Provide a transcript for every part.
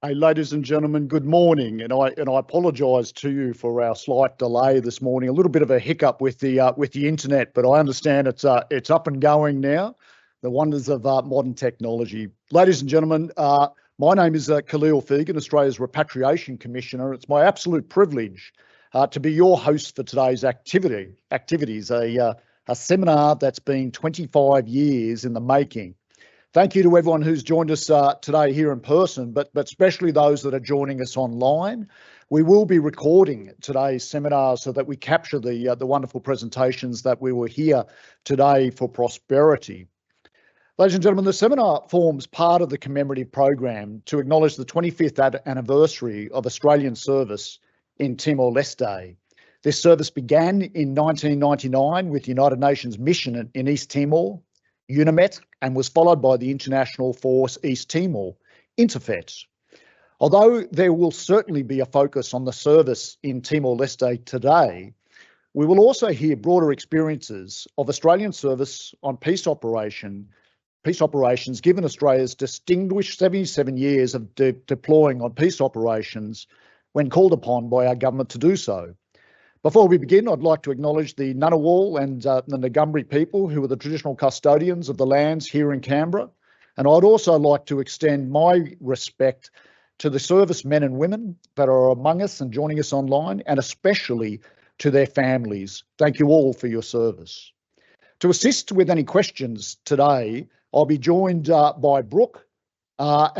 Hey, ladies and gentlemen, good morning, and I apologise to you for our slight delay this morning. A little bit of a hiccup with the internet, but I understand it's up and going now. The wonders of modern technology. Ladies and gentlemen, my name is Kahlil Fegan, Australia's Repatriation Commissioner. It's my absolute privilege to be your host for today's activities, a seminar that's been 25 years in the making. Thank you to everyone who's joined us today here in person, but especially those that are joining us online. We will be recording today's seminar so that we capture the wonderful presentations that we were here today for prosperity. Ladies and gentlemen, the seminar forms part of the commemorative program to acknowledge the 25th anniversary of Australian service in Timor-Leste. This service began in 1999 with the United Nations mission in East Timor, UNIMET, and was followed by the International Force East Timor, INTERFET. Although there will certainly be a focus on the service in Timor-Leste today, we will also hear broader experiences of Australian service on peace operations given Australia's distinguished 77 years of deploying on peace operations when called upon by our government to do so. Before we begin, I'd like to acknowledge the Ngunnawal and the Ngambri people who are the traditional custodians of the lands here in Canberra. And I'd also like to extend my respect to the servicemen and women that are among us and joining us online, and especially to their families. Thank you all for your service. To assist with any questions today, I'll be joined by Brooke,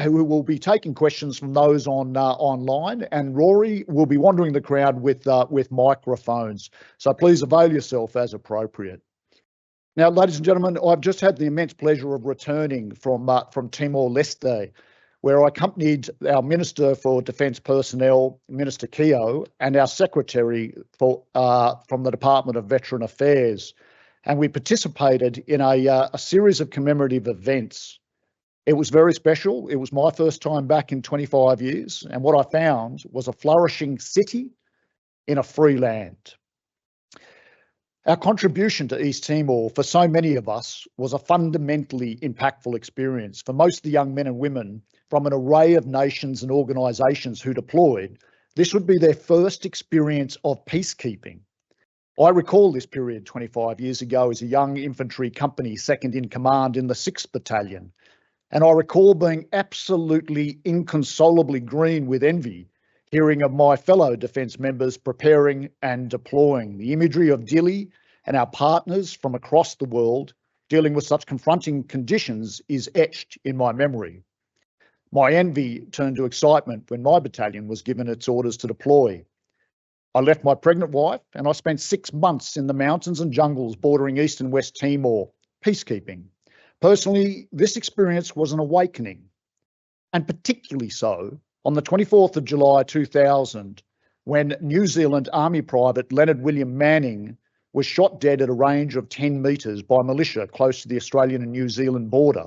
who will be taking questions from those online, and Rory will be wandering the crowd with microphones. So please avail yourself as appropriate. Now, ladies and gentlemen, I've just had the immense pleasure of returning from Timor-Leste, where I accompanied our Minister for Defence Personnel, Minister Keogh, and our Secretary from the Department of Veteran Affairs, and we participated in a series of commemorative events. It was very special. It was my first time back in 25 years, and what I found was a flourishing city in a free land. Our contribution to East Timor for so many of us was a fundamentally impactful experience. For most of the young men and women from an array of nations and organisations who deployed, this would be their first experience of peacekeeping. I recall this period 25 years ago as a young infantry company second in command in the 6th Battalion. And I recall being absolutely inconsolably green with envy, hearing of my fellow defence members preparing and deploying. The imagery of Dili and our partners from across the world dealing with such confronting conditions is etched in my memory. My envy turned to excitement when my battalion was given its orders to deploy. I left my pregnant wife and I spent 6 months in the mountains and jungles bordering East and West Timor, peacekeeping. Personally, this experience was an awakening, and particularly so on the 24th of July 2000, when New Zealand Army Private Leonard William Manning was shot dead at a range of 10 metres by militia close to the Australian and New Zealand border.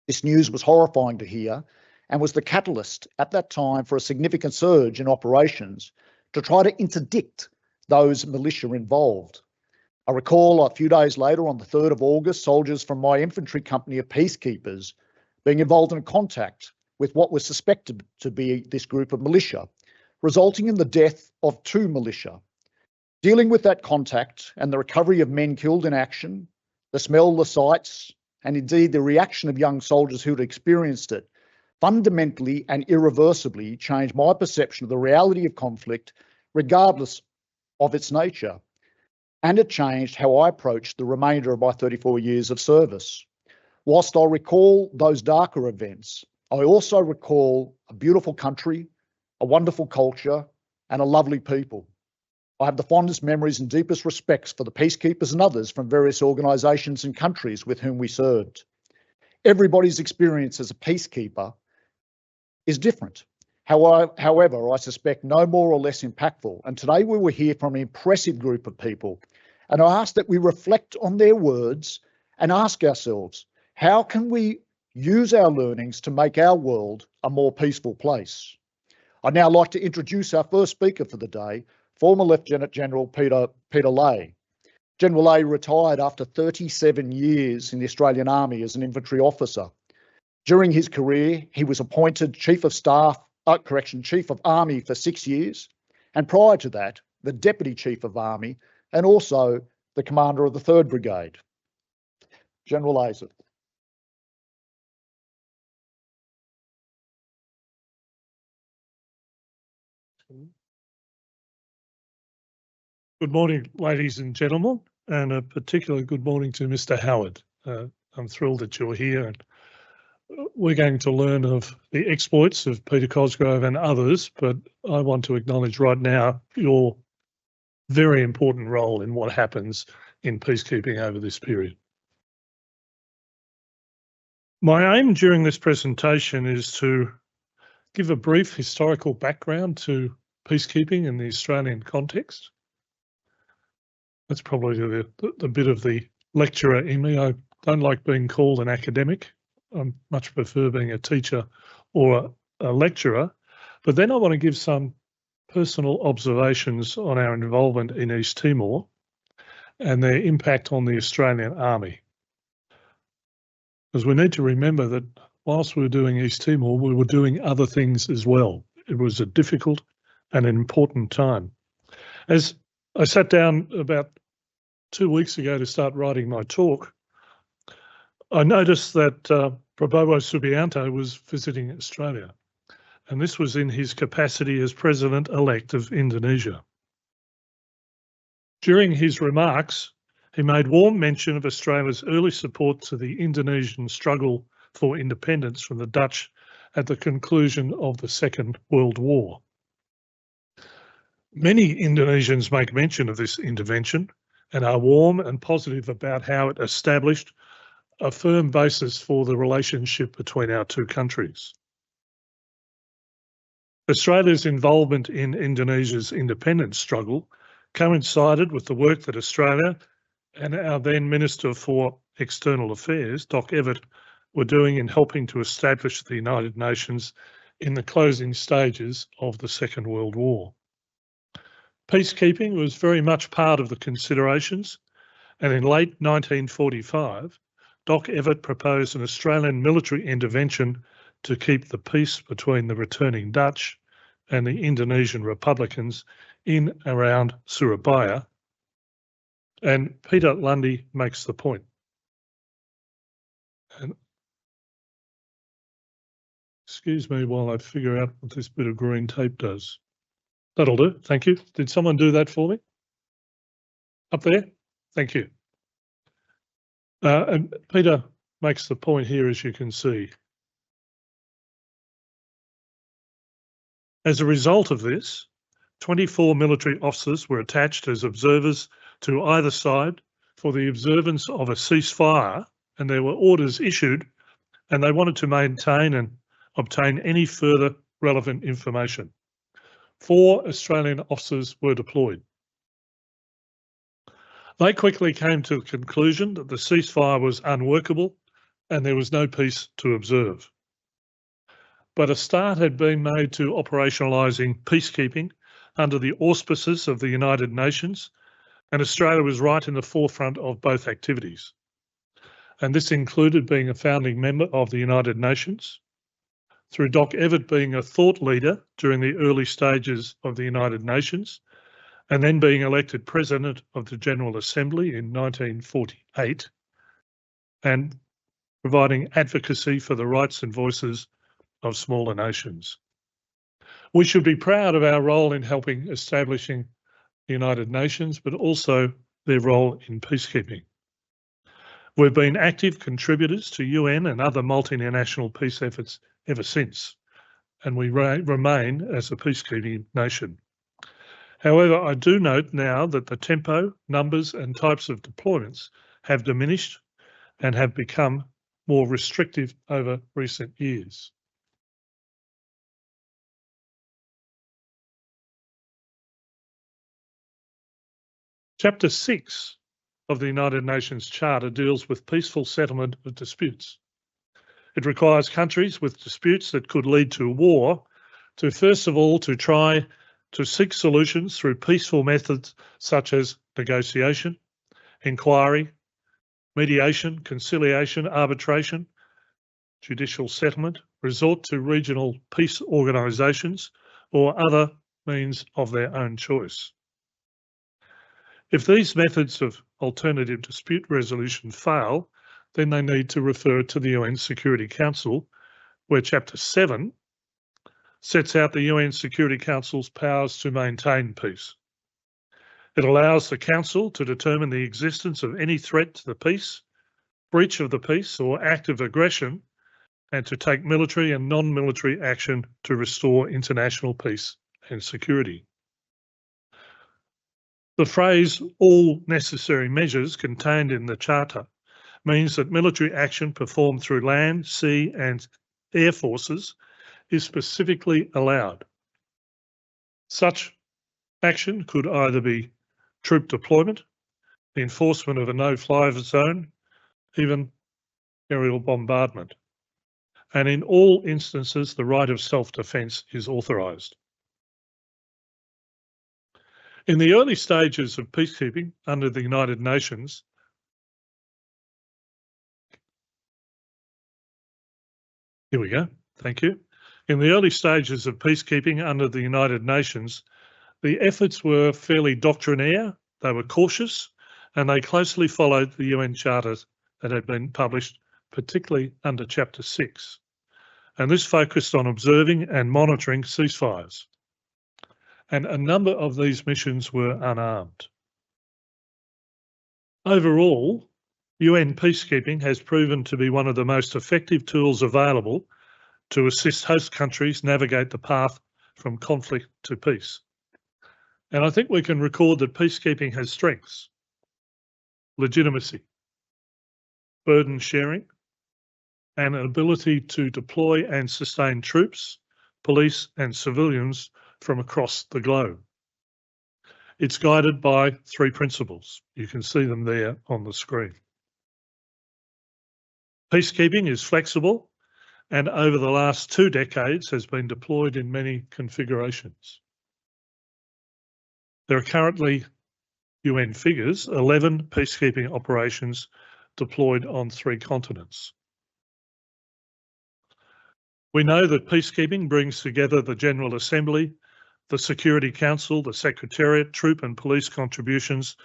This news was horrifying to hear and was the catalyst at that time for a significant surge in operations to try to interdict those militia involved. I recall a few days later, on the 3rd of August, soldiers from my infantry company of peacekeepers being involved in contact with what was suspected to be this group of militia, resulting in the death of 2 militia. Dealing with that contact and the recovery of men killed in action, the smell, the sights, and indeed the reaction of young soldiers who had experienced it, fundamentally and irreversibly changed my perception of the reality of conflict, regardless of its nature. And it changed how I approached the remainder of my 34 years of service. Whilst I recall those darker events, I also recall a beautiful country, a wonderful culture, and a lovely people. I have the fondest memories and deepest respects for the peacekeepers and others from various organisations and countries with whom we served. Everybody's experience as a peacekeeper is different. However, I suspect no more or less impactful. And today we will hear from an impressive group of people. And I ask that we reflect on their words and ask ourselves, how can we use our learnings to make our world a more peaceful place? I'd now like to introduce our first speaker for the day, former Lieutenant General Peter Leahy. General Leahy retired after 37 years in the Australian Army as an infantry officer. During his career, he was appointed Chief of Army for 6 years, and prior to that, the Deputy Chief of Army and also the Commander of the 3rd Brigade. General Azer. Good morning, ladies and gentlemen, and a particular good morning to Mr. Howard. I'm thrilled that you're here, and we're going to learn of the exploits of Peter Cosgrove and others, but I want to acknowledge right now your very important role in what happens in peacekeeping over this period. My aim during this presentation is to give a brief historical background to peacekeeping in the Australian context. That's probably the bit of the lecturer in me. I don't like being called an academic. I much prefer being a teacher or a lecturer. But then I want to give some personal observations on our involvement in East Timor and their impact on the Australian Army. Because we need to remember that whilst we were doing East Timor, we were doing other things as well. It was a difficult and an important time. As I sat down about 2 weeks ago to start writing my talk, I noticed that Prabowo Subianto was visiting Australia, and this was in his capacity as President-elect of Indonesia. During his remarks, he made warm mention of Australia's early support to the Indonesian struggle for independence from the Dutch at the conclusion of the Second World War. Many Indonesians make mention of this intervention and are warm and positive about how it established a firm basis for the relationship between our two countries. Australia's involvement in Indonesia's independence struggle coincided with the work that Australia and our then Minister for External Affairs, Doc Evatt, were doing in helping to establish the United Nations in the closing stages of the Second World War. Peacekeeping was very much part of the considerations, and in late 1945, Doc Evatt proposed an Australian military intervention to keep the peace between the returning Dutch and the Indonesian Republicans in around Surabaya, and Peter Lundy makes the point. And excuse me while I figure out what this bit of green tape does. That'll do, thank you. Did someone do that for me? Up there? Thank you. And Peter makes the point here, as you can see. As a result of this, 24 military officers were attached as observers to either side for the observance of a ceasefire, and there were orders issued, and they wanted to maintain and obtain any further relevant information. 4 Australian officers were deployed. They quickly came to the conclusion that the ceasefire was unworkable and there was no peace to observe. But a start had been made to operationalising peacekeeping under the auspices of the United Nations, and Australia was right in the forefront of both activities. And this included being a founding member of the United Nations, through Doc Evatt being a thought leader during the early stages of the United Nations, and then being elected President of the General Assembly in 1948, and providing advocacy for the rights and voices of smaller nations. We should be proud of our role in helping establishing the United Nations, but also their role in peacekeeping. We've been active contributors to UN and other multinational peace efforts ever since, and we remain as a peacekeeping nation. However, I do note now that the tempo, numbers and types of deployments have diminished and have become more restrictive over recent years. Chapter 6 of the United Nations Charter deals with peaceful settlement of disputes. It requires countries with disputes that could lead to war to, first of all, to try to seek solutions through peaceful methods such as negotiation, inquiry, mediation, conciliation, arbitration, judicial settlement, resort to regional peace organisations, or other means of their own choice. If these methods of alternative dispute resolution fail, then they need to refer to the UN Security Council, where Chapter 7 sets out the UN Security Council's powers to maintain peace. It allows the Council to determine the existence of any threat to the peace, breach of the peace, or act of aggression, and to take military and non-military action to restore international peace and security. The phrase "all necessary measures" contained in the Charter means that military action performed through land, sea and air forces is specifically allowed. Such action could either be troop deployment, the enforcement of a no-fly zone, even aerial bombardment. And in all instances, the right of self-defence is authorised. In the early stages of peacekeeping under the United Nations, here we go, thank you. In the early stages of peacekeeping under the United Nations, the efforts were fairly doctrinaire, they were cautious, and they closely followed the UN charters that had been published, particularly under Chapter 6. And this focused on observing and monitoring ceasefires. And a number of these missions were unarmed. Overall, UN peacekeeping has proven to be one of the most effective tools available to assist host countries navigate the path from conflict to peace. And I think we can record that peacekeeping has strengths: legitimacy, burden sharing, and an ability to deploy and sustain troops, police and civilians from across the globe. It's guided by 3 principles. You can see them there on the screen. Peacekeeping is flexible and over the last 2 decades has been deployed in many configurations. There are currently, UN figures, 11 peacekeeping operations deployed on 3 continents. We know that peacekeeping brings together the General Assembly, the Security Council, the Secretariat, troop and police contributions,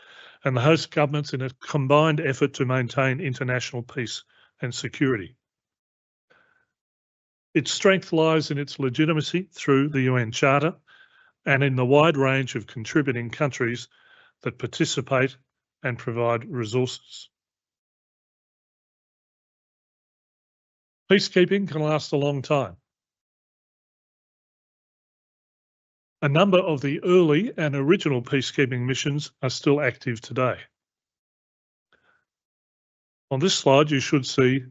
and the host governments in a combined effort to maintain international peace and security. Its strength lies in its legitimacy through the UN Charter and in the wide range of contributing countries that participate and provide resources. Peacekeeping can last a long time. A number of the early and original peacekeeping missions are still active today. On this slide, you should see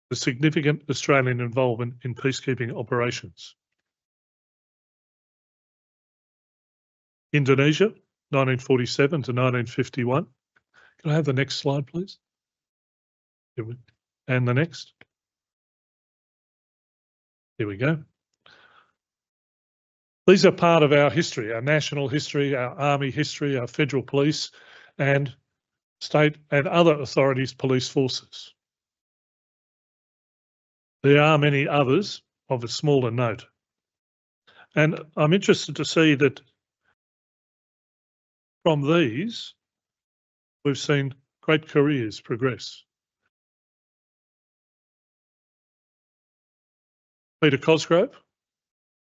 the significant Australian involvement in peacekeeping operations. Indonesia, 1947 to 1951. Can I have the next slide, please? And the next. Here we go. These are part of our history, our national history, our army history, our federal police and state and other authorities' police forces. There are many others of a smaller note. And I'm interested to see that from these, we've seen great careers progress. Peter Cosgrove,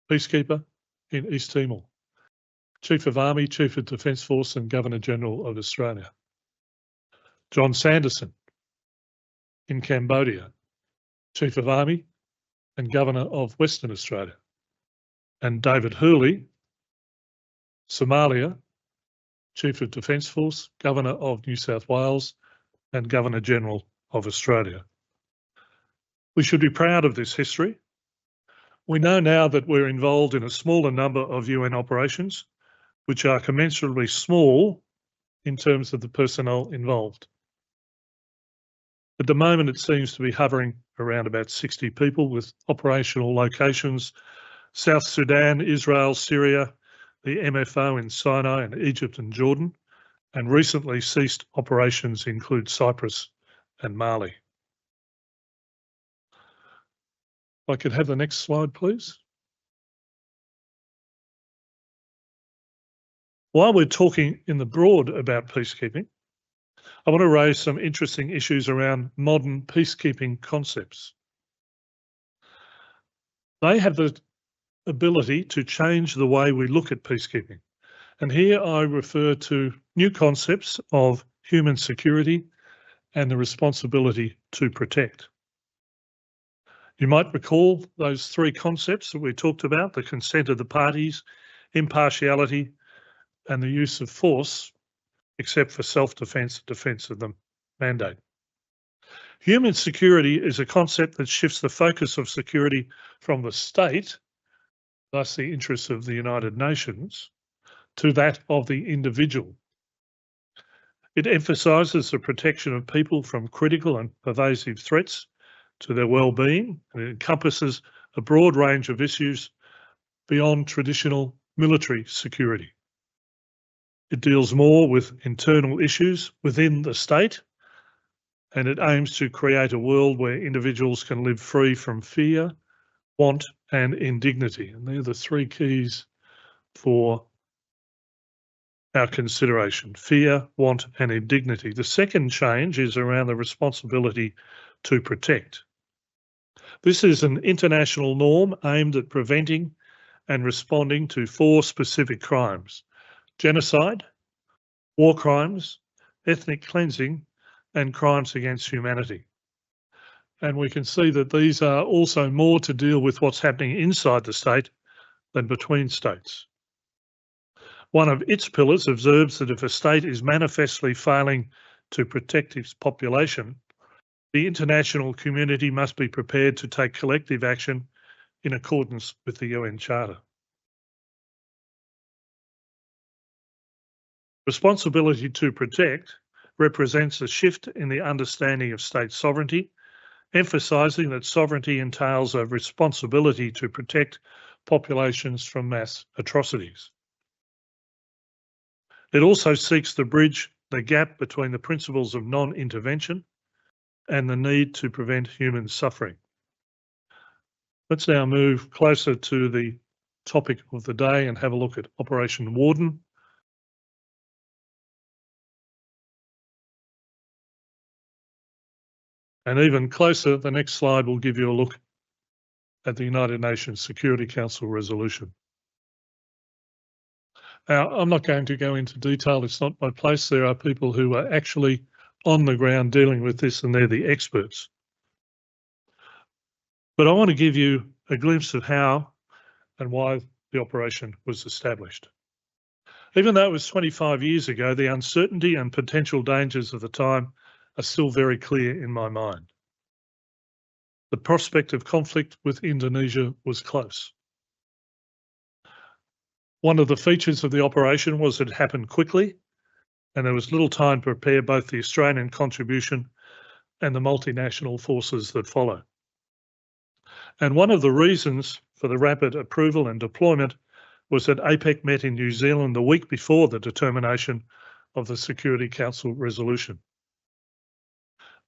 peacekeeper in East Timor, Chief of Army, Chief of Defence Force and Governor-General of Australia. John Sanderson in Cambodia, Chief of Army and Governor of Western Australia. And David Hurley, Somalia, Chief of Defence Force, Governor of New South Wales and Governor-General of Australia. We should be proud of this history. We know now that we're involved in a smaller number of UN operations, which are commensurately small in terms of the personnel involved. At the moment, it seems to be hovering around about 60 people with operational locations: South Sudan, Israel, Syria, the MFO in Sinai and Egypt and Jordan, and recently ceased operations include Cyprus and Mali. If I could have the next slide, please. While we're talking in the broad about peacekeeping, I want to raise some interesting issues around modern peacekeeping concepts. They have the ability to change the way we look at peacekeeping. And here I refer to new concepts of human security and the responsibility to protect. You might recall those three concepts that we talked about: the consent of the parties, impartiality, and the use of force, except for self-defence and defence of the mandate. Human security is a concept that shifts the focus of security from the state, thus the interests of the United Nations, to that of the individual. It emphasises the protection of people from critical and pervasive threats to their well-being, and it encompasses a broad range of issues beyond traditional military security. It deals more with internal issues within the state, and it aims to create a world where individuals can live free from fear, want, and indignity. And they're the three keys for our consideration: fear, want, and indignity. The second change is around the responsibility to protect. This is an international norm aimed at preventing and responding to 4 specific crimes: genocide, war crimes, ethnic cleansing, and crimes against humanity. And we can see that these are also more to deal with what's happening inside the state than between states. One of its pillars observes that if a state is manifestly failing to protect its population, the international community must be prepared to take collective action in accordance with the UN Charter. Responsibility to protect represents a shift in the understanding of state sovereignty, emphasising that sovereignty entails a responsibility to protect populations from mass atrocities. It also seeks to bridge the gap between the principles of non-intervention and the need to prevent human suffering. Let's now move closer to the topic of the day and have a look at Operation Warden. And even closer, the next slide will give you a look at the United Nations Security Council resolution. Now, I'm not going to go into detail, it's not my place. There are people who are actually on the ground dealing with this, and they're the experts. But I want to give you a glimpse of how and why the operation was established. Even though it was 25 years ago, the uncertainty and potential dangers of the time are still very clear in my mind. The prospect of conflict with Indonesia was close. One of the features of the operation was it happened quickly, and there was little time to prepare both the Australian contribution and the multinational forces that follow. And one of the reasons for the rapid approval and deployment was that APEC met in New Zealand the week before the determination of the Security Council resolution.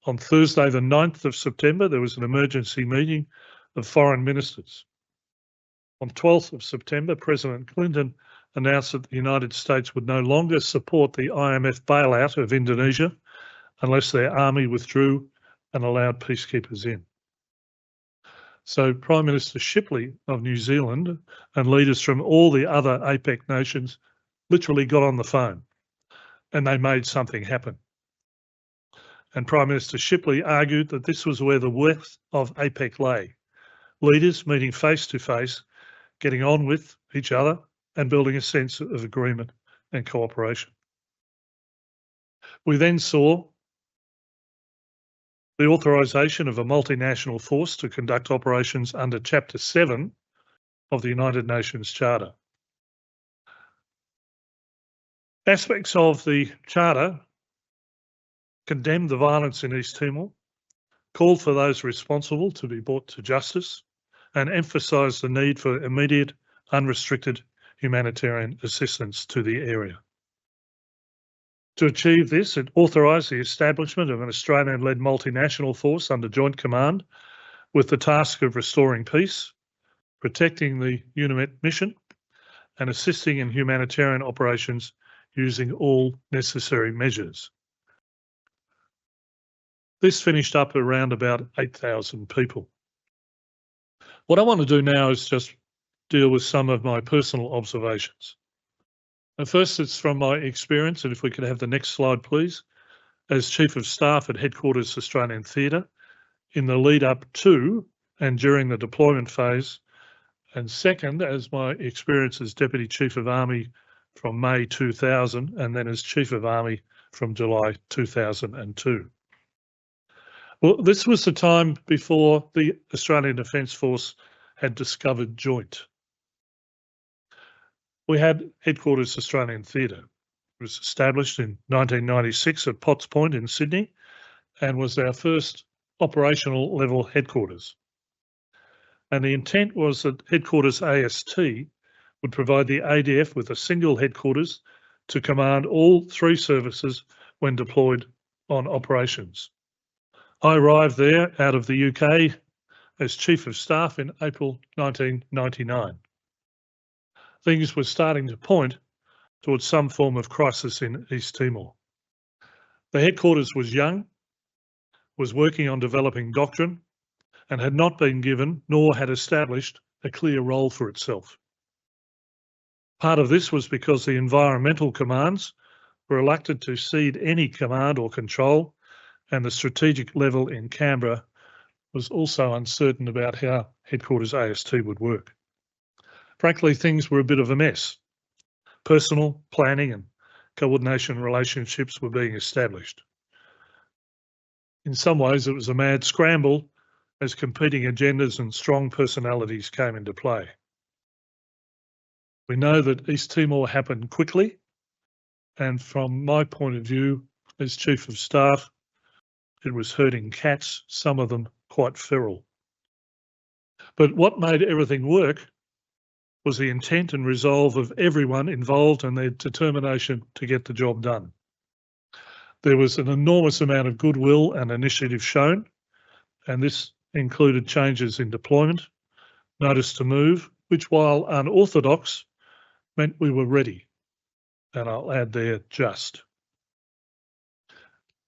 On Thursday, the 9th of September, there was an emergency meeting of foreign ministers. On 12th of September, President Clinton announced that the United States would no longer support the IMF bailout of Indonesia unless their army withdrew and allowed peacekeepers in. So Prime Minister Shipley of New Zealand and leaders from all the other APEC nations literally got on the phone and they made something happen. And Prime Minister Shipley argued that this was where the worth of APEC lay. Leaders meeting face to face, getting on with each other and building a sense of agreement and cooperation. We then saw the authorisation of a multinational force to conduct operations under Chapter 7 of the United Nations Charter. Aspects of the Charter condemned the violence in East Timor, called for those responsible to be brought to justice, and emphasised the need for immediate, unrestricted humanitarian assistance to the area. To achieve this, it authorised the establishment of an Australian-led multinational force under joint command with the task of restoring peace, protecting the UNIMET mission, and assisting in humanitarian operations using all necessary measures. This finished up around about 8,000 people. What I want to do now is just deal with some of my personal observations. And first, it's from my experience, and if we could have the next slide, please, as Chief of Staff at Headquarters Australian Theatre in the lead up to and during the deployment phase, and second, as my experience as Deputy Chief of Army from May 2000 and then as Chief of Army from July 2002. Well, this was the time before the Australian Defence Force had discovered joint. We had Headquarters Australian Theatre. It was established in 1996 at Potts Point in Sydney and was our first operational level headquarters. And the intent was that Headquarters AST would provide the ADF with a single headquarters to command all three services when deployed on operations. I arrived there out of the UK as Chief of Staff in April 1999. Things were starting to point towards some form of crisis in East Timor. The headquarters was young, was working on developing doctrine, and had not been given nor had established a clear role for itself. Part of this was because the environmental commands were reluctant to cede any command or control, and the strategic level in Canberra was also uncertain about how Headquarters AST would work. Frankly, things were a bit of a mess. Personal, planning and coordination relationships were being established. In some ways, it was a mad scramble as competing agendas and strong personalities came into play. We know that East Timor happened quickly, and from my point of view as Chief of Staff, it was herding cats, some of them quite feral. But what made everything work was the intent and resolve of everyone involved and their determination to get the job done. There was an enormous amount of goodwill and initiative shown, and this included changes in deployment, notice to move, which while unorthodox, meant we were ready. And I'll add there, just.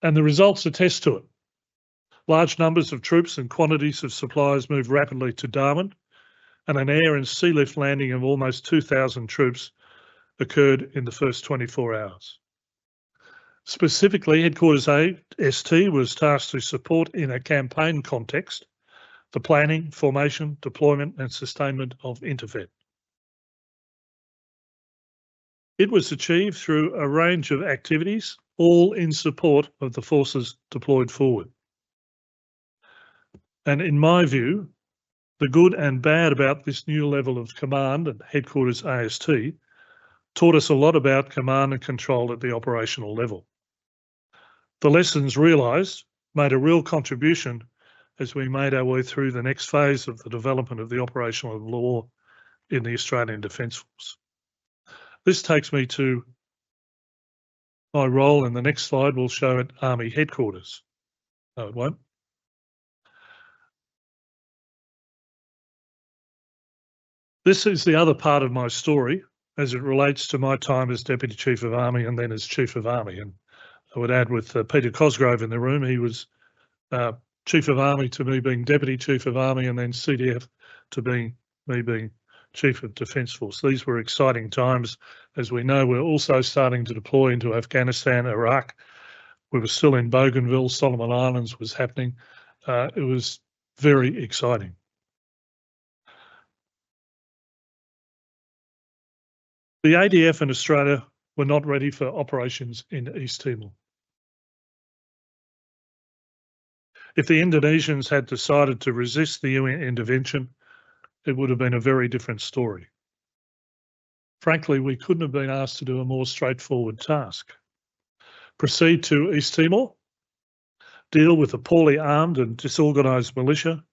And the results attest to it. Large numbers of troops and quantities of supplies moved rapidly to Darwin, and an air and sea lift landing of almost 2,000 troops occurred in the first 24 hours. Specifically, Headquarters AST was tasked to support in a campaign context the planning, formation, deployment and sustainment of interfet. It was achieved through a range of activities, all in support of the forces deployed forward. And in my view, the good and bad about this new level of command at Headquarters AST taught us a lot about command and control at the operational level. The lessons realised made a real contribution as we made our way through the next phase of the development of the operational law in the Australian Defence Force. This takes me to my role, and the next slide will show at Army Headquarters. No, it won't. This is the other part of my story as it relates to my time as Deputy Chief of Army and then as Chief of Army. And I would add with Peter Cosgrove in the room, he was Chief of Army to me being Deputy Chief of Army and then CDF to me being Chief of Defence Force. These were exciting times. As we know, we're also starting to deploy into Afghanistan, Iraq. We were still in Bougainville, Solomon Islands was happening. It was very exciting. The ADF and Australia were not ready for operations in East Timor. If the Indonesians had decided to resist the UN intervention, it would have been a very different story. Frankly, we couldn't have been asked to do a more straightforward task. Proceed to East Timor, deal with a poorly armed and disorganised militia,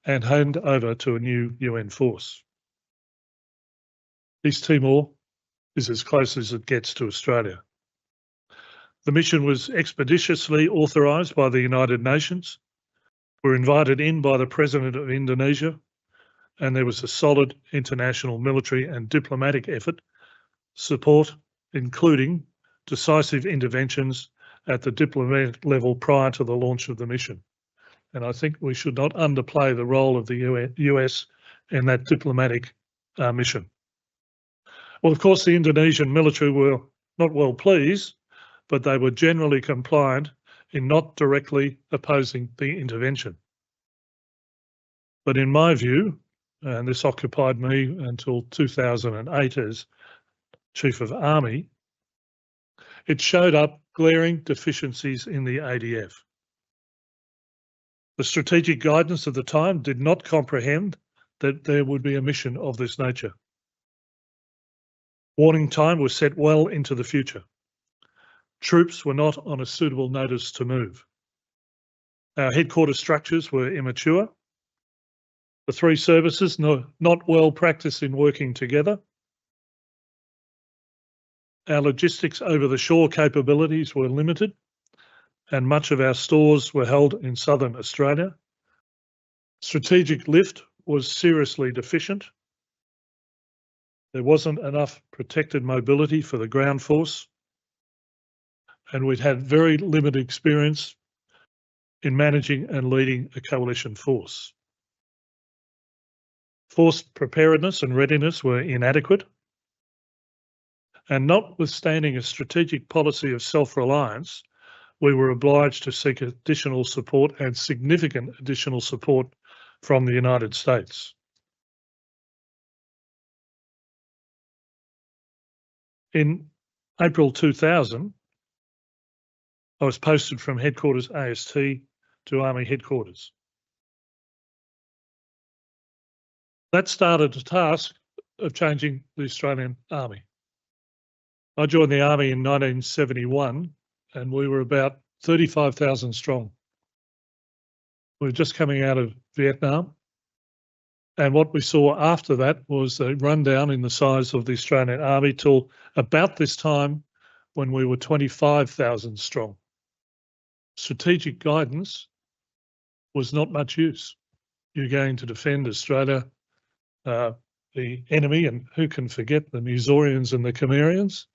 and hand over to a new UN force. East Timor is as close as it gets to Australia. The mission was expeditiously authorised by the United Nations, were invited in by the President of Indonesia, and there was a solid international military and diplomatic effort support, including decisive interventions at the diplomatic level prior to the launch of the mission. And I think we should not underplay the role of the US in that diplomatic mission. Well, of course, the Indonesian military were not well pleased, but they were generally compliant in not directly opposing the intervention. But in my view, and this occupied me until 2008 as Chief of Army, it showed up glaring deficiencies in the ADF. The strategic guidance at the time did not comprehend that there would be a mission of this nature. Warning time was set well into the future. Troops were not on a suitable notice to move. Our headquarters structures were immature. The three services not well practiced in working together. Our logistics over the shore capabilities were limited, and much of our stores were held in southern Australia. Strategic lift was seriously deficient. There wasn't enough protected mobility for the ground force, and we'd had very limited experience in managing and leading a coalition force. Force preparedness and readiness were inadequate, and notwithstanding a strategic policy of self-reliance, we were obliged to seek additional support and significant additional support from the United States. In April 2000, I was posted from headquarters AST to Army headquarters. That started a task of changing the Australian Army. I joined the Army in 1971 and we were about 35,000 strong. We were just coming out of Vietnam, and what we saw after that was a rundown in the size of the Australian Army till about this time when we were 25,000 strong. Strategic guidance was not much use. You're going to defend Australia, the enemy, and who can forget the Musoreans and the Cimmerians?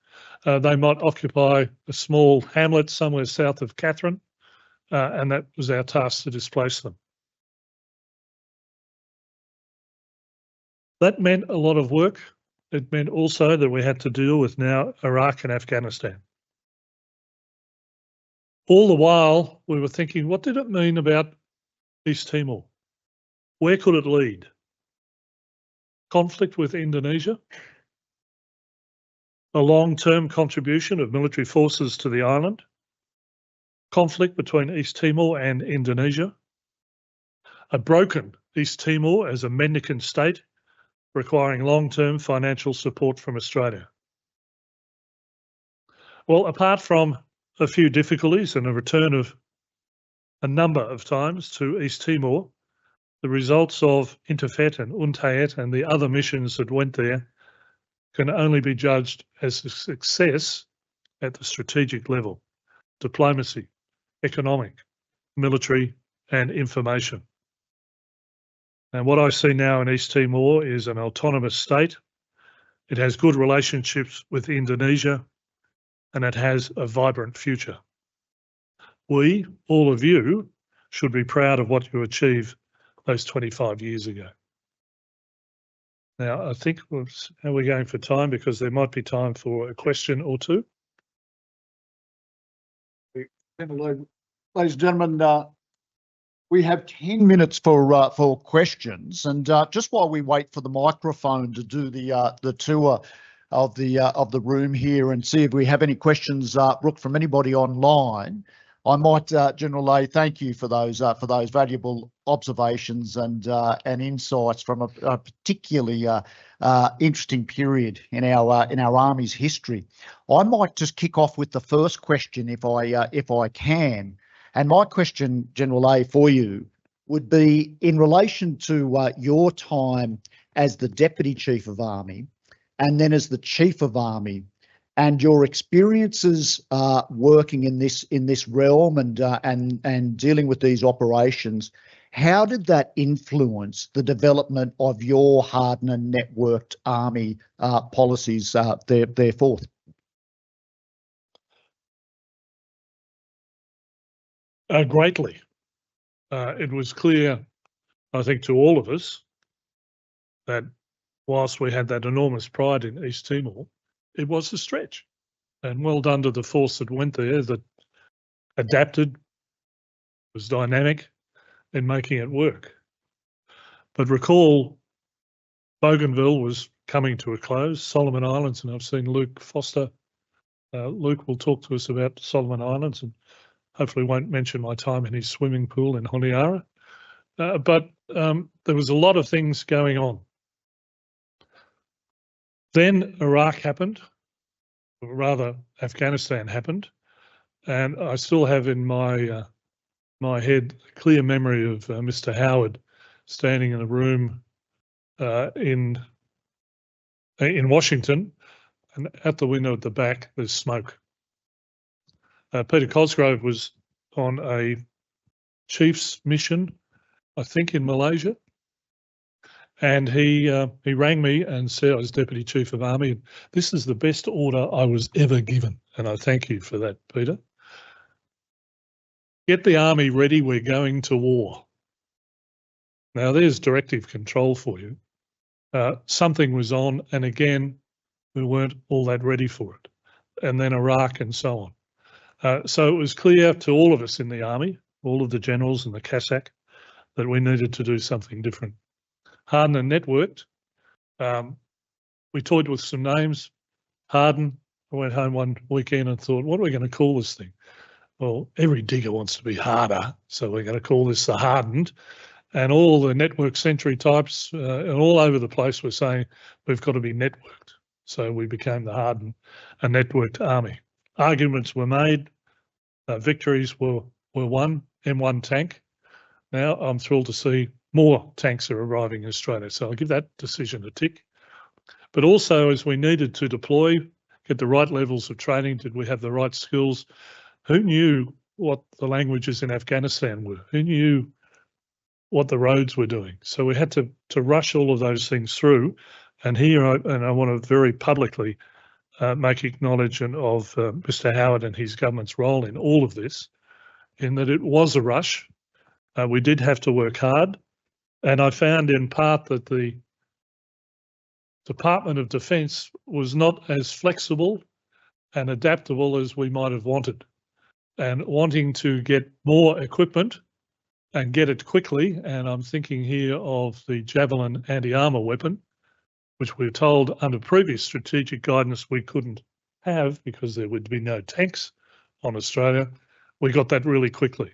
They might occupy a small hamlet somewhere south of Katherine, and that was our task to displace them. That meant a lot of work. It meant also that we had to deal with now Iraq and Afghanistan. All the while we were thinking, what did it mean about East Timor? Where could it lead? Conflict with Indonesia? A long-term contribution of military forces to the island? Conflict between East Timor and Indonesia? A broken East Timor as a mendicant state requiring long-term financial support from Australia? Well, apart from a few difficulties and a return of a number of times to East Timor, the results of Interfet and Untayet and the other missions that went there can only be judged as a success at the strategic level: diplomacy, economic, military and information. And what I see now in East Timor is an autonomous state. It has good relationships with Indonesia and it has a vibrant future. We, all of you, should be proud of what you achieved those 25 years ago. Now, I think how we're going for time, because there might be time for a question or two. Ladies and gentlemen, we have 10 minutes for questions, and just while we wait for the microphone to do the tour of the room here and see if we have any questions, Brooke, from anybody online, I might, General Leahy, thank you for those valuable observations and insights from a particularly interesting period in our Army's history. I might just kick off with the first question, if I can. And my question, General Leahy, for you would be in relation to your time as the Deputy Chief of Army and then as the Chief of Army, and your experiences working in this realm and dealing with these operations How did that influence the development of your hardened and networked army policies thereforth? Greatly. It was clear, I think, to all of us that whilst we had that enormous pride in East Timor, it was a stretch. And well done to the force that went there, that adapted, was dynamic in making it work. But recall, Bougainville was coming to a close, Solomon Islands, and I've seen Luke Foster. Luke will talk to us about Solomon Islands and hopefully won't mention my time in his swimming pool in Honiara. But there was a lot of things going on. Then Iraq happened, or rather Afghanistan happened, and I still have in my my head a clear memory of Mr. Howard standing in a room in Washington, and at the window at the back there's smoke. Peter Cosgrove was on a chief's mission, I think in Malaysia, and he rang me and said, I was Deputy Chief of Army, and this is the best order I was ever given, and I thank you for that, Peter. Get the army ready, we're going to war. Now there's directive control for you. Something was on, and again, we weren't all that ready for it. And then Iraq and so on. So it was clear to all of us in the army, all of the generals and the CASAC, that we needed to do something different. Hardened and networked. We toyed with some names. Hardened, I went home one weekend and thought, what are we going to call this thing? Well, every digger wants to be harder, so we're going to call this the Hardened. And all the network century types and all over the place were saying we've got to be networked. So we became the Hardened and networked army. Arguments were made, victories were won, M1 tank. Now I'm thrilled to see more tanks are arriving in Australia. So I'll give that decision a tick. But also, as we needed to deploy, get the right levels of training, did we have the right skills? Who knew what the languages in Afghanistan were? Who knew what the roads were doing? So we had to rush all of those things through. And here, I want to very publicly make acknowledgement of Mr. Howard and his government's role in all of this, in that it was a rush. We did have to work hard. And I found in part that the Department of Defence was not as flexible and adaptable as we might have wanted. And wanting to get more equipment and get it quickly, and I'm thinking here of the Javelin anti-armour weapon, which we were told under previous strategic guidance we couldn't have because there would be no tanks on Australia. We got that really quickly.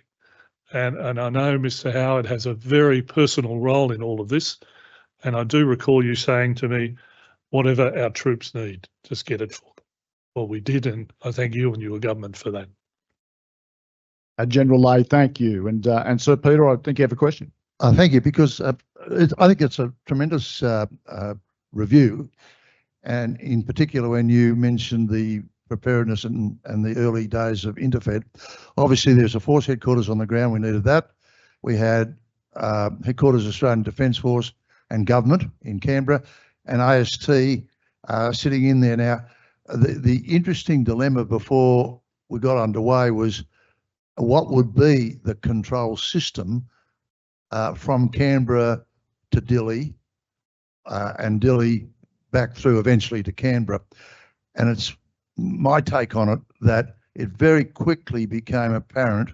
And I know Mr. Howard has a very personal role in all of this. And I do recall you saying to me, whatever our troops need, just get it for them. Well, we did, and I thank you and your government for that. General Leahy, thank you. And Sir Peter, I think you have a question. Thank you, because I think it's a tremendous review. And in particular, when you mentioned the preparedness and the early days of Interfed, obviously there's a force headquarters on the ground. We needed that. We had headquarters Australian Defence Force and government in Canberra, and AST sitting in there. Now, the interesting dilemma before we got underway was what would be the control system from Canberra to Dili and Dili back through eventually to Canberra. And it's my take on it that it very quickly became apparent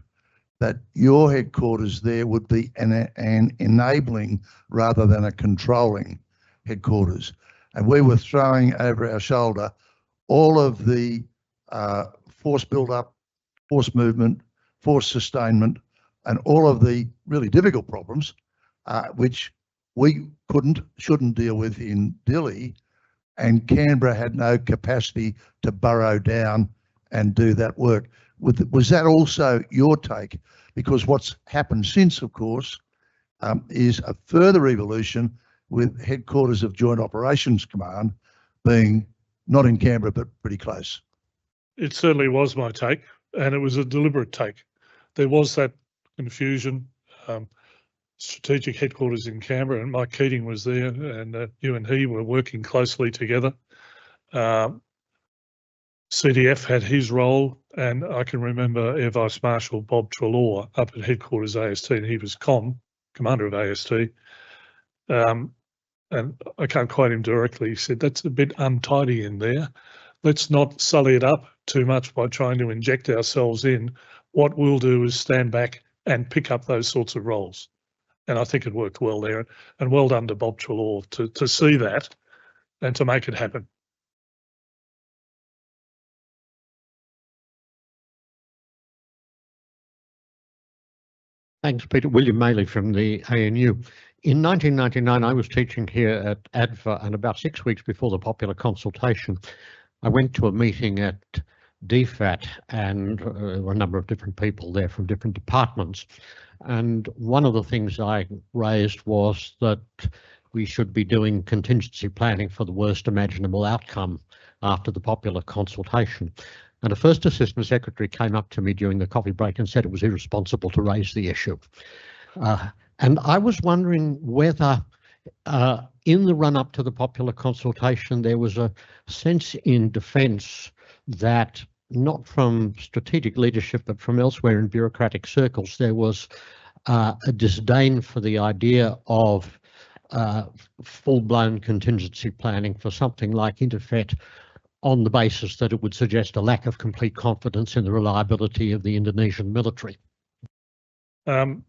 that your headquarters there would be an enabling rather than a controlling headquarters. And we were throwing over our shoulder all of the force build-up, force movement, force sustainment, and all of the really difficult problems which we shouldn't deal with in Dili, and Canberra had no capacity to burrow down and do that work. Was that also your take? Because what's happened since, of course, is a further evolution with headquarters of Joint Operations Command being not in Canberra, but pretty close. It certainly was my take, and it was a deliberate take. There was that confusion. strategic headquarters in Canberra, and Mike Keating was there, and you and he were working closely together. CDF had his role, and I can remember Air Vice Marshal Bob Treloar up at headquarters AST, and he was commander of AST. And I can't quote him directly. He said, "That's a bit untidy in there. Let's not sully it up too much by trying to inject ourselves in. What we'll do is stand back and pick up those sorts of roles." And I think it worked well there. And well done to Bob Treloar to see that and to make it happen. Thanks, Peter. William Maley from the ANU. In 1999, I was teaching here at ADFA, and about 6 weeks before the popular consultation, I went to a meeting at DFAT, and there were a number of different people there from different departments. And one of the things I raised was that we should be doing contingency planning for the worst imaginable outcome after the popular consultation. And a first assistant secretary came up to me during the coffee break and said it was irresponsible to raise the issue. And I was wondering whether in the run-up to the popular consultation, there was a sense in defence that, not from strategic leadership, but from elsewhere in bureaucratic circles, there was a disdain for the idea of full-blown contingency planning for something like Interfet, on the basis that it would suggest a lack of complete confidence in the reliability of the Indonesian military. I'm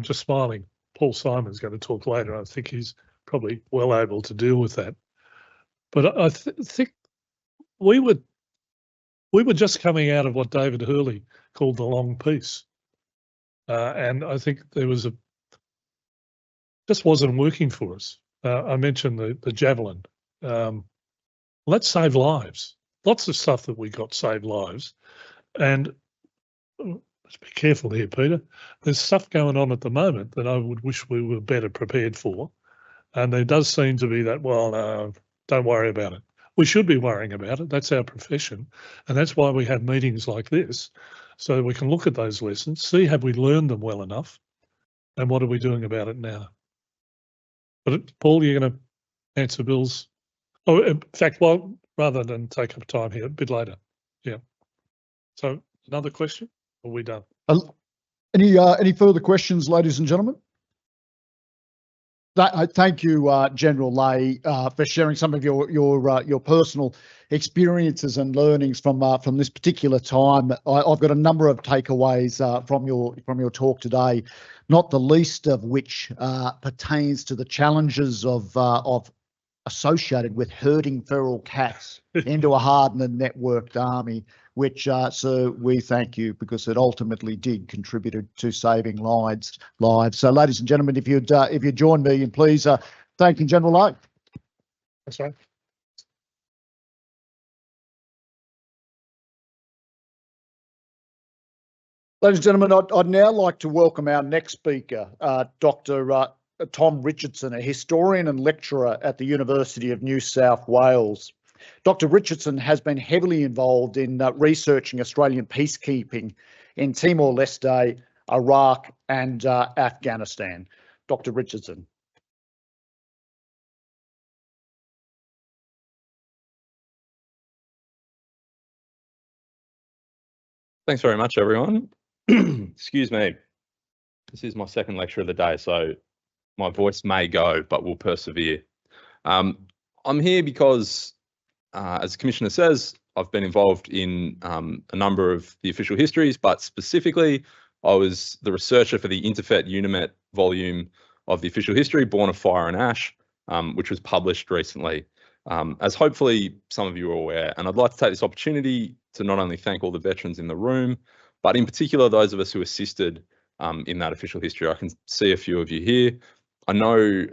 just smiling. Paul Symon's going to talk later. I think he's probably well able to deal with that. But I think we were just coming out of what David Hurley called the long peace. And I think there was just wasn't working for us. I mentioned the Javelin. Let's save lives. Lots of stuff that we got saved lives. And let's be careful here, Peter. There's stuff going on at the moment that I would wish we were better prepared for. And there does seem to be that, well, no, don't worry about it. We should be worrying about it. That's our profession. And that's why we have meetings like this, so that we can look at those lessons, see have we learned them well enough, and what are we doing about it now. But Paul, you're going to answer Bill's. Oh, in fact, well, rather than take up time here, a bit later. Yeah. So another question? Or are we done? Any further questions, ladies and gentlemen? Thank you, General Leahy, for sharing some of your personal experiences and learnings from this particular time. I've got a number of takeaways from your talk today, not the least of which pertains to the challenges of associated with herding feral cats into a hardened and networked army, which, sir, we thank you, because it ultimately did contribute to saving lives. So, ladies and gentlemen, if you'd join me in please thanking General Leahy. That's right. Ladies and gentlemen, I'd now like to welcome our next speaker, Dr. Tom Richardson, a historian and lecturer at the University of New South Wales. Dr. Richardson has been heavily involved in researching Australian peacekeeping in Timor-Leste, Iraq and Afghanistan. Dr. Richardson. Thanks very much, everyone. Excuse me. This is my second lecture of the day, so my voice may go, but we'll persevere. I'm here because, as the Commissioner says, I've been involved in a number of the official histories, but specifically I was the researcher for the Interfet Unimet volume of the official history, Born of Fire and Ash, which was published recently, as hopefully some of you are aware. And I'd like to take this opportunity to not only thank all the veterans in the room, but in particular those of us who assisted in that official history. I can see a few of you here. I know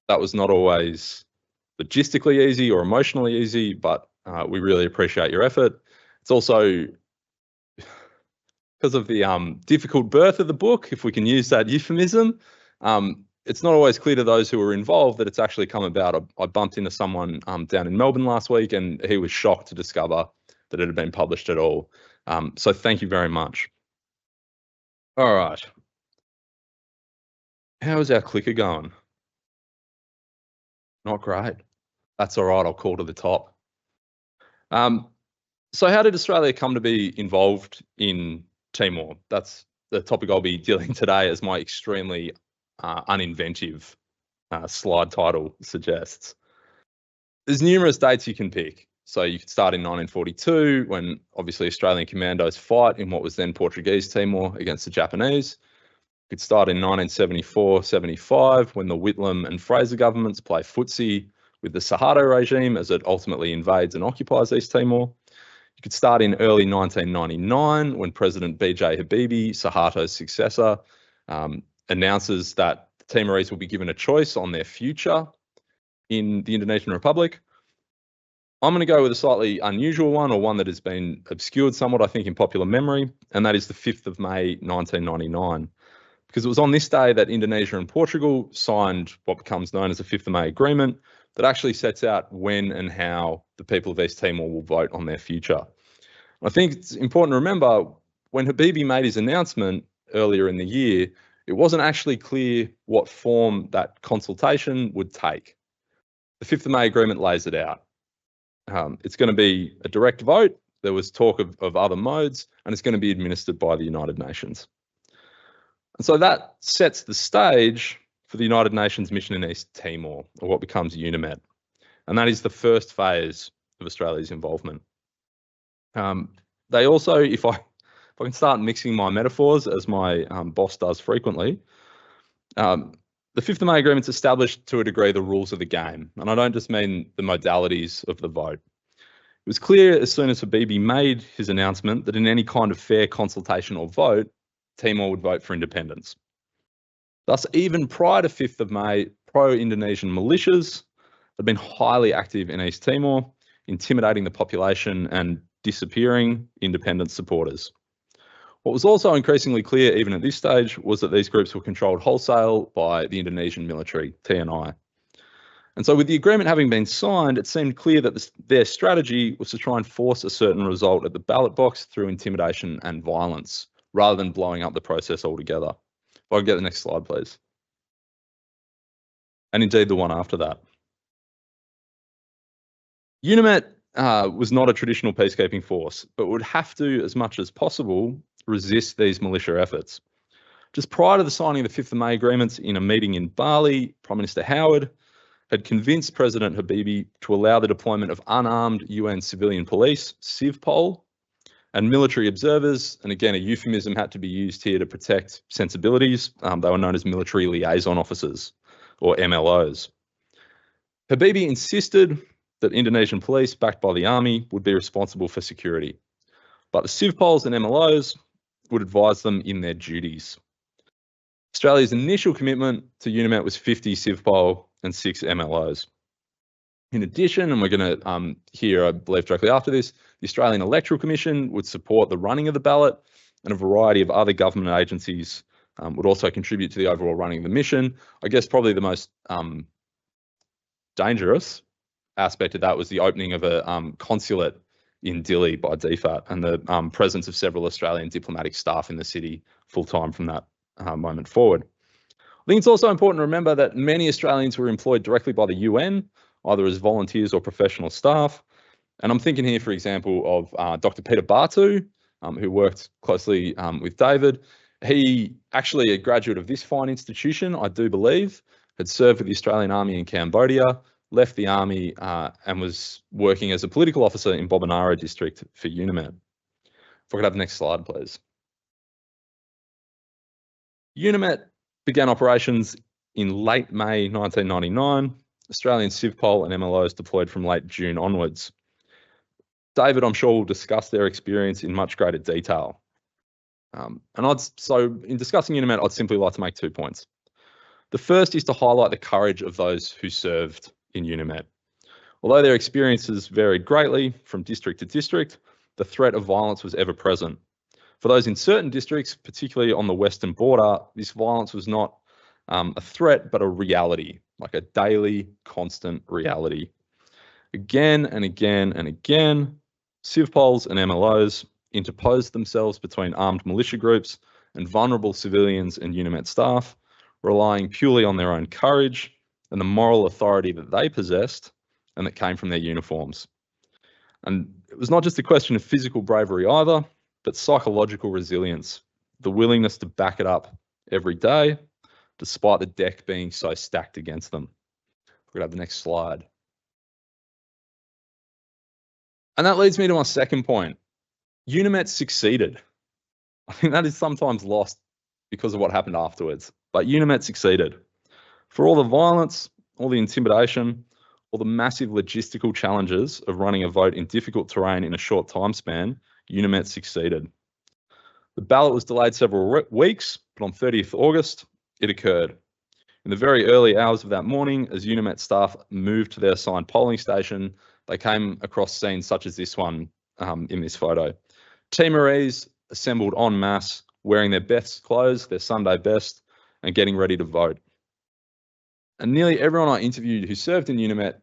that was not always logistically easy or emotionally easy, but we really appreciate your effort. It's also because of the difficult birth of the book, if we can use that euphemism, it's not always clear to those who were involved that it's actually come about. I bumped into someone down in Melbourne last week, and he was shocked to discover that it had been published at all. So thank you very much. All right. How is our clicker going? Not great. That's all right, I'll call to the top. So how did Australia come to be involved in Timor? That's the topic I'll be dealing today, as my extremely uninventive slide title suggests. There's numerous dates you can pick. So you could start in 1942, when obviously Australian commandos fight in what was then Portuguese Timor against the Japanese. You could start in 1974-75, when the Whitlam and Fraser governments play footsie with the Suharto regime as it ultimately invades and occupies East Timor. You could start in early 1999, when President B.J. Habibie, Suharto's successor, announces that the Timorese will be given a choice on their future in the Indonesian Republic. I'm going to go with a slightly unusual one, or one that has been obscured somewhat, I think, in popular memory, and that is the 5th of May, 1999. Because it was on this day that Indonesia and Portugal signed what becomes known as the 5th of May Agreement, that actually sets out when and how the people of East Timor will vote on their future. I think it's important to remember, when Habibie made his announcement earlier in the year, it wasn't actually clear what form that consultation would take. The 5th of May Agreement lays it out. It's going to be a direct vote. There was talk of other modes, and it's going to be administered by the United Nations. And so that sets the stage for the United Nations mission in East Timor, or what becomes UNIMET. And that is the first phase of Australia's involvement. They also, if I can start mixing my metaphors, as my boss does frequently, the 5th of May Agreement's established to a degree the rules of the game. And I don't just mean the modalities of the vote. It was clear as soon as Habibie made his announcement that in any kind of fair consultation or vote, Timor would vote for independence. Thus, even prior to 5th of May, pro-Indonesian militias had been highly active in East Timor, intimidating the population and disappearing independent supporters. What was also increasingly clear, even at this stage, was that these groups were controlled wholesale by the Indonesian military, TNI. And so with the agreement having been signed, it seemed clear that their strategy was to try and force a certain result at the ballot box through intimidation and violence, rather than blowing up the process altogether. If I can get the next slide, please. And indeed the one after that. UNIMET was not a traditional peacekeeping force, but would have to, as much as possible, resist these militia efforts. Just prior to the signing of the 5th of May agreements, in a meeting in Bali, Prime Minister Howard had convinced President Habibie to allow the deployment of unarmed UN civilian police, CIVPOL, and military observers, and again, a euphemism had to be used here to protect sensibilities. They were known as military liaison officers, or MLOs. Habibie insisted that Indonesian police, backed by the army, would be responsible for security. But the CIVPOLs and MLOs would advise them in their duties. Australia's initial commitment to UNIMET was 50 CIVPOL and 6 MLOs. In addition, and we're going to hear, I believe, directly after this, the Australian Electoral Commission would support the running of the ballot, and a variety of other government agencies would also contribute to the overall running of the mission. I guess probably the most dangerous aspect of that was the opening of a consulate in Dili by DFAT, and the presence of several Australian diplomatic staff in the city full-time from that moment forward. I think it's also important to remember that many Australians were employed directly by the UN, either as volunteers or professional staff. And I'm thinking here, for example, of Dr. Peter Bartu, who worked closely with David. He, actually a graduate of this fine institution, I do believe, had served with the Australian Army in Cambodia, left the army and was working as a political officer in Bobonaro district for UNIMET. If I could have the next slide, please. UNIMET began operations in late May 1999. Australian CIVPOL and MLOs deployed from late June onwards. David, I'm sure, will discuss their experience in much greater detail. So in discussing UNIMET, I'd simply like to make 2 points. The first is to highlight the courage of those who served in UNIMET. Although their experiences varied greatly from district to district, the threat of violence was ever present. For those in certain districts, particularly on the western border, this violence was not a threat, but a reality, like a daily, constant reality. Again and again and again, CIVPOLs and MLOs interposed themselves between armed militia groups and vulnerable civilians and UNIMET staff, relying purely on their own courage and the moral authority that they possessed and that came from their uniforms. And it was not just a question of physical bravery either, but psychological resilience, the willingness to back it up every day, despite the deck being so stacked against them. We're going to have the next slide. And that leads me to my second point. UNIMET succeeded. I think that is sometimes lost because of what happened afterwards, but UNIMET succeeded. For all the violence, all the intimidation, all the massive logistical challenges of running a vote in difficult terrain in a short time span, UNIMET succeeded. The ballot was delayed several weeks, but on 30th August, it occurred. In the very early hours of that morning, as UNIMET staff moved to their assigned polling station, they came across scenes such as this one in this photo. Timorese assembled en masse, wearing their best clothes, their Sunday best, and getting ready to vote. And nearly everyone I interviewed who served in UNIMET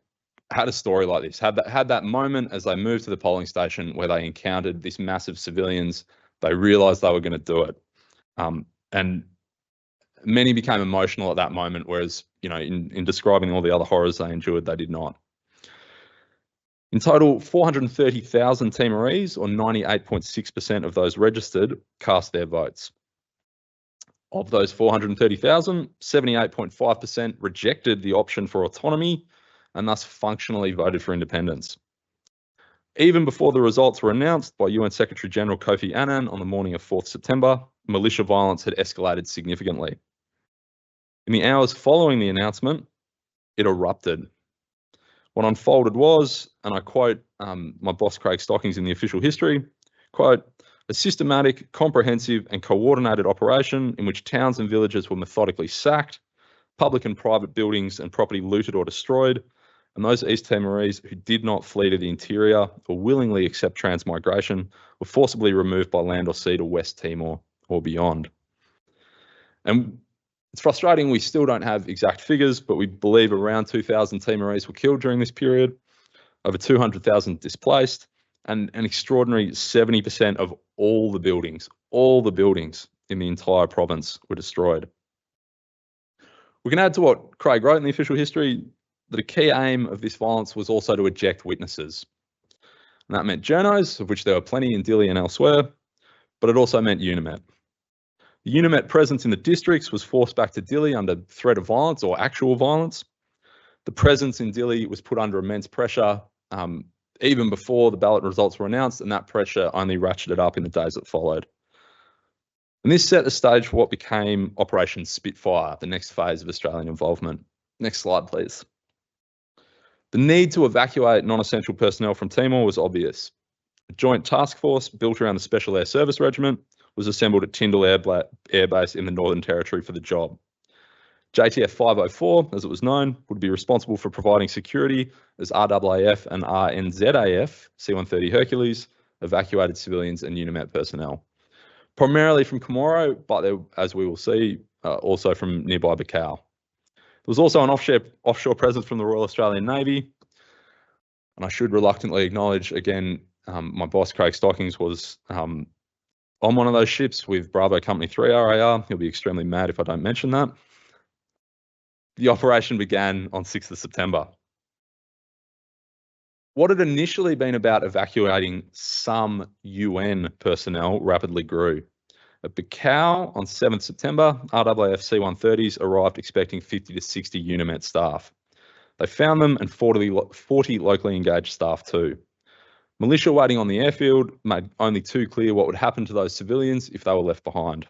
had a story like this, had that moment as they moved to the polling station where they encountered this massive civilians. They realised they were going to do it. And many became emotional at that moment, whereas, you know, in describing all the other horrors they endured, they did not. In total, 430,000 Timorese, or 98.6% of those registered, cast their votes. Of those 430,000, 78.5% rejected the option for autonomy and thus functionally voted for independence. Even before the results were announced by UN Secretary General Kofi Annan on the morning of 4th September, militia violence had escalated significantly. In the hours following the announcement, it erupted. What unfolded was, and I quote my boss Craig Stockings in the official history, quote, a systematic, comprehensive and coordinated operation in which towns and villages were methodically sacked, public and private buildings and property looted or destroyed, and those East Timorese who did not flee to the interior or willingly accept transmigration were forcibly removed by land or sea to West Timor or beyond. And it's frustrating we still don't have exact figures, but we believe around 2,000 Timorese were killed during this period, over 200,000 displaced, and an extraordinary 70% of all the buildings in the entire province were destroyed. We can add to what Craig wrote in the official history that a key aim of this violence was also to eject witnesses. And that meant journos, of which there were plenty in Dili and elsewhere, but it also meant UNIMET. The UNIMET presence in the districts was forced back to Dili under threat of violence or actual violence. The presence in Dili was put under immense pressure even before the ballot results were announced, and that pressure only ratcheted up in the days that followed. And this set the stage for what became Operation Spitfire, the next phase of Australian involvement. Next slide, please. The need to evacuate non-essential personnel from Timor was obvious. A joint task force built around the Special Air Service Regiment was assembled at Tyndall Air Base in the Northern Territory for the job. JTF 504, as it was known, would be responsible for providing security as RAAF and RNZAF, C-130 Hercules, evacuated civilians and UNIMET personnel. Primarily from Comoro, but there, as we will see, also from nearby Bacau. There was also an offshore presence from the Royal Australian Navy, and I should reluctantly acknowledge again, my boss Craig Stockings was on one of those ships with Bravo Company 3 RAR. He'll be extremely mad if I don't mention that. The operation began on 6th of September. What had initially been about evacuating some UN personnel rapidly grew. At Bacau on 7th September, RAAF C-130s arrived expecting 50 to 60 UNIMET staff. They found them and 40 locally engaged staff too. Militia waiting on the airfield made only too clear what would happen to those civilians if they were left behind.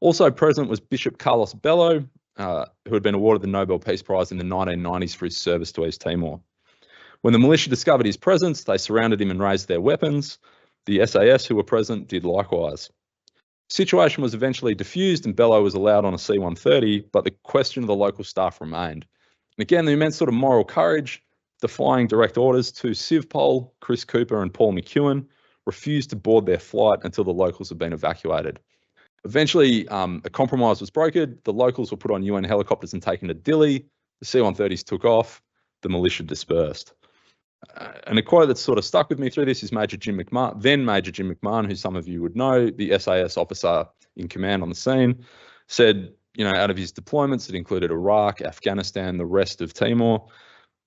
Also present was Bishop Carlos Bello, who had been awarded the Nobel Peace Prize in the 1990s for his service to East Timor. When the militia discovered his presence, they surrounded him and raised their weapons. The SAS who were present did likewise. The situation was eventually diffused and Bello was allowed on a C-130, but the question of the local staff remained. And again, the immense sort of moral courage, defying direct orders to Civpol, Chris Cooper and Paul McEwen, refused to board their flight until the locals had been evacuated. Eventually, a compromise was brokered. The locals were put on UN helicopters and taken to Dili. The C-130s took off. The militia dispersed. And a quote that's sort of stuck with me through this is Major Jim McMahon, then Major Jim McMahon, who some of you would know, the SAS officer in command on the scene, said, out of his deployments, it included Iraq, Afghanistan, the rest of Timor.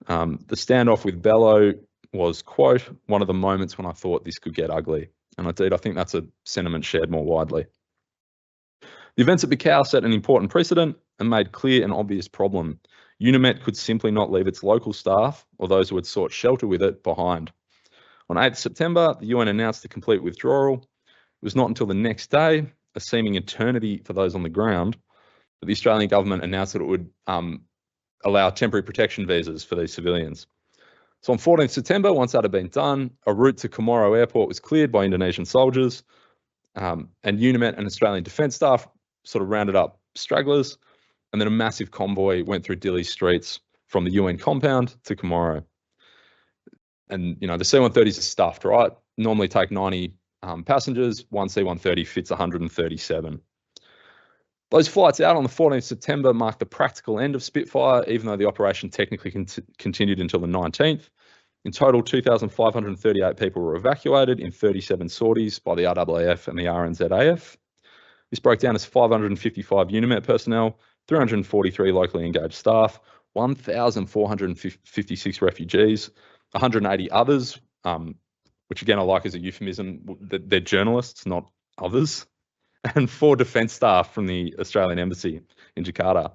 The standoff with Bello was, quote, one of the moments when I thought this could get ugly. And indeed, I think that's a sentiment shared more widely. The events at Bicau set an important precedent and made clear an obvious problem. UNIMET could simply not leave its local staff or those who had sought shelter with it behind. On 8th September, the UN announced the complete withdrawal. It was not until the next day, a seeming eternity for those on the ground, that the Australian government announced that it would allow temporary protection visas for these civilians. So on 14th September, once that had been done, a route to Comoro Airport was cleared by Indonesian soldiers, and UNIMET and Australian defence staff sort of rounded up stragglers, and then a massive convoy went through Dili streets from the UN compound to Comoro. And, the C-130s are stuffed, right? Normally take 90 passengers, one C-130 fits 137. Those flights out on the 14th September marked the practical end of Spitfire, even though the operation technically continued until the 19th. In total, 2,538 people were evacuated in 37 sorties by the RAAF and the RNZAF. This broke down as 555 UNIMET personnel, 343 locally engaged staff, 1,456 refugees, 180 others, which again I like as a euphemism, they're journalists, not others, and 4 defence staff from the Australian Embassy in Jakarta.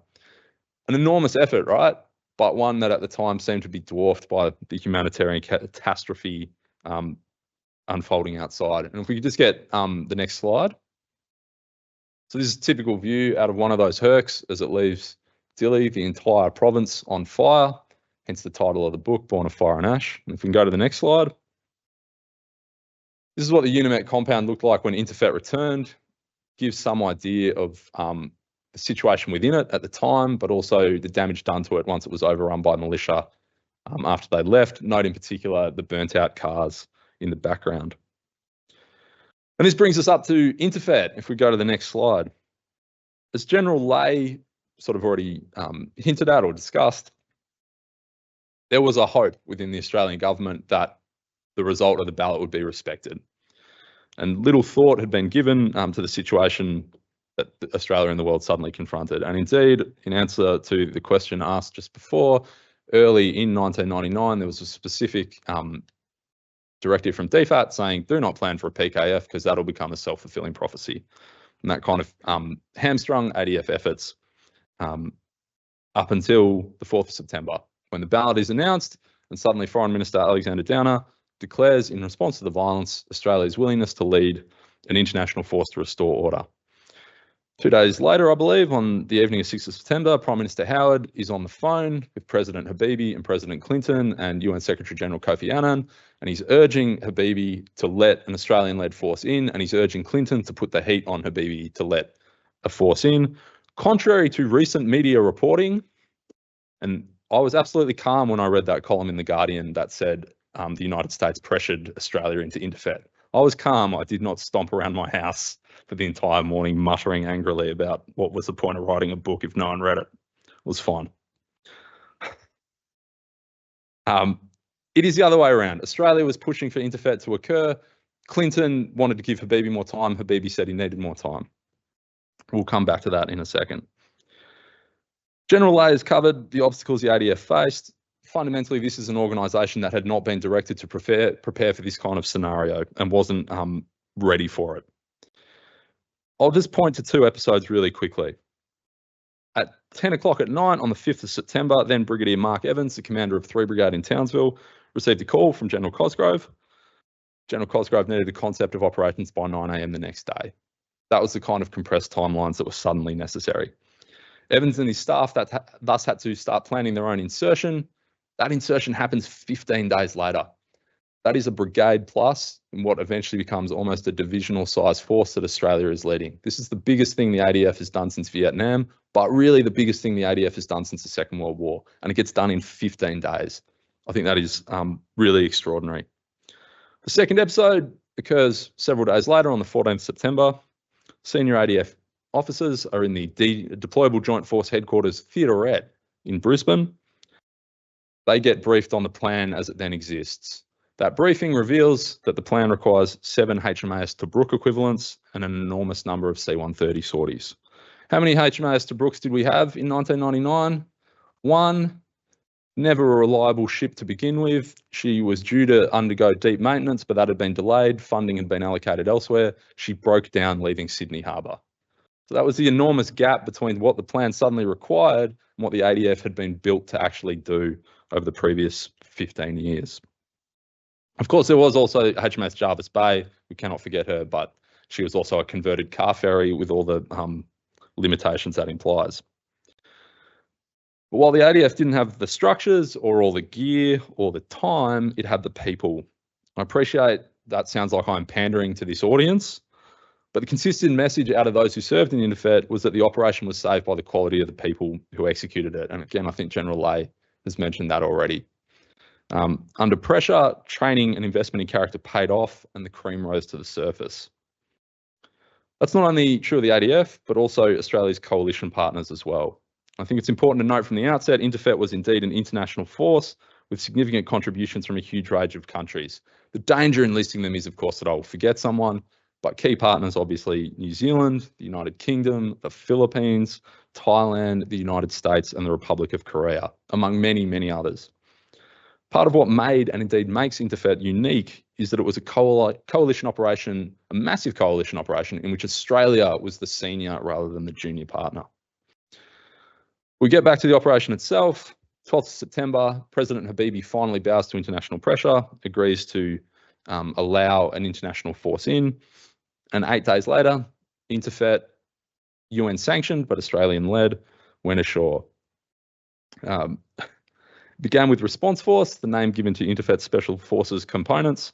An enormous effort, right? But one that at the time seemed to be dwarfed by the humanitarian catastrophe unfolding outside. And if we could just get the next slide. So this is a typical view out of one of those Hercs as it leaves Dili, the entire province on fire, hence the title of the book, Born of Fire and Ash. And if we can go to the next slide. This is what the UNIMET compound looked like when Interfet returned. Gives some idea of the situation within it at the time, but also the damage done to it once it was overrun by militia after they left. Note in particular the burnt out cars in the background. And this brings us up to Interfet, if we go to the next slide. As General Leahy sort of already hinted at or discussed, there was a hope within the Australian government that the result of the ballot would be respected. And little thought had been given to the situation that Australia and the world suddenly confronted. And indeed, in answer to the question asked just before, early in 1999, there was a specific directive from DFAT saying, do not plan for a PKF because that'll become a self-fulfilling prophecy. And that kind of hamstrung ADF efforts up until the 4th of September, when the ballot is announced and suddenly Foreign Minister Alexander Downer declares in response to the violence, Australia's willingness to lead an international force to restore order. 2 days later, I believe, on the evening of 6th of September, Prime Minister Howard is on the phone with President Habibie and President Clinton and UN Secretary General Kofi Annan, and he's urging Habibie to let an Australian-led force in, and he's urging Clinton to put the heat on Habibie to let a force in. Contrary to recent media reporting, and I was absolutely calm when I read that column in The Guardian that said the United States pressured Australia into Interfet. I was calm. I did not stomp around my house for the entire morning muttering angrily about what was the point of writing a book if no one read it. It was fine. It is the other way around. Australia was pushing for Interfet to occur. Clinton wanted to give Habibie more time. Habibie said he needed more time. We'll come back to that in a second. General Leahy has covered the obstacles the ADF faced. Fundamentally, this is an organisation that had not been directed to prepare for this kind of scenario and wasn't ready for it. I'll just point to 2 episodes really quickly. At 10 o'clock at night on the 5th of September, then Brigadier Mark Evans, the commander of 3 Brigade in Townsville, received a call from General Cosgrove. General Cosgrove needed the concept of operations by 9 a.m. the next day. That was the kind of compressed timelines that were suddenly necessary. Evans and his staff thus had to start planning their own insertion. That insertion happens 15 days later. That is a brigade plus in what eventually becomes almost a divisional size force that Australia is leading. This is the biggest thing the ADF has done since Vietnam, but really the biggest thing the ADF has done since the Second World War. And it gets done in 15 days. I think that is really extraordinary. The second episode occurs several days later on the 14th September. Senior ADF officers are in the Deployable Joint Force Headquarters Theodorette in Brisbane. They get briefed on the plan as it then exists. That briefing reveals that the plan requires 7 HMAS Tobruk equivalents and an enormous number of C-130 sorties. How many HMAS Tobruk's did we have in 1999? One. Never a reliable ship to begin with. She was due to undergo deep maintenance, but that had been delayed. Funding had been allocated elsewhere. She broke down, leaving Sydney Harbour. So that was the enormous gap between what the plan suddenly required and what the ADF had been built to actually do over the previous 15 years. Of course, there was also HMAS Jarvis Bay. We cannot forget her, but she was also a converted car ferry with all the limitations that implies. But while the ADF didn't have the structures or all the gear or the time, it had the people. I appreciate that sounds like I'm pandering to this audience, but the consistent message out of those who served in Interfet was that the operation was saved by the quality of the people who executed it. And again, I think General Leahy has mentioned that already. Under pressure, training and investment in character paid off and the cream rose to the surface. That's not only true of the ADF, but also Australia's coalition partners as well. I think it's important to note from the outset, Interfet was indeed an international force with significant contributions from a huge range of countries. The danger in listing them is, of course, that I'll forget someone, but key partners, obviously, New Zealand, the United Kingdom, the Philippines, Thailand, the United States, and the Republic of Korea, among many, many others. Part of what made and indeed makes Interfet unique is that it was a coalition operation, a massive coalition operation in which Australia was the senior rather than the junior partner. We get back to the operation itself. 12th of September, President Habibie finally bows to international pressure, agrees to allow an international force in, and 8 days later, Interfet, UN sanctioned but Australian led, went ashore. Began with Response Force, the name given to Interfet Special Forces components,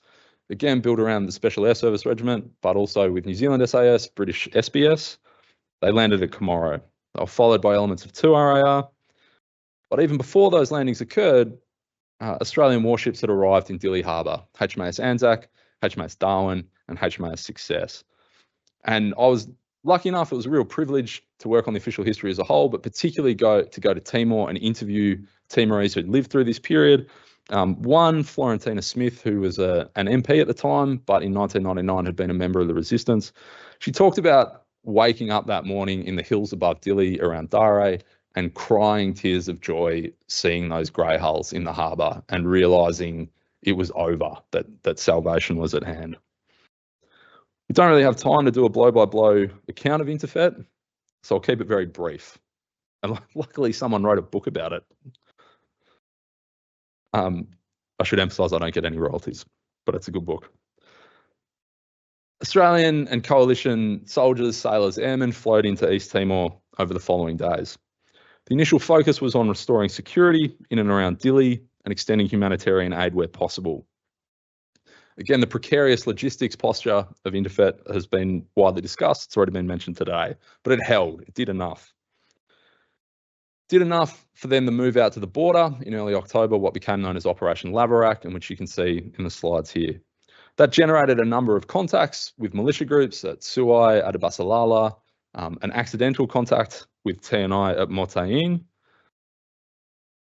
again built around the Special Air Service Regiment, but also with New Zealand SAS, British SBS. They landed at Comoro. They were followed by elements of 2 RAR. But even before those landings occurred, Australian warships had arrived in Dili Harbour, HMAS Anzac, HMAS Darwin, and HMAS Success. And I was lucky enough, it was a real privilege to work on the official history as a whole, but particularly go to Timor and interview Timorese who'd lived through this period. One, Florentina Smith, who was an MP at the time, but in 1999 had been a member of the resistance. She talked about waking up that morning in the hills above Dili around Thackeray and crying tears of joy seeing those grey hulls in the harbour and realising it was over, that salvation was at hand. We don't really have time to do a blow-by-blow account of Interfet, so I'll keep it very brief. And luckily someone wrote a book about it. I should emphasise I don't get any royalties, but it's a good book. Australian and coalition soldiers, sailors, airmen flowed into East Timor over the following days. The initial focus was on restoring security in and around Dili and extending humanitarian aid where possible. Again, the precarious logistics posture of Interfet has been widely discussed. It's already been mentioned today, but it held. It did enough. Did enough for them to move out to the border in early October, what became known as Operation Laverack, and which you can see in the slides here. That generated a number of contacts with militia groups at Suai, Adabasalala, an accidental contact with TNI at Motain,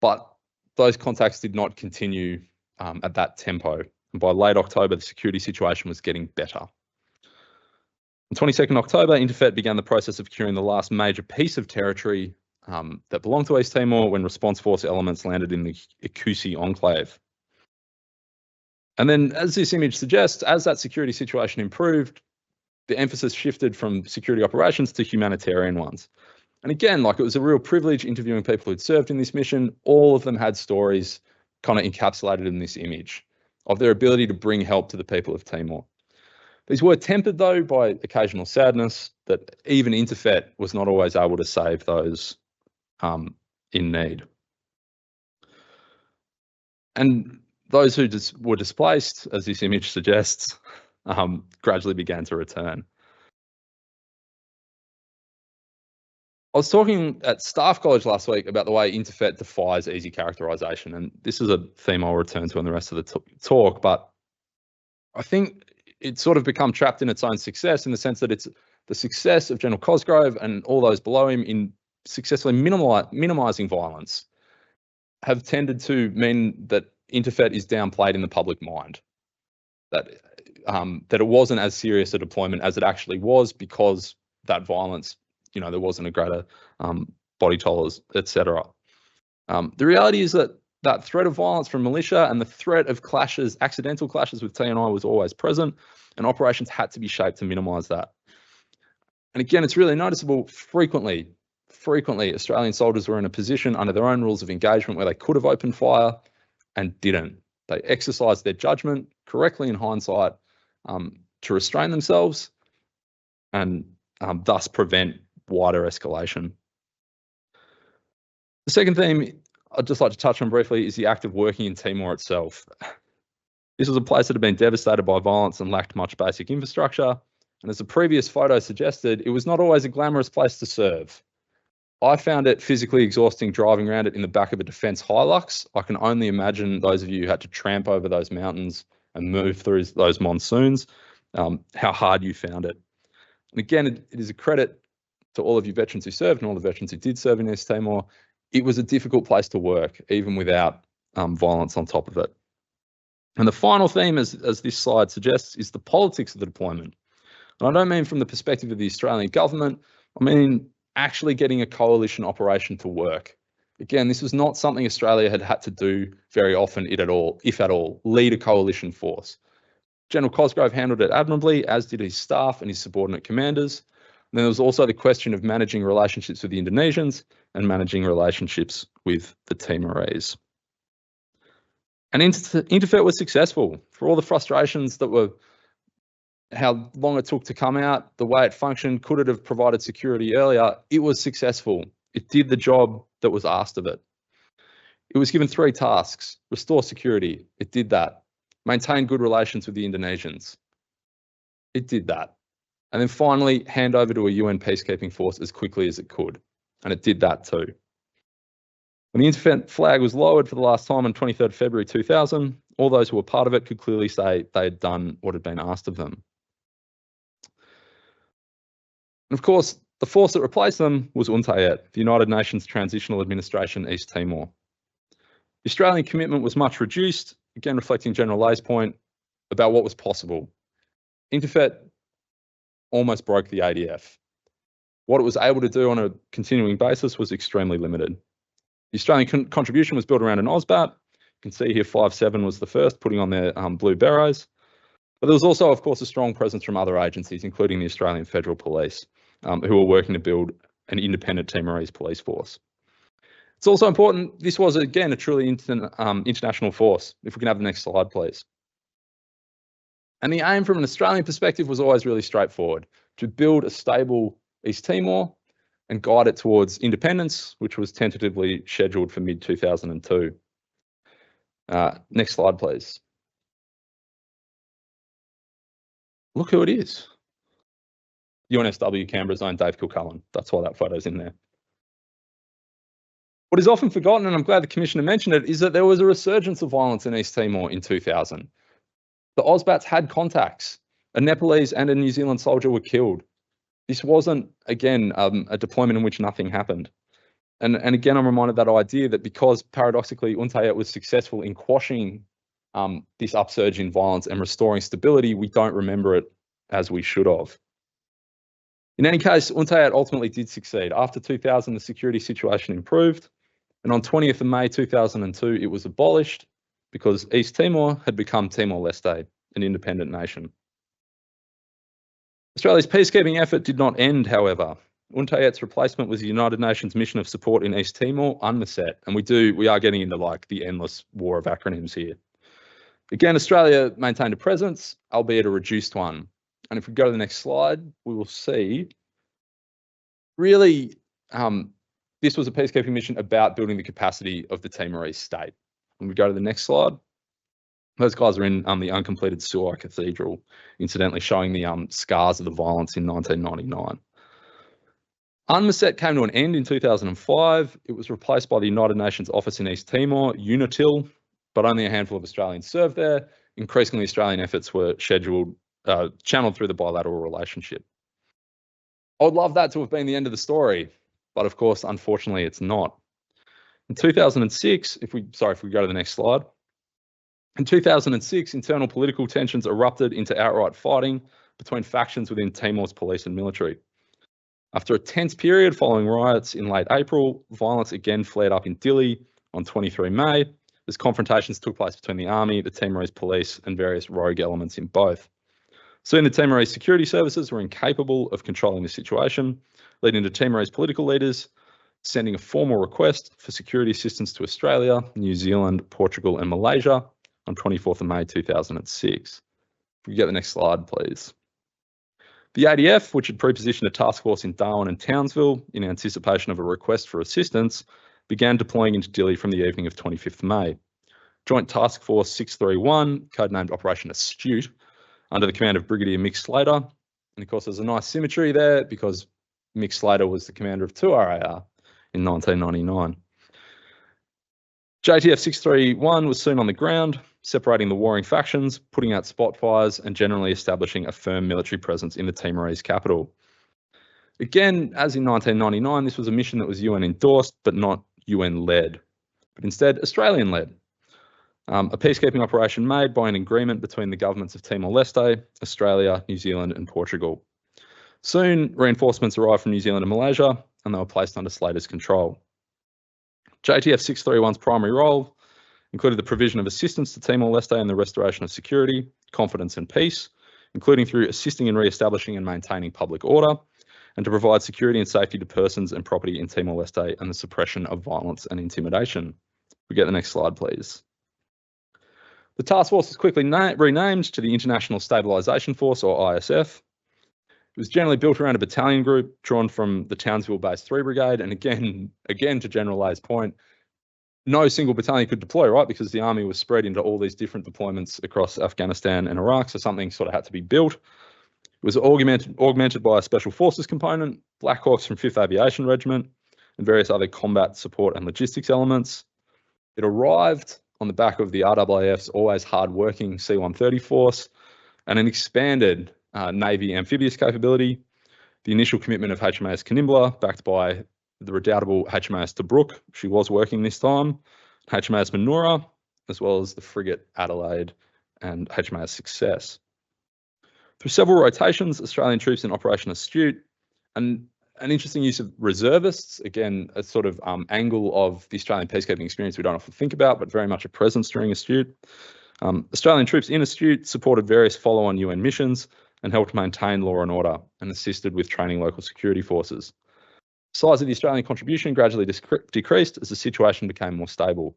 but those contacts did not continue at that tempo. And by late October, the security situation was getting better. On 22nd October, Interfet began the process of securing the last major piece of territory that belonged to East Timor when Response Force elements landed in the Ikusi enclave. And then, as this image suggests, as that security situation improved, the emphasis shifted from security operations to humanitarian ones. And again, like, it was a real privilege interviewing people who'd served in this mission. All of them had stories kind of encapsulated in this image of their ability to bring help to the people of Timor. These were tempered, though, by occasional sadness that even Interfet was not always able to save those in need. And those who were displaced, as this image suggests, gradually began to return. I was talking at Staff College last week about the way Interfet defies easy characterisation, and this is a theme I'll return to in the rest of the talk, but I think it's sort of become trapped in its own success in the sense that it's the success of General Cosgrove and all those below him in successfully minimising violence have tended to mean that Interfet is downplayed in the public mind, that it wasn't as serious a deployment as it actually was because that violence there wasn't a greater body tollers, etc. The reality is that threat of violence from militia and the threat of clashes, accidental clashes with TNI was always present, and operations had to be shaped to minimise that. And again, it's really noticeable frequently Australian soldiers were in a position under their own rules of engagement where they could have opened fire and didn't. They exercised their judgment correctly in hindsight to restrain themselves and thus prevent wider escalation. The second theme I'd just like to touch on briefly is the act of working in Timor itself. This was a place that had been devastated by violence and lacked much basic infrastructure. And as the previous photo suggested, it was not always a glamorous place to serve. I found it physically exhausting driving around it in the back of a Defence Hilux. I can only imagine those of you who had to tramp over those mountains and move through those monsoons, how hard you found it. And again, it is a credit to all of you veterans who served and all the veterans who did serve in East Timor. It was a difficult place to work, even without violence on top of it. And the final theme, as this slide suggests, is the politics of the deployment. And I don't mean from the perspective of the Australian government, I mean actually getting a coalition operation to work. Again, this was not something Australia had to do very often, if at all, lead a coalition force. General Cosgrove handled it admirably, as did his staff and his subordinate commanders. And then there was also the question of managing relationships with the Indonesians and managing relationships with the Timorese. And Interfet was successful. For all the frustrations that were how long it took to come out, the way it functioned, could it have provided security earlier? It was successful. It did the job that was asked of it. It was given 3 tasks: restore security. It did that. Maintain good relations with the Indonesians. It did that. And then finally, hand over to a UN peacekeeping force as quickly as it could. And it did that too. When the Interfet flag was lowered for the last time on 23rd February 2000, all those who were part of it could clearly say they had done what had been asked of them. And of course, the force that replaced them was UNTAET, the United Nations Transitional Administration East Timor. The Australian commitment was much reduced, again reflecting General Leigh's point about what was possible. Interfet almost broke the ADF. What it was able to do on a continuing basis was extremely limited. The Australian contribution was built around an AUSBAT. You can see here 5-7 was the first, putting on their blue berets. But there was also, of course, a strong presence from other agencies, including the Australian Federal Police, who were working to build an independent Timorese police force. It's also important, this was, again, a truly international force. If we can have the next slide, please. And the aim from an Australian perspective was always really straightforward: to build a stable East Timor and guide it towards independence, which was tentatively scheduled for mid-2002. Next slide, please. Look who it is. UNSW Canberra's own Dave Kilcullen. That's why that photo's in there. What is often forgotten, and I'm glad the Commissioner mentioned it, is that there was a resurgence of violence in East Timor in 2000. The AUSBATs had contacts. A Nepalese and a New Zealand soldier were killed. This wasn't, again, a deployment in which nothing happened. And again, I'm reminded of that idea that because, paradoxically, UNTAET was successful in quashing this upsurge in violence and restoring stability, we don't remember it as we should have. In any case, UNTAET ultimately did succeed. After 2000, the security situation improved. And on 20th of May 2002, it was abolished because East Timor had become Timor-Leste, an independent nation. Australia's peacekeeping effort did not end, however. UNTAET's replacement was the United Nations Mission of Support in East Timor, UNMISET, and we are getting into like the endless war of acronyms here. Again, Australia maintained a presence, albeit a reduced one. And if we go to the next slide, we will see really this was a peacekeeping mission about building the capacity of the Timorese state. When we go to the next slide, those guys are in the uncompleted Suai Cathedral, incidentally showing the scars of the violence in 1999. UNMISET came to an end in 2005. It was replaced by the United Nations Office in East Timor, UNITIL, but only a handful of Australians served there. Increasingly, Australian efforts were channeled through the bilateral relationship. I would love that to have been the end of the story, but of course, unfortunately, it's not. In 2006, if we go to the next slide. In 2006, internal political tensions erupted into outright fighting between factions within Timor's police and military. After a tense period following riots in late April, violence again flared up in Dili on 23 May, as confrontations took place between the army, the Timorese police, and various rogue elements in both. Soon the Timorese security services were incapable of controlling the situation, leading to Timorese political leaders sending a formal request for security assistance to Australia, New Zealand, Portugal, and Malaysia on 24th of May 2006. If we get the next slide, please. The ADF, which had pre-positioned a task force in Darwin and Townsville in anticipation of a request for assistance, began deploying into Dili from the evening of 25th May. Joint Task Force 631, codenamed Operation Astute, under the command of Brigadier Mick Slater. And of course, there's a nice symmetry there because Mick Slater was the commander of 2RAR in 1999. JTF 631 was soon on the ground, separating the warring factions, putting out spot fires, and generally establishing a firm military presence in the Timorese capital. Again, as in 1999, this was a mission that was UN endorsed, but not UN led, but instead Australian led. A peacekeeping operation made by an agreement between the governments of Timor-Leste, Australia, New Zealand, and Portugal. Soon, reinforcements arrived from New Zealand and Malaysia, and they were placed under Slater's control. JTF 631's primary role included the provision of assistance to Timor-Leste and the restoration of security, confidence, and peace, including through assisting in re-establishing and maintaining public order, and to provide security and safety to persons and property in Timor-Leste and the suppression of violence and intimidation. We get the next slide, please. The task force was quickly renamed to the International Stabilisation Force, or ISF. It was generally built around a battalion group drawn from the Townsville-based 3 Brigade, and again to General Lay's point, no single battalion could deploy, right, because the army was spread into all these different deployments across Afghanistan and Iraq, so something sort of had to be built. It was augmented by a Special Forces component, Black Hawks from 5th Aviation Regiment, and various other combat support and logistics elements. It arrived on the back of the RAAF's always hard-working C-130 force and an expanded Navy amphibious capability, the initial commitment of HMAS Canimbla, backed by the redoubtable HMAS Tobruk, she was working this time, HMAS Manura, as well as the frigate Adelaide and HMAS Success. Through several rotations, Australian troops in Operation Astute, and an interesting use of reservists, again, a sort of angle of the Australian peacekeeping experience we don't often think about, but very much a presence during Astute. Australian troops in Astute supported various follow-on UN missions and helped maintain law and order and assisted with training local security forces. The size of the Australian contribution gradually decreased as the situation became more stable.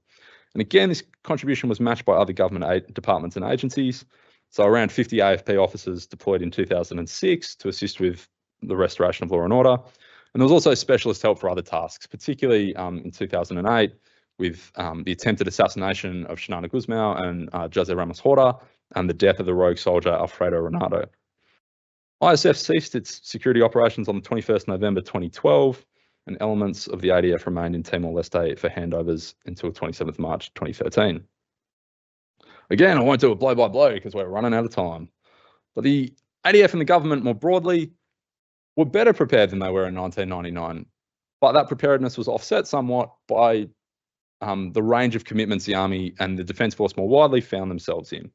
And again, this contribution was matched by other government departments and agencies. So around 50 AFP officers deployed in 2006 to assist with the restoration of law and order. And there was also specialist help for other tasks, particularly in 2008 with the attempted assassination of Xanana Guzmão and Jose Ramos Horta and the death of the rogue soldier Alfredo Renato. ISF ceased its security operations on the 21st November 2012, and elements of the ADF remained in Timor-Leste for handovers until 27th March 2013. Again, I won't do it blow by blow because we're running out of time. But the ADF and the government more broadly were better prepared than they were in 1999. But that preparedness was offset somewhat by the range of commitments the Army and the Defence Force more widely found themselves in.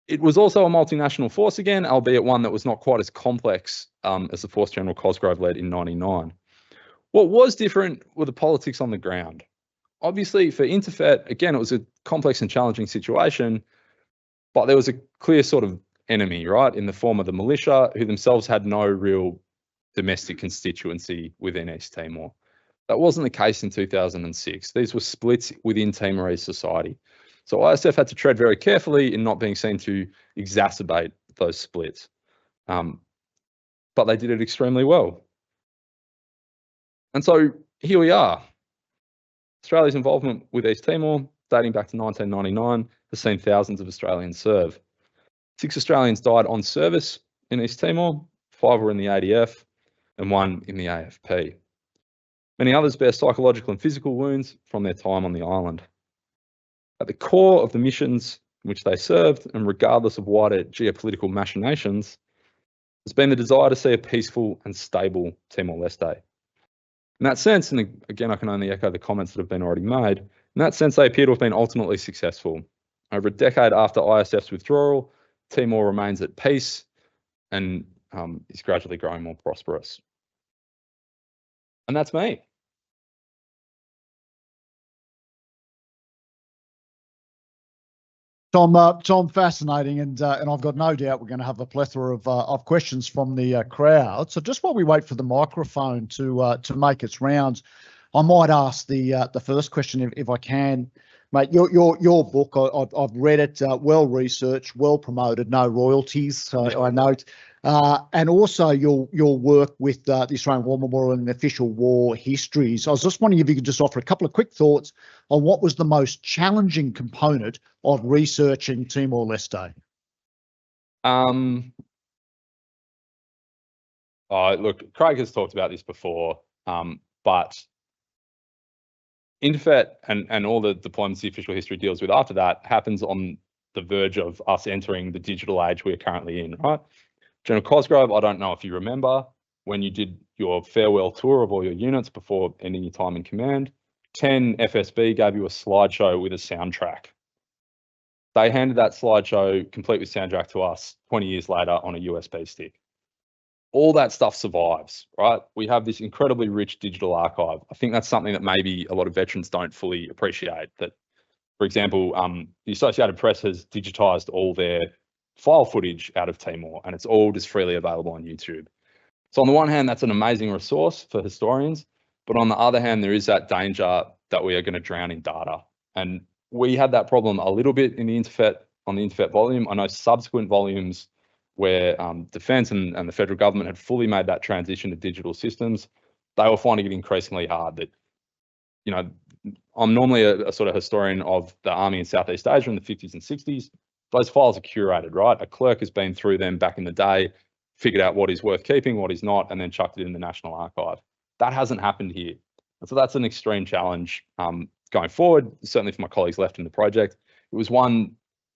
It was also a multinational force again, albeit one that was not quite as complex as the Force General Cosgrove led in 1999. What was different were the politics on the ground. Obviously, for Interfet, again, it was a complex and challenging situation, but there was a clear sort of enemy, right, in the form of the militia, who themselves had no real domestic constituency within East Timor. That wasn't the case in 2006. These were splits within Timorese society. So ISF had to tread very carefully in not being seen to exacerbate those splits. But they did it extremely well. And so here we are. Australia's involvement with East Timor, dating back to 1999, has seen thousands of Australians serve. 6 Australians died on service in East Timor, 5 were in the ADF, and 1 in the AFP. Many others bear psychological and physical wounds from their time on the island. At the core of the missions in which they served, and regardless of wider geopolitical machinations, has been the desire to see a peaceful and stable Timor-Leste. In that sense, and again, I can only echo the comments that have been already made, in that sense, they appear to have been ultimately successful. Over a decade after ISF's withdrawal, Timor remains at peace and is gradually growing more prosperous. And that's me. Tom, fascinating, and I've got no doubt we're going to have a plethora of questions from the crowd. So just while we wait for the microphone to make its rounds, I might ask the first question if I can, mate. Your book, I've read it, well researched, well promoted, no royalties, I note, and also your work with the Australian War Memorial and official war histories. I was just wondering if you could just offer a couple of quick thoughts on what was the most challenging component of researching Timor-Leste. Look, Craig has talked about this before, but INTERFET and all the deployments the official history deals with after that happens on the verge of us entering the digital age we're currently in, right? General Cosgrove, I don't know if you remember when you did your farewell tour of all your units before ending your time in command, 10 FSB gave you a slideshow with a soundtrack. They handed that slideshow complete with soundtrack to us 20 years later on a USB stick. All that stuff survives, right? We have this incredibly rich digital archive. I think that's something that maybe a lot of veterans don't fully appreciate. That, for example, the Associated Press has digitized all their file footage out of Timor, and it's all just freely available on YouTube. So on the one hand, that's an amazing resource for historians, but on the other hand, there is that danger that we are going to drown in data. And we had that problem a little bit in the INTERFET, on the INTERFET volume. I know subsequent volumes where Defence and the federal government had fully made that transition to digital systems, they were finding it increasingly hard. That, you know, I'm normally a sort of historian of the Army in Southeast Asia in the 50s and 60s. Those files are curated, right? A clerk has been through them back in the day, figured out what is worth keeping, what is not, and then chucked it in the National Archive. That hasn't happened here. And so that's an extreme challenge going forward, certainly for my colleagues left in the project. It was one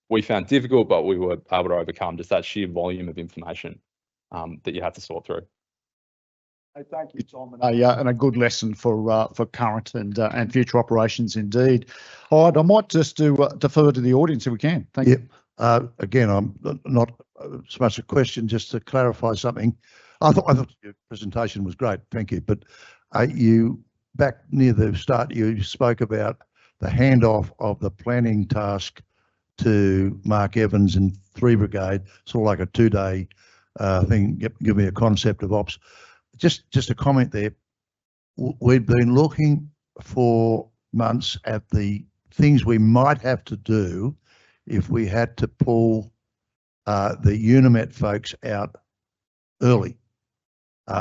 we found difficult, but we were able to overcome, just that sheer volume of information that you had to sort through. Thank you, Tom, and a good lesson for current and future operations indeed. All right, I might just defer to the audience if we can. Thank you. Again, I'm not so much a question, just to clarify something. I thought your presentation was great, thank you. But you, back near the start, you spoke about the handoff of the planning task to Mark Evans in 3 Brigade, sort of like a 2-day thing, give me a concept of ops. Just a comment there. We've been looking for months at the things we might have to do if we had to pull the UNIMET folks out early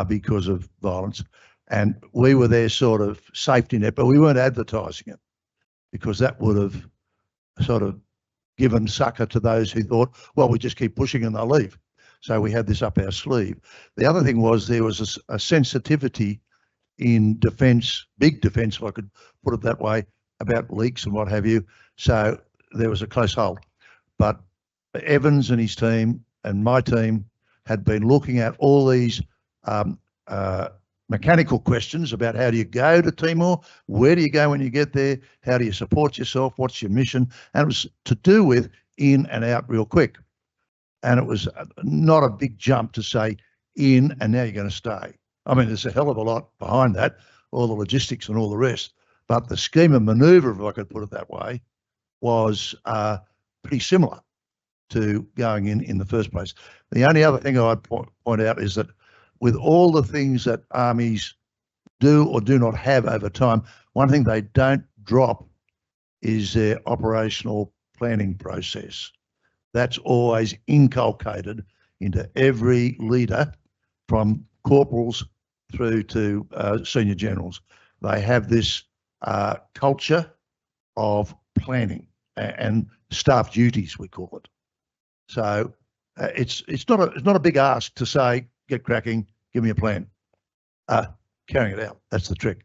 because of violence. And we were their sort of safety net, but we weren't advertising it because that would have sort of given succor to those who thought, well, we just keep pushing and they'll leave. So we had this up our sleeve. The other thing was there was a sensitivity in defence, big defence, if I could put it that way, about leaks and what have you. So there was a close hold. But Evans and his team and my team had been looking at all these mechanical questions about how do you go to Timor, where do you go when you get there, how do you support yourself, what's your mission, and it was to do with in and out real quick. And it was not a big jump to say in and now you're going to stay. I mean, there's a hell of a lot behind that, all the logistics and all the rest, but the scheme of manoeuvre, if I could put it that way, was pretty similar to going in the first place. The only other thing I'd point out is that with all the things that armies do or do not have over time, one thing they don't drop is their operational planning process. That's always inculcated into every leader from corporals through to senior generals. They have this culture of planning and staff duties, we call it. So it's not a big ask to say, get cracking, give me a plan. Carrying it out, that's the trick.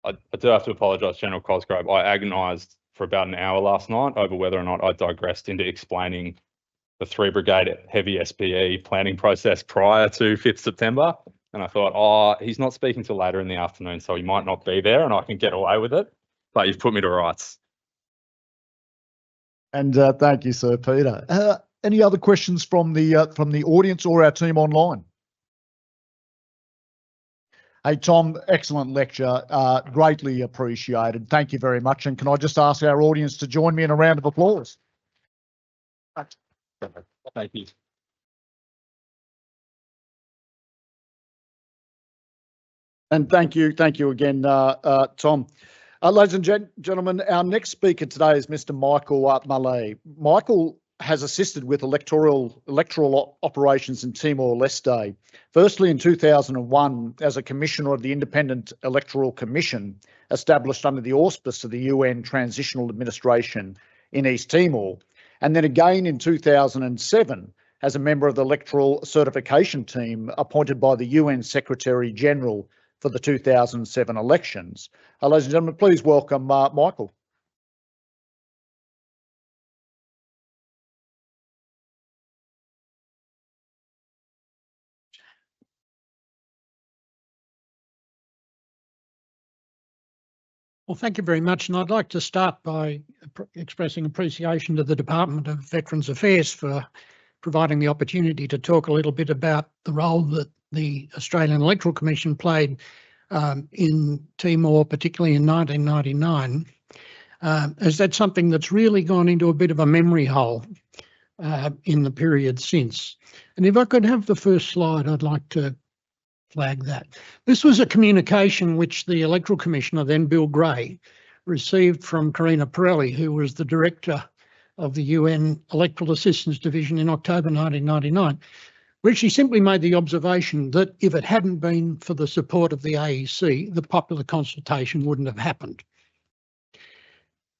I do have to apologise, General Cosgrove. I agonised for about an hour last night over whether or not I digressed into explaining the 3 Brigade heavy SPE planning process prior to 5th September. And I thought, oh, he's not speaking till later in the afternoon, so he might not be there and I can get away with it. But you've put me to rights. And thank you, Sir Peter. Any other questions from the audience or our team online? Hey, Tom, excellent lecture. Greatly appreciated. Thank you very much. And can I just ask our audience to join me in a round of applause? Thank you. And thank you again, Tom. Ladies and gentlemen, our next speaker today is Mr. Michael Maley. Michael has assisted with electoral operations in Timor-Leste. Firstly, in 2001, as a commissioner of the Independent Electoral Commission, established under the auspice of the UN Transitional Administration in East Timor, and then again in 2007 as a member of the electoral certification team appointed by the UN Secretary General for the 2007 elections. Ladies and gentlemen, please welcome Michael. Well, thank you very much. And I'd like to start by expressing appreciation to the Department of Veterans Affairs for providing the opportunity to talk a little bit about the role that the Australian Electoral Commission played in Timor, particularly in 1999, as that's something that's really gone into a bit of a memory hole in the period since. And if I could have the first slide, I'd like to flag that. This was a communication which the Electoral Commissioner, then Bill Gray, received from Karina Pirelli, who was the Director of the UN Electoral Assistance Division in October 1999, where she simply made the observation that if it hadn't been for the support of the AEC, the popular consultation wouldn't have happened.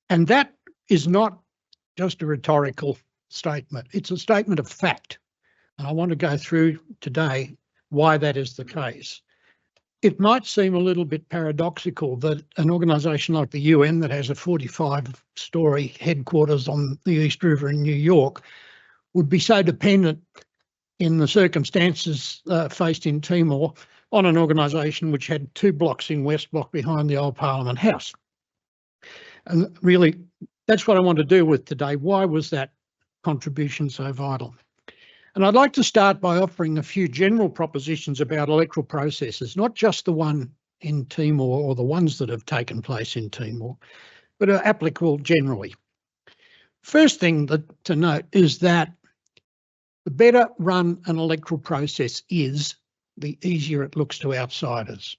And that is not just a rhetorical statement, it's a statement of fact. And I want to go through today why that is the case. It might seem a little bit paradoxical that an organisation like the UN that has a 45-storey headquarters on the East River in New York would be so dependent in the circumstances faced in Timor on an organisation which had 2 blocks in West Block behind the old Parliament House. And really, that's what I want to do with today. Why was that contribution so vital? And I'd like to start by offering a few general propositions about electoral processes, not just the one in Timor or the ones that have taken place in Timor, but are applicable generally. First thing to note is that the better run an electoral process is, the easier it looks to outsiders.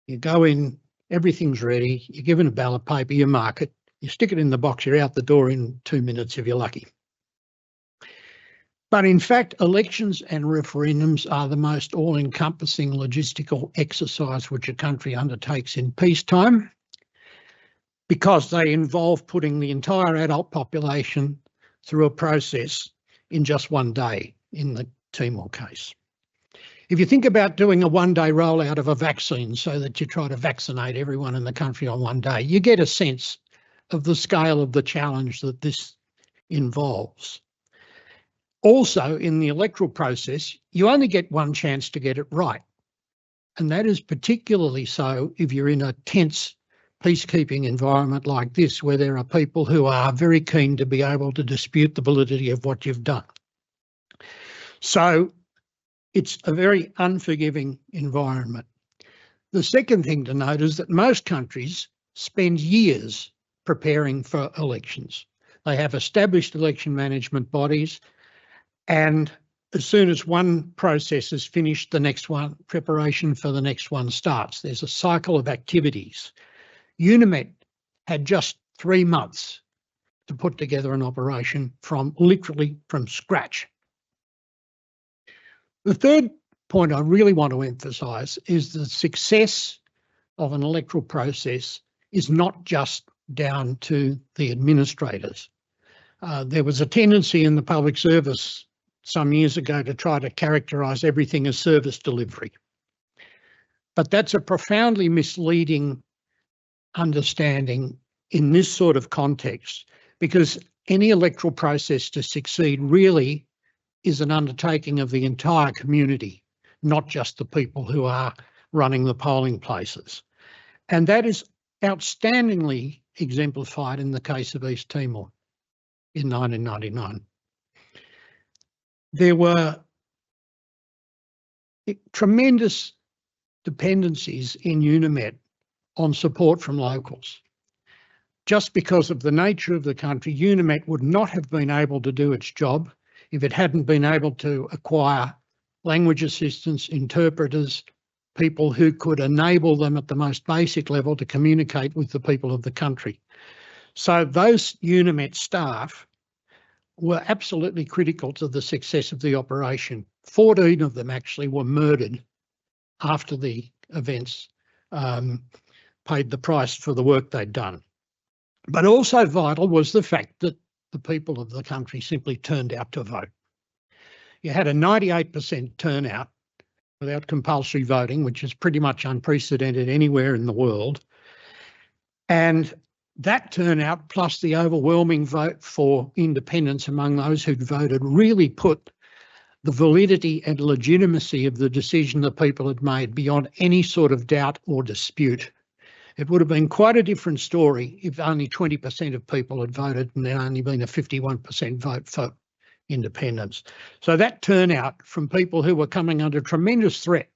You go in, everything's ready, you're given a ballot paper, you mark it, you stick it in the box, you're out the door in 2 minutes if you're lucky. But in fact, elections and referendums are the most all-encompassing logistical exercise which a country undertakes in peacetime, because they involve putting the entire adult population through a process in just one day in the Timor case. If you think about doing a one-day rollout of a vaccine so that you try to vaccinate everyone in the country on one day, you get a sense of the scale of the challenge that this involves. Also, in the electoral process, you only get one chance to get it right. And that is particularly so if you're in a tense peacekeeping environment like this, where there are people who are very keen to be able to dispute the validity of what you've done. So it's a very unforgiving environment. The second thing to note is that most countries spend years preparing for elections. They have established election management bodies, and as soon as one process is finished, the next one, preparation for the next one starts. There's a cycle of activities. UNIMET had just 3 months to put together an operation literally from scratch. The third point I really want to emphasise is the success of an electoral process is not just down to the administrators. There was a tendency in the public service some years ago to try to characterise everything as service delivery. But that's a profoundly misleading understanding in this sort of context, because any electoral process to succeed really is an undertaking of the entire community, not just the people who are running the polling places. And that is outstandingly exemplified in the case of East Timor in 1999. there were tremendous dependencies in UNIMET on support from locals. Just because of the nature of the country, UNIMET would not have been able to do its job if it hadn't been able to acquire language assistants, interpreters, people who could enable them at the most basic level to communicate with the people of the country. So those UNIMET staff were absolutely critical to the success of the operation. 14 of them actually were murdered after the events paid the price for the work they'd done. But also vital was the fact that the people of the country simply turned out to vote. You had a 98% turnout without compulsory voting, which is pretty much unprecedented anywhere in the world. And that turnout, plus the overwhelming vote for independence among those who'd voted, really put the validity and legitimacy of the decision the people had made beyond any sort of doubt or dispute. It would have been quite a different story if only 20% of people had voted and there only been a 51% vote for independence. So that turnout from people who were coming under tremendous threat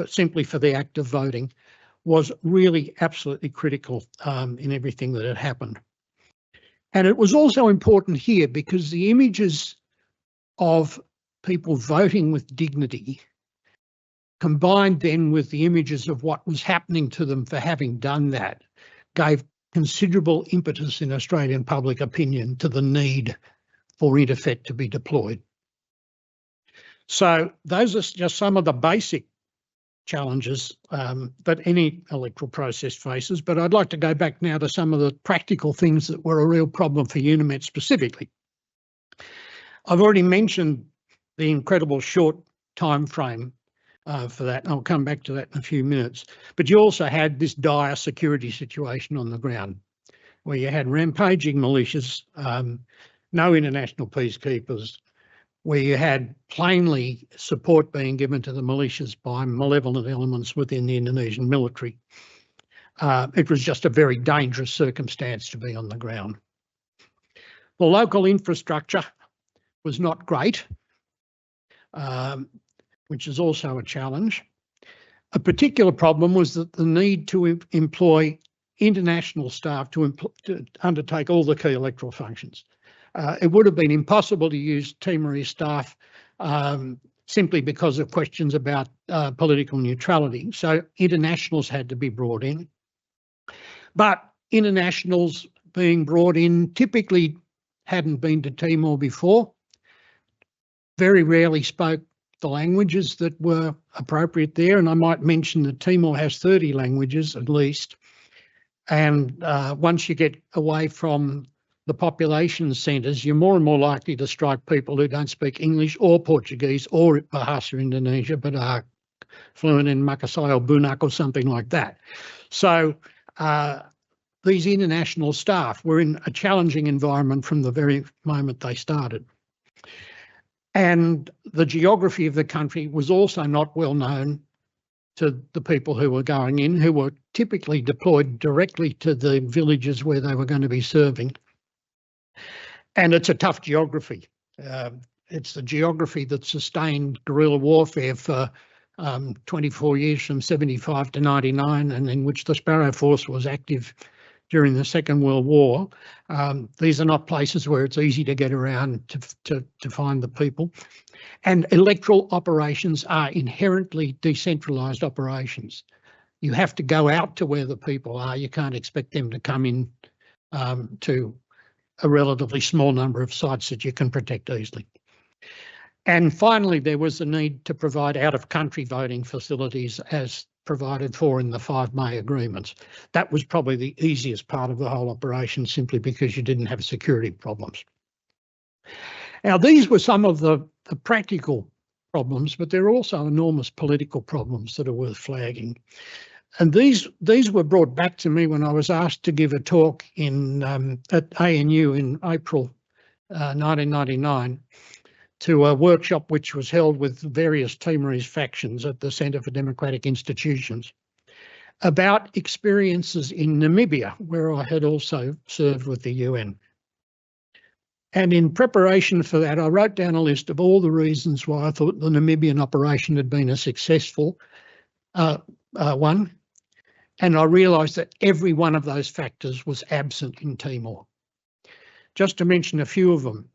simply for the act of voting was really absolutely critical in everything that had happened. And it was also important here because the images of people voting with dignity combined then with the images of what was happening to them for having done that gave considerable impetus in Australian public opinion to the need for INTERFET to be deployed. So those are just some of the basic challenges that any electoral process faces, but I'd like to go back now to some of the practical things that were a real problem for UNIMET specifically. I've already mentioned the incredible short time frame for that, and I'll come back to that in a few minutes. But you also had this dire security situation on the ground where you had rampaging militias, no international peacekeepers, where you had plainly support being given to the militias by malevolent elements within the Indonesian military. It was just a very dangerous circumstance to be on the ground. The local infrastructure was not great, which is also a challenge. A particular problem was that the need to employ international staff to undertake all the key electoral functions. It would have been impossible to use Timorese staff simply because of questions about political neutrality. So internationals had to be brought in. But internationals being brought in typically hadn't been to Timor before, very rarely spoke the languages that were appropriate there. And I might mention that Timor has 30 languages at least. And once you get away from the population centres, you're more and more likely to strike people who don't speak English or Portuguese or Bahasa Indonesia, but are fluent in Makassar or Bunak or something like that. So these international staff were in a challenging environment from the very moment they started. And the geography of the country was also not well known to the people who were going in, who were typically deployed directly to the villages where they were going to be serving. And it's a tough geography. It's the geography that sustained guerrilla warfare for 24 years from 75 to 99, and in which the Sparrow Force was active during the Second World War. These are not places where it's easy to get around to find the people. And electoral operations are inherently decentralised operations. You have to go out to where the people are. You can't expect them to come in to a relatively small number of sites that you can protect easily. And finally, there was the need to provide out-of-country voting facilities as provided for in the 5 May agreements. That was probably the easiest part of the whole operation, simply because you didn't have security problems. Now, these were some of the practical problems, but there are also enormous political problems that are worth flagging. And these were brought back to me when I was asked to give a talk at ANU in April 1999 to a workshop which was held with various Timorese factions at the Centre for Democratic Institutions about experiences in Namibia, where I had also served with the UN. And in preparation for that, I wrote down a list of all the reasons why I thought the Namibian operation had been a successful one. And I realised that every one of those factors was absent in Timor. Just to mention a few of them.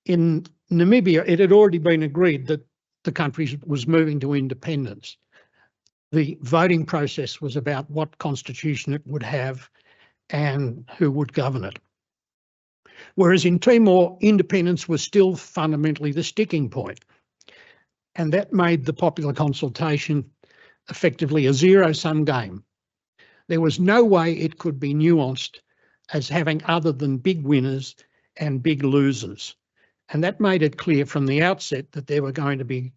In Namibia, it had already been agreed that the country was moving to independence. The voting process was about what constitution it would have and who would govern it. Whereas in Timor, independence was still fundamentally the sticking point. And that made the popular consultation effectively a zero-sum game. There was no way it could be nuanced as having other than big winners and big losers. And that made it clear from the outset that there were going to be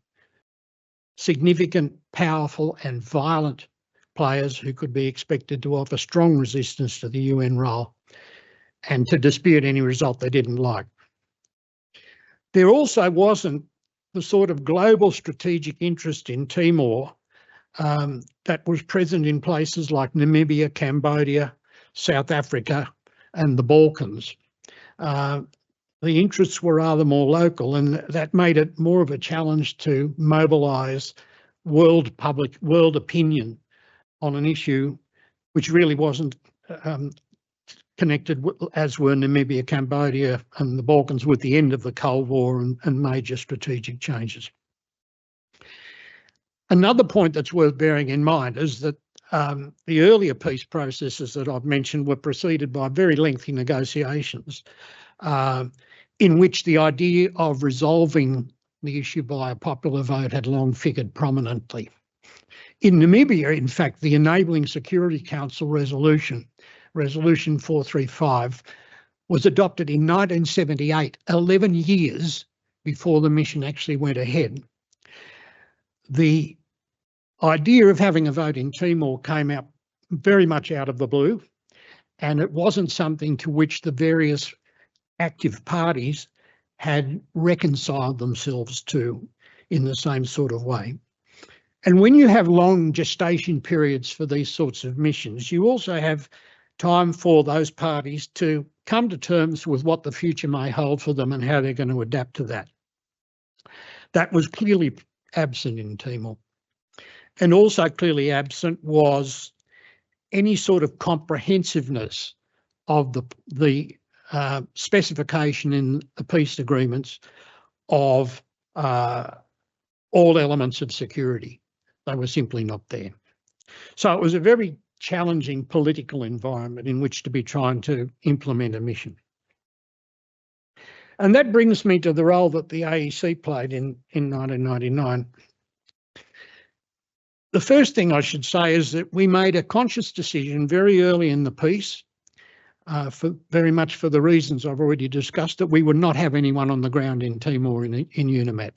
significant, powerful and violent players who could be expected to offer strong resistance to the UN role and to dispute any result they didn't like. There also wasn't the sort of global strategic interest in Timor that was present in places like Namibia, Cambodia, South Africa and the Balkans. The interests were rather more local, and that made it more of a challenge to mobilise world opinion on an issue which really wasn't connected, as were Namibia, Cambodia and the Balkans, with the end of the Cold War and major strategic changes. Another point that's worth bearing in mind is that the earlier peace processes that I've mentioned were preceded by very lengthy negotiations in which the idea of resolving the issue by a popular vote had long figured prominently. In Namibia, in fact, the Enabling Security Council resolution, Resolution 435, was adopted in 1978, 11 years before the mission actually went ahead. The idea of having a vote in Timor came out very much out of the blue, and it wasn't something to which the various active parties had reconciled themselves to in the same sort of way. And when you have long gestation periods for these sorts of missions, you also have time for those parties to come to terms with what the future may hold for them and how they're going to adapt to that. That was clearly absent in Timor. And also clearly absent was any sort of comprehensiveness of the specification in the peace agreements of all elements of security. They were simply not there. So it was a very challenging political environment in which to be trying to implement a mission. And that brings me to the role that the AEC played in 1999. The first thing I should say is that we made a conscious decision very early in the piece, very much for the reasons I've already discussed, that we would not have anyone on the ground in Timor in UNIMET.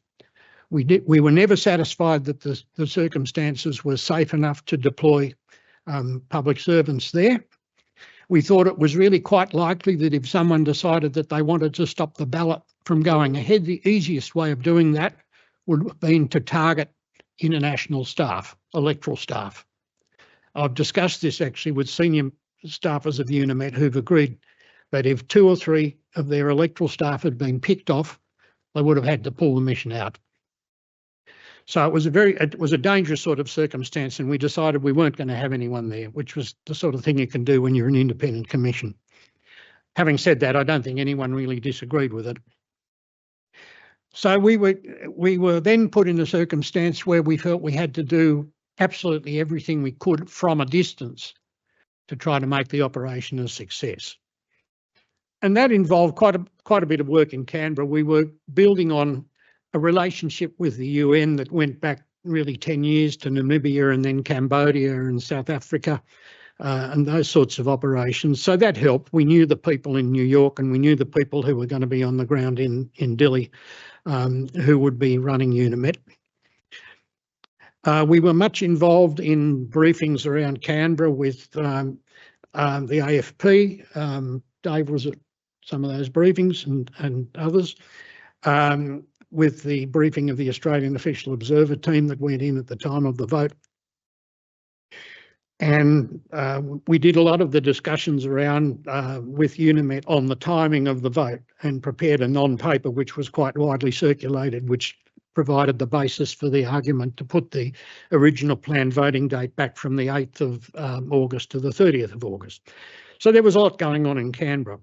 We were never satisfied that the circumstances were safe enough to deploy public servants there. We thought it was really quite likely that if someone decided that they wanted to stop the ballot from going ahead, the easiest way of doing that would have been to target international staff, electoral staff. I've discussed this actually with senior staffers of UNIMET who've agreed that if 2 or 3 of their electoral staff had been picked off, they would have had to pull the mission out. So it was a dangerous sort of circumstance, and we decided we weren't going to have anyone there, which was the sort of thing you can do when you're an independent commission. Having said that, I don't think anyone really disagreed with it. So we were then put in a circumstance where we felt we had to do absolutely everything we could from a distance to try to make the operation a success. And that involved quite a bit of work in Canberra. We were building on a relationship with the UN that went back really 10 years to Namibia and then Cambodia and South Africa and those sorts of operations. So that helped. We knew the people in New York and we knew the people who were going to be on the ground in Dili who would be running UNIMET. We were much involved in briefings around Canberra with the AFP. Dave was at some of those briefings and others. With the briefing of the Australian Official Observer team that went in at the time of the vote. And we did a lot of the discussions around with UNIMET on the timing of the vote and prepared a non-paper which was quite widely circulated, which provided the basis for the argument to put the original planned voting date back from the 8th of August to the 30th of August. So there was a lot going on in Canberra.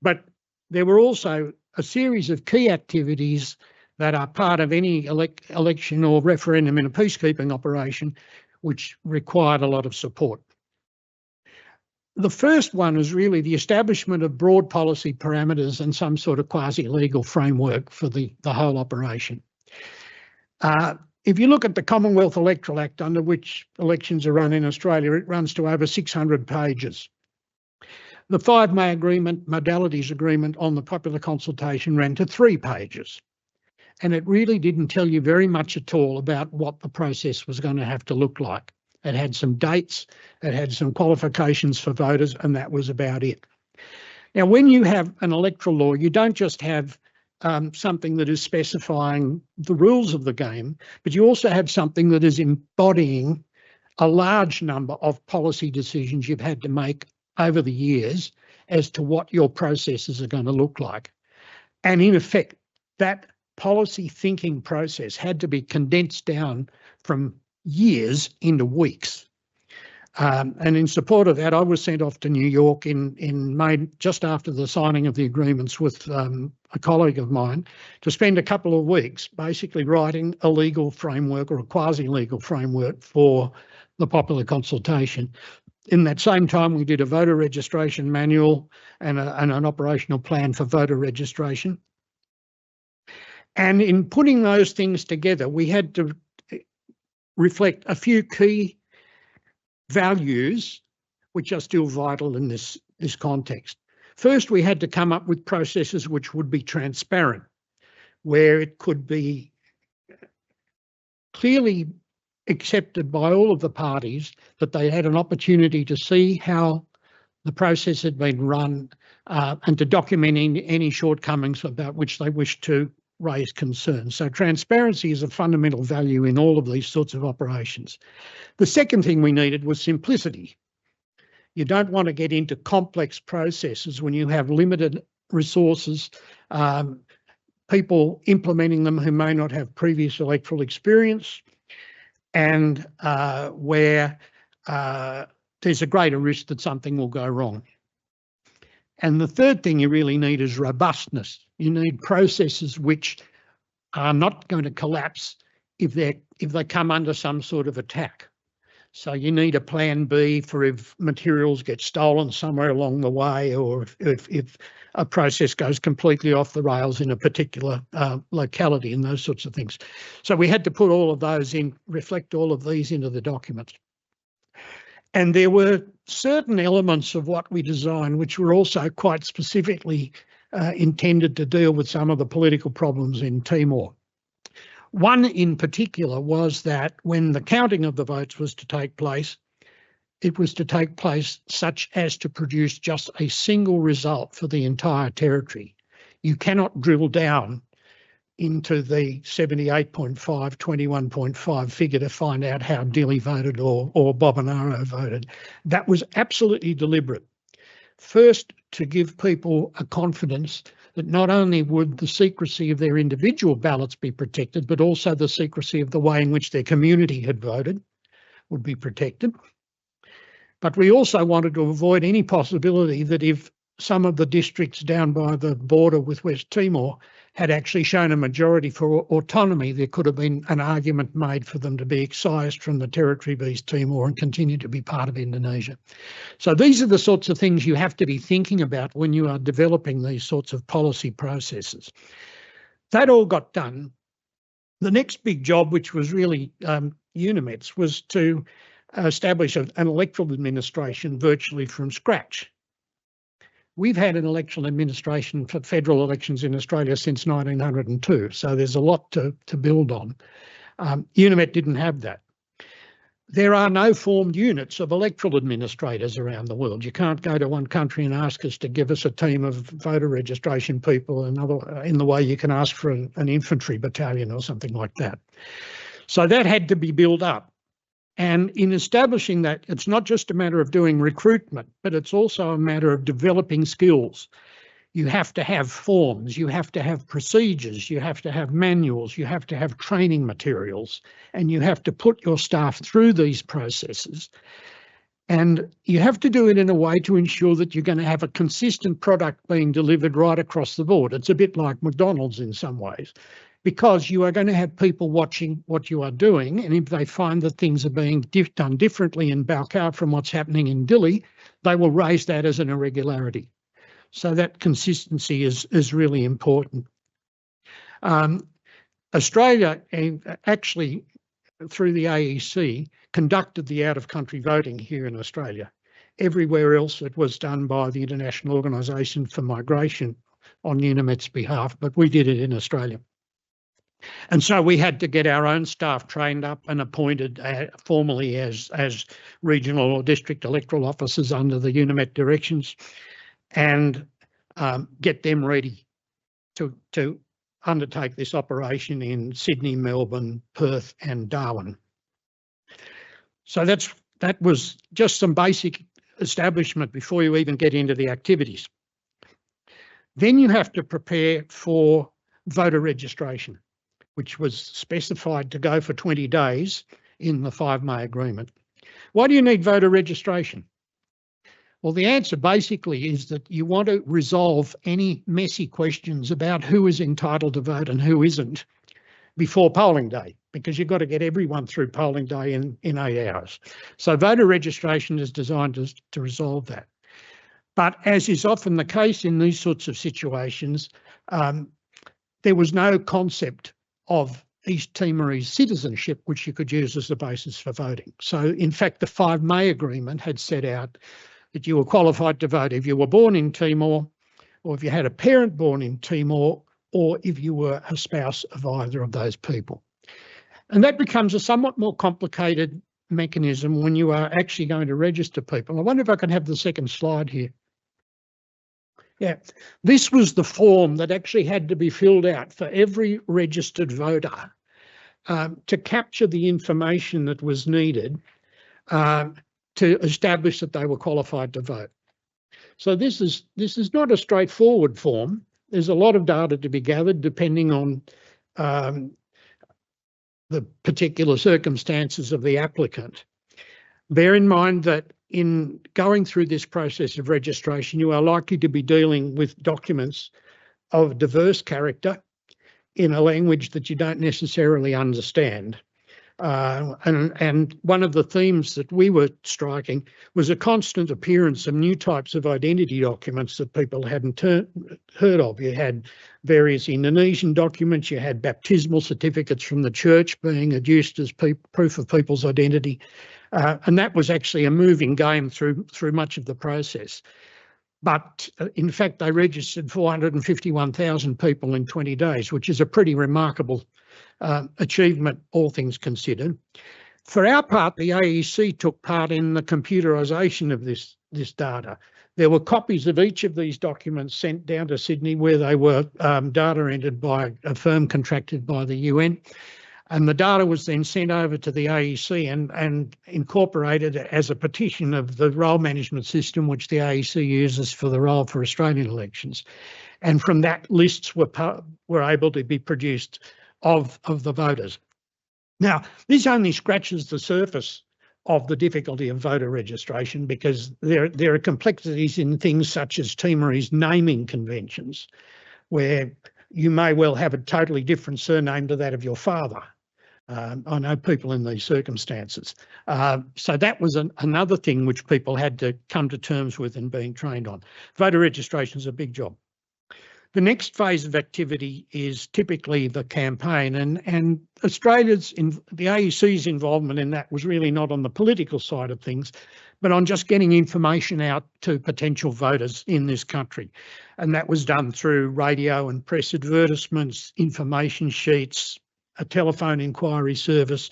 But there were also a series of key activities that are part of any election or referendum in a peacekeeping operation, which required a lot of support. The first one is really the establishment of broad policy parameters and some sort of quasi-legal framework for the whole operation. If you look at the Commonwealth Electoral Act, under which elections are run in Australia, it runs to over 600 pages. The 5-May agreement, modalities agreement on the popular consultation ran to 3 pages. And it really didn't tell you very much at all about what the process was going to have to look like. It had some dates, it had some qualifications for voters, and that was about it. Now, when you have an electoral law, you don't just have something that is specifying the rules of the game, but you also have something that is embodying a large number of policy decisions you've had to make over the years as to what your processes are going to look like. And in effect, that policy thinking process had to be condensed down from years into weeks. And in support of that, I was sent off to New York in May, just after the signing of the agreements with a colleague of mine, to spend a couple of weeks basically writing a legal framework or a quasi-legal framework for the popular consultation. In that same time, we did a voter registration manual and an operational plan for voter registration. And in putting those things together, we had to reflect a few key values which are still vital in this context. First, we had to come up with processes which would be transparent, where it could be clearly accepted by all of the parties that they had an opportunity to see how the process had been run and to document any shortcomings about which they wished to raise concerns. So transparency is a fundamental value in all of these sorts of operations. The second thing we needed was simplicity. You don't want to get into complex processes when you have limited resources, people implementing them who may not have previous electoral experience, and where there's a greater risk that something will go wrong. And the third thing you really need is robustness. You need processes which are not going to collapse if they come under some sort of attack. So you need a plan B for if materials get stolen somewhere along the way, or if a process goes completely off the rails in a particular locality, and those sorts of things. So we had to put all of those in, reflect all of these into the documents. And there were certain elements of what we designed which were also quite specifically intended to deal with some of the political problems in Timor. One in particular was that when the counting of the votes was to take place, it was to take place such as to produce just a single result for the entire territory. You cannot drill down into the 78.5, 21.5 figure to find out how Dilly voted or Bobonaro voted. That was absolutely deliberate. First, to give people a confidence that not only would the secrecy of their individual ballots be protected, but also the secrecy of the way in which their community had voted would be protected. But we also wanted to avoid any possibility that if some of the districts down by the border with West Timor had actually shown a majority for autonomy, there could have been an argument made for them to be excised from the territory of East Timor and continue to be part of Indonesia. So these are the sorts of things you have to be thinking about when you are developing these sorts of policy processes. That all got done. The next big job, which was really UNIMET's, was to establish an electoral administration virtually from scratch. We've had an electoral administration for federal elections in Australia since 1902, so there's a lot to build on. UNIMET didn't have that. There are no formed units of electoral administrators around the world. You can't go to one country and ask us to give us a team of voter registration people in the way you can ask for an infantry battalion or something like that. So that had to be built up. And in establishing that, it's not just a matter of doing recruitment, but it's also a matter of developing skills. You have to have forms, you have to have procedures, you have to have manuals, you have to have training materials, and you have to put your staff through these processes. And you have to do it in a way to ensure that you're going to have a consistent product being delivered right across the board. It's a bit like McDonald's in some ways, because you are going to have people watching what you are doing. And if they find that things are being done differently in Balcar from what's happening in Dili, they will raise that as an irregularity. So that consistency is really important. Australia actually, through the AEC, conducted the out-of-country voting here in Australia. Everywhere else it was done by the International Organisation for Migration on UNIMET's behalf, but we did it in Australia. And so we had to get our own staff trained up and appointed formally as regional or district electoral officers under the UNIMET directions, and get them ready to undertake this operation in Sydney, Melbourne, Perth and Darwin. So that was just some basic establishment before you even get into the activities. Then you have to prepare for voter registration, which was specified to go for 20 days in the 5 May agreement. Why do you need voter registration? Well, the answer basically is that you want to resolve any messy questions about who is entitled to vote and who isn't before polling day, because you've got to get everyone through polling day in 8 hours. So voter registration is designed to resolve that. But as is often the case in these sorts of situations, there was no concept of East Timorese citizenship which you could use as the basis for voting. So in fact, the 5 May agreement had set out that you were qualified to vote if you were born in Timor, or if you had a parent born in Timor, or if you were a spouse of either of those people. And that becomes a somewhat more complicated mechanism when you are actually going to register people. I wonder if I can have the second slide here. Yeah, this was the form that actually had to be filled out for every registered voter to capture the information that was needed to establish that they were qualified to vote. So this is not a straightforward form. There's a lot of data to be gathered depending on the particular circumstances of the applicant. Bear in mind that in going through this process of registration, you are likely to be dealing with documents of diverse character in a language that you don't necessarily understand. And one of the themes that we were striking was a constant appearance of new types of identity documents that people hadn't heard of. You had various Indonesian documents, you had baptismal certificates from the church being adduced as proof of people's identity. And that was actually a moving game through much of the process. But in fact, they registered 451,000 people in 20 days, which is a pretty remarkable achievement, all things considered. For our part, the AEC took part in the computerisation of this data. There were copies of each of these documents sent down to Sydney, where they were data entered by a firm contracted by the UN. And the data was then sent over to the AEC and incorporated as a petition of the roll management system, which the AEC uses for the roll for Australian elections. And from that, lists were able to be produced of the voters. Now, this only scratches the surface of the difficulty of voter registration, because there are complexities in things such as Timorese naming conventions, where you may well have a totally different surname to that of your father. I know people in these circumstances. So that was another thing which people had to come to terms with and being trained on. Voter registration is a big job. The next phase of activity is typically the campaign, and Australia's, the AEC's involvement in that was really not on the political side of things, but on just getting information out to potential voters in this country. And that was done through radio and press advertisements, information sheets, a telephone inquiry service,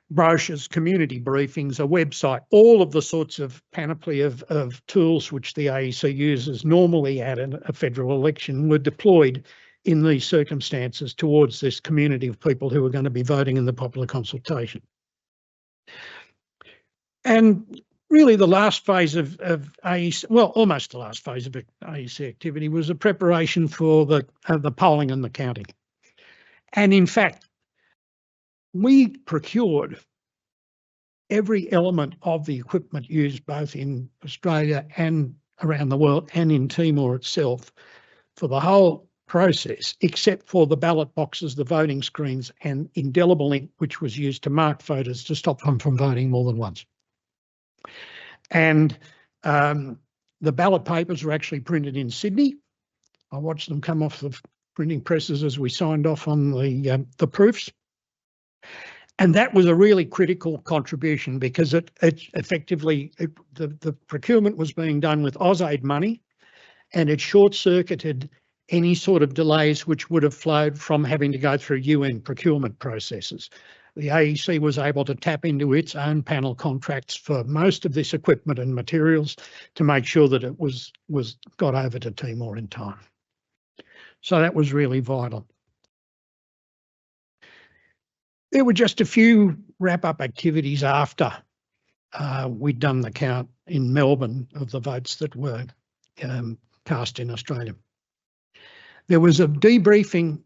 brochures, community briefings, a website, all of the sorts of panoply of tools which the AEC uses normally at a federal election were deployed in these circumstances towards this community of people who are going to be voting in the popular consultation. And really the last phase of AEC, well, almost the last phase of AEC activity was the preparation for the polling and the counting. And in fact, we procured every element of the equipment used both in Australia and around the world and in Timor itself for the whole process, except for the ballot boxes, the voting screens and indelible ink, which was used to mark voters to stop them from voting more than once. And the ballot papers were actually printed in Sydney. I watched them come off the printing presses as we signed off on the proofs. And that was a really critical contribution because it effectively, the procurement was being done with AusAid money, and it short-circuited any sort of delays which would have flowed from having to go through UN procurement processes. The AEC was able to tap into its own panel contracts for most of this equipment and materials to make sure that it was got over to Timor in time. So that was really vital. There were just a few wrap-up activities after we'd done the count in Melbourne of the votes that were cast in Australia. There was a debriefing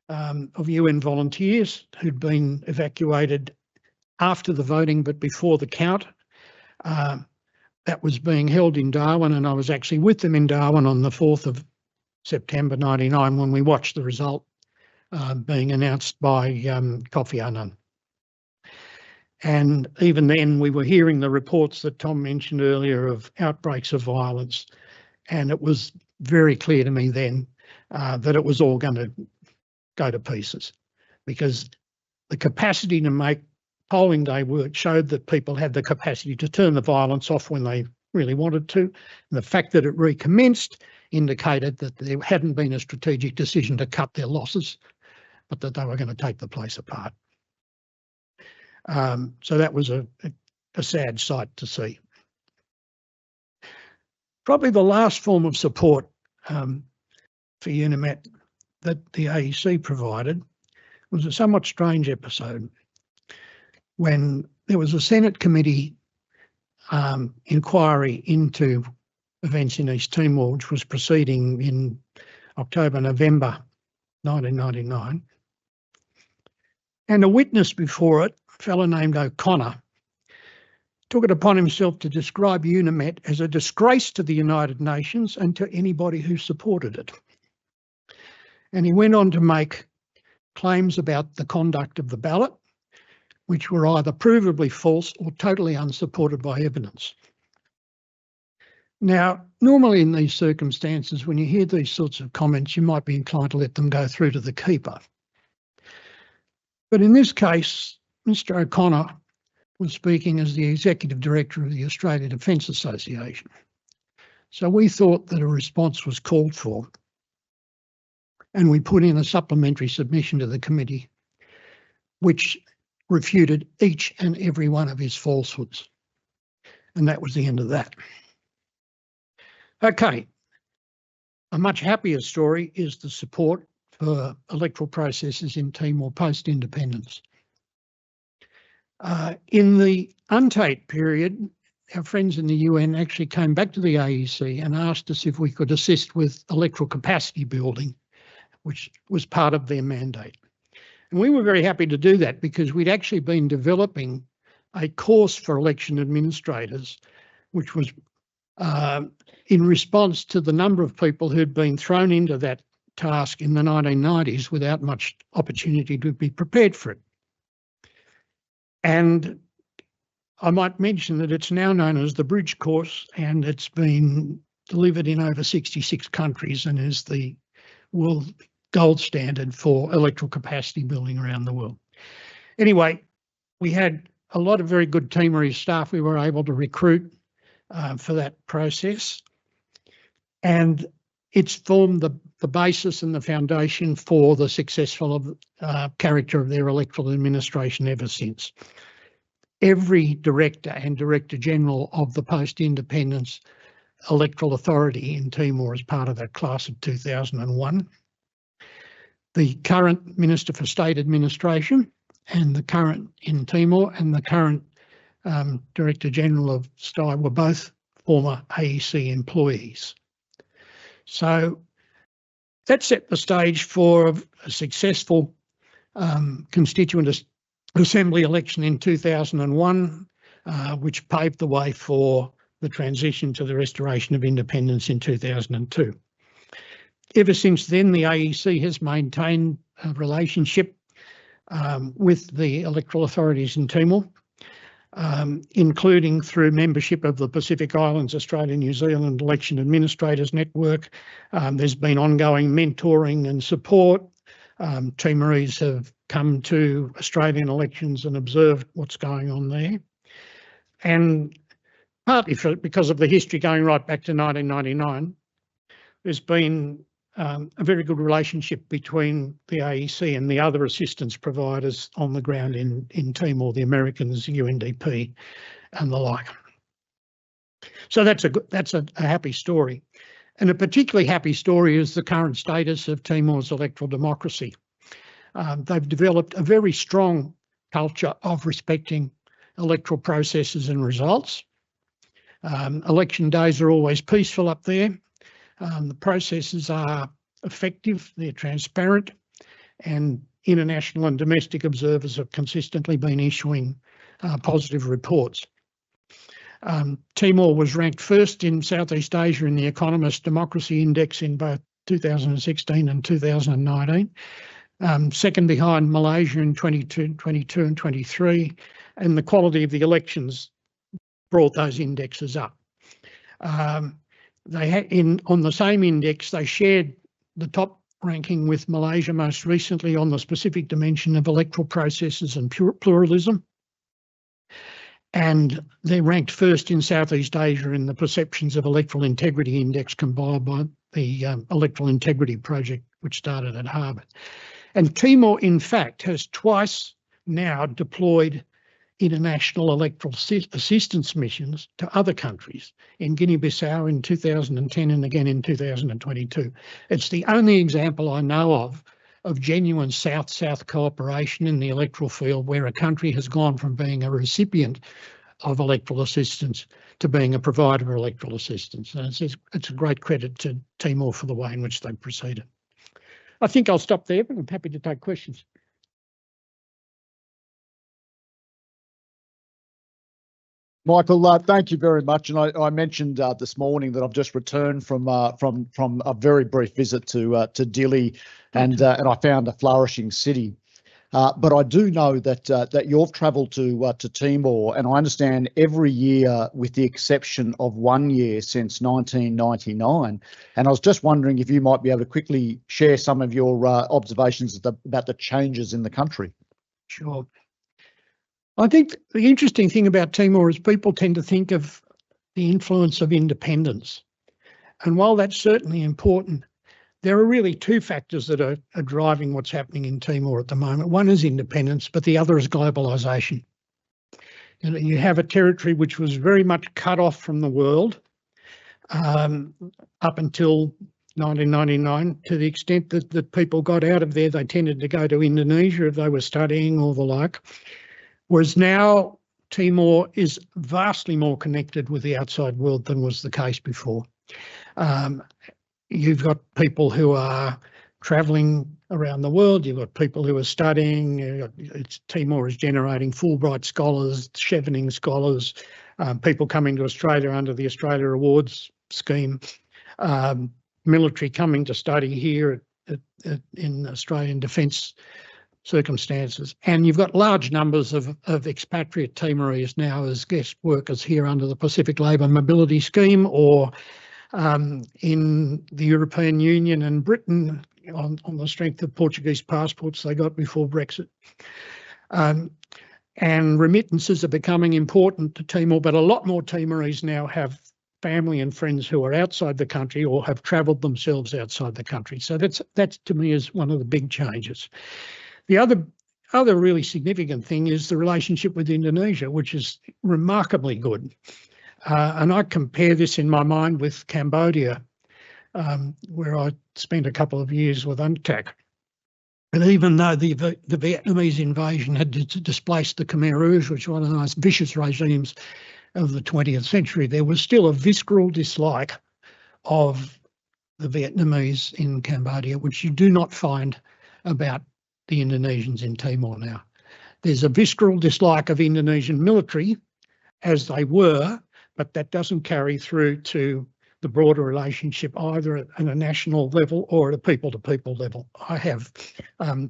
of UN volunteers who'd been evacuated after the voting but before the count. That was being held in Darwin, and I was actually with them in Darwin on the 4th of September 99 when we watched the result being announced by Kofi Annan. And even then we were hearing the reports that Tom mentioned earlier of outbreaks of violence, and it was very clear to me then that it was all going to go to pieces, because the capacity to make polling day work showed that people had the capacity to turn the violence off when they really wanted to. And the fact that it recommenced indicated that there hadn't been a strategic decision to cut their losses, but that they were going to take the place apart. So that was a sad sight to see. Probably the last form of support for UNIMET that the AEC provided was a somewhat strange episode when there was a Senate committee inquiry into events in East Timor, which was proceeding in October, November 1999. And a witness before it, a fellow named O'Connor, took it upon himself to describe UNIMET as a disgrace to the United Nations and to anybody who supported it. And he went on to make claims about the conduct of the ballot, which were either provably false or totally unsupported by evidence. Now, normally in these circumstances, when you hear these sorts of comments, you might be inclined to let them go through to the keeper. But in this case, Mr. O'Connor was speaking as the Executive Director of the Australia Defence Association. So we thought that a response was called for, and we put in a supplementary submission to the committee, which refuted each and every one of his falsehoods. And that was the end of that. Okay, a much happier story is the support for electoral processes in Timor post-independence. In the UNTATE period, our friends in the UN actually came back to the AEC and asked us if we could assist with electoral capacity building, which was part of their mandate. And we were very happy to do that because we'd actually been developing a course for election administrators, which was in response to the number of people who'd been thrown into that task in the 1990s without much opportunity to be prepared for it. And I might mention that it's now known as the Bridge Course, and it's been delivered in over 66 countries and is the world gold standard for electoral capacity building around the world. Anyway, we had a lot of very good Timorese staff we were able to recruit for that process, and it's formed the basis and the foundation for the successful character of their electoral administration ever since. Every director and director general of the post-independence electoral authority in Timor is part of that class of 2001. The current Minister for State Administration and the current in Timor and the current Director General of STI, were both former AEC employees. So that set the stage for a successful Constituent Assembly election in 2001, which paved the way for the transition to the restoration of independence in 2002. Ever since then, the AEC has maintained a relationship with the electoral authorities in Timor, including through membership of the Pacific Islands Australia-New Zealand Election Administrators Network. There's been ongoing mentoring and support. Timorese have come to Australian elections and observed what's going on there. And partly because of the history going right back to 1999, there's been a very good relationship between the AEC and the other assistance providers on the ground in Timor, the Americans, UNDP and the like. So that's a happy story. And a particularly happy story is the current status of Timor's electoral democracy. They've developed a very strong culture of respecting electoral processes and results. Election days are always peaceful up there. The processes are effective, they're transparent, and international and domestic observers have consistently been issuing positive reports. Timor was ranked first in Southeast Asia in the Economist Democracy Index in both 2016 and 2019, second behind Malaysia in 22 and 23, and the quality of the elections brought those indexes up. They had on the same index, they shared the top ranking with Malaysia most recently on the specific dimension of electoral processes and pluralism. And they're ranked first in Southeast Asia in the Perceptions of Electoral Integrity Index compiled by the Electoral Integrity Project, which started at Harvard. And Timor, in fact, has twice now deployed international electoral assistance missions to other countries, in Guinea-Bissau in 2010 and again in 2022. It's the only example I know of genuine South-South cooperation in the electoral field where a country has gone from being a recipient of electoral assistance to being a provider of electoral assistance. And it's a great credit to Timor for the way in which they've proceeded. I think I'll stop there, but I'm happy to take questions. Michael, thank you very much. And I mentioned this morning that I've just returned from a very brief visit to Dili, and I found a flourishing city. But I do know that you've travelled to Timor, and I understand every year, with the exception of 1 year since 1999. And I was just wondering if you might be able to quickly share some of your observations about the changes in the country. Sure. I think the interesting thing about Timor is people tend to think of the influence of independence. And while that's certainly important, there are really two factors that are driving what's happening in Timor at the moment. One is independence, but the other is globalisation. You have a territory which was very much cut off from the world up until 1999, to the extent that people got out of there, they tended to go to Indonesia if they were studying or the like. Whereas now Timor is vastly more connected with the outside world than was the case before. You've got people who are travelling around the world, you've got people who are studying, Timor is generating Fulbright scholars, Chevening scholars, people coming to Australia under the Australia Awards scheme, military coming to study here in Australian Defence circumstances. And you've got large numbers of expatriate Timorese now as guest workers here under the Pacific Labour Mobility Scheme, or in the European Union and Britain on the strength of Portuguese passports they got before Brexit. And remittances are becoming important to Timor, but a lot more Timorese now have family and friends who are outside the country or have travelled themselves outside the country. So that's to me is one of the big changes. The other really significant thing is the relationship with Indonesia, which is remarkably good. And I compare this in my mind with Cambodia, where I spent a couple of years with UNCTAD. But even though the Vietnamese invasion had displaced the Khmer Rouge, which was one of the most vicious regimes of the 20th century, there was still a visceral dislike of the Vietnamese in Cambodia, which you do not find about the Indonesians in Timor now. There's a visceral dislike of Indonesian military, as they were, but that doesn't carry through to the broader relationship either at a national level or at a people-to-people level. I have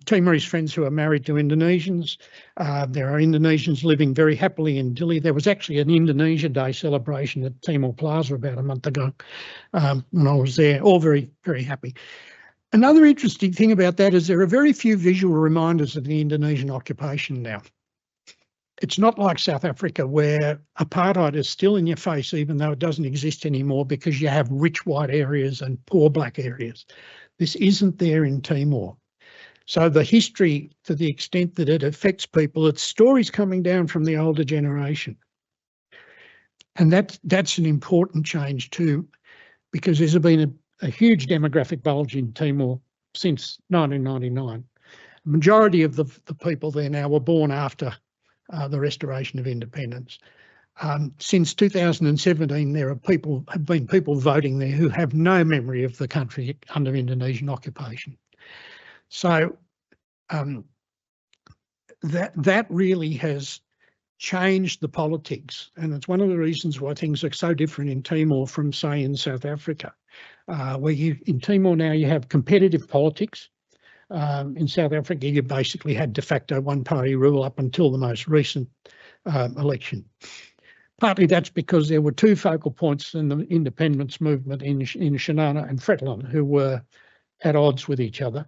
Timorese friends who are married to Indonesians. There are Indonesians living very happily in Dili. There was actually an Indonesia Day celebration at Timor Plaza about a month ago when I was there, all very, very happy. Another interesting thing about that is there are very few visual reminders of the Indonesian occupation now. It's not like South Africa where apartheid is still in your face, even though it doesn't exist anymore because you have rich white areas and poor black areas. This isn't there in Timor. So the history, to the extent that it affects people, it's stories coming down from the older generation. And that's an important change too, because there's been a huge demographic bulge in Timor since 1999. The majority of the people there now were born after the restoration of independence. Since 2017, there have been people voting there who have no memory of the country under Indonesian occupation. So that really has changed the politics, and it's one of the reasons why things are so different in Timor from, say, in South Africa, where in Timor now you have competitive politics. In South Africa, you basically had de facto one-party rule up until the most recent election. Partly that's because there were two focal points in the independence movement in Shinana and Fretland who were at odds with each other.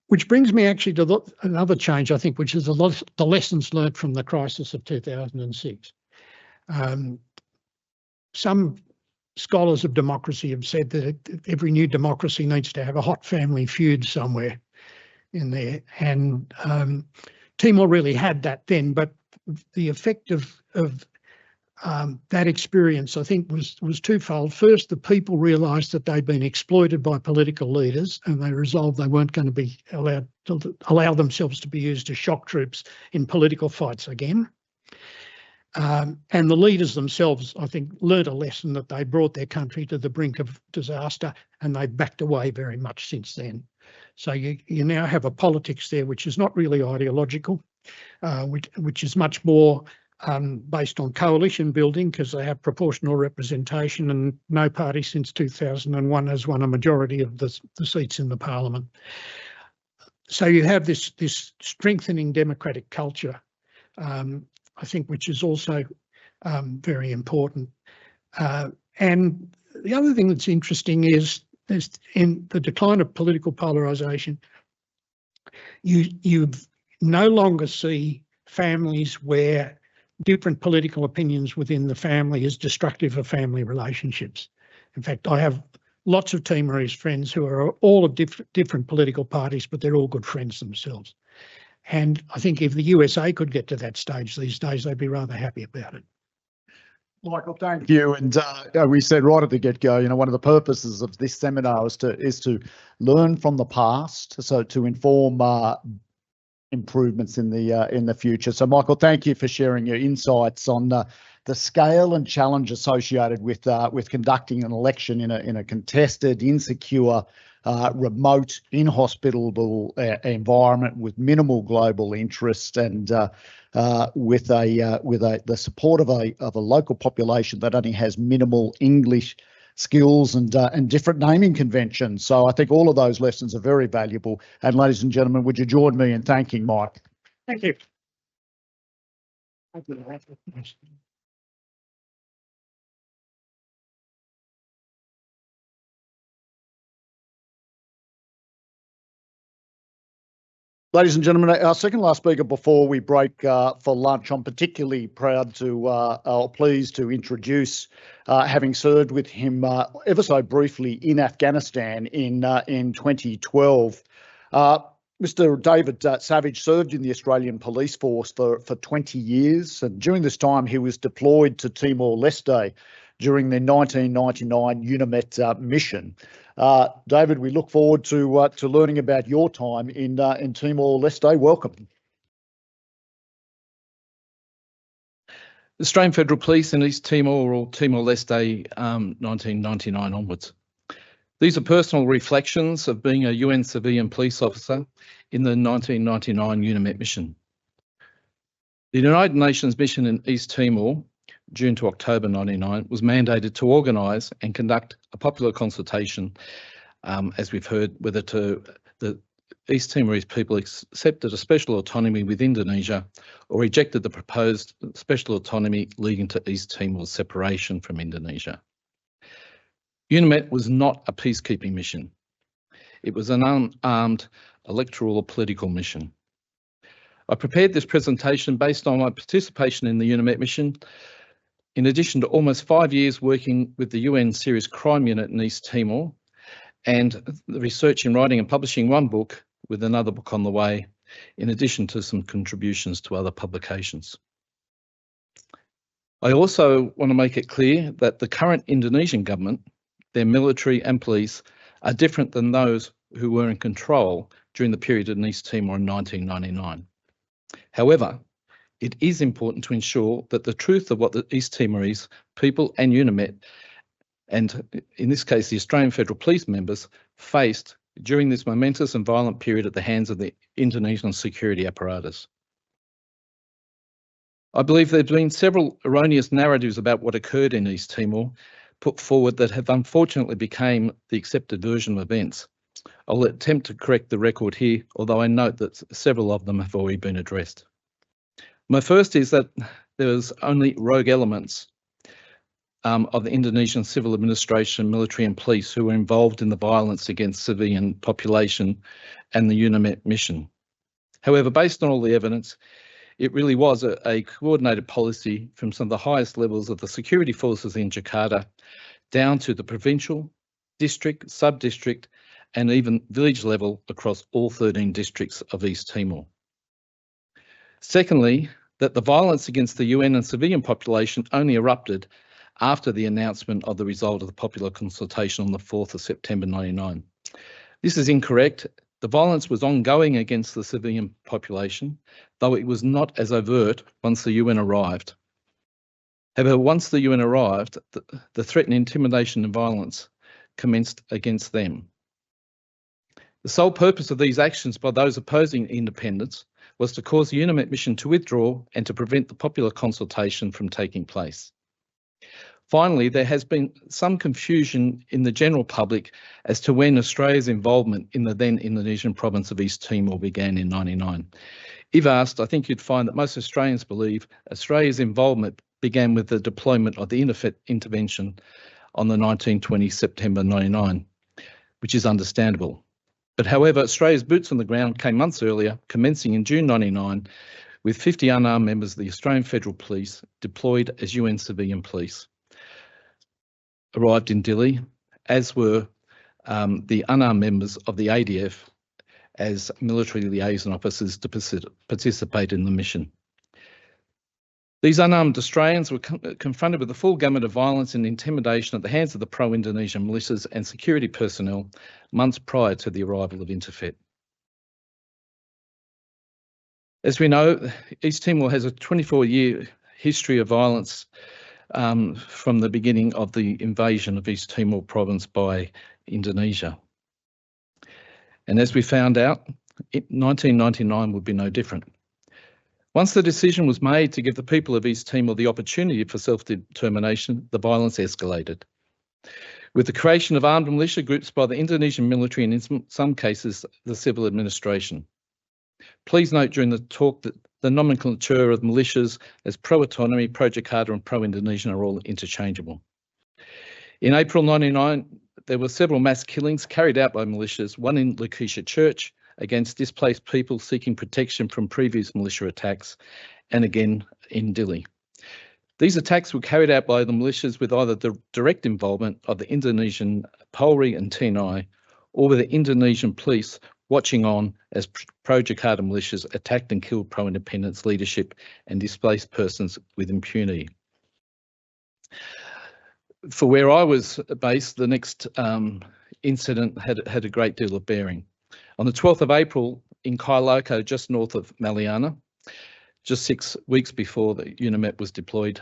Which brings me actually to another change, I think, which is the lessons learned from the crisis of 2006. Some scholars of democracy have said that every new democracy needs to have a hot family feud somewhere in there. And Timor really had that then, but the effect of that experience, I think, was twofold. First, the people realised that they'd been exploited by political leaders, and they resolved they weren't going to be allowed to allow themselves to be used as shock troops in political fights again. And the leaders themselves, I think, learned a lesson that they brought their country to the brink of disaster, and they've backed away very much since then. So you now have a politics there which is not really ideological, which is much more based on coalition building, because they have proportional representation, and no party since 2001 has won a majority of the seats in the parliament. So you have this strengthening democratic culture, I think, which is also very important. And the other thing that's interesting is in the decline of political polarisation, you no longer see families where different political opinions within the family is destructive of family relationships. In fact, I have lots of Timorese friends who are all of different political parties, but they're all good friends themselves. And I think if the USA could get to that stage these days, they'd be rather happy about it. Michael, thank you. And we said right at the get-go, one of the purposes of this seminar is to learn from the past, so to inform improvements in the future. So, Michael, thank you for sharing your insights on the scale and challenge associated with conducting an election in a contested, insecure, remote, inhospitable environment with minimal global interest, and with the support of a local population that only has minimal English skills and different naming conventions. So I think all of those lessons are very valuable. And ladies and gentlemen, would you join me in thanking Mike? Thank you. Ladies and gentlemen, our second last speaker before we break for lunch, I'm particularly proud pleased to introduce, having served with him ever so briefly in Afghanistan in 2012. Mr. David Savage served in the Australian Police Force for 20 years, and during this time he was deployed to Timor-Leste during their 1999 UNIMET mission. David, we look forward to learning about your time in Timor-Leste. Welcome. Australian Federal Police in East Timor or Timor-Leste 1999 onwards. These are personal reflections of being a UN civilian police officer in the 1999 UNIMET mission. The United Nations mission in East Timor, June to October 1999, was mandated to organise and conduct a popular consultation, as we've heard, whether the East Timorese people accepted a special autonomy with Indonesia or rejected the proposed special autonomy leading to East Timor's separation from Indonesia. UNIMET was not a peacekeeping mission. It was an unarmed electoral or political mission. I prepared this presentation based on my participation in the UNIMET mission, in addition to almost 5 years working with the UN Serious Crime Unit in East Timor, and the research in writing and publishing one book with another book on the way, in addition to some contributions to other publications. I also want to make it clear that the current Indonesian government, their military and police, are different than those who were in control during the period in East Timor in 1999. However, it is important to ensure that the truth of what the East Timorese people and UNIMET, and in this case the Australian Federal Police members, faced during this momentous and violent period at the hands of the Indonesian security apparatus. I believe there have been several erroneous narratives about what occurred in East Timor put forward that have unfortunately become the accepted version of events. I'll attempt to correct the record here, although I note that several of them have already been addressed. My first is that there was only rogue elements of the Indonesian civil administration, military and police who were involved in the violence against civilian population and the UNIMET mission. However, based on all the evidence, it really was a coordinated policy from some of the highest levels of the security forces in Jakarta down to the provincial, district, sub-district and even village level across all 13 districts of East Timor. Secondly, that the violence against the UN and civilian population only erupted after the announcement of the result of the popular consultation on the 4th of September 1999. This is incorrect. The violence was ongoing against the civilian population, though it was not as overt once the UN arrived. However, once the UN arrived, the threat and intimidation and violence commenced against them. The sole purpose of these actions by those opposing independence was to cause the UNIMET mission to withdraw and to prevent the popular consultation from taking place. Finally, there has been some confusion in the general public as to when Australia's involvement in the then Indonesian province of East Timor began in 1999. If asked, I think you'd find that most Australians believe Australia's involvement began with the deployment of the intervention on the 1920 September 1999, which is understandable. But however, Australia's boots on the ground came months earlier, commencing in June 1999, with 50 unarmed members of the Australian Federal Police deployed as UN civilian police. Arrived in Dili, as were the unarmed members of the ADF as military liaison officers to participate in the mission. These unarmed Australians were confronted with the full gamut of violence and intimidation at the hands of the pro-Indonesian militias and security personnel months prior to the arrival of Interfet. As we know, East Timor has a 24-year history of violence from the beginning of the invasion of East Timor province by Indonesia. And as we found out, 1999 would be no different. Once the decision was made to give the people of East Timor the opportunity for self-determination, the violence escalated. With the creation of armed militia groups by the Indonesian military and in some cases the civil administration. Please note during the talk that the nomenclature of militias as pro-autonomy, pro-Jakarta and pro-Indonesian are all interchangeable. In April 1999, there were several mass killings carried out by militias, one in Leahy Church against displaced people seeking protection from previous militia attacks, and again in Dili. These attacks were carried out by the militias with either the direct involvement of the Indonesian Polri and TNI, or with the Indonesian police watching on as pro-Jakarta militias attacked and killed pro-independence leadership and displaced persons with impunity. For where I was based, the next incident had a great deal of bearing. On the 12th of April in Kailoko, just north of Maliana, just 6 weeks before the UNIMET was deployed,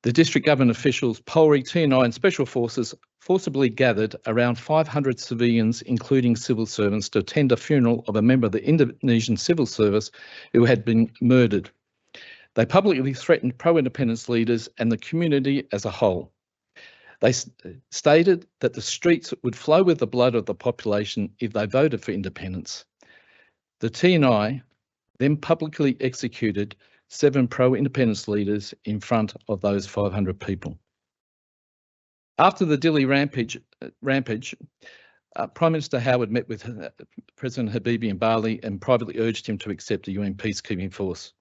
the district government officials, Polri, TNI and Special Forces forcibly gathered around 500 civilians, including civil servants, to attend a funeral of a member of the Indonesian Civil Service who had been murdered. They publicly threatened pro-independence leaders and the community as a whole. They stated that the streets would flow with the blood of the population if they voted for independence. The TNI then publicly executed 7 pro-independence leaders in front of those 500 people. After the Dili rampage, Prime Minister Howard met with President Habibie in Bali and privately urged him to accept a UN peacekeeping force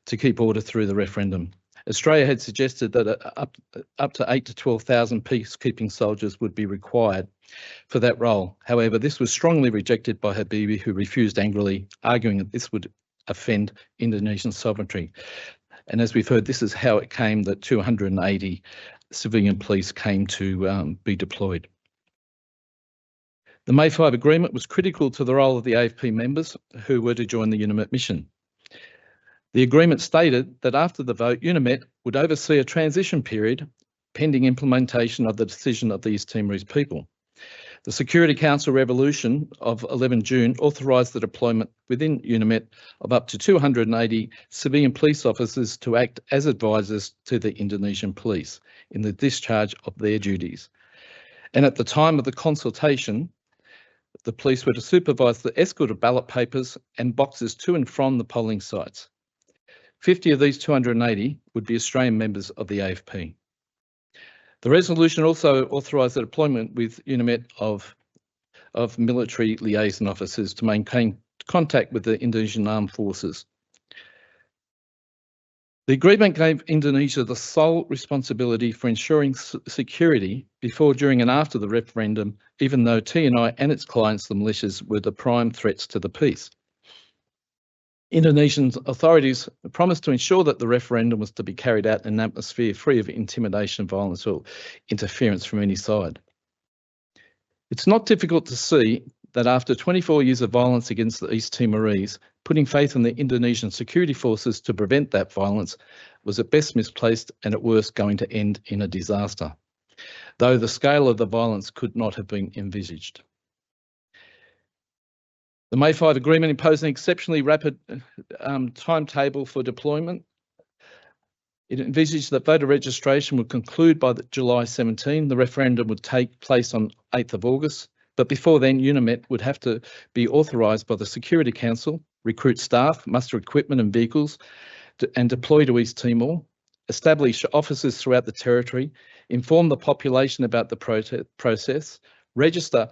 to keep order through the referendum. Australia had suggested that up to 8,000 to 12,000 peacekeeping soldiers would be required for that role. However, this was strongly rejected by Habibie, who refused angrily, arguing that this would offend Indonesian sovereignty. And as we've heard, this is how it came that 280 civilian police came to be deployed. The May 5 agreement was critical to the role of the AFP members who were to join the UNIMET mission. The agreement stated that after the vote, UNIMET would oversee a transition period pending implementation of the decision of the East Timorese people. The Security Council resolution of 11 June authorised the deployment within UNIMET of up to 280 civilian police officers to act as advisors to the Indonesian police in the discharge of their duties. And at the time of the consultation, the police were to supervise the escort of ballot papers and boxes to and from the polling sites. 50 of these 280 would be Australian members of the AFP. The resolution also authorised the deployment with UNIMET of military liaison officers to maintain contact with the Indonesian armed forces. The agreement gave Indonesia the sole responsibility for ensuring security before, during and after the referendum, even though TNI and its clients, the militias, were the prime threats to the peace. Indonesian authorities promised to ensure that the referendum was to be carried out in an atmosphere free of intimidation, violence or interference from any side. It's not difficult to see that after 24 years of violence against the East Timorese, putting faith in the Indonesian security forces to prevent that violence was at best misplaced and at worst going to end in a disaster, though the scale of the violence could not have been envisaged. The May 5 agreement imposed an exceptionally rapid timetable for deployment. It envisaged that voter registration would conclude by July 17. The referendum would take place on 8th of August, but before then UNIMET would have to be authorised by the Security Council, recruit staff, muster equipment and vehicles and deploy to East Timor, establish offices throughout the territory, inform the population about the process, register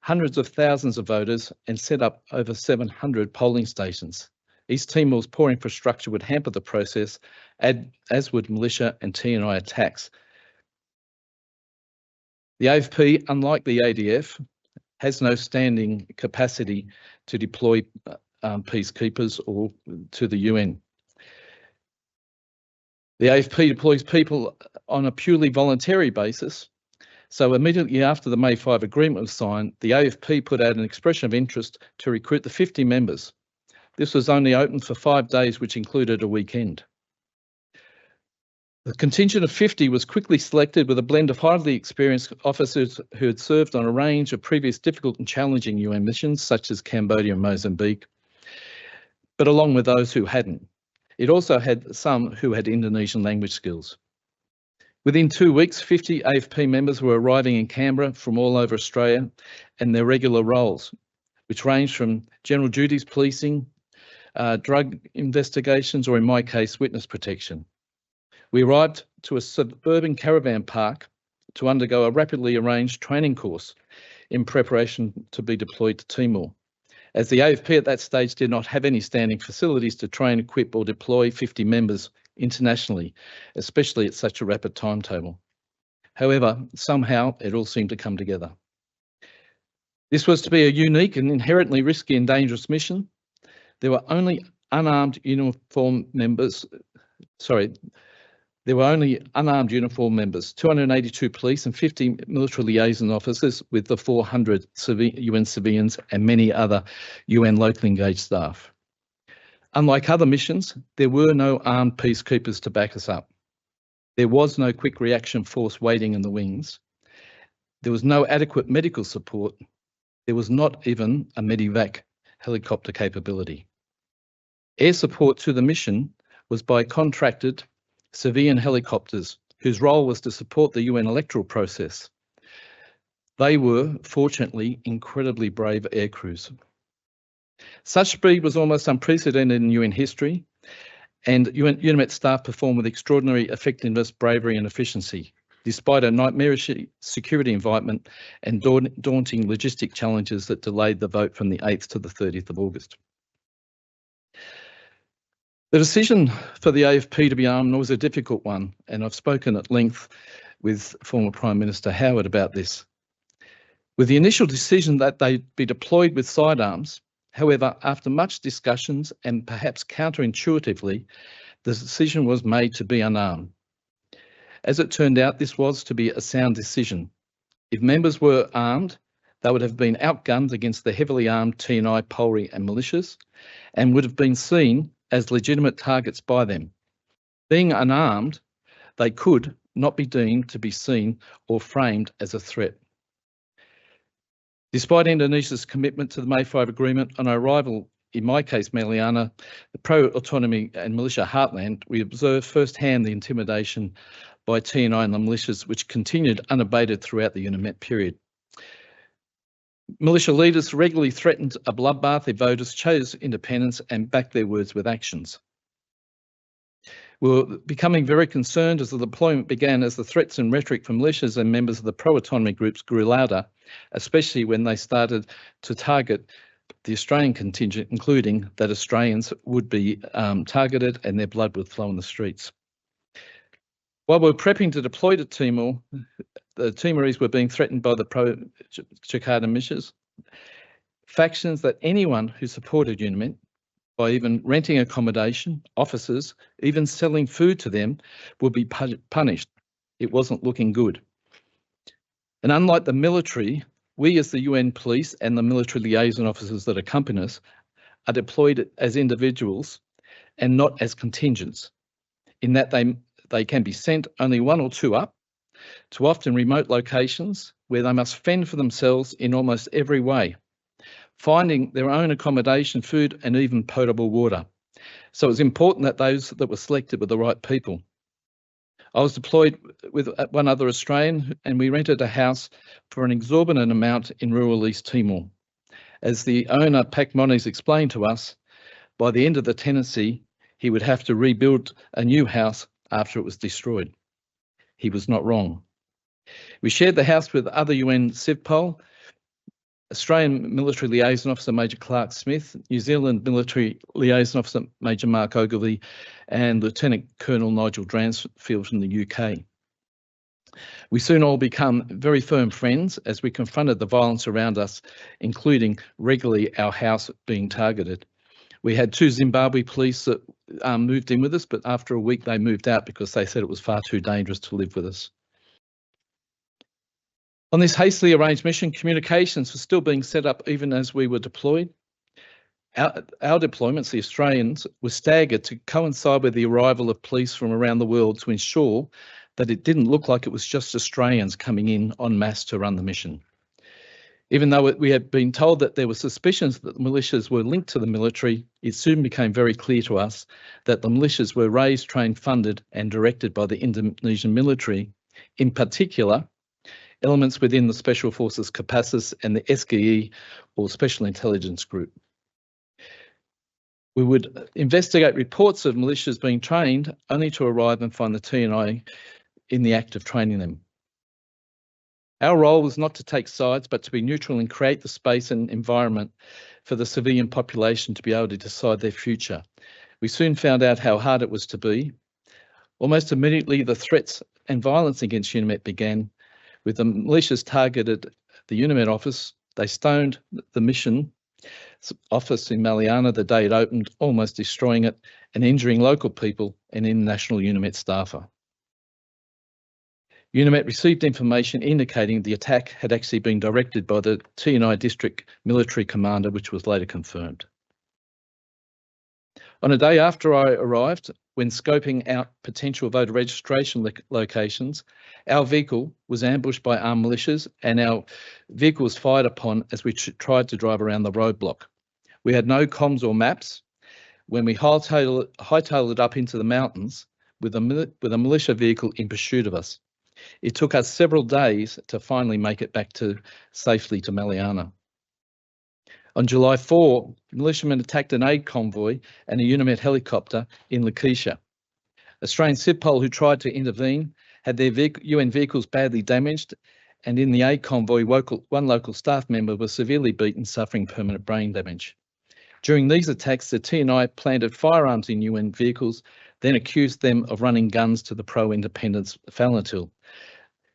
hundreds of thousands of voters and set up over 700 polling stations. East Timor's poor infrastructure would hamper the process, as would militia and TNI attacks. The AFP, unlike the ADF, has no standing capacity to deploy peacekeepers or to the UN. The AFP deploys people on a purely voluntary basis. So immediately after the May 5 agreement was signed, the AFP put out an expression of interest to recruit the 50 members. This was only open for 5 days, which included a weekend. The contingent of 50 was quickly selected with a blend of highly experienced officers who had served on a range of previous difficult and challenging UN missions, such as Cambodia and Mozambique, but along with those who hadn't. It also had some who had Indonesian language skills. Within 2 weeks, 50 AFP members were arriving in Canberra from all over Australia and their regular roles, which ranged from general duties policing, drug investigations, or in my case, witness protection. We arrived to a suburban caravan park to undergo a rapidly arranged training course in preparation to be deployed to Timor, as the AFP at that stage did not have any standing facilities to train, equip or deploy 50 members internationally, especially at such a rapid timetable. However, somehow it all seemed to come together. This was to be a unique and inherently risky and dangerous mission. There were only unarmed uniformed members, There were only unarmed uniformed members, 282 police and 50 military liaison officers, with the 400 UN civilians and many other UN locally engaged staff. Unlike other missions, there were no armed peacekeepers to back us up. There was no quick reaction force waiting in the wings. There was no adequate medical support. There was not even a medevac helicopter capability. Air support to the mission was by contracted civilian helicopters, whose role was to support the UN electoral process. They were, fortunately, incredibly brave air crews. Such speed was almost unprecedented in UN history, and UNIMET staff performed with extraordinary effectiveness, bravery and efficiency, despite a nightmarish security environment and daunting logistic challenges that delayed the vote from the 8th to the 30th of August. The decision for the AFP to be armed was a difficult one, and I've spoken at length with former Prime Minister Howard about this. With the initial decision that they'd be deployed with sidearms, however, after much discussions and perhaps counterintuitively, the decision was made to be unarmed. As it turned out, this was to be a sound decision. If members were armed, they would have been outgunned against the heavily armed TNI, Polri and militias, and would have been seen as legitimate targets by them. Being unarmed, they could not be deemed to be seen or framed as a threat. Despite Indonesia's commitment to the May 5 agreement, on arrival, in my case, Maliana, the pro-autonomy and militia heartland, we observed firsthand the intimidation by TNI and the militias, which continued unabated throughout the UNIMET period. Militia leaders regularly threatened a bloodbath if voters chose independence and backed their words with actions. We were becoming very concerned as the deployment began, as the threats and rhetoric from militias and members of the pro-autonomy groups grew louder, especially when they started to target the Australian contingent, including that Australians would be targeted and their blood would flow in the streets. While we were prepping to deploy to Timor, the Timorese were being threatened by the pro-Jakarta militias. Factions that anyone who supported UNIMET, by even renting accommodation, offices, even selling food to them, would be punished. It wasn't looking good. And unlike the military, we as the UN police and the military liaison officers that accompany us are deployed as individuals and not as contingents, in that they can be sent only one or two up to often remote locations where they must fend for themselves in almost every way, finding their own accommodation, food and even potable water. So it's important that those that were selected were the right people. I was deployed with one other Australian and we rented a house for an exorbitant amount in rural East Timor. As the owner, Pak Moniz, explained to us, by the end of the tenancy, he would have to rebuild a new house after it was destroyed. He was not wrong. We shared the house with other UN CivPol, Australian Military Liaison Officer Major Clark Smith, New Zealand Military Liaison Officer Major Mark Ogilvie, and Lieutenant Colonel Nigel Dransfield from the UK. We soon all become very firm friends as we confronted the violence around us, including regularly our house being targeted. We had 2 Zimbabwe police that moved in with us, but after a week they moved out because they said it was far too dangerous to live with us. On this hastily arranged mission, communications were still being set up even as we were deployed. Our deployments, the Australians, were staggered to coincide with the arrival of police from around the world to ensure that it didn't look like it was just Australians coming in en masse to run the mission. Even though we had been told that there were suspicions that the militias were linked to the military, it soon became very clear to us that the militias were raised, trained, funded and directed by the Indonesian military, in particular, elements within the Special Forces Kopassus and the SGE, or Special Intelligence Group. We would investigate reports of militias being trained only to arrive and find the TNI in the act of training them. Our role was not to take sides, but to be neutral and create the space and environment for the civilian population to be able to decide their future. We soon found out how hard it was to be. Almost immediately, the threats and violence against UNIMET began, with the militias targeted the UNIMET office. They stoned the mission office in Maliana the day it opened, almost destroying it and injuring local people and international UNIMET staffer. UNIMET received information indicating the attack had actually been directed by the TNI District Military Commander, which was later confirmed. On a day after I arrived, when scoping out potential voter registration locations, our vehicle was ambushed by armed militias and our vehicle was fired upon as we tried to drive around the roadblock. We had no comms or maps. When we hightailed it up into the mountains with a militia vehicle in pursuit of us. It took us several days to finally make it back safely to Maliana. On July 4, militiamen attacked an aid convoy and a UNIMET helicopter in Lakeisha. Australian CivPol who tried to intervene had their UN vehicles badly damaged, and in the aid convoy, one local staff member was severely beaten, suffering permanent brain damage. During these attacks, the TNI planted firearms in UN vehicles, then accused them of running guns to the pro-independence Falnatil.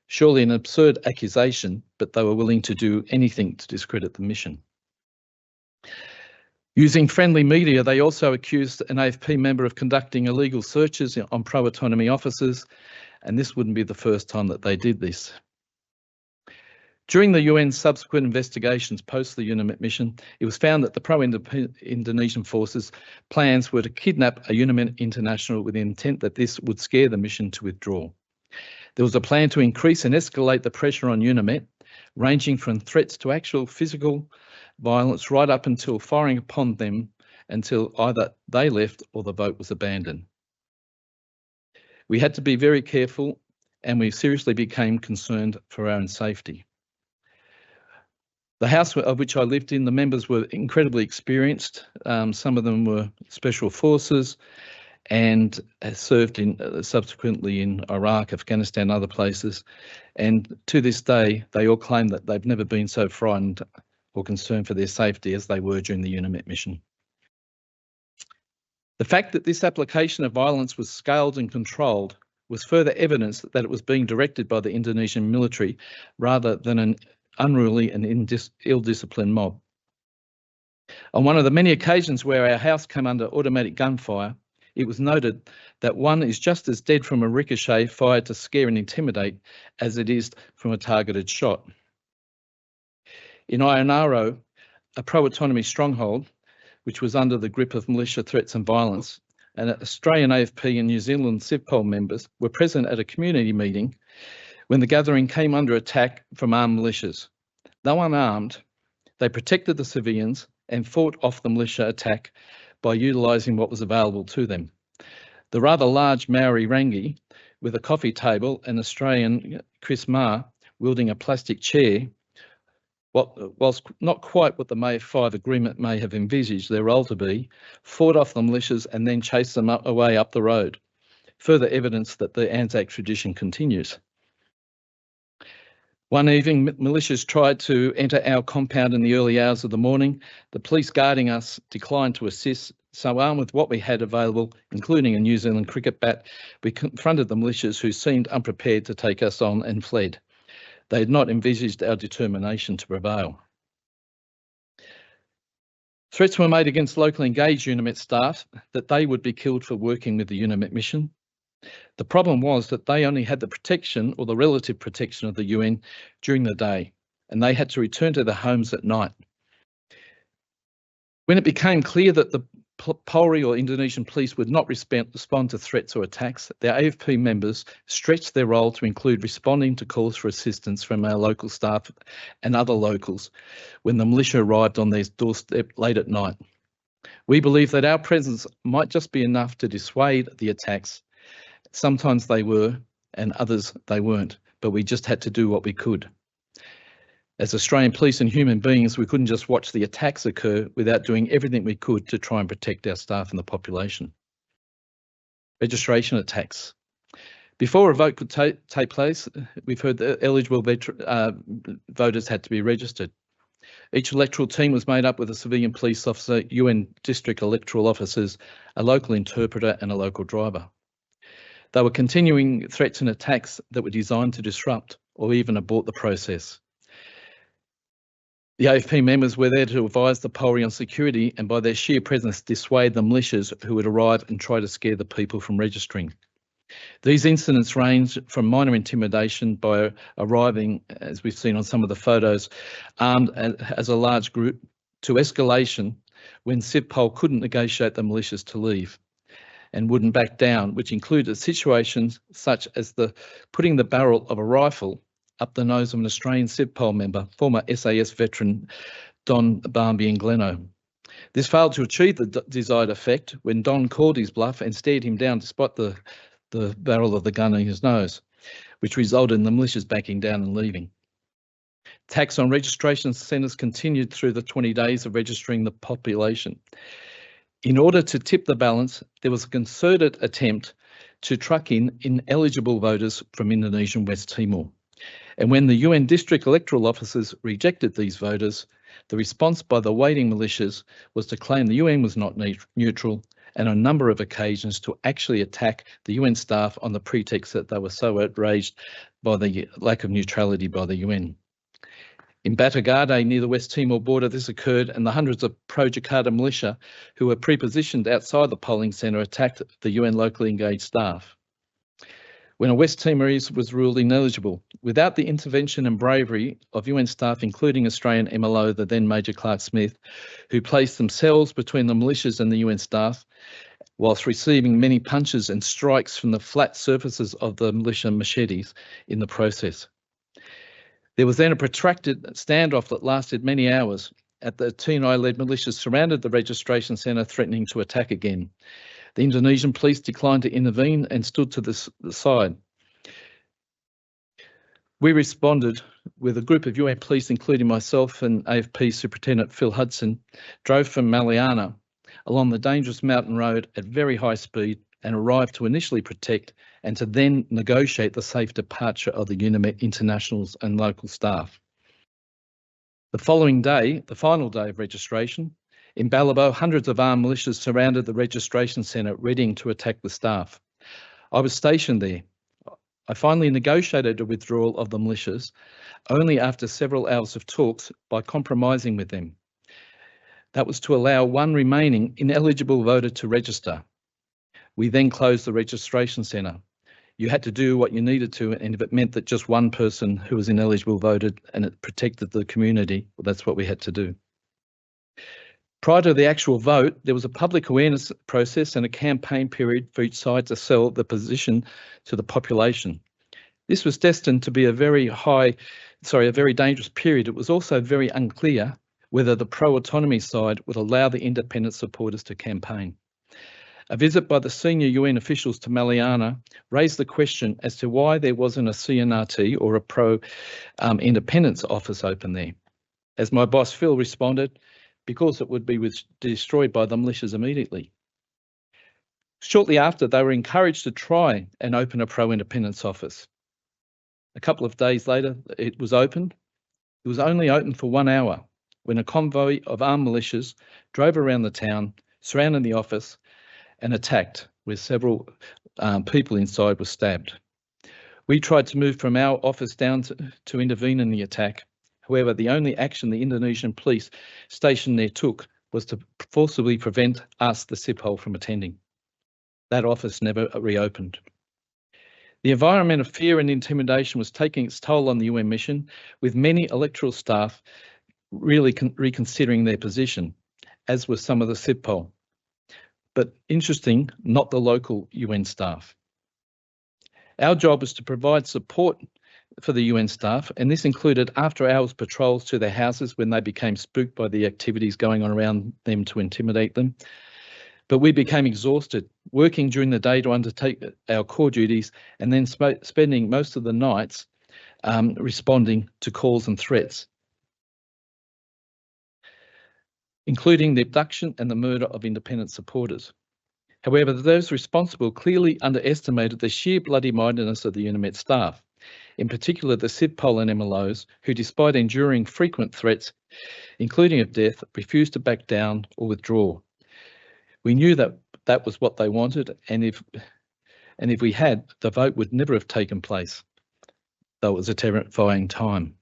Surely an absurd accusation, but they were willing to do anything to discredit the mission. Using friendly media, they also accused an AFP member of conducting illegal searches on pro-autonomy officers, and this wouldn't be the first time that they did this. During the UN's subsequent investigations post the UNIMET mission, it was found that the pro-Indonesian forces' plans were to kidnap a UNIMET international with the intent that this would scare the mission to withdraw. There was a plan to increase and escalate the pressure on UNIMET, ranging from threats to actual physical violence right up until firing upon them until either they left or the vote was abandoned. We had to be very careful and we seriously became concerned for our own safety. The house of which I lived in, the members were incredibly experienced. Some of them were special forces and served subsequently in Iraq, Afghanistan, and other places. And to this day, they all claim that they've never been so frightened or concerned for their safety as they were during the UNIMET mission. The fact that this application of violence was scaled and controlled was further evidence that it was being directed by the Indonesian military rather than an unruly and ill-disciplined mob. On one of the many occasions where our house came under automatic gunfire, it was noted that one is just as dead from a ricochet fired to scare and intimidate as it is from a targeted shot. In Ionaro, a pro-autonomy stronghold, which was under the grip of militia threats and violence, and Australian AFP and New Zealand CivPol members were present at a community meeting when the gathering came under attack from armed militias. Though unarmed, they protected the civilians and fought off the militia attack by utilising what was available to them. The rather large Maori rangi with a coffee table and Australian Chris Marr wielding a plastic chair, whilst not quite what the May 5 agreement may have envisaged their role to be, fought off the militias and then chased them away up the road. Further evidence that the Anzac tradition continues. One evening, militias tried to enter our compound in the early hours of the morning. The police guarding us declined to assist, so armed with what we had available, including a New Zealand cricket bat, we confronted the militias who seemed unprepared to take us on and fled. They had not envisaged our determination to prevail. Threats were made against locally engaged UNIMET staff that they would be killed for working with the UNIMET mission. The problem was that they only had the protection or the relative protection of the UN during the day, and they had to return to their homes at night. When it became clear that the Polri or Indonesian police would not respond to threats or attacks, their AFP members stretched their role to include responding to calls for assistance from our local staff and other locals when the militia arrived on their doorstep late at night. We believe that our presence might just be enough to dissuade the attacks. Sometimes they were, and others they weren't, but we just had to do what we could. As Australian police and human beings, we couldn't just watch the attacks occur without doing everything we could to try and protect our staff and the population. Registration attacks. Before a vote could take place, we've heard that eligible voters had to be registered. Each electoral team was made up with a civilian police officer, UN district electoral officers, a local interpreter and a local driver. They were continuing threats and attacks that were designed to disrupt or even abort the process. The AFP members were there to advise the Polri on security and by their sheer presence dissuade the militias who would arrive and try to scare the people from registering. These incidents range from minor intimidation by arriving, as we've seen on some of the photos, armed as a large group, to escalation when SIPPOL couldn't negotiate the militias to leave and wouldn't back down, which included situations such as putting the barrel of a rifle up the nose of an Australian SIPPOL member, former SAS veteran Don Barmby and Gleno. This failed to achieve the desired effect when Don called his bluff and stared him down despite the barrel of the gun in his nose, which resulted in the militias backing down and leaving. Attacks on registration centres continued through the 20 days of registering the population. In order to tip the balance, there was a concerted attempt to truck in ineligible voters from Indonesian West Timor. And when the UN district electoral officers rejected these voters, the response by the waiting militias was to claim the UN was not neutral, and on a number of occasions to actually attack the UN staff on the pretext that they were so outraged by the lack of neutrality by the UN. In Batagade, near the West Timor border, this occurred, and the hundreds of pro-Jakarta militia who were pre-positioned outside the polling centre attacked the UN locally engaged staff. When a West Timorese was ruled ineligible, without the intervention and bravery of UN staff, including Australian MLO, the then Major Clark Smith, who placed themselves between the militias and the UN staff, whilst receiving many punches and strikes from the flat surfaces of the militia machetes in the process. There was then a protracted standoff that lasted many hours. At the TNI-led militias surrounded the registration centre, threatening to attack again. The Indonesian police declined to intervene and stood to the side. We responded with a group of UN police, including myself and AFP Superintendent Phil Hudson, drove from Maliana along the dangerous mountain road at very high speed and arrived to initially protect and to then negotiate the safe departure of the UNIMET internationals and local staff. The following day, the final day of registration, in Balabo, hundreds of armed militias surrounded the registration centre, readying to attack the staff. I was stationed there. I finally negotiated a withdrawal of the militias only after several hours of talks by compromising with them. That was to allow one remaining ineligible voter to register. We then closed the registration centre. You had to do what you needed to, and if it meant that just one person who was ineligible voted and it protected the community, well, that's what we had to do. Prior to the actual vote, there was a public awareness process and a campaign period for each side to sell the position to the population. This was destined to be a very dangerous period. It was also very unclear whether the pro-autonomy side would allow the independent supporters to campaign. A visit by the senior UN officials to Maliana raised the question as to why there wasn't a CNRT or a pro-independence office open there. As my boss Phil responded, because it would be destroyed by the militias immediately. Shortly after, they were encouraged to try and open a pro-independence office. A couple of days later, it was opened. It was only open for 1 hour when a convoy of armed militias drove around the town, surrounded the office and attacked, where several people inside were stabbed. We tried to move from our office down to intervene in the attack. However, the only action the Indonesian police stationed there took was to forcibly prevent us, the SIPPOL, from attending. That office never reopened. The environment of fear and intimidation was taking its toll on the UN mission, with many electoral staff really reconsidering their position, as were some of the SIPPOL. But interesting, not the local UN staff. Our job was to provide support for the UN staff, and this included after-hours patrols to their houses when they became spooked by the activities going on around them to intimidate them. But we became exhausted, working during the day to undertake our core duties and then spending most of the nights responding to calls and threats, including the abduction and the murder of independent supporters. However, those responsible clearly underestimated the sheer bloody-mindedness of the UNIMET staff, in particular the SIPPOL and MLOs, who, despite enduring frequent threats, including of death, refused to back down or withdraw. We knew that that was what they wanted, and if we had, the vote would never have taken place, though it was a terrifying time.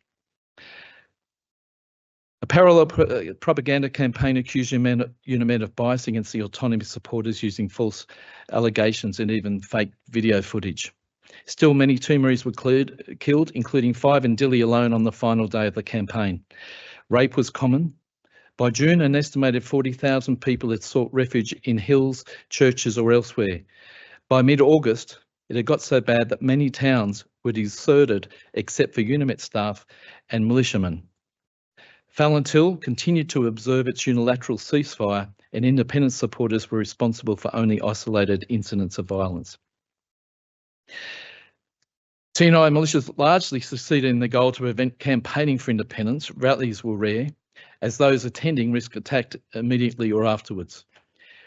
A parallel propaganda campaign accused UNIMED of bias against the autonomy supporters using false allegations and even fake video footage. Still, many Timorese were killed, including 5 in Dili alone on the final day of the campaign. Rape was common. By June, an estimated 40,000 people had sought refuge in hills, churches or elsewhere. By mid-August, it had got so bad that many towns were deserted except for UNIMED staff and militiamen. Fallentil continued to observe its unilateral ceasefire, and independence supporters were responsible for only isolated incidents of violence. TNI militias largely succeeded in the goal to prevent campaigning for independence. Rallies were rare, as those attending risked attack immediately or afterwards.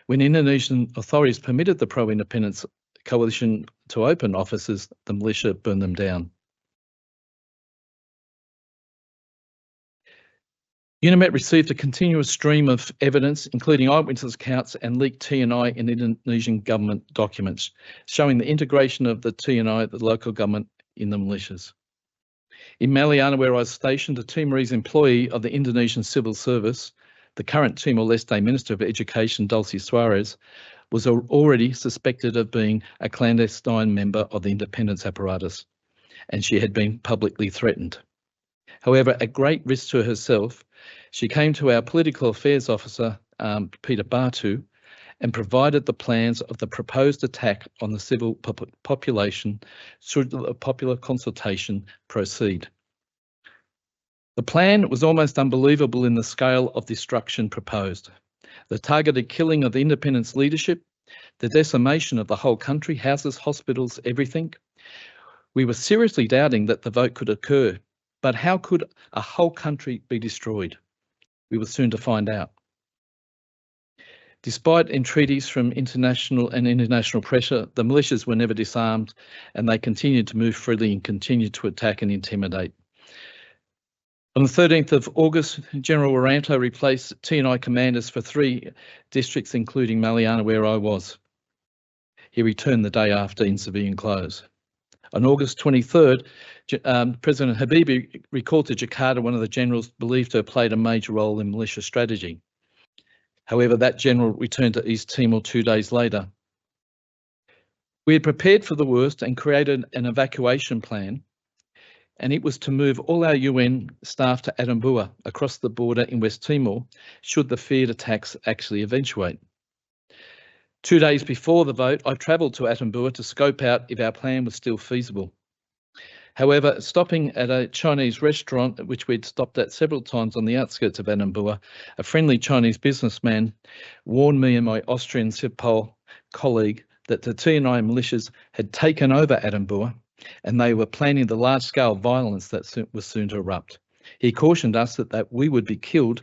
When Indonesian authorities permitted the pro-independence coalition to open offices, the militia burned them down. UNIMED received a continuous stream of evidence, including eyewitness accounts and leaked TNI and Indonesian government documents, showing the integration of the TNI, the local government, in the militias. In Maliana, where I was stationed, a Timorese employee of the Indonesian Civil Service, the current Timor-Leste Minister of Education, Dulcie Suarez, was already suspected of being a clandestine member of the independence apparatus, and she had been publicly threatened. However, at great risk to herself, she came to our political affairs officer, Peter Batu, and provided the plans of the proposed attack on the civil population should the popular consultation proceed. The plan was almost unbelievable in the scale of destruction proposed. The targeted killing of the independence leadership, the decimation of the whole country, houses, hospitals, everything. We were seriously doubting that the vote could occur, but how could a whole country be destroyed? We were soon to find out. Despite entreaties from international and international pressure, the militias were never disarmed, and they continued to move freely and continued to attack and intimidate. On the 13th of August, General Warrant replaced TNI commanders for 3 districts, including Maliana, where I was. He returned the day after in civilian clothes. On August 23rd, President Habibie recalled to Jakarta one of the generals believed to have played a major role in militia strategy. However, that general returned to East Timor 2 days later. We had prepared for the worst and created an evacuation plan, and it was to move all our UN staff to Adams across the border in West Timor should the feared attacks actually eventuate. 2 days before the vote, I travelled to Adams to scope out if our plan was still feasible. However, stopping at a Chinese restaurant, which we'd stopped at several times on the outskirts of Adams, a friendly Chinese businessman warned me and my Austrian CIVPOL colleague that the TNI militias had taken over Adams and they were planning the large-scale violence that was soon to erupt. He cautioned us that we would be killed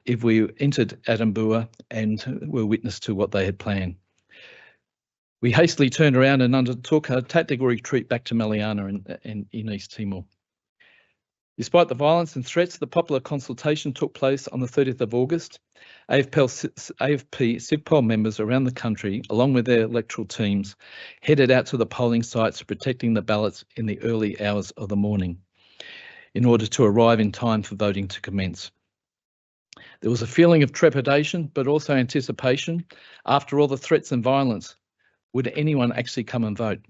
if we entered Adams and were witness to what they had planned. We hastily turned around and undertook a tactical retreat back to Maliana in East Timor. Despite the violence and threats, the popular consultation took place on the 30th of August. AFP CIVPOL members around the country, along with their electoral teams, headed out to the polling sites protecting the ballots in the early hours of the morning in order to arrive in time for voting to commence. There was a feeling of trepidation, but also anticipation. After all the threats and violence, would anyone actually come and vote?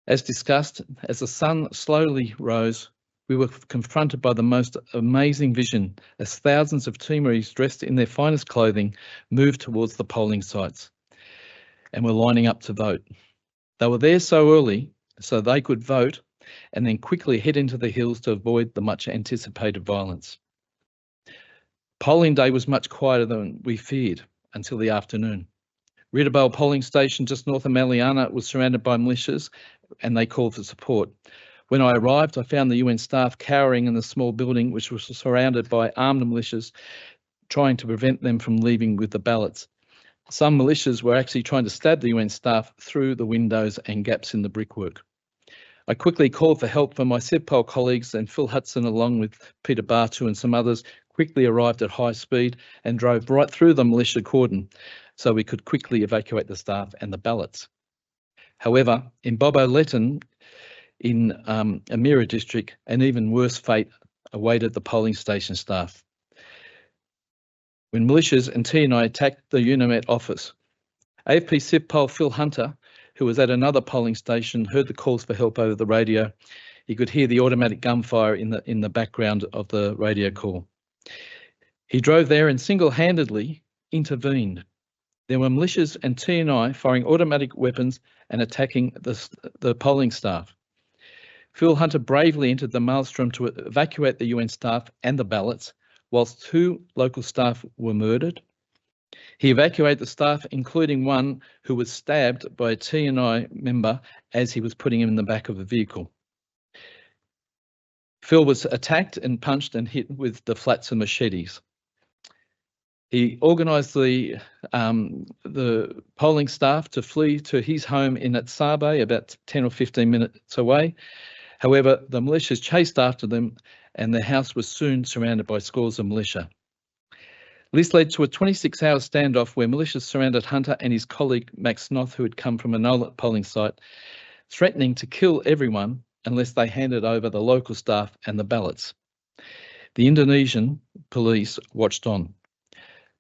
As discussed, as the sun slowly rose, we were confronted by the most amazing vision as thousands of Timorese dressed in their finest clothing moved towards the polling sites and were lining up to vote. They were there so early so they could vote and then quickly head into the hills to avoid the much anticipated violence. Polling day was much quieter than we feared until the afternoon. Retd polling station just north of Maliana was surrounded by militias and they called for support. When I arrived, I found the UN staff cowering in the small building which was surrounded by armed militias trying to prevent them from leaving with the ballots. Some militias were actually trying to stab the UN staff through the windows and gaps in the brickwork. I quickly called for help from my CIVPOL colleagues, and Phil Hudson, along with Peter Batu and some others, quickly arrived at high speed and drove right through the militia cordon so we could quickly evacuate the staff and the ballots. However, in Bobo Letten, in Amira district, an even worse fate awaited the polling station staff. When militias and TNI attacked the UNIMET office, AFP Civ Pol Phil Hunter, who was at another polling station, heard the calls for help over the radio. He could hear the automatic gunfire in the background of the radio call. He drove there and single-handedly intervened. There were militias and TNI firing automatic weapons and attacking the polling staff. Phil Hunter bravely entered the maelstrom to evacuate the UN staff and the ballots, whilst 2 local staff were murdered. He evacuated the staff, including one who was stabbed by a TNI member as he was putting him in the back of a vehicle. Phil was attacked and punched and hit with the flats and machetes. He organised the polling staff to flee to his home in Atsabe, about 10 or 15 minutes away. However, the militias chased after them and the house was soon surrounded by scores of militia. This led to a 26-hour standoff where militias surrounded Hunter and his colleague Max Noth, who had come from another polling site, threatening to kill everyone unless they handed over the local staff and the ballots. The Indonesian police watched on.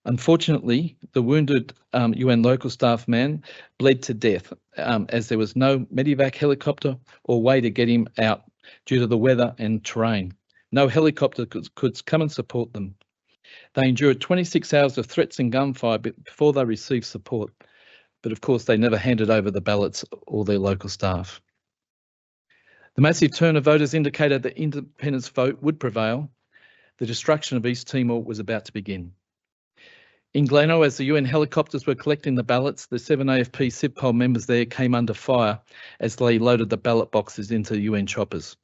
Unfortunately, the wounded UN local staff man bled to death as there was no medevac helicopter or way to get him out due to the weather and terrain. No helicopter could come and support them. They endured 26 hours of threats and gunfire before they received support, but of course they never handed over the ballots or their local staff. The massive turn of voters indicated that independence vote would prevail. The destruction of East Timor was about to begin. In Gleno, as the UN helicopters were collecting the ballots, the 7 AFP Civ Pol members there came under fire as they loaded the ballot boxes into UN choppers.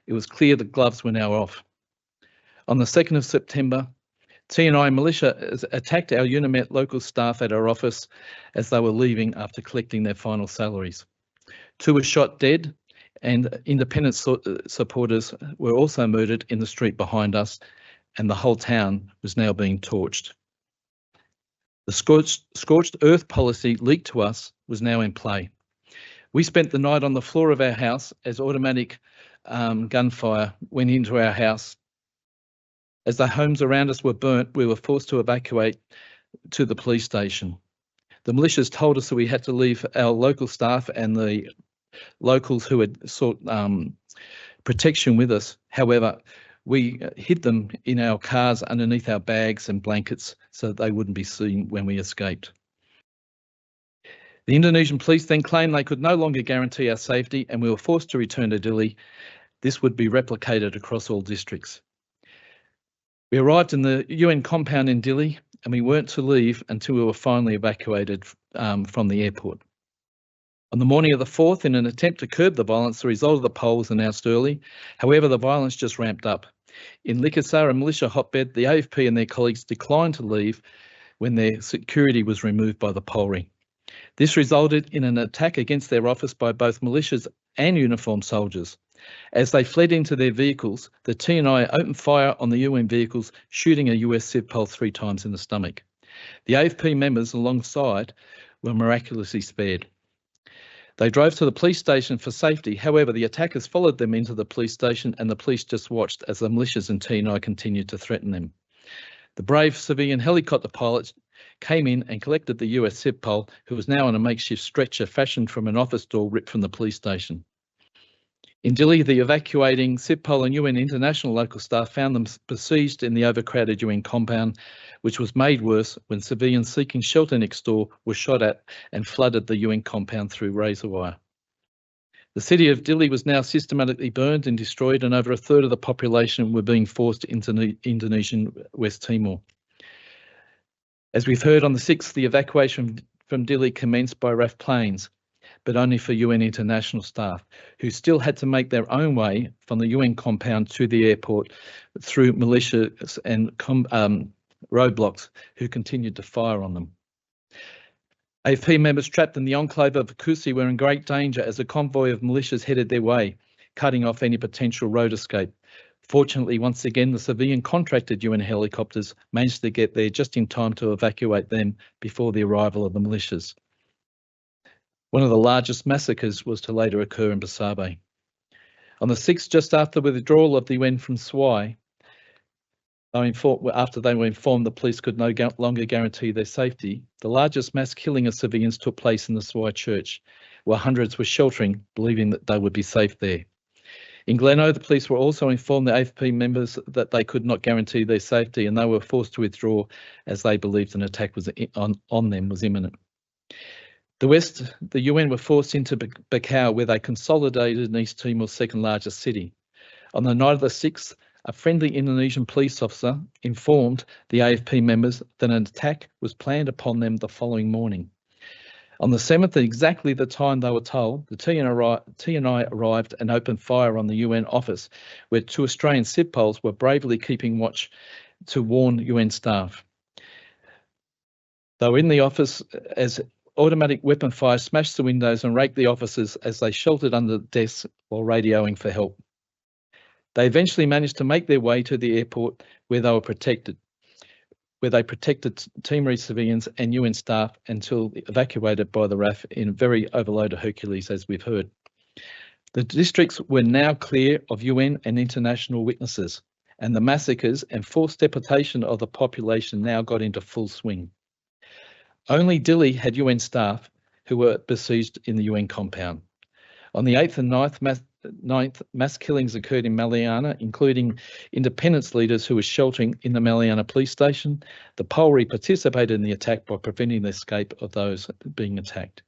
It was clear the gloves were now off. On the 2nd of September, TNI militia attacked our UNIMET local staff at our office as they were leaving after collecting their final salaries. 2 were shot dead and independent supporters were also murdered in the street behind us, and the whole town was now being torched. The scorched earth policy leaked to us was now in play. We spent the night on the floor of our house as automatic gunfire went into our house. As the homes around us were burnt, we were forced to evacuate to the police station. The militias told us that we had to leave our local staff and the locals who had sought protection with us. However, we hid them in our cars underneath our bags and blankets so that they wouldn't be seen when we escaped. The Indonesian police then claimed they could no longer guarantee our safety and we were forced to return to Dili. This would be replicated across all districts. We arrived in the UN compound in Dili and we weren't to leave until we were finally evacuated from the airport. On the morning of the 4th, in an attempt to curb the violence, the result of the poll was announced early. However, the violence just ramped up. In Likasar, a militia hotbed, the AFP and their colleagues declined to leave when their security was removed by the polling. This resulted in an attack against their office by both militias and uniformed soldiers. As they fled into their vehicles, the TNI opened fire on the UN vehicles, shooting a US Civ Pol 3 times in the stomach. The AFP members alongside were miraculously spared. They drove to the police station for safety. However, the attackers followed them into the police station and the police just watched as the militias and TNI continued to threaten them. The brave civilian helicopter pilots came in and collected the US Civ Pol, who was now on a makeshift stretcher fashioned from an office door ripped from the police station. In Dili, the evacuating Civ Pol and UN international local staff found them besieged in the overcrowded UN compound, which was made worse when civilians seeking shelter next door were shot at and flooded the UN compound through razor wire. The city of Dili was now systematically burned and destroyed, and over a third of the population were being forced into Indonesian West Timor. As we've heard on the 6th, the evacuation from Dili commenced by RAF planes, but only for UN international staff, who still had to make their own way from the UN compound to the airport through militias and roadblocks who continued to fire on them. AFP members trapped in the enclave of Kusi were in great danger as a convoy of militias headed their way, cutting off any potential road escape. Fortunately, once again, the civilian contracted UN helicopters managed to get there just in time to evacuate them before the arrival of the militias. One of the largest massacres was to later occur in Basabe. On the 6th, just after the withdrawal of the UN from SWI, after they were informed the police could no longer guarantee their safety, the largest mass killing of civilians took place in the SWI church, where hundreds were sheltering, believing that they would be safe there. In Gleno, the police were also informed the AFP members that they could not guarantee their safety, and they were forced to withdraw as they believed an attack was on them was imminent. The West, the UN were forced into Bacau, where they consolidated in East Timor's second largest city. On the night of the 6th, a friendly Indonesian police officer informed the AFP members that an attack was planned upon them the following morning. On the 7th, at exactly the time they were told, the TNI arrived and opened fire on the UN office, where 2 Australian SIPOLs were bravely keeping watch to warn UN staff. They were in the office as automatic weapon fire smashed the windows and raked the officers as they sheltered under desks while radioing for help. They eventually managed to make their way to the airport where they were protected, where they protected Timorese civilians and UN staff until evacuated by the RAF in a very overloaded Hercules, as we've heard. The districts were now clear of UN and international witnesses, and the massacres and forced deportation of the population now got into full swing. Only Dili had UN staff who were besieged in the UN compound. On the 8th and 9th, mass killings occurred in Maliana, including independence leaders who were sheltering in the Maliana police station. The Polri participated in the attack by preventing the escape of those being attacked.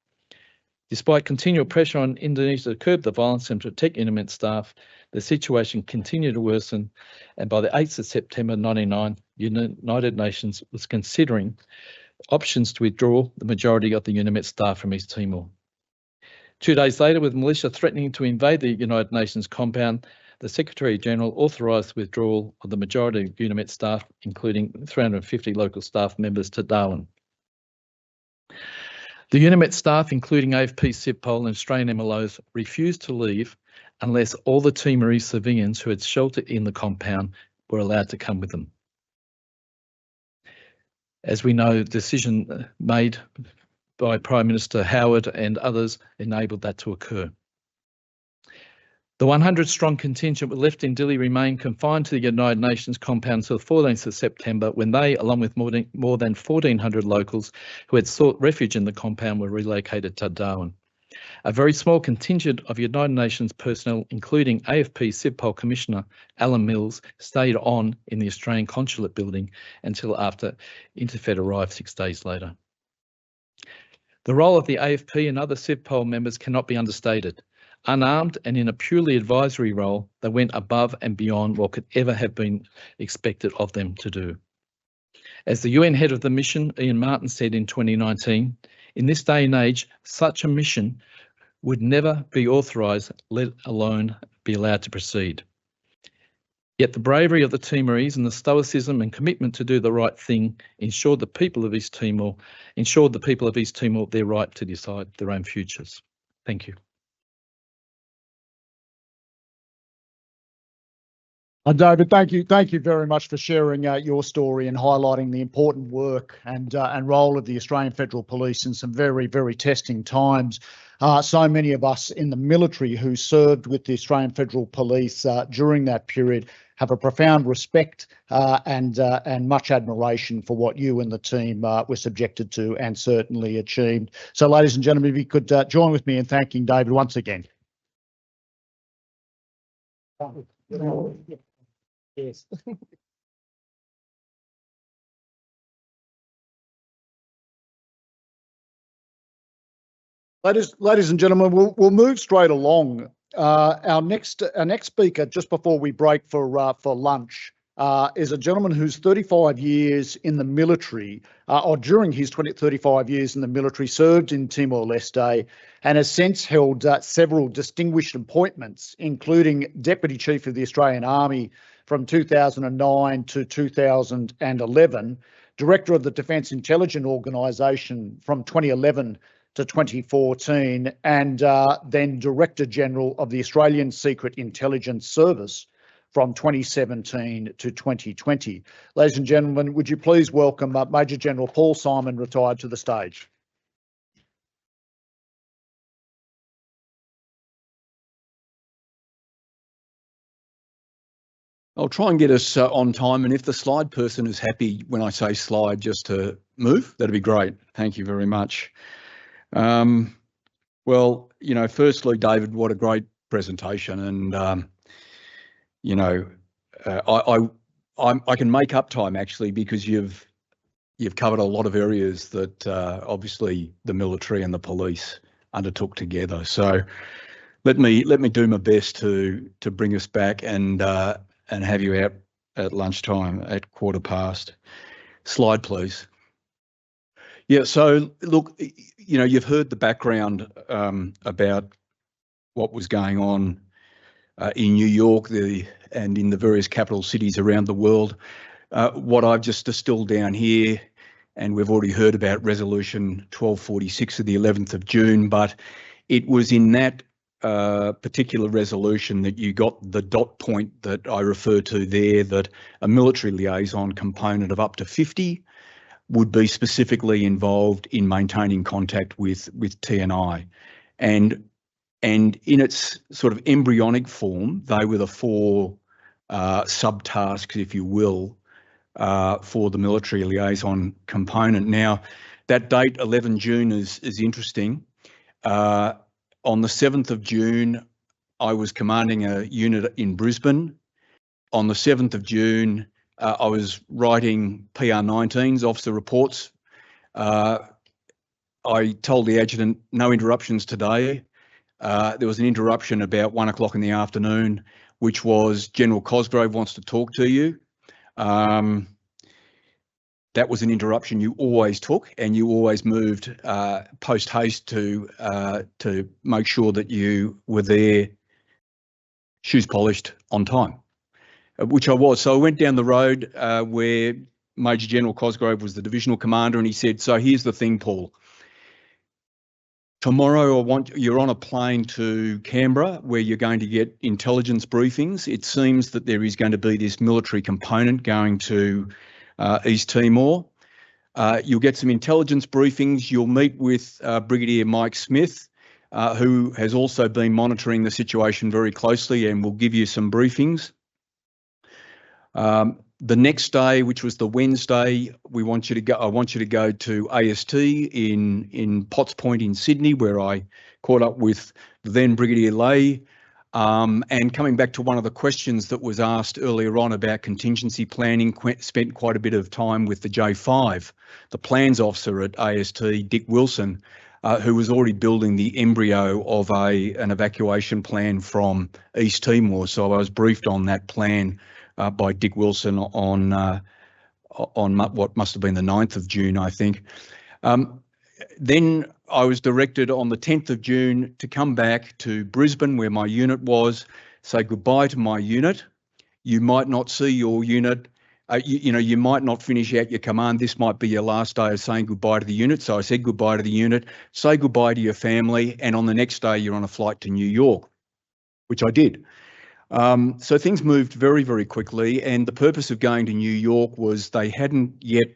Despite continual pressure on Indonesia to curb the violence and protect intimate staff, the situation continued to worsen, and by the 8th of September 1999, United Nations was considering options to withdraw the majority of the UNIMET staff from East Timor. 2 days later, with militia threatening to invade the United Nations compound, the Secretary-General authorised the withdrawal of the majority of UNIMET staff, including 350 local staff members, to Darwin. The UNIMET staff, including AFP, SIPOL and Australian MLOs, refused to leave unless all the Timorese civilians who had sheltered in the compound were allowed to come with them. As we know, the decision made by Prime Minister Howard and others enabled that to occur. The 100-strong contingent were left in Dili remained confined to the United Nations compound until the 14th of September, when they, along with more than 1,400 locals who had sought refuge in the compound, were relocated to Darwin. A very small contingent of United Nations personnel, including AFP SIPOL Commissioner Alan Mills, stayed on in the Australian Consulate building until after Interfed arrived 6 days later. The role of the AFP and other SIPOL members cannot be understated. Unarmed and in a purely advisory role, they went above and beyond what could ever have been expected of them to do. As the UN head of the mission, Ian Martin, said in 2019, in this day and age, such a mission would never be authorised, let alone be allowed to proceed. Yet the bravery of the Timorese and the stoicism and commitment to do the right thing ensured the people of East Timor their right to decide their own futures. Thank you. David, thank you very much for sharing your story and highlighting the important work and role of the Australian Federal Police in some very, very testing times. So many of us in the military who served with the Australian Federal Police during that period have a profound respect and much admiration for what you and the team were subjected to and certainly achieved. So, ladies and gentlemen, if you could join with me in thanking David once again. Yes. Ladies and gentlemen, we'll move straight along. Our next speaker, just before we break for lunch, is a gentleman who's 35 years in the military, or during his 35 years in the military, served in Timor-Leste and has since held several distinguished appointments, including Deputy Chief of the Australian Army from 2009 to 2011, Director of the Defence Intelligence Organisation from 2011 to 2014, and then Director General of the Australian Secret Intelligence Service from 2017 to 2020. Ladies and gentlemen, would you please welcome Major General Paul Symon, retired, to the stage. I'll try and get us on time, and if the slide person is happy when I say slide just to move, that'd be great. Thank you very much. Well, you know, firstly, David, what a great presentation, and you know, I can make up time actually because you've covered a lot of areas that obviously the military and the police undertook together. So let me do my best to bring us back and have you out at lunchtime at 1:15. Slide, please. Yeah, so look, you know, you've heard the background about what was going on in New York and in the various capital cities around the world. What I've just distilled down here, and we've already heard about Resolution 1246 of the 11th of June, but it was in that particular resolution that you got the dot point that I refer to there, that a military liaison component of up to 50 would be specifically involved in maintaining contact with TNI. And in its sort of embryonic form, they were the 4 subtasks, if you will, for the military liaison component. Now, that date, 11 June, is interesting. On the 7th of June, I was commanding a unit in Brisbane. On the 7th of June, I was writing PR19s, officer reports. I told the adjutant, no interruptions today. There was an interruption about 1 o'clock in the afternoon, which was General Cosgrove wants to talk to you. That was an interruption you always took, and you always moved post haste to make sure that you were there, shoes polished, on time, which I was. So I went down the road where Major General Cosgrove was the divisional commander, and he said, "So here's the thing, Paul. Tomorrow you're on a plane to Canberra where you're going to get intelligence briefings. It seems that there is going to be this military component going to East Timor. You'll get some intelligence briefings. You'll meet with Brigadier Mike Smith, who has also been monitoring the situation very closely and will give you some briefings. The next day, which was the Wednesday, I want you to go to AST in Potts Point in Sydney, where I caught up with then Brigadier Leahy. And coming back to one of the questions that was asked earlier on about contingency planning, spent quite a bit of time with the J5, the plans officer at AST, Dick Wilson, who was already building the embryo of an evacuation plan from East Timor. So I was briefed on that plan by Dick Wilson on what must have been the 9th of June, I think. Then I was directed on the 10th of June to come back to Brisbane, where my unit was, say goodbye to my unit. You might not see your unit. You might not finish out your command. This might be your last day of saying goodbye to the unit. So I said goodbye to the unit, say goodbye to your family, and on the next day you're on a flight to New York, which I did. So things moved very, very quickly, and the purpose of going to New York was they hadn't yet,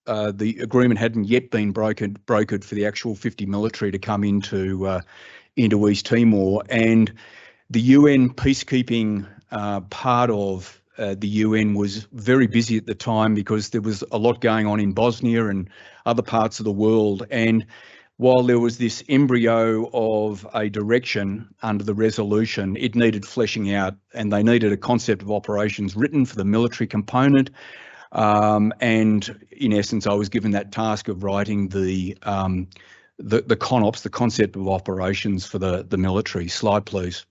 the agreement hadn't yet been brokered for the actual 50 military to come into East Timor, and the UN peacekeeping part of the UN was very busy at the time because there was a lot going on in Bosnia and other parts of the world. And while there was this embryo of a direction under the resolution, it needed fleshing out, and they needed a concept of operations written for the military component. And in essence, I was given that task of writing the CONOPS, the concept of operations for the military. Slide, please.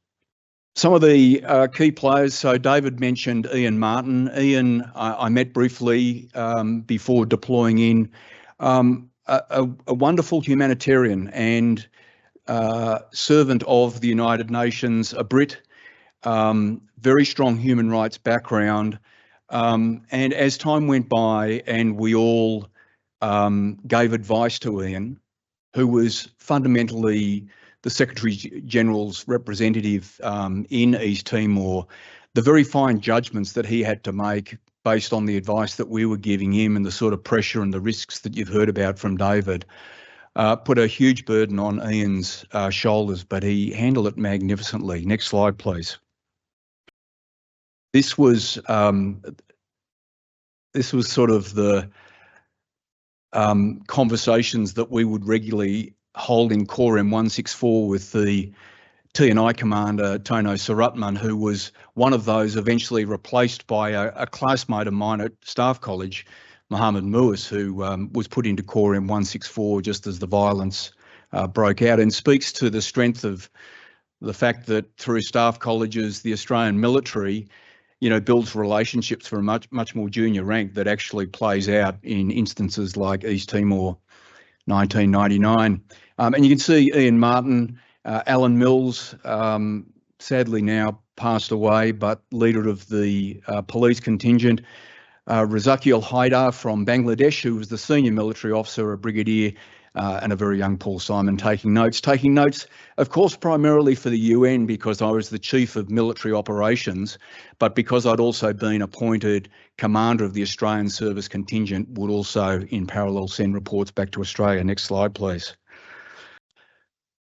Some of the key players. So David mentioned Ian Martin. Ian, I met briefly before deploying in. A wonderful humanitarian and servant of the United Nations, a Brit, very strong human rights background. And as time went by and we all gave advice to Ian, who was fundamentally the Secretary General's representative in East Timor, the very fine judgments that he had to make based on the advice that we were giving him and the sort of pressure and the risks that you've heard about from David, put a huge burden on Ian's shoulders, but he handled it magnificently. Next slide, please. this was sort of the conversations that we would regularly hold in Core M164 with the TNI commander, Tono Sarutman, who was one of those eventually replaced by a classmate of mine at Staff College, Mohammed Mouis, who was put into Core M164 just as the violence broke out, and speaks to the strength of the fact that through staff colleges, the Australian military, builds relationships for a much more junior rank that actually plays out in instances like East Timor 1999. And you can see Ian Martin, Alan Mills, sadly now passed away, but leader of the police contingent, Razakiel Haidar from Bangladesh, who was the senior military officer, a brigadier, and a very young Paul Symon taking notes, of course, primarily for the UN because I was the chief of military operations, but because I'd also been appointed commander of the Australian service contingent, would also in parallel send reports back to Australia. Next slide, please.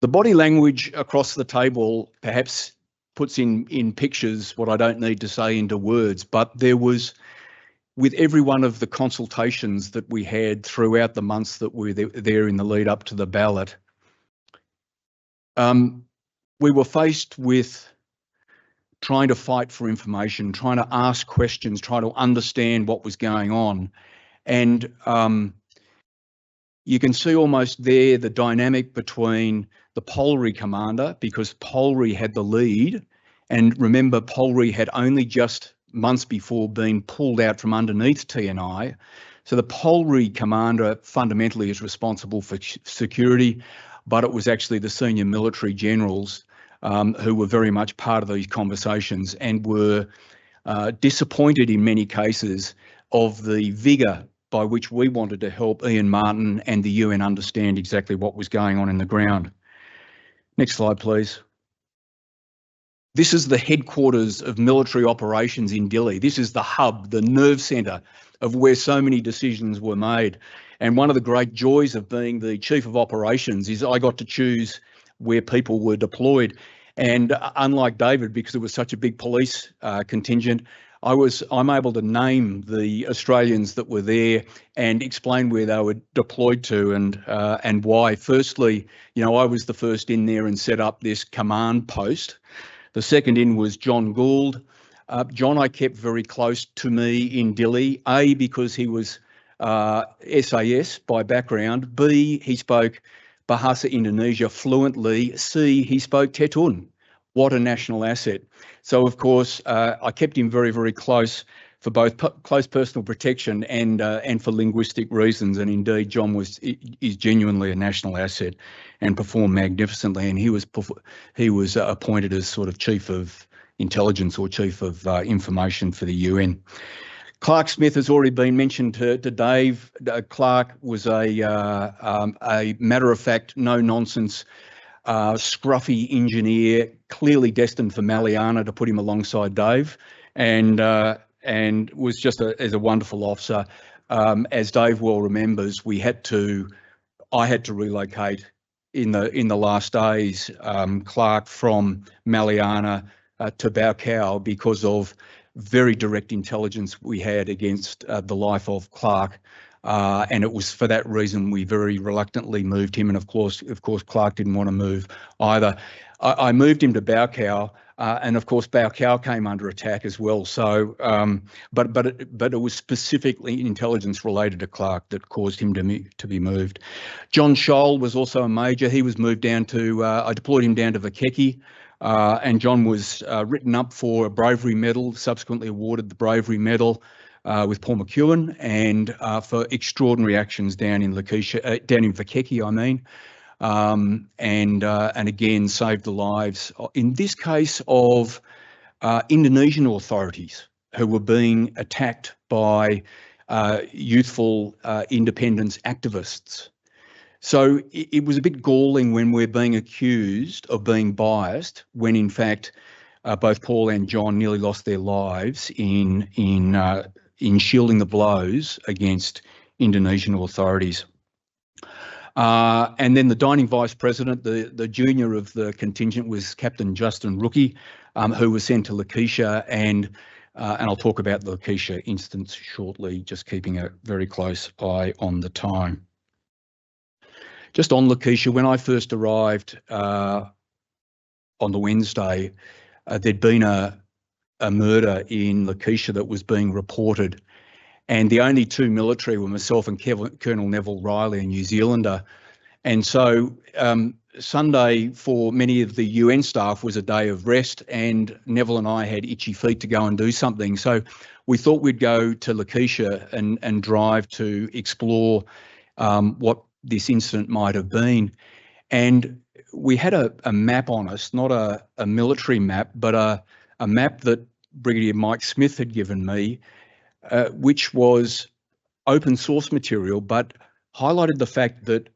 The body language across the table perhaps puts in pictures what I don't need to say into words, but there was, with every one of the consultations that we had throughout the months that we were there in the lead up to the ballot, we were faced with trying to fight for information, trying to ask questions, trying to understand what was going on. And you can see almost there the dynamic between the Polri commander, because Polri had the lead. And remember, Polri had only just months before been pulled out from underneath TNI. So the Polri commander fundamentally is responsible for security, but it was actually the senior military generals who were very much part of these conversations and were disappointed in many cases of the vigour by which we wanted to help Ian Martin and the UN understand exactly what was going on in the ground. Next slide, please. This is the headquarters of military operations in Dili. This is the hub, the nerve centre of where so many decisions were made. And one of the great joys of being the chief of operations is I got to choose where people were deployed. And unlike David, because it was such a big police contingent, I'm able to name the Australians that were there and explain where they were deployed to and why. Firstly, I was the first in there and set up this command post. The second in was John Gould. John I kept very close to me in Dili, A, because he was SAS by background, B, he spoke Bahasa Indonesia fluently, C, he spoke Tetun. What a national asset. So, of course, I kept him very, very close for both close personal protection and for linguistic reasons. And indeed, John is genuinely a national asset and performed magnificently. And he was appointed as sort of chief of intelligence or chief of information for the UN. Clark Smith has already been mentioned to Dave. Clark was a matter-of-fact, no-nonsense, scruffy engineer, clearly destined for Maliana, to put him alongside Dave, and was just as a wonderful officer. As Dave well remembers, I had to relocate in the last days, Clark from Maliana to Baucau because of very direct intelligence we had against the life of Clark. And it was for that reason we very reluctantly moved him. And of course, Clark didn't want to move either. I moved him to Baucau, and of course, Baucau came under attack as well. So, but it was specifically intelligence related to Clark that caused him to be moved. John Scholl was also a major. He was moved down to. I deployed him down to Vakeki. And John was written up for a bravery medal, subsequently awarded the bravery medal with Paul McEwen, and for extraordinary actions down in Vakeki, I mean, and again saved the lives, in this case, of Indonesian authorities who were being attacked by youthful independence activists. So it was a bit galling when we're being accused of being biased, when in fact both Paul and John nearly lost their lives in shielding the blows against Indonesian authorities. And then the dining vice president, the junior of the contingent, was Captain Justin Rookie, who was sent to Lakeisha, and and I'll talk about the Lakeisha instance shortly, just keeping a very close eye on the time. Just on Lakeisha, when I first arrived on the Wednesday, there'd been a murder in Lakeisha that was being reported, and the only two military were myself and Colonel Neville Riley, a New Zealander. And so Sunday for many of the UN staff was a day of rest, and Neville and I had itchy feet to go and do something. So we thought we'd go to Lakeisha and drive to explore what this incident might have been. And we had a map on us, not a military map, but a map that Brigadier Mike Smith had given me, which was open source material, but highlighted the fact that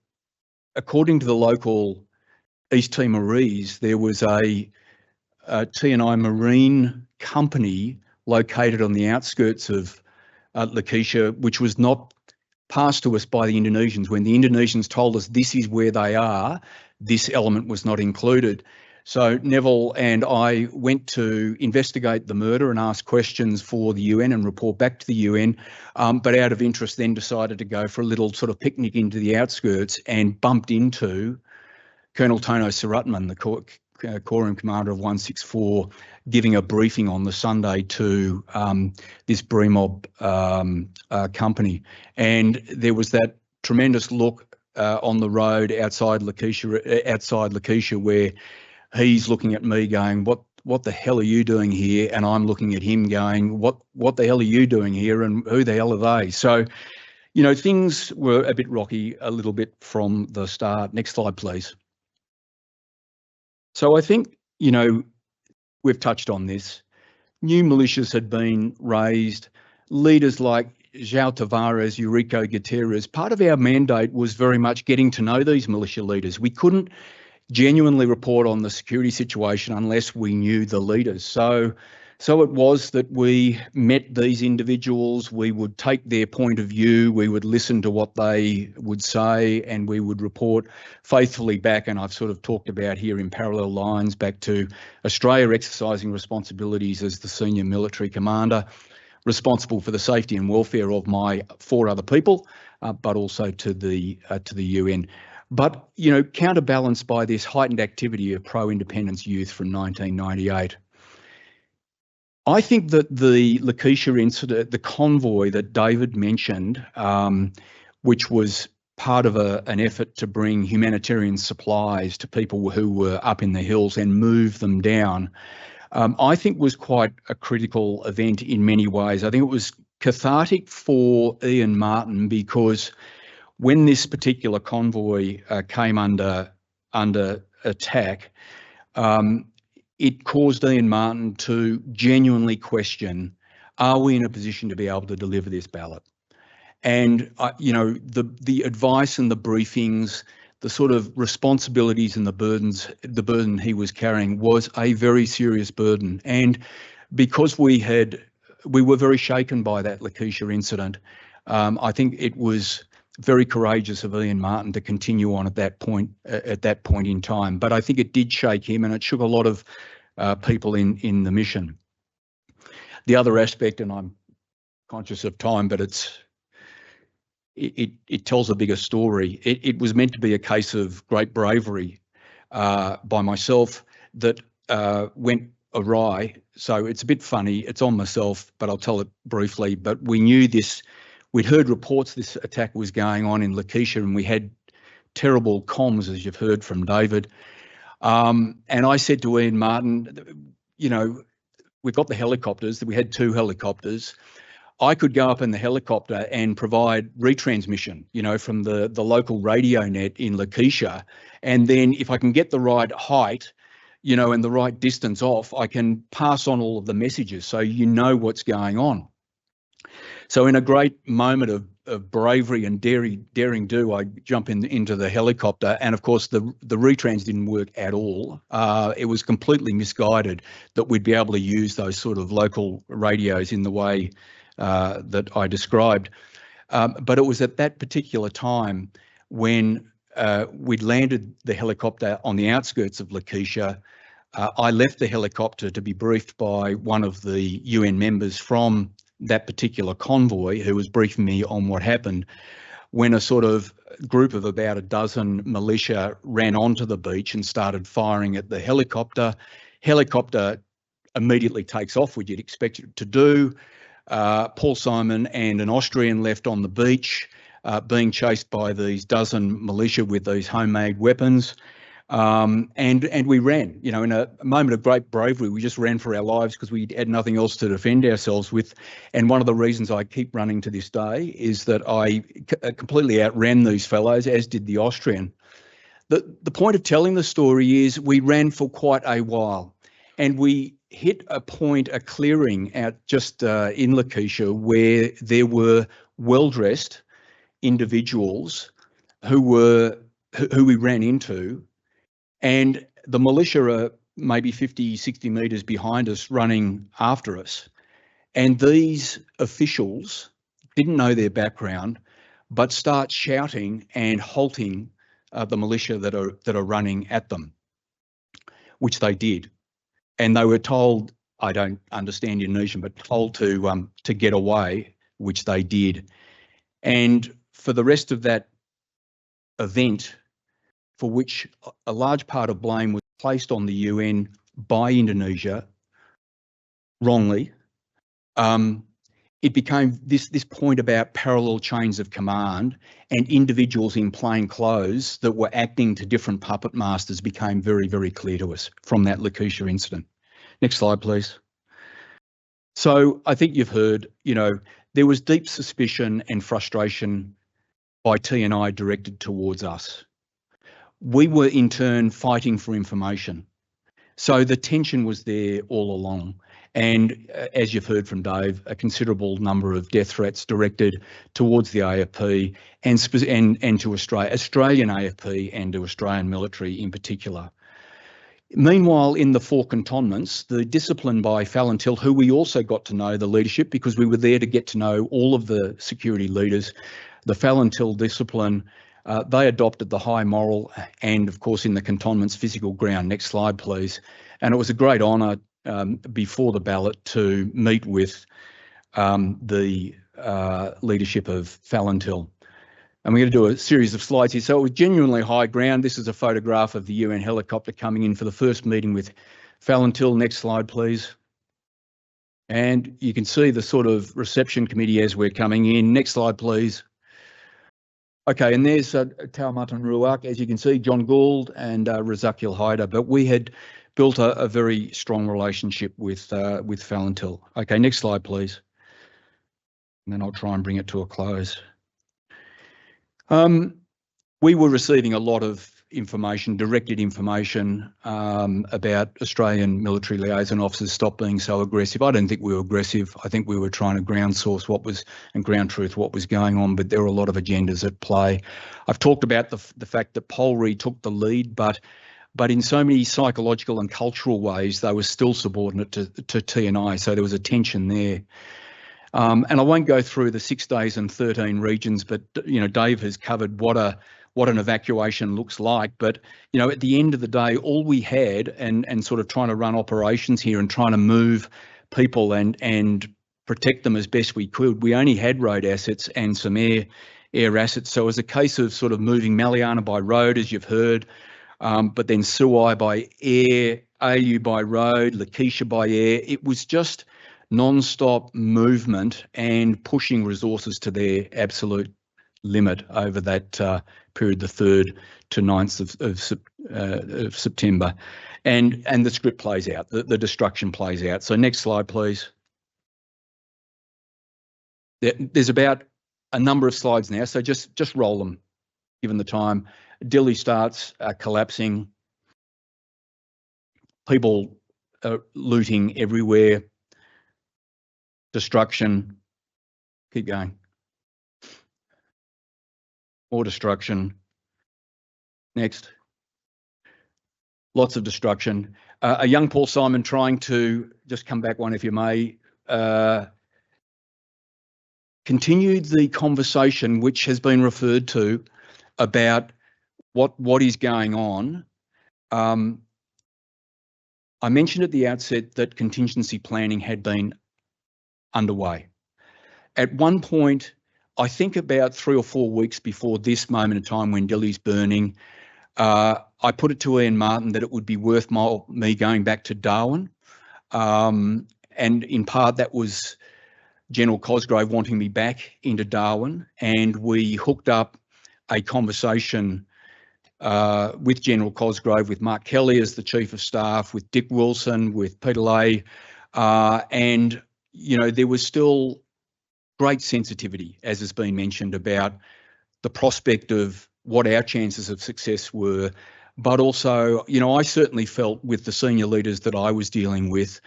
according to the local East Timorese, there was a T&I Marine company located on the outskirts of Lakeisha, which was not passed to us by the Indonesians. When the Indonesians told us this is where they are, this element was not included. So Neville and I went to investigate the murder and ask questions for the UN and report back to the UN, but out of interest then decided to go for a little sort of picnic into the outskirts and bumped into Colonel Tono Suratman, the Corps Commander of 164, giving a briefing on the Sunday to this BREMOB company. And there was that tremendous look on the road outside Lakeisha where he's looking at me going, what the hell are you doing here? And I'm looking at him going, what the hell are you doing here? And who the hell are they? So, you know, things were a bit rocky a little bit from the start. Next slide, please. So I think, you know, we've touched on this. New militias had been raised. Leaders like João Tavares, Eurico Gutierrez, part of our mandate was very much getting to know these militia leaders. We couldn't genuinely report on the security situation unless we knew the leaders. So it was that we met these individuals, we would take their point of view, we would listen to what they would say, and we would report faithfully back. And I've sort of talked about here in parallel lines back to Australia exercising responsibilities as the senior military commander, responsible for the safety and welfare of my 4 other people, but also to the UN. But, you know, counterbalanced by this heightened activity of pro-independence youth from 1998. I think that the Lakeisha incident, the convoy that David mentioned, which was part of an effort to bring humanitarian supplies to people who were up in the hills and move them down, I think was quite a critical event in many ways. I think it was cathartic for Ian Martin because when this particular convoy came under attack, it caused Ian Martin to genuinely question, are we in a position to be able to deliver this ballot? And, you know, the advice and the briefings, the sort of responsibilities and the burden he was carrying was a very serious burden. And because we were very shaken by that Lakeisha incident, I think it was very courageous of Ian Martin to continue on at that point in time. But I think it did shake him, and it shook a lot of people in the mission. The other aspect, and I'm conscious of time, but it tells a bigger story. It was meant to be a case of great bravery by myself that went awry. So it's a bit funny. It's on myself, but I'll tell it briefly. But we knew this. We'd heard reports this attack was going on in Lakeisha, and we had terrible comms, as you've heard from David. And I said to Ian Martin, you know, we've got the helicopters, we had 2 helicopters. I could go up in the helicopter and provide retransmission, you know, from the local radio net in Lakeisha. And then if I can get the right height, you know, and the right distance off, I can pass on all of the messages so you know what's going on. So in a great moment of bravery and daring do, I jump into the helicopter, and of course the retrans didn't work at all. It was completely misguided that we'd be able to use those sort of local radios in the way that I described. But it was at that particular time when we'd landed the helicopter on the outskirts of Lakeisha. I left the helicopter to be briefed by one of the UN members from that particular convoy who was briefing me on what happened, when a sort of group of about a dozen militia ran onto the beach and started firing at the helicopter. Helicopter immediately takes off, which you'd expect it to do. Paul Symon and an Austrian left on the beach, being chased by these dozen militia with these homemade weapons. And we ran, you know, in a moment of great bravery. We just ran for our lives because we had nothing else to defend ourselves with. And one of the reasons I keep running to this day is that I completely outran these fellows, as did the Austrian. The point of telling the story is we ran for quite a while, and we hit a point, a clearing out just in Lakeisha, where there were well-dressed individuals who we ran into. And the militia are maybe 50, 60 metres behind us running after us. And these officials didn't know their background, but start shouting and halting the militia that are running at them, which they did. And they were told, I don't understand Indonesian, but told to get away, which they did. And for the rest of that event, for which a large part of blame was placed on the UN by Indonesia, wrongly, it became this point about parallel chains of command, and individuals in plain clothes that were acting to different puppet masters became very, very clear to us from that Lakeisha incident. Next slide, please. So I think you've heard, you know, there was deep suspicion and frustration by TNI directed towards us. We were in turn fighting for information. So the tension was there all along. And as you've heard from Dave, a considerable number of death threats directed towards the AFP and to Australian AFP and to Australian military in particular. Meanwhile, in the 4 cantonments, the discipline by Fallentil, who we also got to know the leadership because we were there to get to know all of the security leaders, the Fallentil discipline, they adopted the high moral and, of course, in the cantonments, physical ground. Next slide, please. And it was a great honour before the ballot to meet with the leadership of Fallentil. And we're going to do a series of slides here. So it was genuinely high ground. This is a photograph of the UN helicopter coming in for the first meeting with Fallentil. Next slide, please. And you can see the sort of reception committee as we're coming in. Next slide, please. Okay, and there's Taumatan Ruak, as you can see, John Gould and Razakil Haider. But we had built a very strong relationship with Fallentil. Okay, next slide, please. And then I'll try and bring it to a close. We were receiving a lot of information, directed information about Australian military liaison officers stop being so aggressive. I don't think we were aggressive. I think we were trying to ground source and ground truth what was going on, but there were a lot of agendas at play. I've talked about the fact that Polri took the lead, but in so many psychological and cultural ways, they were still subordinate to TNI, so there was a tension there. And I won't go through the 6 days and 13 regions, but you know, Dave has covered what an evacuation looks like. But you know, at the end of the day, all we had, and sort of trying to run operations here and trying to move people and protect them as best we could, we only had road assets and some air assets. So it was a case of sort of moving Maliana by road, as you've heard, but then Suai by air, AU by road, Lakeisha by air. It was just non-stop movement and pushing resources to their absolute limit over that period, the 3rd to 9th of September. And the script plays out, the destruction plays out. So next slide, please. There's about a number of slides now, so just roll them, given the time. Dili starts collapsing. People are looting everywhere. Destruction. Keep going. More destruction. Next. Lots of destruction. A young Paul Symon trying to, just come back one if you may, continued the conversation which has been referred to about what is going on. I mentioned at the outset that contingency planning had been underway. At one point, I think about 3 or 4 weeks before this moment in time when Delhi's burning, I put it to Ian Martin that it would be worth me going back to Darwin. And in part that was General Cosgrove wanting me back into Darwin, and we hooked up a conversation with General Cosgrove, with Mark Kelly as the Chief of Staff, with Dick Wilson, with Peter Leahy, and there was still great sensitivity, as has been mentioned, about the prospect of what our chances of success were. But also, I certainly felt with the senior leaders that I was dealing with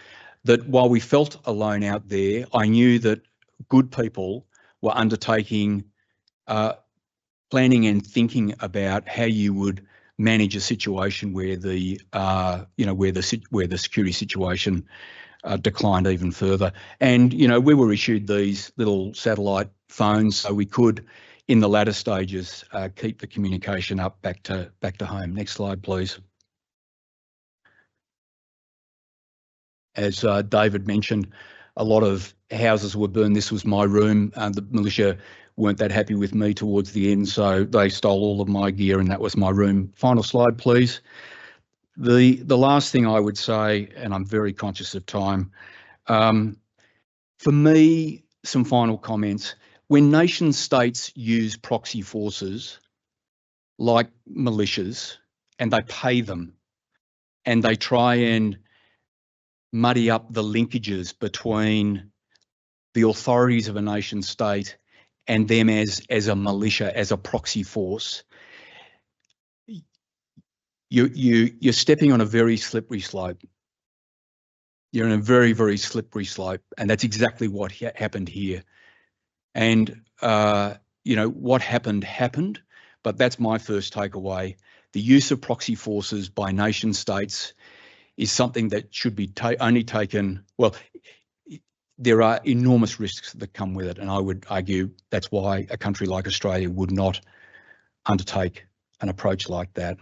that while we felt alone out there, I knew that good people were undertaking planning and thinking about how you would manage a situation where the security situation declined even further. And we were issued these little satellite phones so we could, in the latter stages, keep the communication up back to home. Next slide, please. As David mentioned, a lot of houses were burned. This was my room. The militia weren't that happy with me towards the end, so they stole all of my gear, and that was my room. Final slide, please. The last thing I would say, and I'm very conscious of time, for me, some final comments. When nation states use proxy forces like militias and they pay them and they try and muddy up the linkages between the authorities of a nation state and them as a militia, as a proxy force, you're stepping on a very slippery slope. You're in a very, very slippery slope, and that's exactly what happened here. And what happened, but that's my first takeaway. The use of proxy forces by nation states is something that should be only taken, well, there are enormous risks that come with it, and I would argue that's why a country like Australia would not undertake an approach like that.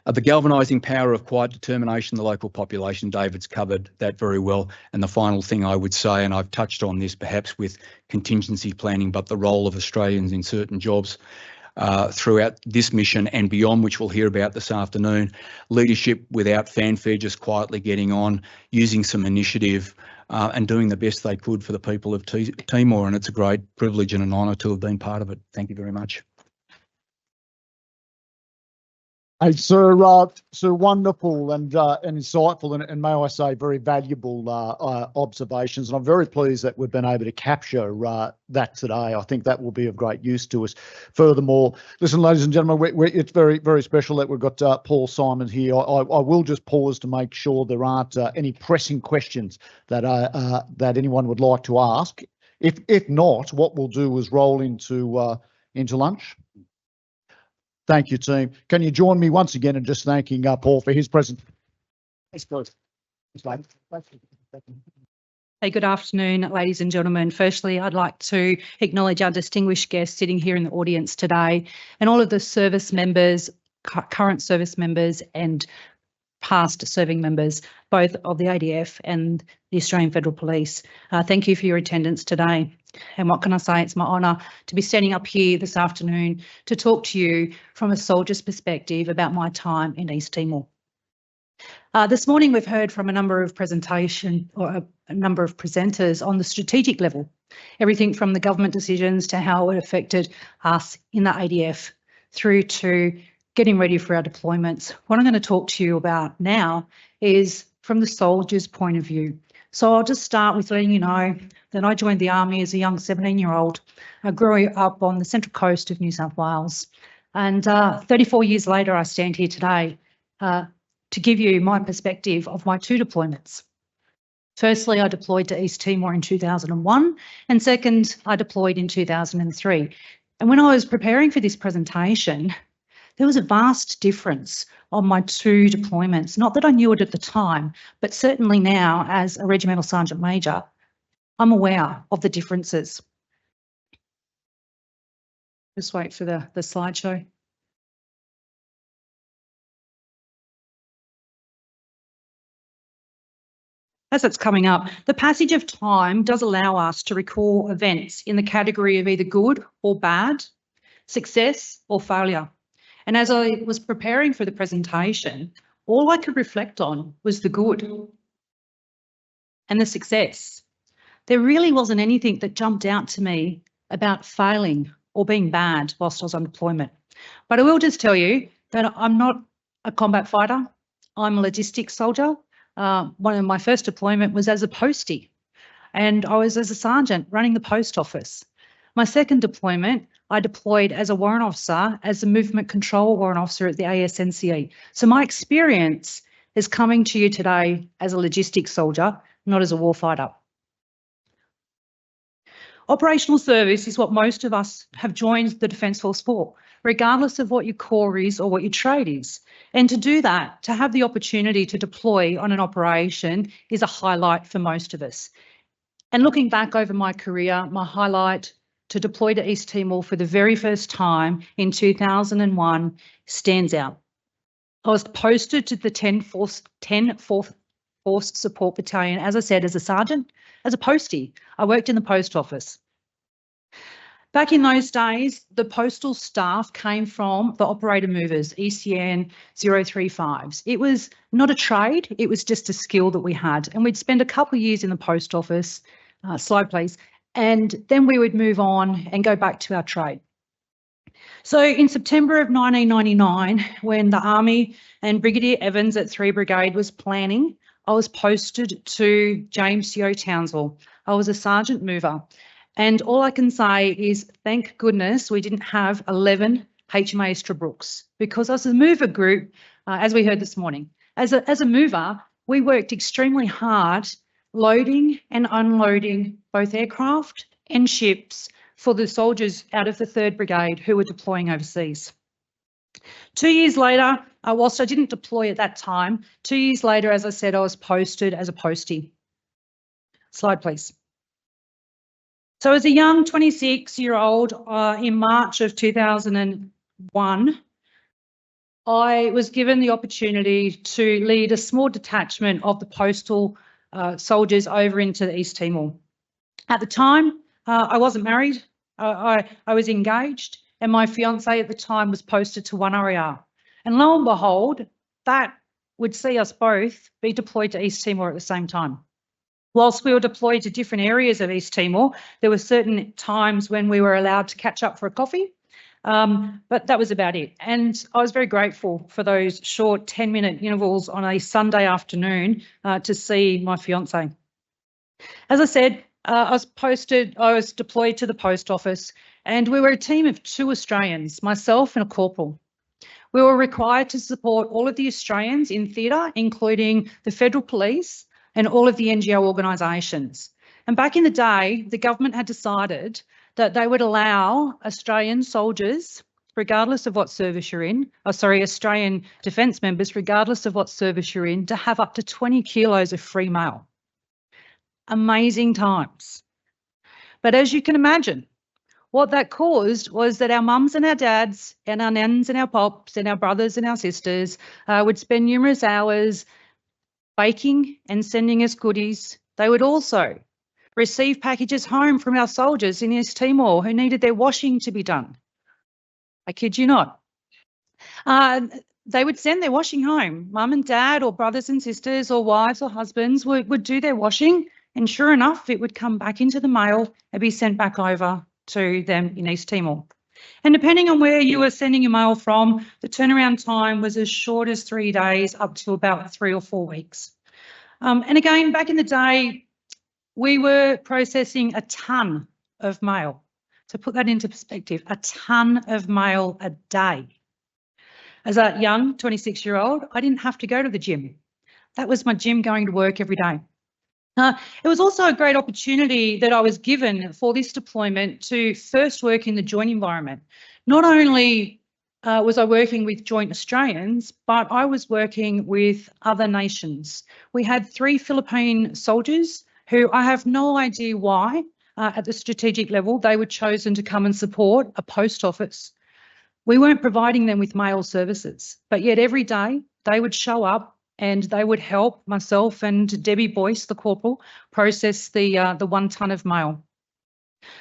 The galvanising power of quiet determination, the local population, David's covered that very well. And the final thing I would say, and I've touched on this perhaps with contingency planning, but the role of Australians in certain jobs throughout this mission and beyond, which we'll hear about this afternoon. Leadership without fanfare, just quietly getting on, using some initiative and doing the best they could for the people of Timor. And it's a great privilege and an honour to have been part of it. Thank you very much. Hey, Sir, wonderful and insightful and may I say very valuable observations. And I'm very pleased that we've been able to capture that today. I think that will be of great use to us. Furthermore, listen, ladies and gentlemen, it's very, very special that we've got Paul Symon here. I will just pause to make sure there aren't any pressing questions that that anyone would like to ask. If not, what we'll do is roll into lunch. Thank you, team. Can you join me once again in just thanking Paul for his presentation? Hey, good afternoon, ladies and gentlemen. Firstly, I'd like to acknowledge our distinguished guests sitting here in the audience today and all of the service members, current service members and past serving members, both of the ADF and the Australian Federal Police. Thank you for your attendance today. And what can I say? It's my honour to be standing up here this afternoon to talk to you from a soldier's perspective about my time in East Timor. This morning we've heard from a number of presenters on the strategic level, everything from the government decisions to how it affected us in the ADF through to getting ready for our deployments. What I'm going to talk to you about now is from the soldier's point of view. So I'll just start with letting you know that I joined the Army as a young 17-year-old. I grew up on the central coast of New South Wales. And 34 years later, I stand here today to give you my perspective of my two deployments. Firstly, I deployed to East Timor in 2001, and second, I deployed in 2003. And when I was preparing for this presentation, there was a vast difference on my two deployments. Not that I knew it at the time, but certainly now as a regimental sergeant major, I'm aware of the differences. Just wait for the slideshow. as it's coming up, the passage of time does allow us to recall events in the category of either good or bad, success or failure. And as I was preparing for the presentation, all I could reflect on was the good and the success. There really wasn't anything that jumped out to me about failing or being bad whilst I was on deployment. But I will just tell you that I'm not a combat fighter. I'm a logistics soldier. One of my first deployment was as a postie, and I was as a sergeant running the post office. My second deployment, I deployed as a warrant officer, as a movement control warrant officer at the ASNCE. So my experience is coming to you today as a logistics soldier, not as a warfighter. Operational service is what most of us have joined the Defence Force for, regardless of what your core is or what your trade is. And to do that, to have the opportunity to deploy on an operation is a highlight for most of us. And looking back over my career, my highlight to deploy to East Timor for the very first time in 2001 stands out. I was posted to the 4th Force Support Battalion, as I said, as a sergeant, as a postie. I worked in the post office. Back in those days, the postal staff came from the operator movers, ECN 035s. It was not a trade, it was just a skill that we had. And we'd spend a couple of years in the post office, slide please, and then we would move on and go back to our trade. So in September of 1999, when the Army and Brigadier Evans at 3 Brigade was planning, I was posted to James C.O. Townsville. I was a sergeant mover. And all I can say is, thank goodness we didn't have 11 HMAS Strabrooks, because as a mover group, as we heard this morning, as a mover, we worked extremely hard loading and unloading both aircraft and ships for the soldiers out of the 3rd Brigade who were deploying overseas. 2 years later, whilst I didn't deploy at that time, 2 years later, as I said, I was posted as a postie. Slide, please. So as a young 26-year-old in March of 2001, I was given the opportunity to lead a small detachment of the postal soldiers over into the East Timor. At the time, I wasn't married, I was engaged, and my fiance at the time was posted to 1RER. And lo and behold, that would see us both be deployed to East Timor at the same time. Whilst we were deployed to different areas of East Timor, there were certain times when we were allowed to catch up for a coffee, but that was about it. And I was very grateful for those short 10-minute intervals on a Sunday afternoon to see my fiance. As I said, I was deployed to the post office, and we were a team of 2 Australians, myself and a corporal. We were required to support all of the Australians in theatre, including the Federal Police and all of the NGO organisations. And back in the day, the government had decided that they would allow Australian soldiers, regardless of what service you're in, Australian defence members, regardless of what service you're in, to have up to 20 kilos of free mail. Amazing times. But as you can imagine, what that caused was that our mums and our dads and our nans and our pops and our brothers and our sisters would spend numerous hours baking and sending us goodies. They would also receive packages home from our soldiers in East Timor who needed their washing to be done. I kid you not. They would send their washing home. Mum and dad or brothers and sisters or wives or husbands would do their washing, and sure enough, it would come back into the mail and be sent back over to them in East Timor. And depending on where you were sending your mail from, the turnaround time was as short as 3 days up to about 3 or 4 weeks. And again, back in the day, we were processing a tonne of mail. To put that into perspective, a tonne of mail a day. As a young 26-year-old, I didn't have to go to the gym. That was my gym going to work every day. It was also a great opportunity that I was given for this deployment to first work in the joint environment. Not only was I working with Joint Australians, but I was working with other nations. We had 3 Philippine soldiers who I have no idea why at the strategic level they were chosen to come and support a post office. We weren't providing them with mail services, but yet every day they would show up and they would help myself and Debbie Boyce, the corporal, process the 1 tonne of mail.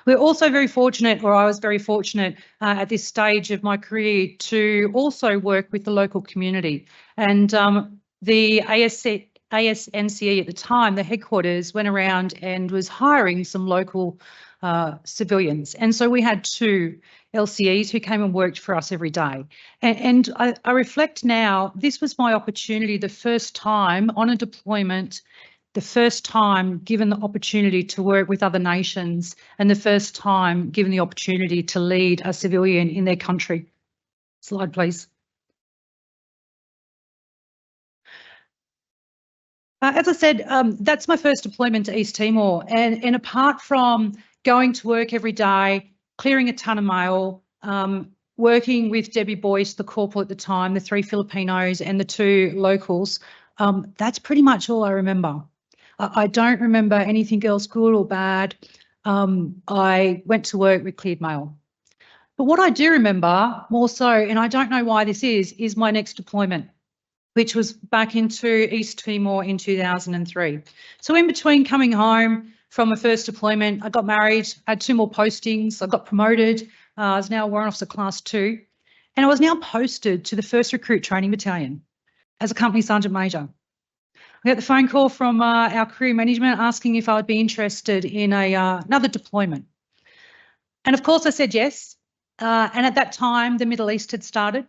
We're also very fortunate, or I was very fortunate at this stage of my career, to also work with the local community. And the ASNCE at the time, the headquarters, went around and was hiring some local civilians. And so we had 2 LCEs who came and worked for us every day. And I reflect now, this was my opportunity, the first time on a deployment, the first time given the opportunity to work with other nations, and the first time given the opportunity to lead a civilian in their country. Slide, please. As I said, that's my first deployment to East Timor. And apart from going to work every day, clearing a tonne of mail, working with Debbie Boyce, the corporal at the time, the 3 Filipinos and the 2 locals, that's pretty much all I remember. I don't remember anything else, good or bad. I went to work with cleared mail. But what I do remember more so, and I don't know why this is my next deployment, which was back into East Timor in 2003. So in between coming home from my first deployment, I got married, had 2 more postings, I got promoted, I was now Warrant Officer Class 2, and I was now posted to the 1st Recruit Training Battalion as a Company Sergeant Major. I got the phone call from our career management asking if I would be interested in another deployment. And of course I said yes, and at that time the Middle East had started.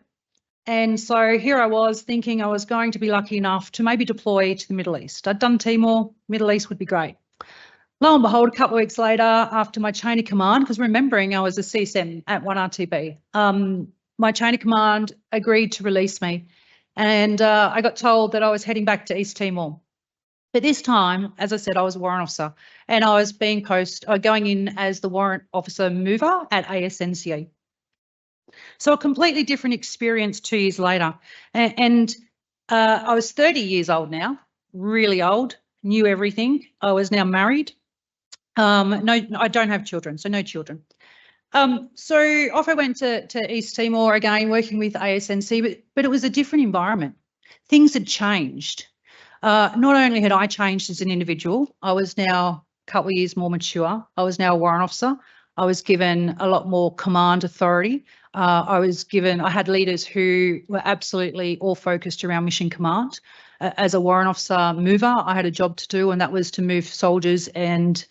And so here I was thinking I was going to be lucky enough to maybe deploy to the Middle East. I'd done Timor, Middle East would be great. Lo and behold, a couple of weeks later, after my chain of command, because remembering I was a CSM at 1RTB, my chain of command agreed to release me. And I got told that I was heading back to East Timor. But this time, as I said, I was a warrant officer, and I was being going in as the warrant officer mover at ASNCE. So a completely different experience 2 years later. And I was 30 years old now, really old, knew everything. I was now married. No, I don't have children, so no children. So off I went to East Timor again, working with ASNC, but it was a different environment. Things had changed. Not only had I changed as an individual, I was now a couple of years more mature. I was now a warrant officer. I was given a lot more command authority. I had leaders who were absolutely all focused around mission command. As a warrant officer mover, I had a job to do, and that was to move soldiers and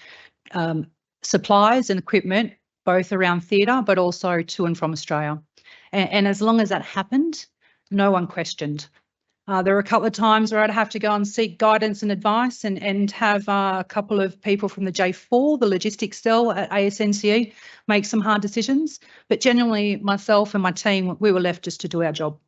supplies and equipment, both around theatre, but also to and from Australia. And as long as that happened, no one questioned. There were a couple of times where I'd have to go and seek guidance and advice and have a couple of people from the J4, the logistics cell at ASNCE, make some hard decisions. But generally, myself and my team, we were left just to do our job.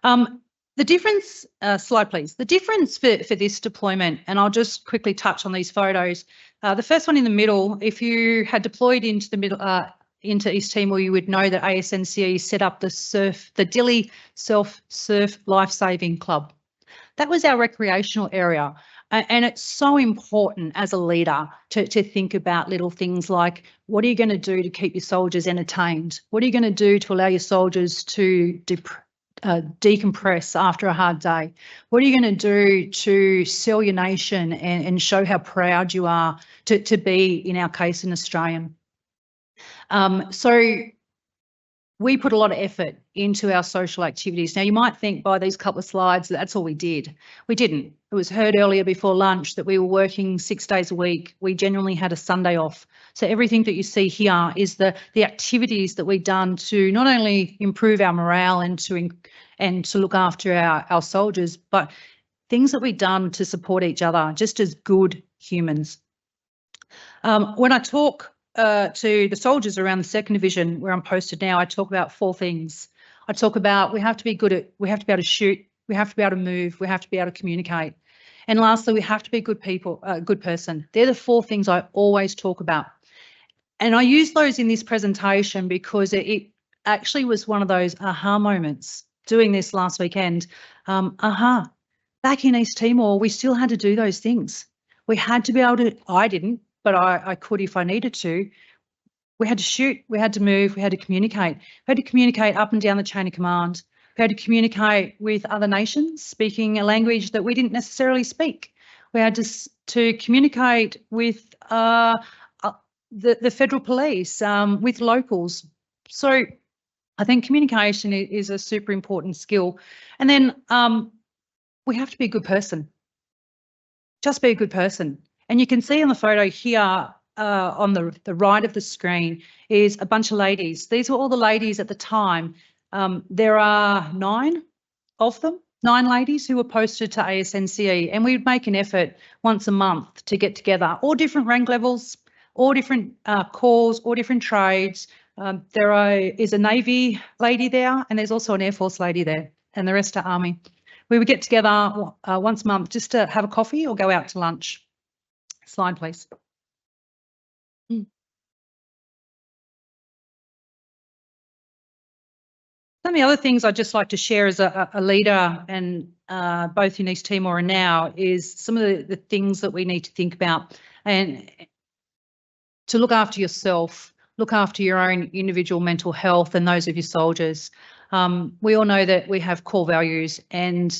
The difference, slide please, the difference for this deployment, and I'll just quickly touch on these photos. The first one in the middle, if you had deployed into the middle, into East Timor, you would know that ASNCE set up the Dili Surf Lifesaving Club. That was our recreational area. And it's so important as a leader to think about little things like, what are you going to do to keep your soldiers entertained? What are you going to do to allow your soldiers to decompress after a hard day? What are you going to do to sell your nation and show how proud you are to be, in our case, an Australian? So we put a lot of effort into our social activities. Now, you might think by these couple of slides that's all we did. We didn't. It was heard earlier before lunch that we were working 6 days a week. We generally had a Sunday off. So everything that you see here is the activities that we've done to not only improve our morale and to look after our soldiers, but things that we've done to support each other, just as good humans. When I talk to the soldiers around the 2nd Division where I'm posted now, I talk about 4 things. I talk about we have to be able to shoot, we have to be able to move, we have to be able to communicate. And lastly, we have to be good people, a good person. They're the 4 things I always talk about. And I use those in this presentation because it actually was one of those aha moments doing this last weekend. Back in East Timor, we still had to do those things. We had to be able to, I didn't, but I could if I needed to. We had to shoot, we had to move, we had to communicate. We had to communicate up and down the chain of command. We had to communicate with other nations speaking a language that we didn't necessarily speak. We had to communicate with the federal police, with locals. So I think communication is a super important skill. And then we have to be a good person. Just be a good person. And you can see on the photo here on the right of the screen is a bunch of ladies. These were all the ladies at the time. There are 9 of them, 9 ladies who were posted to ASNCE, and we'd make an effort once a month to get together, all different rank levels, all different corps, all different trades. There is a Navy lady there, and there's also an Air Force lady there, and the rest are Army. We would get together once a month just to have a coffee or go out to lunch. Slide, please. Some of the other things I'd just like to share as a leader, and both in East Timor and now, is some of the things that we need to think about, and to look after yourself, look after your own individual mental health and those of your soldiers. We all know that we have core values, and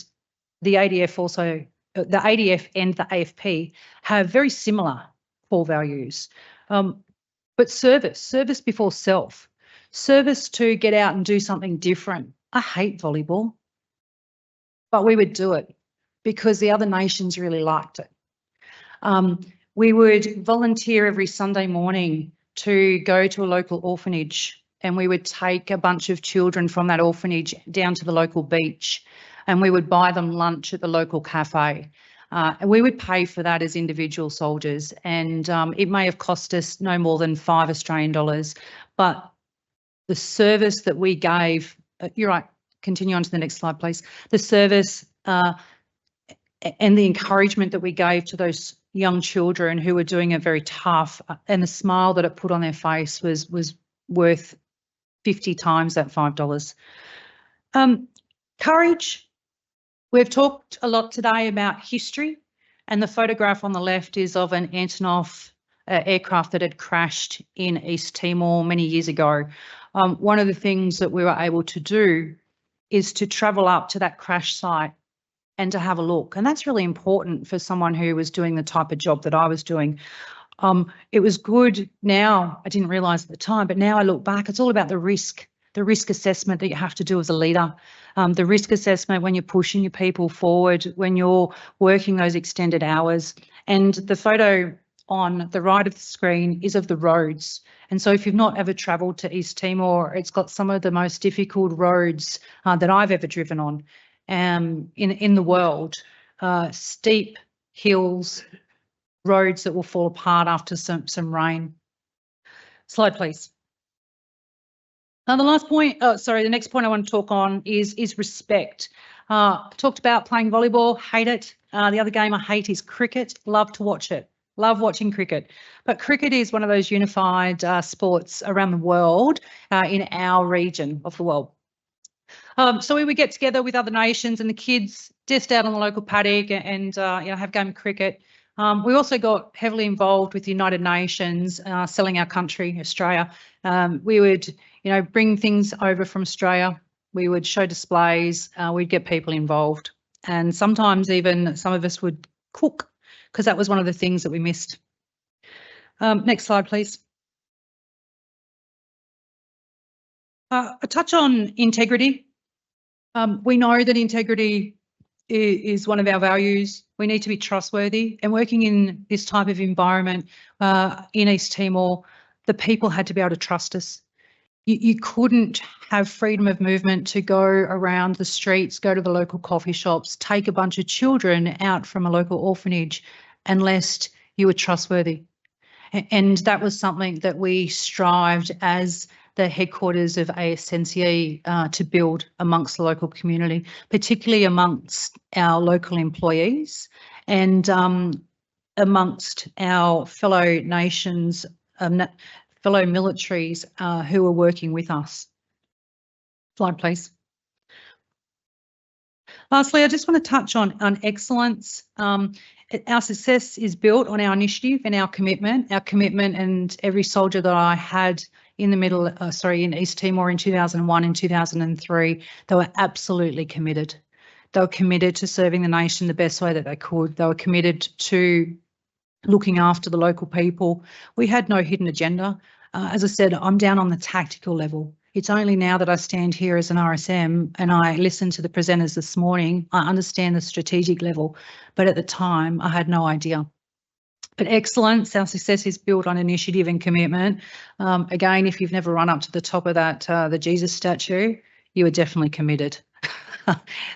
the ADF also, the ADF and the AFP have very similar core values. But service before self. Service to get out and do something different. I hate volleyball, but we would do it because the other nations really liked it. We would volunteer every Sunday morning to go to a local orphanage, and we would take a bunch of children from that orphanage down to the local beach, and we would buy them lunch at the local cafe. And we would pay for that as individual soldiers, and it may have cost us no more than $5 Australian, but the service that we gave, you're right, continue on to the next slide, please. The service and the encouragement that we gave to those young children who were doing it very tough, and the smile that it put on their face was worth 50 times that $5. Courage. We've talked a lot today about history, and the photograph on the left is of an Antonov aircraft that had crashed in East Timor many years ago. One of the things that we were able to do is to travel up to that crash site and to have a look. And that's really important for someone who was doing the type of job that I was doing. It was good now, I didn't realise at the time, but now I look back, it's all about the risk assessment that you have to do as a leader, the risk assessment when you're pushing your people forward, when you're working those extended hours. And the photo on the right of the screen is of the roads. And so if you've not ever travelled to East Timor, it's got some of the most difficult roads that I've ever driven on in the world. Steep hills, roads that will fall apart after some rain. Slide, please. Now, the last point, the next point I want to talk on is respect. Talked about playing volleyball, hate it. The other game I hate is cricket, love to watch it. Love watching cricket, but cricket is one of those unified sports around the world, in our region of the world. So we would get together with other nations and the kids just out on the local paddock and have a game of cricket. We also got heavily involved with the United Nations, selling our country, Australia. We would, bring things over from Australia. We would show displays. We'd get people involved, and sometimes even some of us would cook, because that was one of the things that we missed. Next slide, please. A touch on integrity. We know that integrity is one of our values. We need to be trustworthy, and working in this type of environment in East Timor, the people had to be able to trust us. You couldn't have freedom of movement to go around the streets, go to the local coffee shops, take a bunch of children out from a local orphanage unless you were trustworthy. And that was something that we strived as the headquarters of ASNCE to build amongst the local community, particularly amongst our local employees and amongst our fellow nations, fellow militaries who are working with us. Slide, please. Lastly, I just want to touch on excellence. Our success is built on our initiative and our commitment and every soldier that I had in in East Timor in 2001 and 2003, they were absolutely committed. They were committed to serving the nation the best way that they could. They were committed to looking after the local people. We had no hidden agenda. As I said, I'm down on the tactical level. It's only now that I stand here as an RSM and I listened to the presenters this morning, I understand the strategic level, but at the time I had no idea. But excellence, our success is built on initiative and commitment. Again, if you've never run up to the top of that, the Jesus statue, you were definitely committed.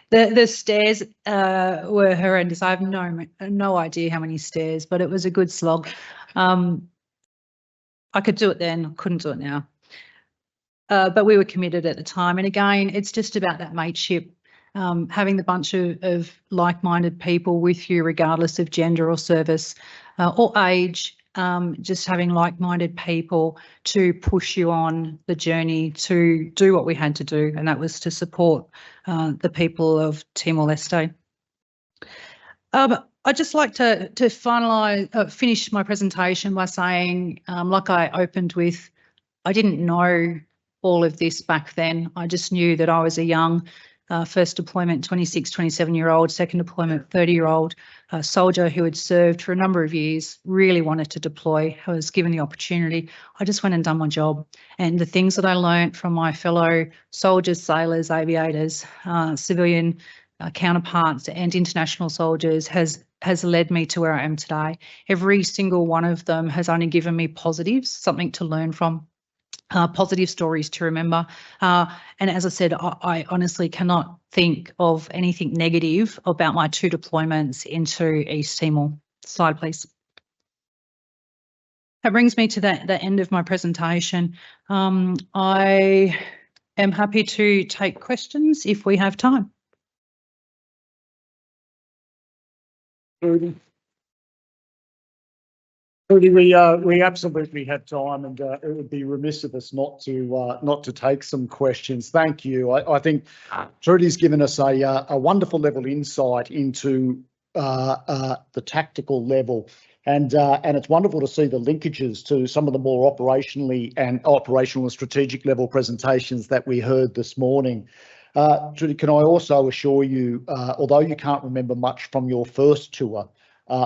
The stairs were horrendous. I have no idea how many stairs, but it was a good slog. I could do it then, couldn't do it now. But we were committed at the time. And again, it's just about that mateship, having the bunch of like-minded people with you, regardless of gender or service or age, just having like-minded people to push you on the journey to do what we had to do, and that was to support the people of Timor-Leste. I'd just like to finish my presentation by saying, like I opened with, I didn't know all of this back then. I just knew that I was a young first deployment 26, 27-year-old, second deployment 30-year-old soldier who had served for a number of years, really wanted to deploy. I was given the opportunity. I just went and done my job. And the things that I learnt from my fellow soldiers, sailors, aviators, civilian counterparts and international soldiers has led me to where I am today. Every single one of them has only given me positives, something to learn from. Positive stories to remember. And as I said, I honestly cannot think of anything negative about my 2 deployments into East Timor. Slide, please. That brings me to the end of my presentation. I am happy to take questions if we have time. Trudy, we absolutely have time, and it would be remiss of us not to take some questions. Thank you. I think Trudy's given us a wonderful level insight into the tactical level, and it's wonderful to see the linkages to some of the more operational and strategic level presentations that we heard this morning. Trudy, can I also assure you, although you can't remember much from your first tour,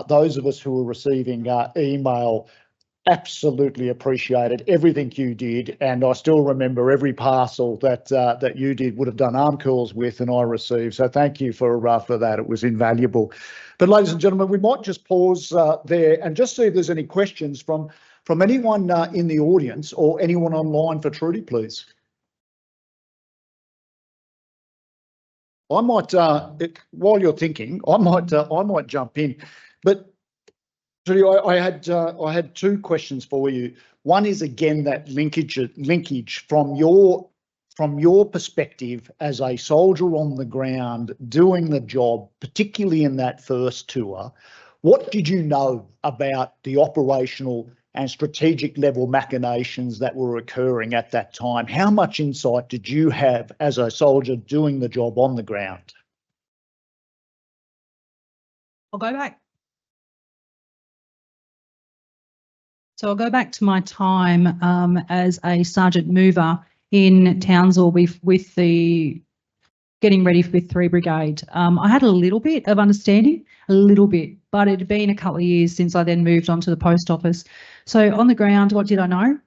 those of us who were receiving email absolutely appreciated everything you did, and I still remember every parcel that you would have done arm curls with and I received. So thank you for that. It was invaluable. But ladies and gentlemen, we might just pause there and just see if there's any questions from anyone in the audience or anyone online for Trudy, please. I might, while you're thinking, I might jump in. But Trudy, I had 2 questions for you. One is again that linkage from your perspective as a soldier on the ground doing the job, particularly in that first tour. What did you know about the operational and strategic level machinations that were occurring at that time? How much insight did you have as a soldier doing the job on the ground? I'll go back. So I'll go back to my time as a sergeant mover in Townsville with the getting ready with 3 Brigade. I had a little bit of understanding, but it had been a couple of years since I then moved on to the post office. So on the ground, what did I know?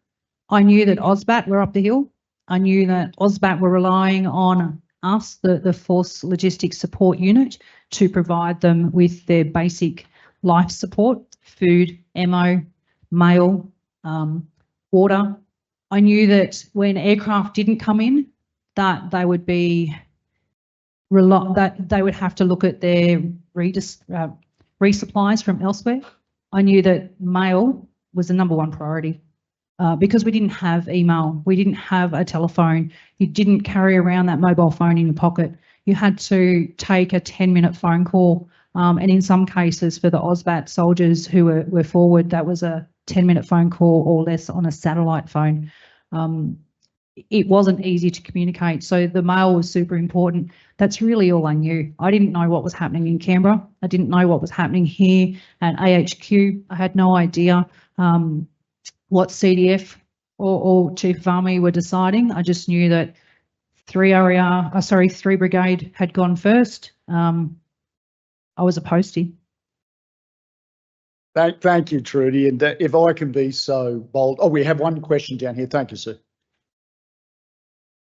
I knew that AUSBAT were up the hill. I knew that AUSBAT were relying on us, the Force Logistics Support Unit, to provide them with their basic life support, food, ammo, mail, water. I knew that when aircraft didn't come in, that they would have to look at their resupplies from elsewhere. I knew that mail was the #1 priority because we didn't have email, we didn't have a telephone. You didn't carry around that mobile phone in your pocket. You had to take a 10-minute phone call, and in some cases for the AUSBAT soldiers who were forward, that was a 10-minute phone call or less on a satellite phone. It wasn't easy to communicate, so the mail was super important. That's really all I knew. I didn't know what was happening in Canberra. I didn't know what was happening here at AHQ. I had no idea what CDF or Chief of Army were deciding. I just knew that 3 Brigade had gone first. I was a postie. Thank you, Trudy. And if I can be so bold, we have one question down here. Thank you, sir.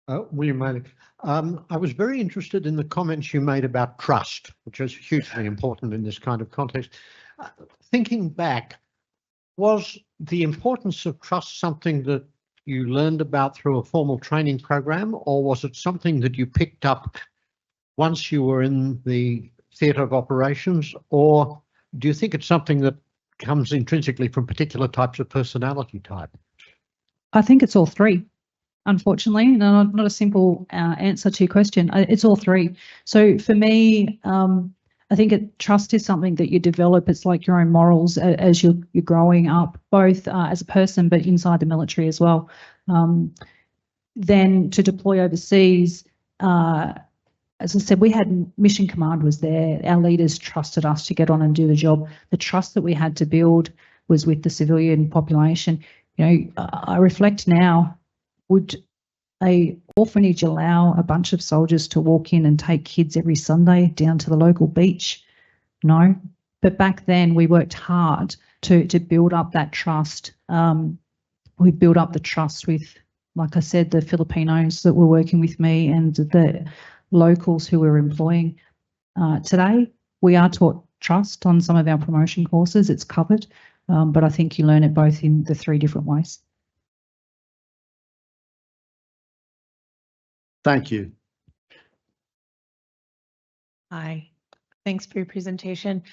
William Maley. I was very interested in the comments you made about trust, which is hugely important in this kind of context. Thinking back, was the importance of trust something that you learned about through a formal training program, or was it something that you picked up once you were in the theatre of operations, or do you think it's something that comes intrinsically from particular types of personality type? I think it's all three. Unfortunately, not a simple answer to your question. It's all three. So for me, I think trust is something that you develop. It's like your own morals as you're growing up, both as a person, but inside the military as well. Then to deploy overseas, as I said, we had mission command was there. Our leaders trusted us to get on and do the job. The trust that we had to build was with the civilian population. You know, I reflect now, would a orphanage allow a bunch of soldiers to walk in and take kids every Sunday down to the local beach? No. But back then we worked hard to build up that trust. We built up the trust with, like I said, the Filipinos that were working with me and the locals who we're employing. Today, we are taught trust on some of our promotion courses. It's covered, but I think you learn it both in the three different ways. Thank you. Hi, thanks for your presentation.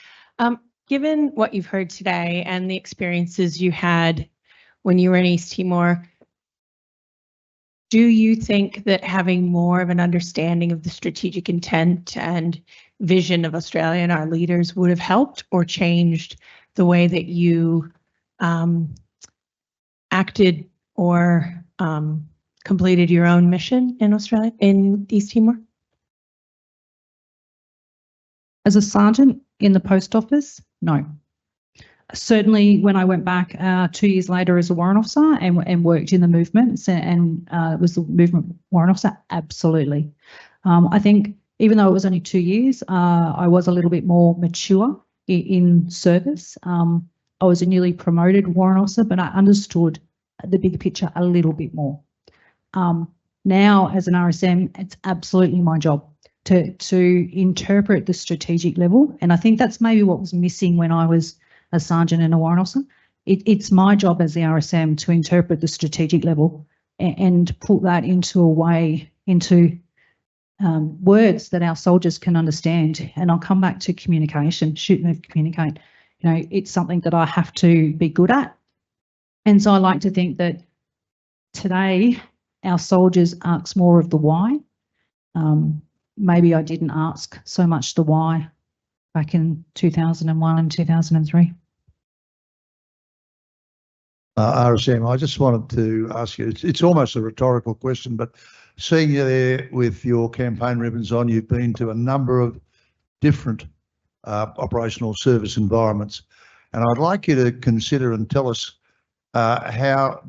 Given what you've heard today and the experiences you had when you were in East Timor, do you think that having more of an understanding of the strategic intent and vision of Australia and our leaders would have helped or changed the way that you acted or completed your own mission in Australia, in East Timor? As a sergeant in the post office, no. Certainly when I went back 2 years later as a warrant officer and worked in the movements and was the movement warrant officer, absolutely. I think even though it was only 2 years, I was a little bit more mature in service. I was a newly promoted warrant officer, but I understood the big picture a little bit more. Now as an RSM, it's absolutely my job to interpret the strategic level. And I think that's maybe what was missing when I was a sergeant and a warrant officer. It's my job as the RSM to interpret the strategic level and put that into words that our soldiers can understand. And I'll come back to communication, shoot, move, communicate. You know, it's something that I have to be good at. And so I like to think that today our soldiers ask more of the why. Maybe I didn't ask so much the why back in 2001 and 2003. RSM, I just wanted to ask you, it's almost a rhetorical question, but seeing you there with your campaign ribbons on, you've been to a number of different operational service environments. And I'd like you to consider and tell us how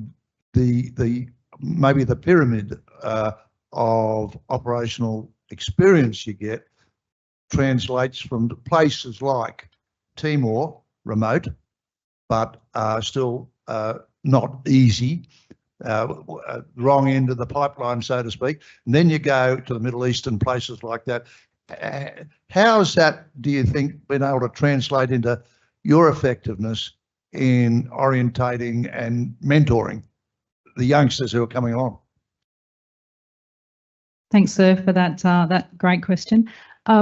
maybe the pyramid of operational experience you get translates from places like Timor, remote, but still not easy, wrong end of the pipeline, so to speak. And then you go to the Middle East and places like that. How's that, do you think, been able to translate into your effectiveness in orientating and mentoring the youngsters who are coming along? Thanks, sir, for that great question. So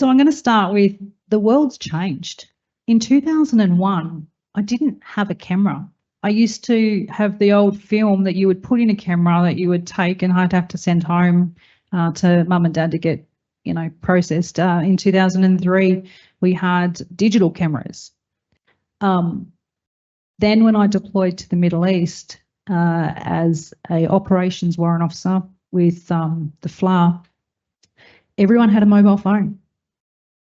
I'm going to start with the world's changed. In 2001, I didn't have a camera. I used to have the old film that you would put in a camera that you would take and I'd have to send home to mum and dad to get, you know, processed. In 2003, we had digital cameras. Then when I deployed to the Middle East as a operations warrant officer with the FLA, everyone had a mobile phone.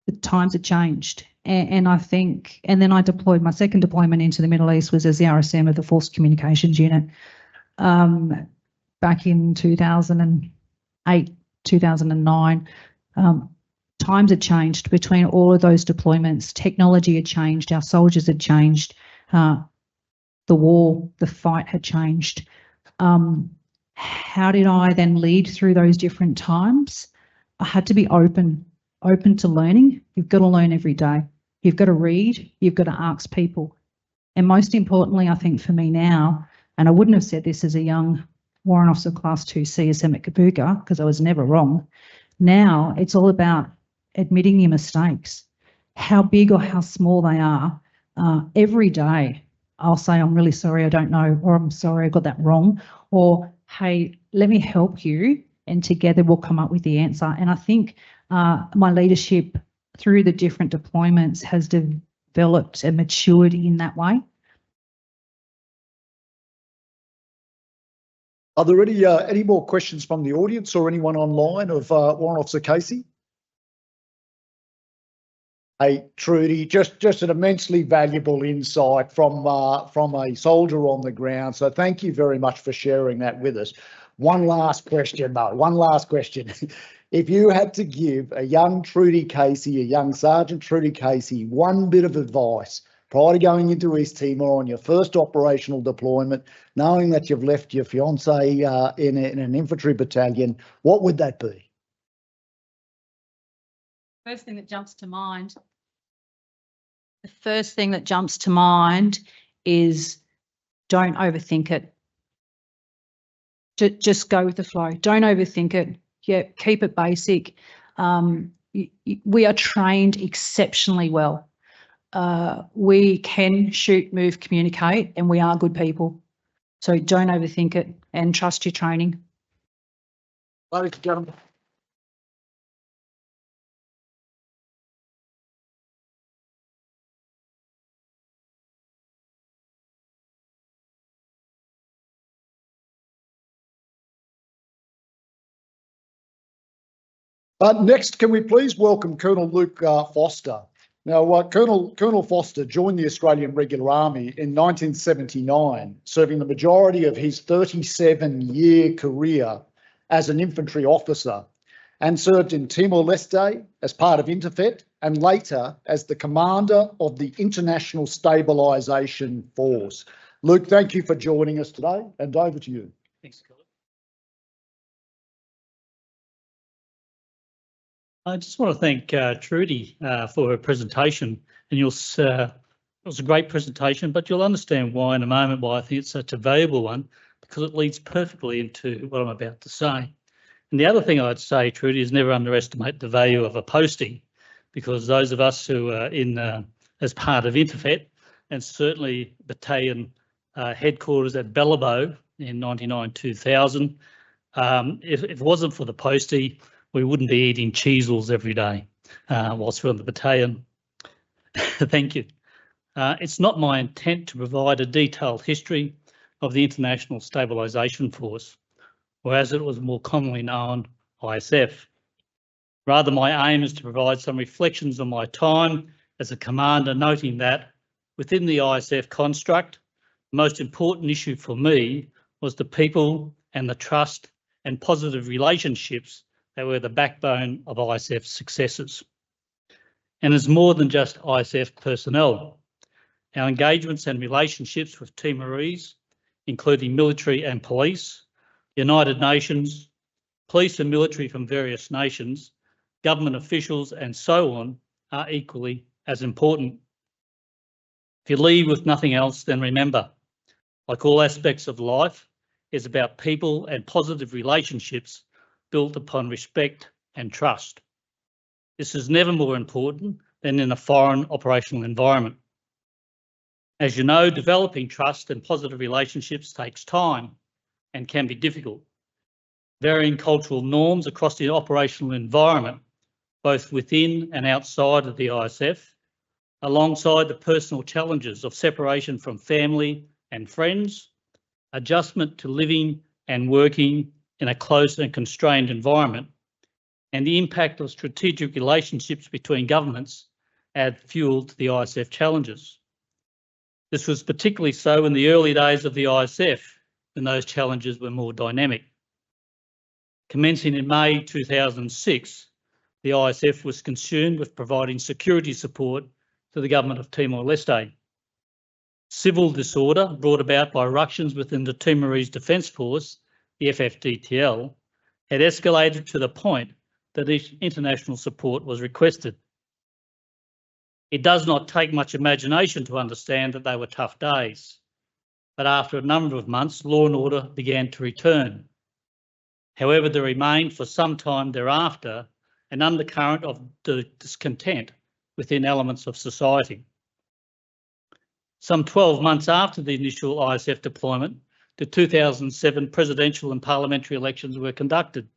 the times had changed. And I think, and then I deployed, my second deployment into the Middle East was as the RSM of the Force Communications Unit back in 2008, 2009. Times had changed between all of those deployments. Technology had changed, our soldiers had changed, the war, the fight had changed. How did I then lead through those different times? I had to be open to learning. You've got to learn every day. You've got to read, you've got to ask people. And most importantly, I think for me now, and I wouldn't have said this as a young Warrant Officer Class 2 CSM at Kabuka because I was never wrong. Now it's all about admitting your mistakes, how big or how small they are. Every day I'll say, I'm really sorry, I don't know, or I'm sorry, I got that wrong, or hey, let me help you, and together we'll come up with the answer. And I think my leadership through the different deployments has developed a maturity in that way. Are there any more questions from the audience or anyone online of Warrant Officer Casey? Hey, Trudy, just an immensely valuable insight from a soldier on the ground. So thank you very much for sharing that with us. One last question, though. One last question. If you had to give a young Trudy Casey, a young Sergeant Trudy Casey, one bit of advice prior to going into East Timor on your first operational deployment, knowing that you've left your fiancée in an infantry battalion, what would that be? First thing that jumps to mind. The first thing that jumps to mind is don't overthink it. Just go with the flow. Don't overthink it. Yeah, keep it basic. We are trained exceptionally well. We can shoot, move, communicate, and we are good people. So don't overthink it and trust your training. Ladies and gentlemen. Next, can we please welcome Colonel Luke Foster. Now, Colonel Foster joined the Australian Regular Army in 1979, serving the majority of his 37-year career as an infantry officer, and served in Timor-Leste as part of Interfet and later as the commander of the International Stabilisation Force. Luke, thank you for joining us today, and over to you. Thanks, Kahlil. I just want to thank Trudy for her presentation, and it was a great presentation, but you'll understand why in a moment, why I think it's such a valuable one, because it leads perfectly into what I'm about to say. And the other thing I'd say, Trudy, is never underestimate the value of a posting, because those of us who are in as part of Interfet, and certainly battalion headquarters at Bellabo in 99-2000, if it wasn't for the postie, we wouldn't be eating cheesels every day whilst we're on the battalion. Thank you. It's not my intent to provide a detailed history of the International Stabilisation Force, or as it was more commonly known, ISF. Rather, my aim is to provide some reflections on my time as a commander, noting that within the ISF construct, the most important issue for me was the people and the trust and positive relationships that were the backbone of ISF's successes. And it's more than just ISF personnel. Our engagements and relationships with Timorese, including military and police, United Nations, police and military from various nations, government officials and so on, are equally as important. If you leave with nothing else, then remember, like all aspects of life, it's about people and positive relationships built upon respect and trust. This is never more important than in a foreign operational environment. As you know, developing trust and positive relationships takes time and can be difficult. Varying cultural norms across the operational environment, both within and outside of the ISF, alongside the personal challenges of separation from family and friends, adjustment to living and working in a close and constrained environment, and the impact of strategic relationships between governments add fuel to the ISF challenges. This was particularly so in the early days of the ISF, when those challenges were more dynamic. Commencing in May 2006, the ISF was consumed with providing security support to the government of Timor-Leste. Civil disorder brought about by ructions within the Timorese Defence Force, the FFDTL, had escalated to the point that international support was requested. It does not take much imagination to understand that they were tough days, but after a number of months, law and order began to return. However, there remained for some time thereafter an undercurrent of discontent within elements of society. Some 12 months after the initial ISF deployment, the 2007 presidential and parliamentary elections were conducted.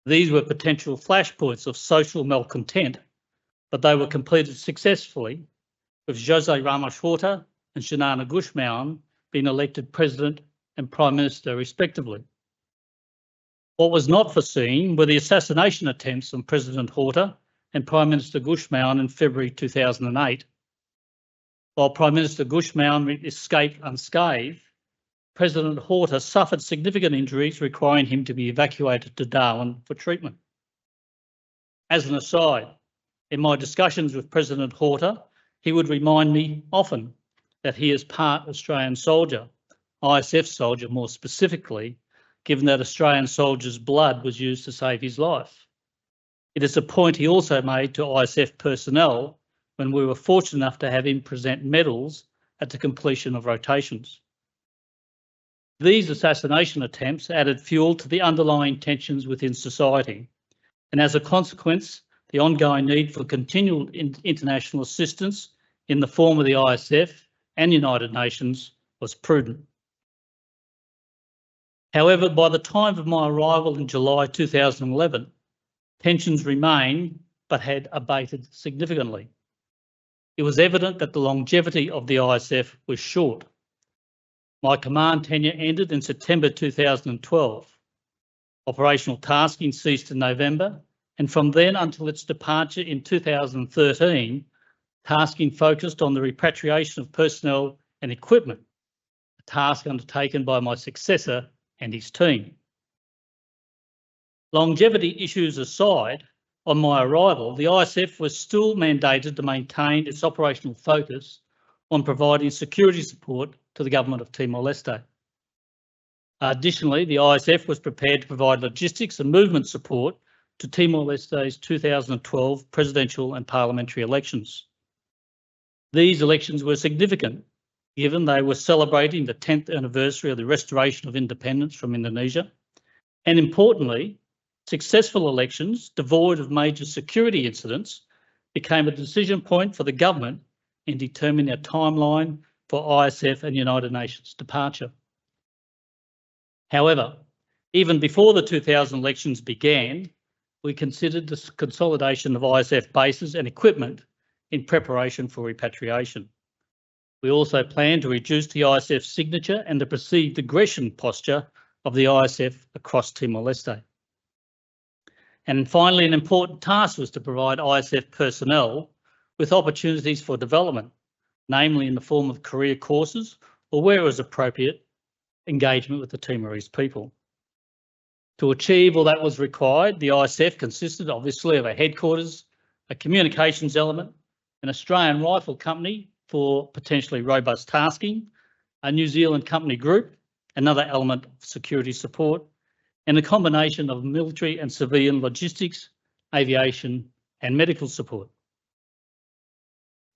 These were potential flashpoints of social malcontent, but they were completed successfully, with José Ramos Horta and Xanana Guzmán being elected President and Prime Minister respectively. What was not foreseen were the assassination attempts on President Horta and Prime Minister Guzmán in February 2008. While Prime Minister Guzmán escaped unscathed, President Horta suffered significant injuries requiring him to be evacuated to Darwin for treatment. As an aside, in my discussions with President Horta, he would remind me often that he is part Australian soldier, ISF soldier more specifically, given that Australian soldiers' blood was used to save his life. It is a point he also made to ISF personnel when we were fortunate enough to have him present medals at the completion of rotations. These assassination attempts added fuel to the underlying tensions within society, and as a consequence, the ongoing need for continual international assistance in the form of the ISF and United Nations was prudent. However, by the time of my arrival in July 2011, tensions remained but had abated significantly. It was evident that the longevity of the ISF was short. My command tenure ended in September 2012. Operational tasking ceased in November, and from then until its departure in 2013, tasking focused on the repatriation of personnel and equipment, a task undertaken by my successor and his team. Longevity issues aside, on my arrival, the ISF was still mandated to maintain its operational focus on providing security support to the government of Timor-Leste. Additionally, the ISF was prepared to provide logistics and movement support to Timor-Leste's 2012 presidential and parliamentary elections. These elections were significant, given they were celebrating the 10th anniversary of the restoration of independence from Indonesia, and importantly, successful elections devoid of major security incidents became a decision point for the government in determining a timeline for ISF and United Nations departure. However, even before the 2000 elections began, we considered the consolidation of ISF bases and equipment in preparation for repatriation. We also planned to reduce the ISF signature and the perceived aggression posture of the ISF across Timor-Leste. And finally, an important task was to provide ISF personnel with opportunities for development, namely in the form of career courses or, where it was appropriate, engagement with the Timorese people. To achieve all that was required, the ISF consisted obviously of a headquarters, a communications element, an Australian rifle company for potentially robust tasking, a New Zealand company group, another element of security support, and a combination of military and civilian logistics, aviation and medical support.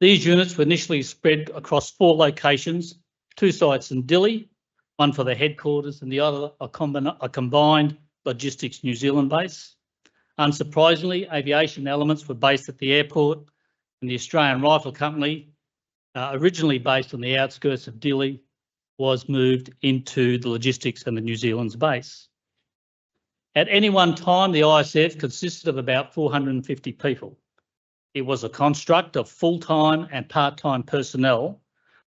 These units were initially spread across 4 locations, 2 sites in Dili, one for the headquarters and the other a combined logistics New Zealand base. Unsurprisingly, aviation elements were based at the airport, and the Australian Rifle Company, originally based on the outskirts of Dili, was moved into the logistics and the New Zealand's base. At any one time, the ISF consisted of about 450 people. It was a construct of full-time and part-time personnel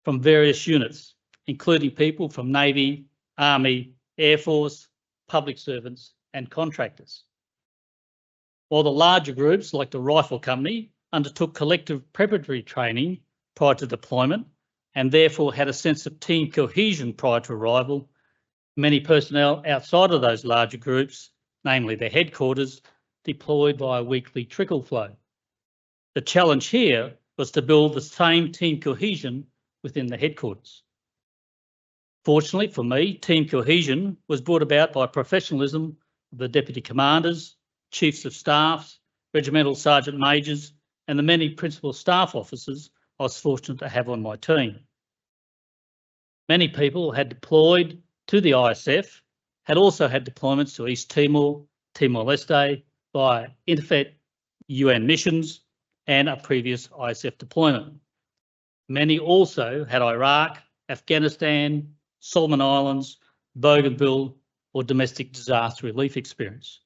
from various units, including people from Navy, Army, Air Force, public servants and contractors. while the larger groups like the Rifle Company undertook collective preparatory training prior to deployment and therefore had a sense of team cohesion prior to arrival. Many personnel outside of those larger groups, namely their headquarters, deployed via weekly trickle flow. The challenge here was to build the same team cohesion within the headquarters. Fortunately for me, team cohesion was brought about by professionalism of the deputy commanders, chiefs of staffs, regimental sergeant majors, and the many principal staff officers I was fortunate to have on my team. Many people had deployed to the ISF, had also had deployments to East Timor, Timor-Leste via INTERFET UN missions and a previous ISF deployment. Many also had Iraq, Afghanistan, Solomon Islands, Bougainville, or domestic disaster relief experience.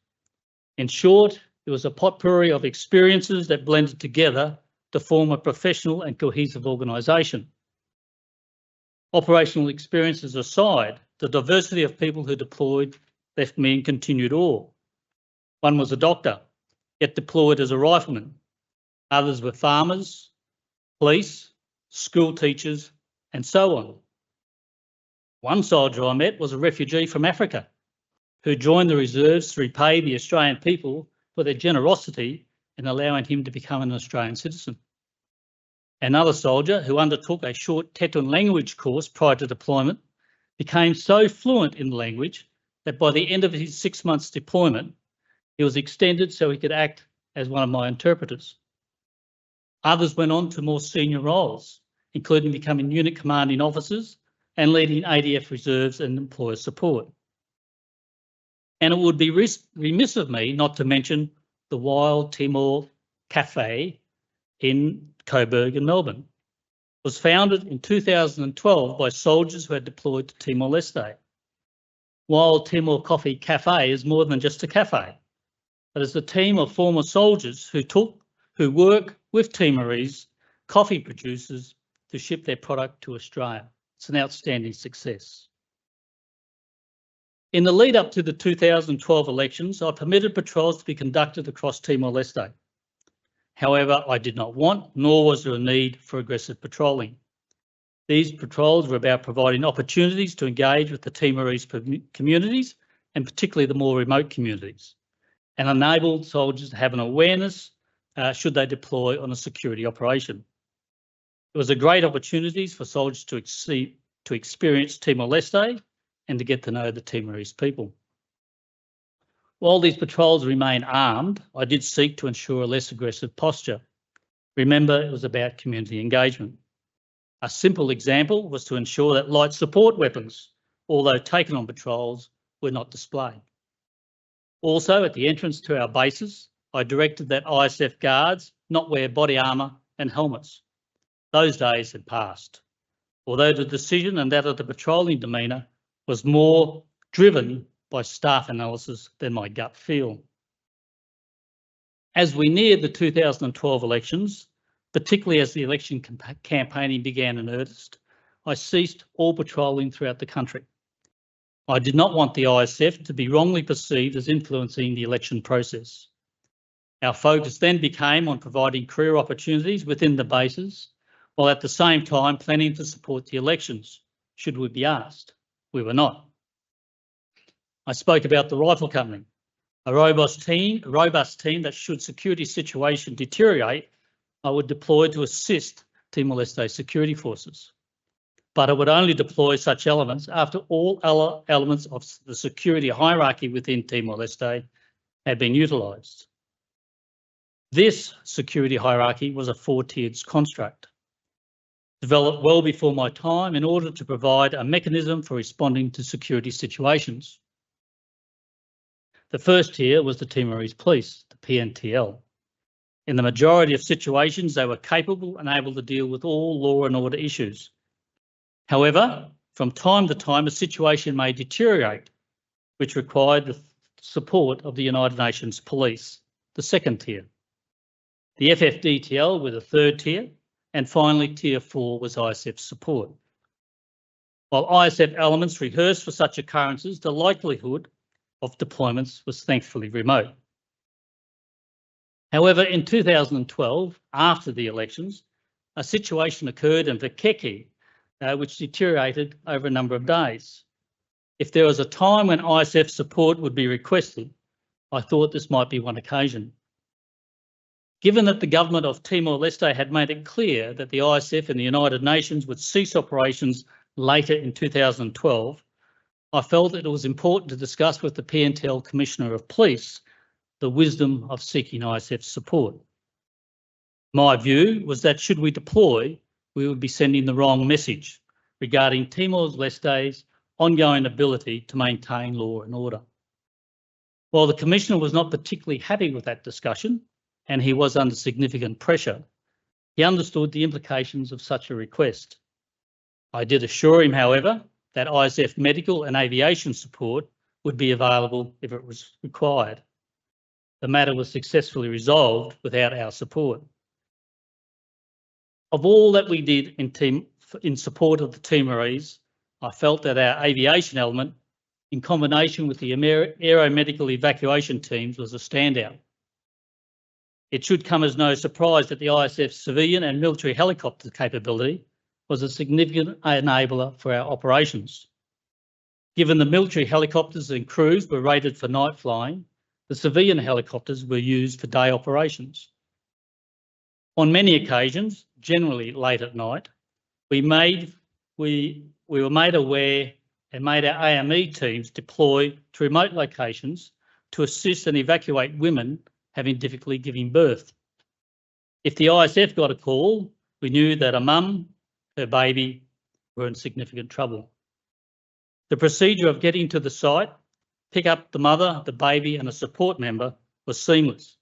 In short, it was a potpourri of experiences that blended together to form a professional and cohesive organisation. Operational experiences aside, the diversity of people who deployed left me in continued awe. One was a doctor, yet deployed as a rifleman. Others were farmers, police, school teachers, and so on. One soldier I met was a refugee from Africa who joined the reserves to repay the Australian people for their generosity in allowing him to become an Australian citizen. Another soldier who undertook a short Teton language course prior to deployment became so fluent in the language that by the end of his 6 months deployment, he was extended so he could act as one of my interpreters. Others went on to more senior roles, including becoming unit commanding officers and leading ADF reserves and employer support. And it would be remiss of me not to mention the Wild Timor Cafe in Coburg in Melbourne. It was founded in 2012 by soldiers who had deployed to Timor-Leste. Wild Timor Coffee Cafe is more than just a cafe. It is a team of former soldiers who work with Timorese coffee producers to ship their product to Australia. It's an outstanding success. In the lead up to the 2012 elections, I permitted patrols to be conducted across Timor-Leste. However, I did not want, nor was there a need for aggressive patrolling. These patrols were about providing opportunities to engage with the Timorese communities, and particularly the more remote communities, and enabled soldiers to have an awareness should they deploy on a security operation. It was a great opportunity for soldiers to experience Timor-Leste and to get to know the Timorese people. While these patrols remain armed, I did seek to ensure a less aggressive posture. Remember, it was about community engagement. A simple example was to ensure that light support weapons, although taken on patrols, were not displayed. Also, at the entrance to our bases, I directed that ISF guards not wear body armour and helmets. Those days had passed, although the decision and that of the patrolling demeanour was more driven by staff analysis than my gut feel. As we neared the 2012 elections, particularly as the election campaigning began in earnest, I ceased all patrolling throughout the country. I did not want the ISF to be wrongly perceived as influencing the election process. Our focus then became on providing career opportunities within the bases, while at the same time planning to support the elections, should we be asked. We were not. I spoke about the Rifle Company, a robust team that should security situation deteriorate, I would deploy to assist Timor-Leste security forces. But I would only deploy such elements after all other elements of the security hierarchy within Timor-Leste had been utilised. This security hierarchy was a four-tiered construct, developed well before my time in order to provide a mechanism for responding to security situations. The first tier was the Timorese police, the PNTL. In the majority of situations, they were capable and able to deal with all law and order issues. However, from time to time, a situation may deteriorate, which required the support of the United Nations Police, the second tier. The FFDTL were the third tier, and finally Tier 4 was ISF support. While ISF elements rehearsed for such occurrences, the likelihood of deployments was thankfully remote. However, in 2012, after the elections, a situation occurred in Thackeray, which deteriorated over a number of days. If there was a time when ISF support would be requested, I thought this might be one occasion. Given that the government of Timor-Leste had made it clear that the ISF and the United Nations would cease operations later in 2012, I felt that it was important to discuss with the PNTL Commissioner of Police the wisdom of seeking ISF support. My view was that should we deploy, we would be sending the wrong message regarding Timor-Leste's ongoing ability to maintain law and order. While the Commissioner was not particularly happy with that discussion, and he was under significant pressure, he understood the implications of such a request. I did assure him, however, that ISF medical and aviation support would be available if it was required. The matter was successfully resolved without our support. Of all that we did in support of the Timorese, I felt that our aviation element, in combination with the aeromedical evacuation teams, was a standout. It should come as no surprise that the ISF's civilian and military helicopter capability was a significant enabler for our operations. Given the military helicopters and crews were rated for night flying, the civilian helicopters were used for day operations. On many occasions, generally late at night, we were made aware and made our AME teams deploy to remote locations to assist and evacuate women having difficulty giving birth. If the ISF got a call, we knew that a mum, her baby, were in significant trouble. The procedure of getting to the site, pick up the mother, the baby and a support member was seamless.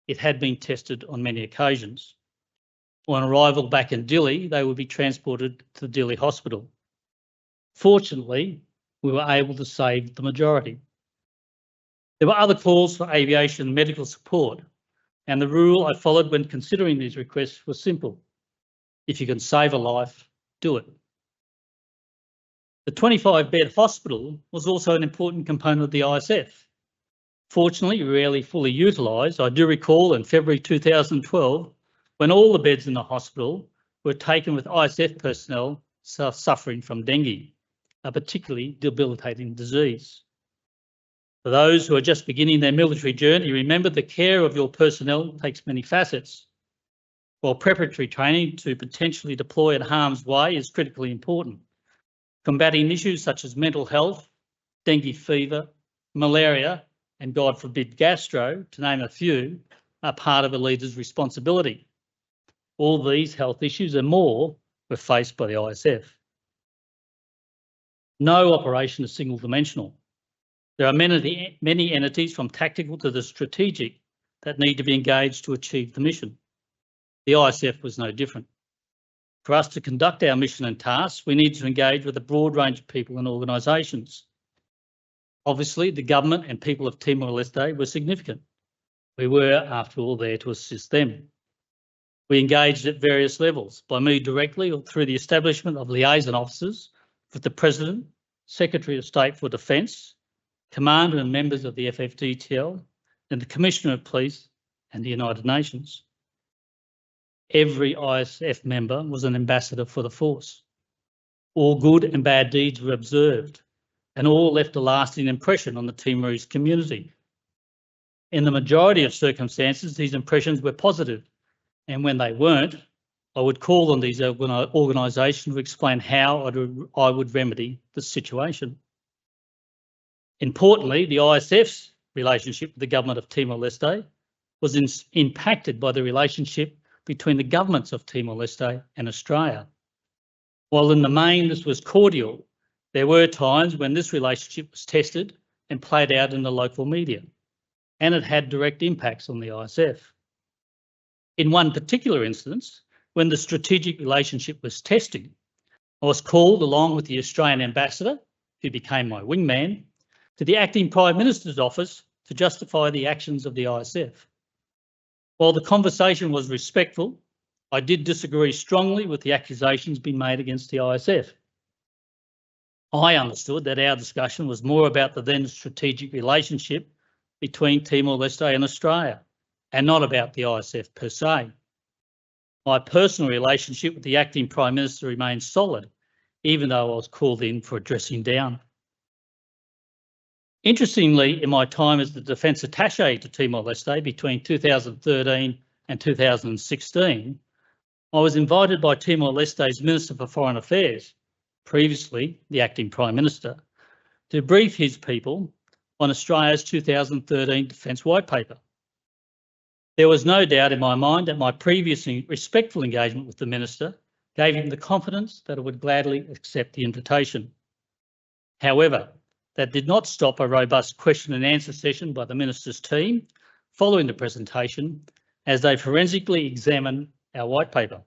It had been tested on many occasions. On arrival back in Dili, they would be transported to the Dili hospital. Fortunately, we were able to save the majority. There were other calls for aviation medical support, and the rule I followed when considering these requests was simple. If you can save a life, do it. The 25-bed hospital was also an important component of the ISF. Fortunately, rarely fully utilised. I do recall in February 2012, when all the beds in the hospital were taken with ISF personnel suffering from dengue, a particularly debilitating disease. For those who are just beginning their military journey, remember the care of your personnel takes many facets. While preparatory training to potentially deploy in harm's way is critically important, combating issues such as mental health, dengue fever, malaria, and God forbid gastro, to name a few, are part of a leader's responsibility. All these health issues and more were faced by the ISF. No operation is single-dimensional. There are many entities from tactical to the strategic that need to be engaged to achieve the mission. The ISF was no different. For us to conduct our mission and tasks, we need to engage with a broad range of people and organisations. Obviously, the government and people of Timor-Leste were significant. We were, after all, there to assist them. We engaged at various levels, by me directly or through the establishment of liaison officers with the President, Secretary of State for Defence, Commander and members of the FFDTL, and the Commissioner of Police and the United Nations. Every ISF member was an ambassador for the force. All good and bad deeds were observed, and all left a lasting impression on the Timorese community. In the majority of circumstances, these impressions were positive, and when they weren't, I would call on these organisations to explain how I would remedy the situation. Importantly, the ISF's relationship with the government of Timor-Leste was impacted by the relationship between the governments of Timor-Leste and Australia. While in the main this was cordial, there were times when this relationship was tested and played out in the local media, and it had direct impacts on the ISF. In one particular instance, when the strategic relationship was tested, I was called along with the Australian ambassador, who became my wingman, to the acting Prime Minister's office to justify the actions of the ISF. While the conversation was respectful, I did disagree strongly with the accusations being made against the ISF. I understood that our discussion was more about the then strategic relationship between Timor-Leste and Australia, and not about the ISF per se. My personal relationship with the acting Prime Minister remains solid, even though I was called in for a dressing down. Interestingly, in my time as the Defence Attaché to Timor-Leste between 2013 and 2016, I was invited by Timor-Leste's Minister for Foreign Affairs, previously the acting Prime Minister, to brief his people on Australia's 2013 Defence White Paper. There was no doubt in my mind that my previous respectful engagement with the Minister gave him the confidence that I would gladly accept the invitation. However, that did not stop a robust question and answer session by the Minister's team following the presentation as they forensically examined our white paper.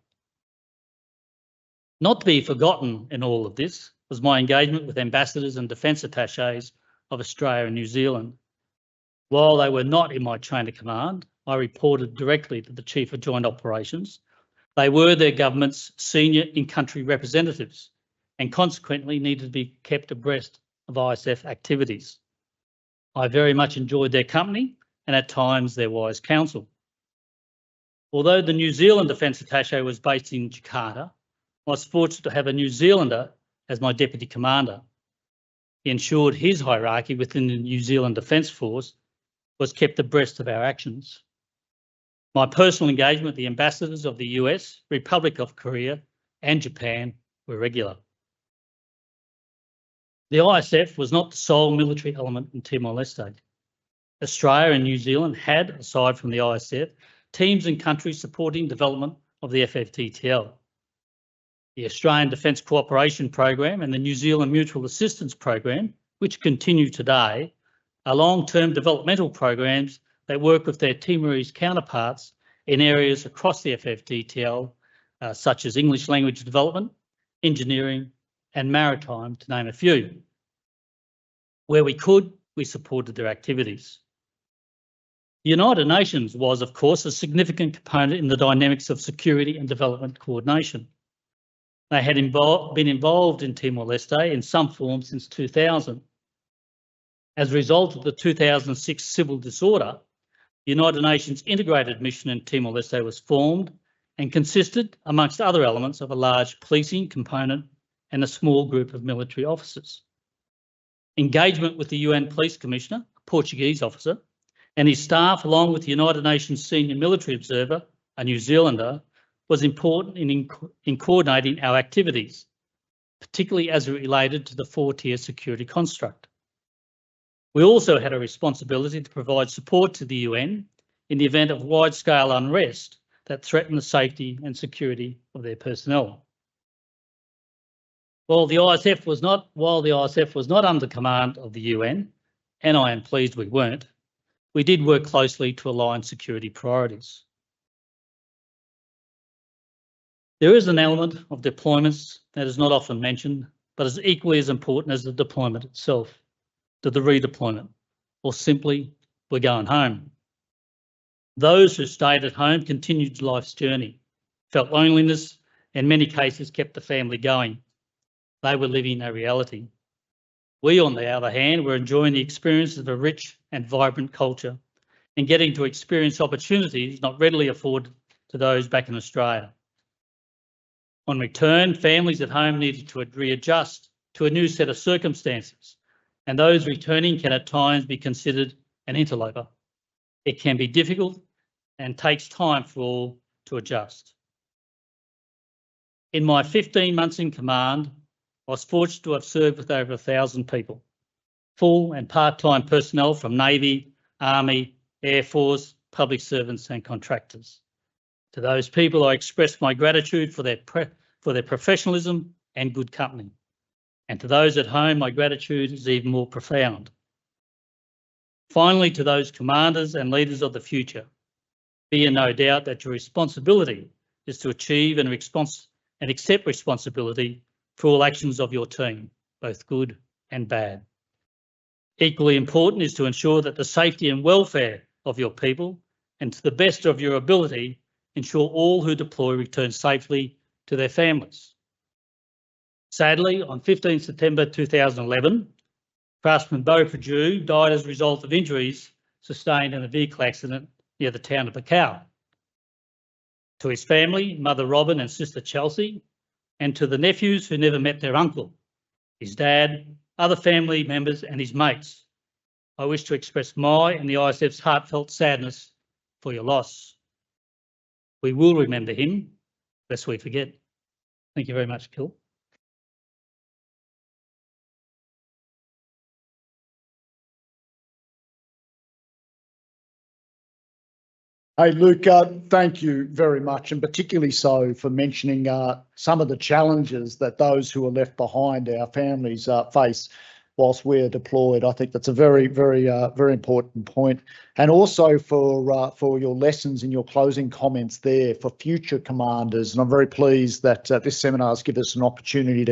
Not to be forgotten in all of this was my engagement with ambassadors and defence attachés of Australia and New Zealand. While they were not in my chain of command, I reported directly to the Chief of Joint Operations. They were their government's senior in-country representatives and consequently needed to be kept abreast of ISF activities. I very much enjoyed their company and at times their wise counsel. Although the New Zealand Defence Attaché was based in Jakarta, I was fortunate to have a New Zealander as my Deputy Commander. He ensured his hierarchy within the New Zealand Defence Force was kept abreast of our actions. My personal engagement with the ambassadors of the US, Republic of Korea and Japan were regular. The ISF was not the sole military element in Timor-Leste. Australia and New Zealand had, aside from the ISF, teams in countries supporting development of the FFTTL. The Australian Defence Cooperation Program and the New Zealand Mutual Assistance Program, which continue today, are long-term developmental programs that work with their Timorese counterparts in areas across the FFTTL, such as English language development, engineering and maritime, to name a few. Where we could, we supported their activities. The United Nations was, of course, a significant component in the dynamics of security and development coordination. They had been involved in Timor-Leste in some form since 2000. As a result of the 2006 civil disorder, the United Nations Integrated Mission in Timor-Leste was formed and consisted, amongst other elements, of a large policing component and a small group of military officers. Engagement with the UN Police Commissioner, a Portuguese officer, and his staff, along with the United Nations Senior Military Observer, a New Zealander, was important in coordinating our activities, particularly as it related to the four-tier security construct. We also had a responsibility to provide support to the UN in the event of wide-scale unrest that threatened the safety and security of their personnel. While the ISF was not under command of the UN, and I am pleased we weren't, we did work closely to align security priorities. There is an element of deployments that is not often mentioned, but is equally as important as the deployment itself, to the redeployment, or simply, we're going home. Those who stayed at home continued life's journey, felt loneliness, and in many cases kept the family going. They were living a reality. We, on the other hand, were enjoying the experience of a rich and vibrant culture and getting to experience opportunities not readily afforded to those back in Australia. On return, families at home needed to readjust to a new set of circumstances, and those returning can at times be considered an interloper. It can be difficult and takes time for all to adjust. In my 15 months in command, I was fortunate to have served with over 1,000 people, full and part-time personnel from Navy, Army, Air Force, public servants and contractors. To those people, I express my gratitude for their professionalism and good company. And to those at home, my gratitude is even more profound. Finally, to those commanders and leaders of the future, be in no doubt that your responsibility is to achieve and accept responsibility for all actions of your team, both good and bad. Equally important is to ensure that the safety and welfare of your people, and to the best of your ability, ensure all who deploy return safely to their families. Sadly, on 15 September 2011, Craftsman Brigadier died as a result of injuries sustained in a vehicle accident near the town of Bacau. To his family, Mother Robin and Sister Chelsea, and to the nephews who never met their uncle, his dad, other family members and his mates, I wish to express my and the ISF's heartfelt sadness for your loss. We will remember him, lest we forget. Thank you very much, Gil. Hey, Luke, thank you very much, and particularly so for mentioning some of the challenges that those who are left behind, our families, face whilst we're deployed. I think that's a very, very important point. And also for your lessons in your closing comments there for future commanders. And I'm very pleased that this seminar has given us an opportunity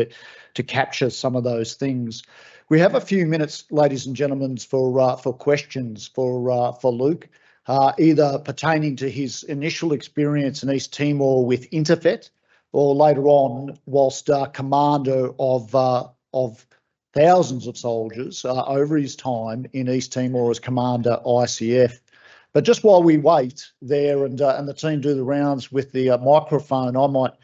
to capture some of those things. We have a few minutes, ladies and gentlemen, for questions for Luke. Either pertaining to his initial experience in East Timor with Interfet, or later on whilst commander of thousands of soldiers over his time in East Timor as commander ICF. But just while we wait there and the team do the rounds with the microphone, I might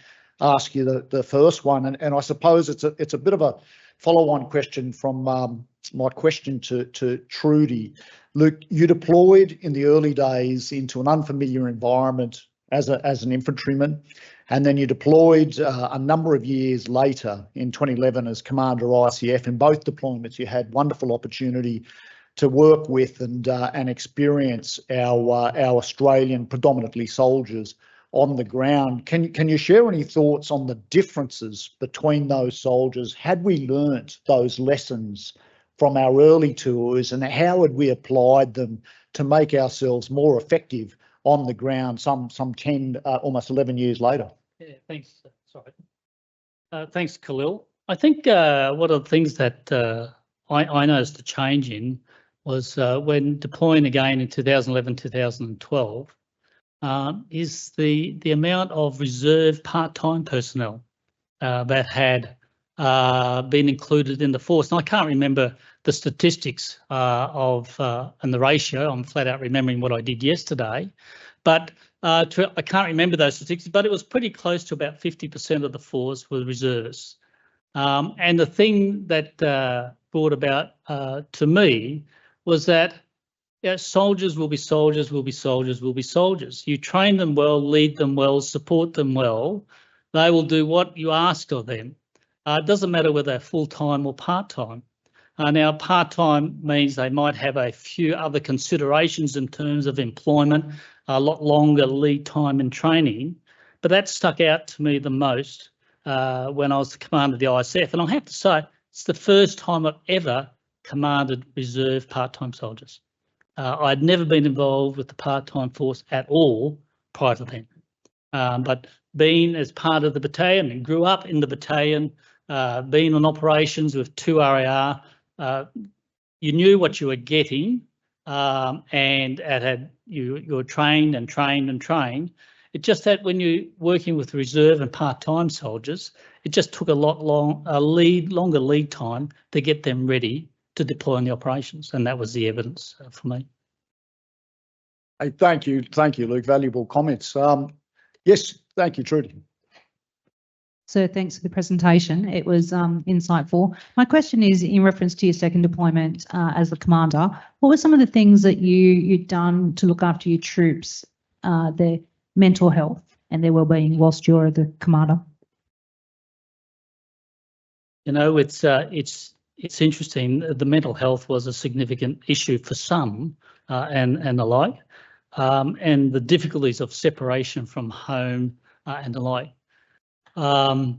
ask you the first one, and I suppose it's a bit of a follow-on question from my question to Trudy. Luke, you deployed in the early days into an unfamiliar environment as an infantryman, and then you deployed a number of years later in 2011 as Commander ICF. In both deployments, you had wonderful opportunity to work with and experience our Australian, predominantly soldiers on the ground. Can you share any thoughts on the differences between those soldiers? Had we learnt those lessons from our early tours, and how had we applied them to make ourselves more effective on the ground some 10, almost 11 years later? Yeah, thanks. Sorry. Thanks, Kahlil. I think one of the things that I noticed a change in was when deploying again in 2011, 2012, is the amount of reserve part-time personnel that had been included in the force. And I can't remember the statistics and the ratio. I'm flat out remembering what I did yesterday, but I can't remember those statistics, but it was pretty close to about 50% of the force were reservists. And the thing that brought about to me was that soldiers will be soldiers, will be soldiers, will be soldiers. You train them well, lead them well, support them well. They will do what you ask of them. It doesn't matter whether they're full-time or part-time. Now, part-time means they might have a few other considerations in terms of employment, a lot longer lead time in training, but that stuck out to me the most when I was the commander of the ISF. And I have to say, it's the first time I've ever commanded reserve part-time soldiers. I'd never been involved with the part-time force at all prior to then, but being as part of the battalion and grew up in the battalion, being on operations with 2 RAR, you knew what you were getting, and you were trained and trained and trained. It's just that when you're working with reserve and part-time soldiers, it just took a longer lead time to get them ready to deploy in the operations, and that was the evidence for me. Hey, thank you, Luke. Valuable comments. Yes, thank you, Trudy. So thanks for the presentation. It was insightful. My question is in reference to your second deployment as the commander. What were some of the things that you'd done to look after your troops, their mental health and their well-being whilst you're the commander? You know, it's interesting. The mental health was a significant issue for some, and the like, and the difficulties of separation from home and the like. The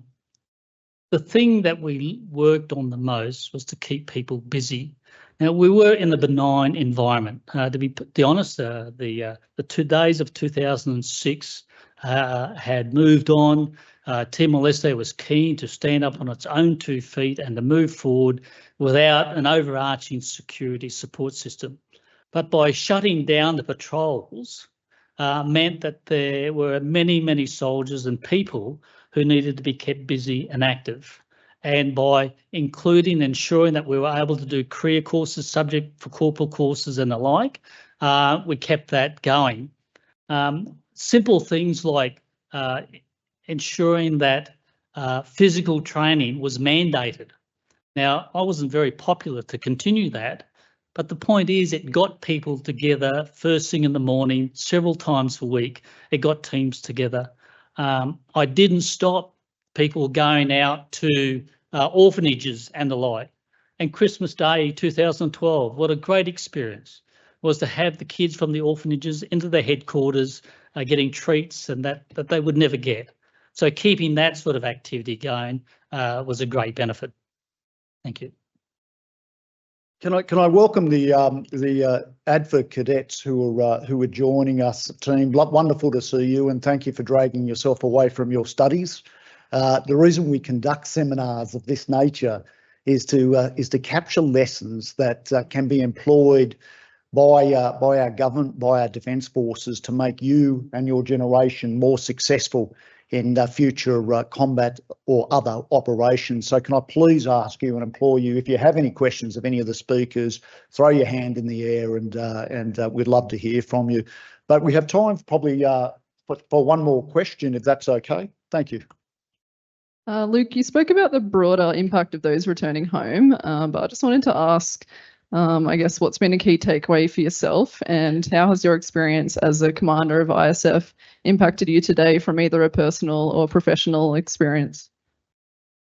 thing that we worked on the most was to keep people busy. Now, we were in a benign environment. To be honest, the 2 days of 2006 had moved on. Timor-Leste was keen to stand up on its own 2 feet and to move forward without an overarching security support system. But by shutting down the patrols meant that there were many, many soldiers and people who needed to be kept busy and active. And by ensuring that we were able to do career courses, subject for corporal courses and the like, we kept that going. Simple things like ensuring that physical training was mandated. Now, I wasn't very popular to continue that, but the point is it got people together first thing in the morning, several times a week. It got teams together. I didn't stop people going out to orphanages and the like. And Christmas Day 2012, what a great experience was to have the kids from the orphanages into the headquarters getting treats and that they would never get. So keeping that sort of activity going was a great benefit. Thank you. Can I welcome the ADFA cadets who are joining us, team. Wonderful to see you, and thank you for dragging yourself away from your studies. The reason we conduct seminars of this nature is to capture lessons that can be employed by our government, by our defence forces, to make you and your generation more successful in future combat or other operations. So can I please ask you and implore you, if you have any questions of any of the speakers, throw your hand in the air, and we'd love to hear from you. But we have time probably for one more question, if that's okay. Thank you. Luke, you spoke about the broader impact of those returning home, but I just wanted to ask, I guess, what's been a key takeaway for yourself, and how has your experience as a commander of ISF impacted you today from either a personal or professional experience?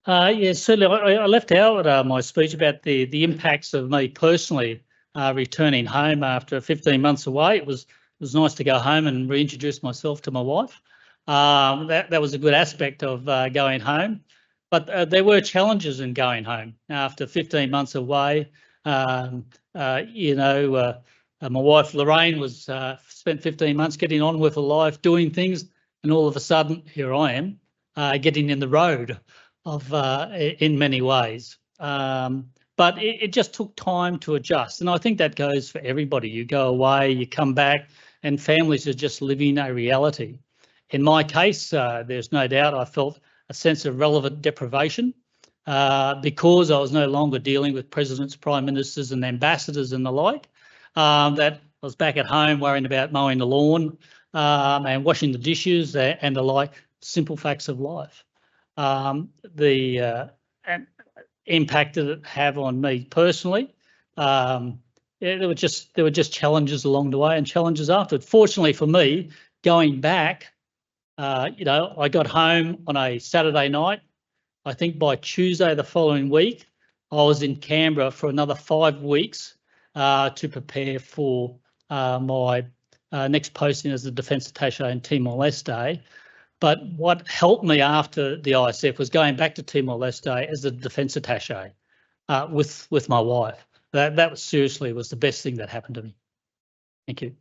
Yeah, certainly. I left out my speech about the impacts of me personally returning home after 15 months away. It was nice to go home and reintroduce myself to my wife. That was a good aspect of going home, but there were challenges in going home after 15 months away. My wife Lorraine was spent 15 months getting on with her life, doing things, and all of a sudden here I am getting in the road of in many ways. But it just took time to adjust, and I think that goes for everybody. You go away, you come back, and families are just living a reality. In my case, there's no doubt I felt a sense of relevant deprivation because I was no longer dealing with presidents, prime ministers and ambassadors and the like, that I was back at home worrying about mowing the lawn and washing the dishes and the like, simple facts of life. The impact that it have on me personally, there were just challenges along the way and challenges afterward. Fortunately for me, going back, I got home on a Saturday night. I think by Tuesday the following week, I was in Canberra for another 5 weeks to prepare for my next posting as the Defence Attaché in Timor-Leste. But what helped me after the ISF was going back to Timor-Leste as the Defence Attaché with my wife. That was seriously the best thing that happened to me. Thank you.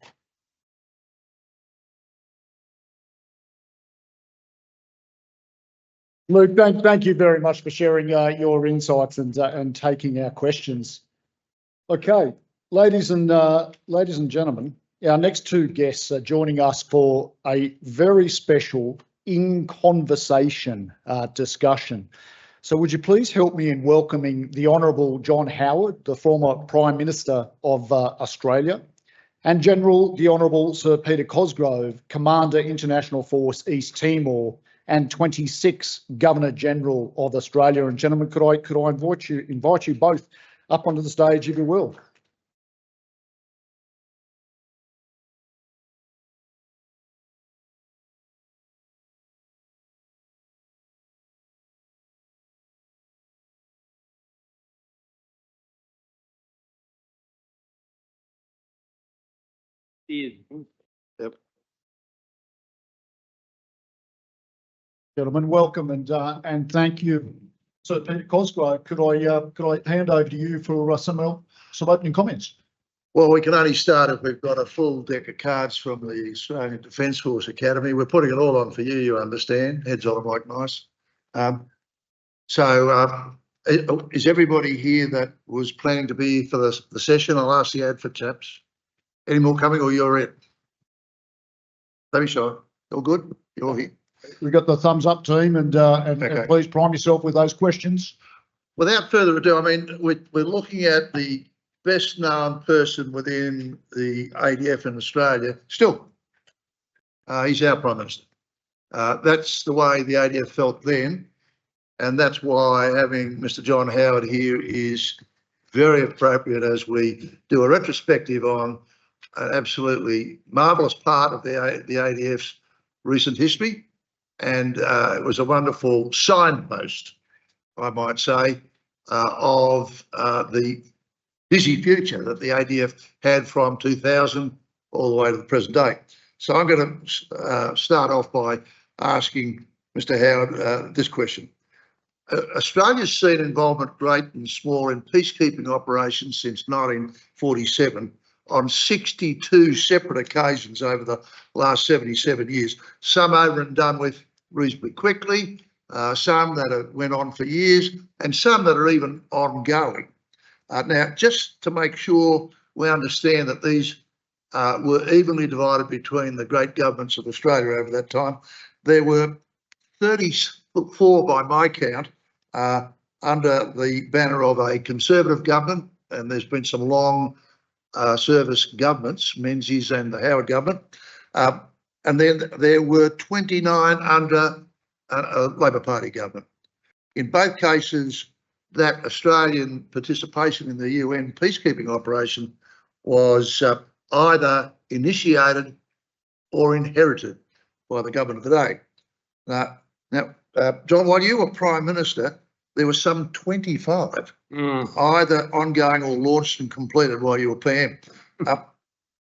Luke, thank you very much for sharing your insights and taking our questions. Okay, ladies and gentlemen, our next two guests are joining us for a very special in conversation discussion. So would you please help me in welcoming the Honourable John Howard, the former Prime Minister of Australia, and the Honourable Sir Peter Cosgrove, Commander International Force East Timor and 26 Governor General of Australia. And gentlemen, could I invite you both up onto the stage, if you will. Yep. Gentlemen, welcome and thank you. So, Peter Cosgrove, could I hand over to you for some opening comments? Well, we can only start if we've got a full deck of cards from the Australian Defence Force Academy. We're putting it all on for you, you understand. Heads on like nice. Is everybody here that was planning to be for the session? I'll ask the ADFA chaps. Any more coming, or you're in? Don't be shy. All good? You're here. We've got the thumbs up, team, and Okay. Please prime yourself with those questions. Without further ado, I mean, we're looking at the best known person within the ADF in Australia still. He's our Prime Minister. That's the way the ADF felt then, and that's why having Mr. John Howard here is very appropriate as we do a retrospective on an absolutely marvellous part of the ADF's recent history, and it was a wonderful signpost, I might say, of the busy future that the ADF had from 2000 all the way to the present day. So I'm going to start off by asking Mr. Howard this question. Australia's seen involvement, great and small, in peacekeeping operations since 1947 on 62 separate occasions over the last 77 years, some over and done with reasonably quickly, some that went on for years, and some that are even ongoing. Now, just to make sure we understand that these were evenly divided between the great governments of Australia over that time, there were 34 by my count under the banner of a Conservative government, and there's been some long service governments, Menzies and the Howard government, and then there were 29 under a Labor Party government. In both cases, that Australian participation in the UN peacekeeping operation was either initiated or inherited by the government of the day. Now, John, while you were Prime Minister, there were some 25, either ongoing or launched and completed while you were PM.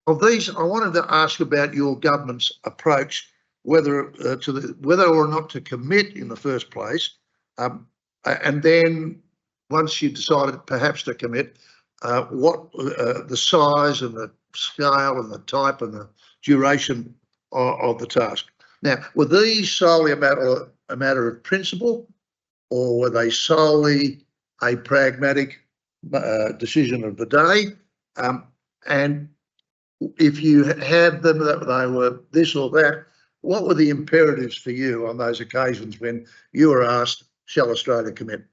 Of these, I wanted to ask about your government's approach, whether or not to commit in the first place, and then once you decided perhaps to commit, what the size and the scale and the type and the duration of the task. Now, were these solely a matter of principle, or were they solely a pragmatic decision of the day? And if you had them that they were this or that, what were the imperatives for you on those occasions when you were asked, shall Australia commit?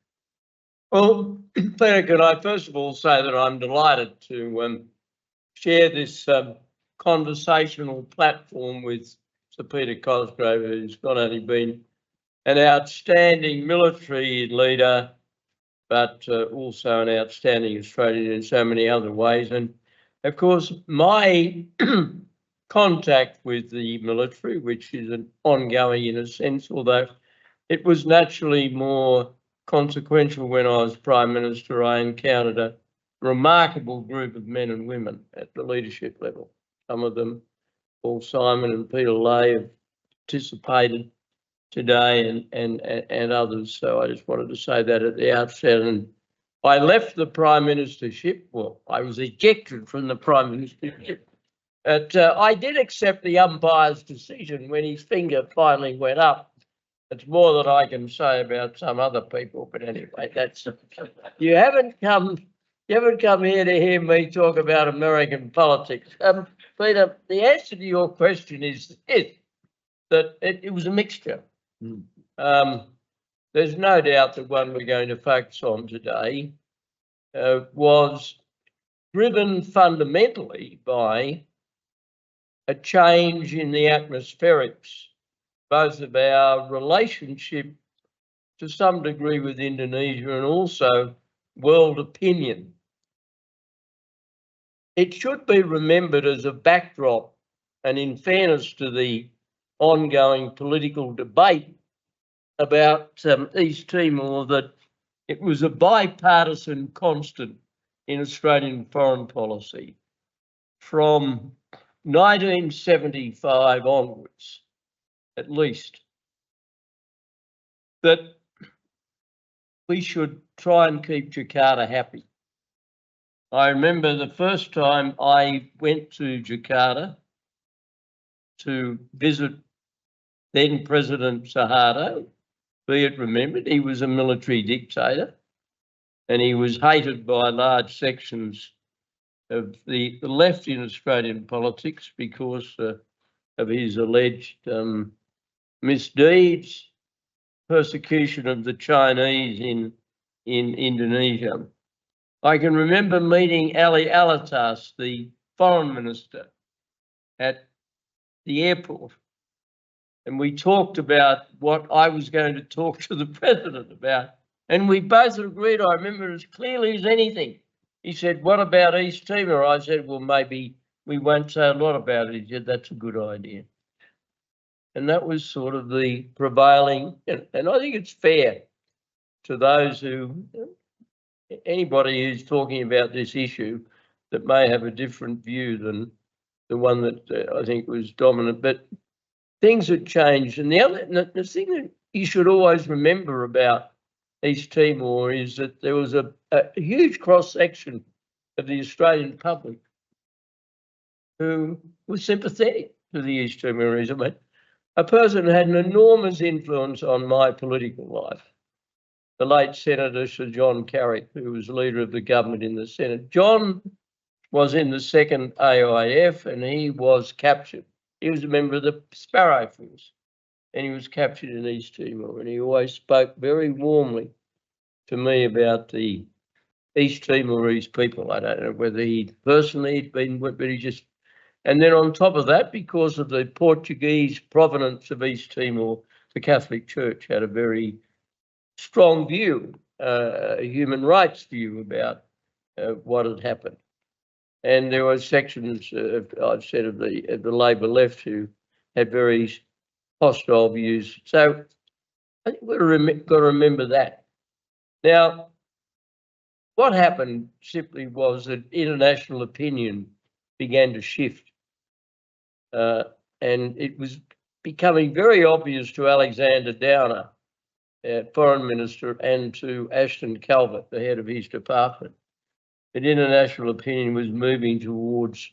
Well, Peter, could I first of all say that I'm delighted to share this conversational platform with Sir Peter Cosgrove, who's not only been an outstanding military leader, but also an outstanding Australian in so many other ways. And of course, my contact with the military, which is an ongoing in a sense, although it was naturally more consequential when I was Prime Minister, I encountered a remarkable group of men and women at the leadership level. Some of them, Paul Symon and Peter Leahy, have participated today, and others. So I just wanted to say that at the outset. And I left the Prime Ministership. Well, I was ejected from the Prime Ministership. But I did accept the umpire's decision when his finger finally went up. It's more than I can say about some other people, but anyway, that's you haven't come here to hear me talk about American politics. Peter, the answer to your question is this, that it was a mixture. There's no doubt that one we're going to focus on today was driven fundamentally by a change in the atmospherics, both of our relationship to some degree with Indonesia and also world opinion. It should be remembered as a backdrop, and in fairness to the ongoing political debate about East Timor, that it was a bipartisan constant in Australian foreign policy from 1975 onwards, at least, that we should try and keep Jakarta happy. I remember the first time I went to Jakarta to visit then President Suharto. Be it remembered, he was a military dictator and he was hated by large sections of the left in Australian politics because of his alleged misdeeds, persecution of the Chinese in Indonesia. I can remember meeting Ali Alatas, the foreign minister, at the airport. And we talked about what I was going to talk to the president about. And we both agreed, I remember as clearly as anything. He said, what about East Timor? I said, well, maybe we won't say a lot about it. He said, that's a good idea. And that was sort of the prevailing, and I think it's fair to those who, anybody who's talking about this issue that may have a different view than the one that I think was dominant, but things had changed. And the thing that you should always remember about East Timor is that there was a huge cross-section of the Australian public who was sympathetic to the East Timorese. I mean, a person who had an enormous influence on my political life, the late Senator Sir John Carrick, who was leader of the government in the Senate. John was in the second AIF and he was captured. He was a member of the Sparrow Force and he was captured in East Timor, and he always spoke very warmly to me about the East Timorese people. I don't know whether he personally had been, but he just, and then on top of that, because of the Portuguese provenance of East Timor, the Catholic Church had a very strong view, a human rights view about what had happened. And there were sections, I've said, of the Labor left who had very hostile views. So I think we've got to remember that. Now, what happened simply was that international opinion began to shift. And it was becoming very obvious to Alexander Downer, Foreign Minister, and to Ashton Calvert, the head of his department, that international opinion was moving towards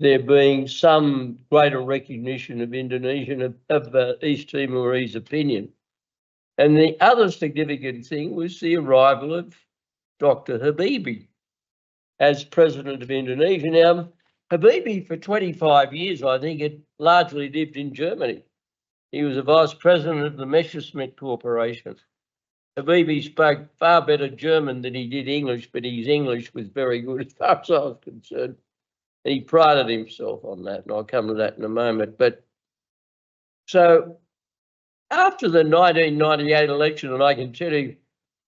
there being some greater recognition of Indonesian, of East Timorese opinion. And the other significant thing was the arrival of Dr. Habibie as president of Indonesia. Now, Habibie for 25 years, I think, had largely lived in Germany. He was a vice president of the Messerschmitt Corporation. Habibie spoke far better German than he did English, but his English was very good as far as I was concerned. He prided himself on that, and I'll come to that in a moment. But so after the 1998 election, and I can tell you,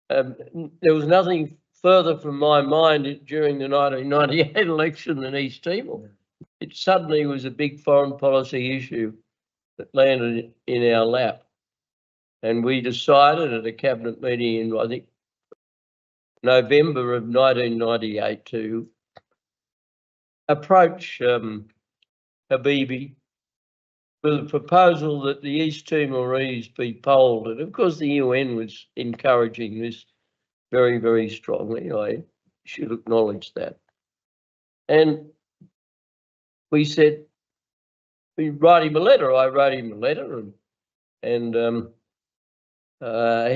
there was nothing further from my mind during the 1998 election than East Timor. It suddenly was a big foreign policy issue that landed in our lap. And we decided at a cabinet meeting in, I think, November of 1998 to approach Habibie with a proposal that the East Timorese be polled. And of course, the UN was encouraging this very, very strongly. I should acknowledge that. And we said, we write him a letter. I wrote him a letter, and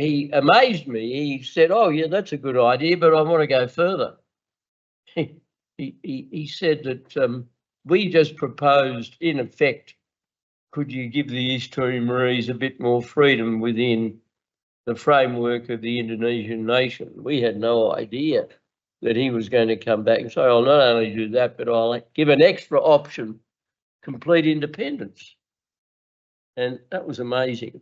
he amazed me. He said, oh, yeah, that's a good idea, but I want to go further. He said that we just proposed, in effect, could you give the East Timorese a bit more freedom within the framework of the Indonesian nation? We had no idea that he was going to come back and say, I'll not only do that, but I'll give an extra option, complete independence. And that was amazing.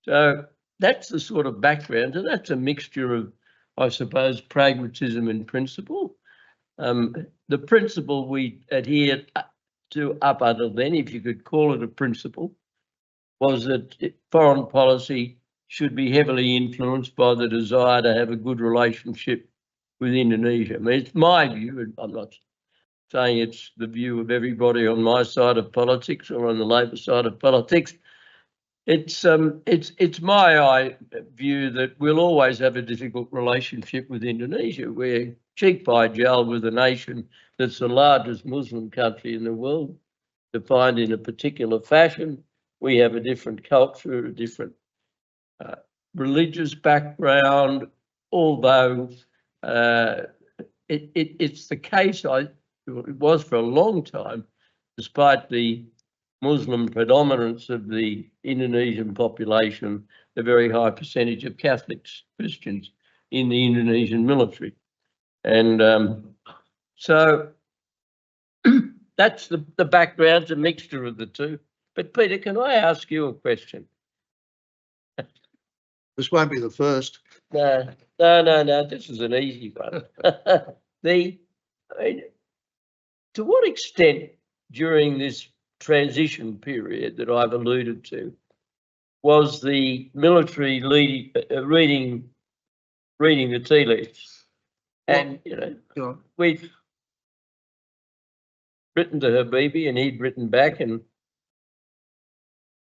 So that's the sort of background, and that's a mixture of, I suppose, pragmatism and principle. The principle we adhered to up until then, if you could call it a principle, was that foreign policy should be heavily influenced by the desire to have a good relationship with Indonesia. I mean, it's my view, and I'm not saying it's the view of everybody on my side of politics or on the Labor side of politics. It's my view that we'll always have a difficult relationship with Indonesia. We're cheek by jowl with a nation that's the largest Muslim country in the world, defined in a particular fashion. We have a different culture, a different religious background, although it's the case, it was for a long time, despite the Muslim predominance of the Indonesian population, the very high percentage of Catholics, Christians in the Indonesian military. And so that's the background, a mixture of the two. But Peter, can I ask you a question? This won't be the first. No. This is an easy one. To what extent during this transition period that I've alluded to was the military reading the tea leaves? And we've written to her BB, and he'd written back. And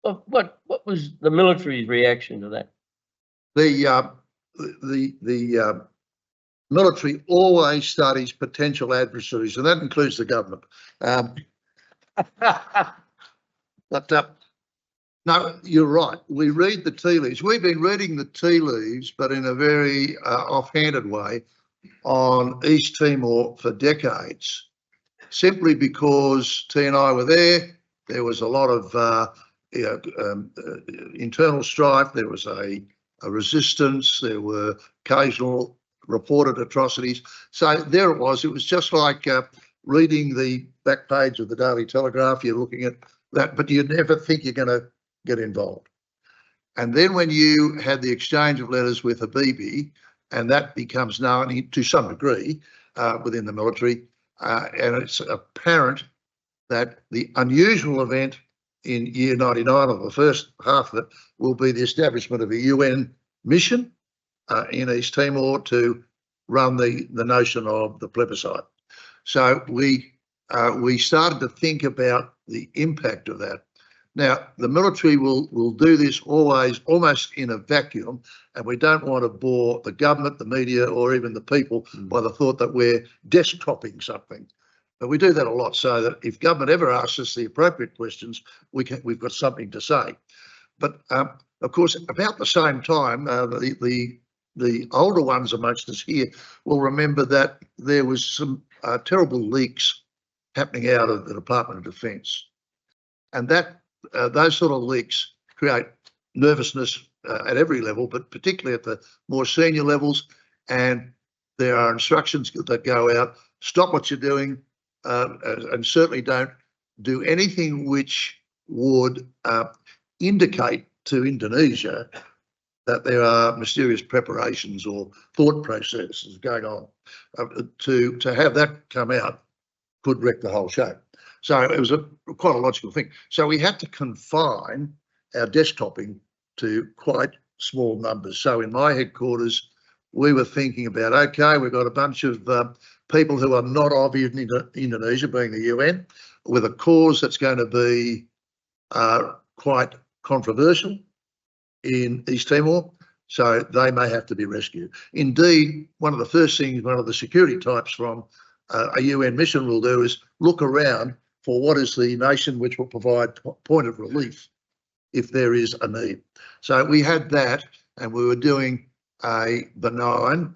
what was the military's reaction to that? The military always studies potential adversaries, and that includes the government. No, you're right. We read the tea leaves. We've been reading the tea leaves, but in a very offhanded way, on East Timor for decades, simply because T and I were there. There was a lot of internal strife. There was a resistance. There were occasional reported atrocities. So there it was. It was just like reading the back page of the Daily Telegraph. You're looking at that, but you never think you're going to get involved. And then when you had the exchange of letters with a BB, and that becomes known to some degree within the military, and it's apparent that the unusual event in year 99, or the first half of it, will be the establishment of a UN mission in East Timor to run the notion of the plebiscite. So we started to think about the impact of that. Now, the military will do this always almost in a vacuum, and we don't want to bore the government, the media, or even the people by the thought that we're desktoping something. But we do that a lot, so that if government ever asks us the appropriate questions, we've got something to say. But of course, about the same time, the older ones amongst us here will remember that there was some terrible leaks happening out of the Department of Defence, and that those sort of leaks create nervousness at every level, but particularly at the more senior levels. And there are instructions that go out: stop what you're doing, and certainly don't do anything which would indicate to Indonesia that there are mysterious preparations or thought processes going on. To have that come out could wreck the whole show. So it was quite a logical thing. So we had to confine our desktoping to quite small numbers. So in my headquarters, we were thinking about, okay, we've got a bunch of people who are not of Indonesia, being the UN, with a cause that's going to be quite controversial in East Timor, so they may have to be rescued. Indeed, one of the first things one of the security types from a UN mission will do is look around for what is the nation which will provide point of relief if there is a need. So we had that, and we were doing a benign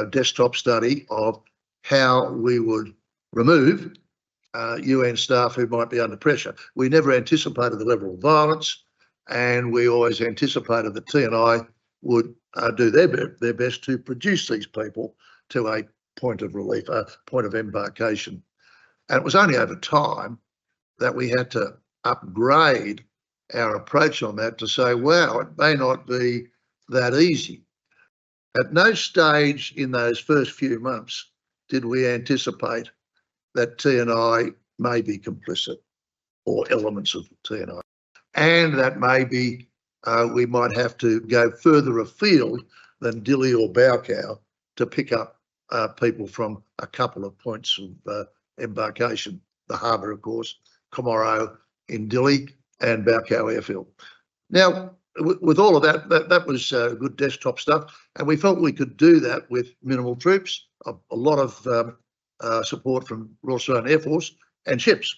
desktop study of how we would remove UN staff who might be under pressure. We never anticipated the level of violence, and we always anticipated that T&I would do their best to produce these people to a point of relief, a point of embarkation. And it was only over time that we had to upgrade our approach on that to say, wow, it may not be that easy. At no stage in those first few months did we anticipate that T&I may be complicit, or elements of T&I, and that maybe we might have to go further afield than Dili or Baucau to pick up people from a couple of points of embarkation. The harbour, of course, Comoro in Dili, and Baucau airfield. Now, with all of that was good desktop stuff, and we felt we could do that with minimal troops, a lot of support from Royal Australian Air Force and ships.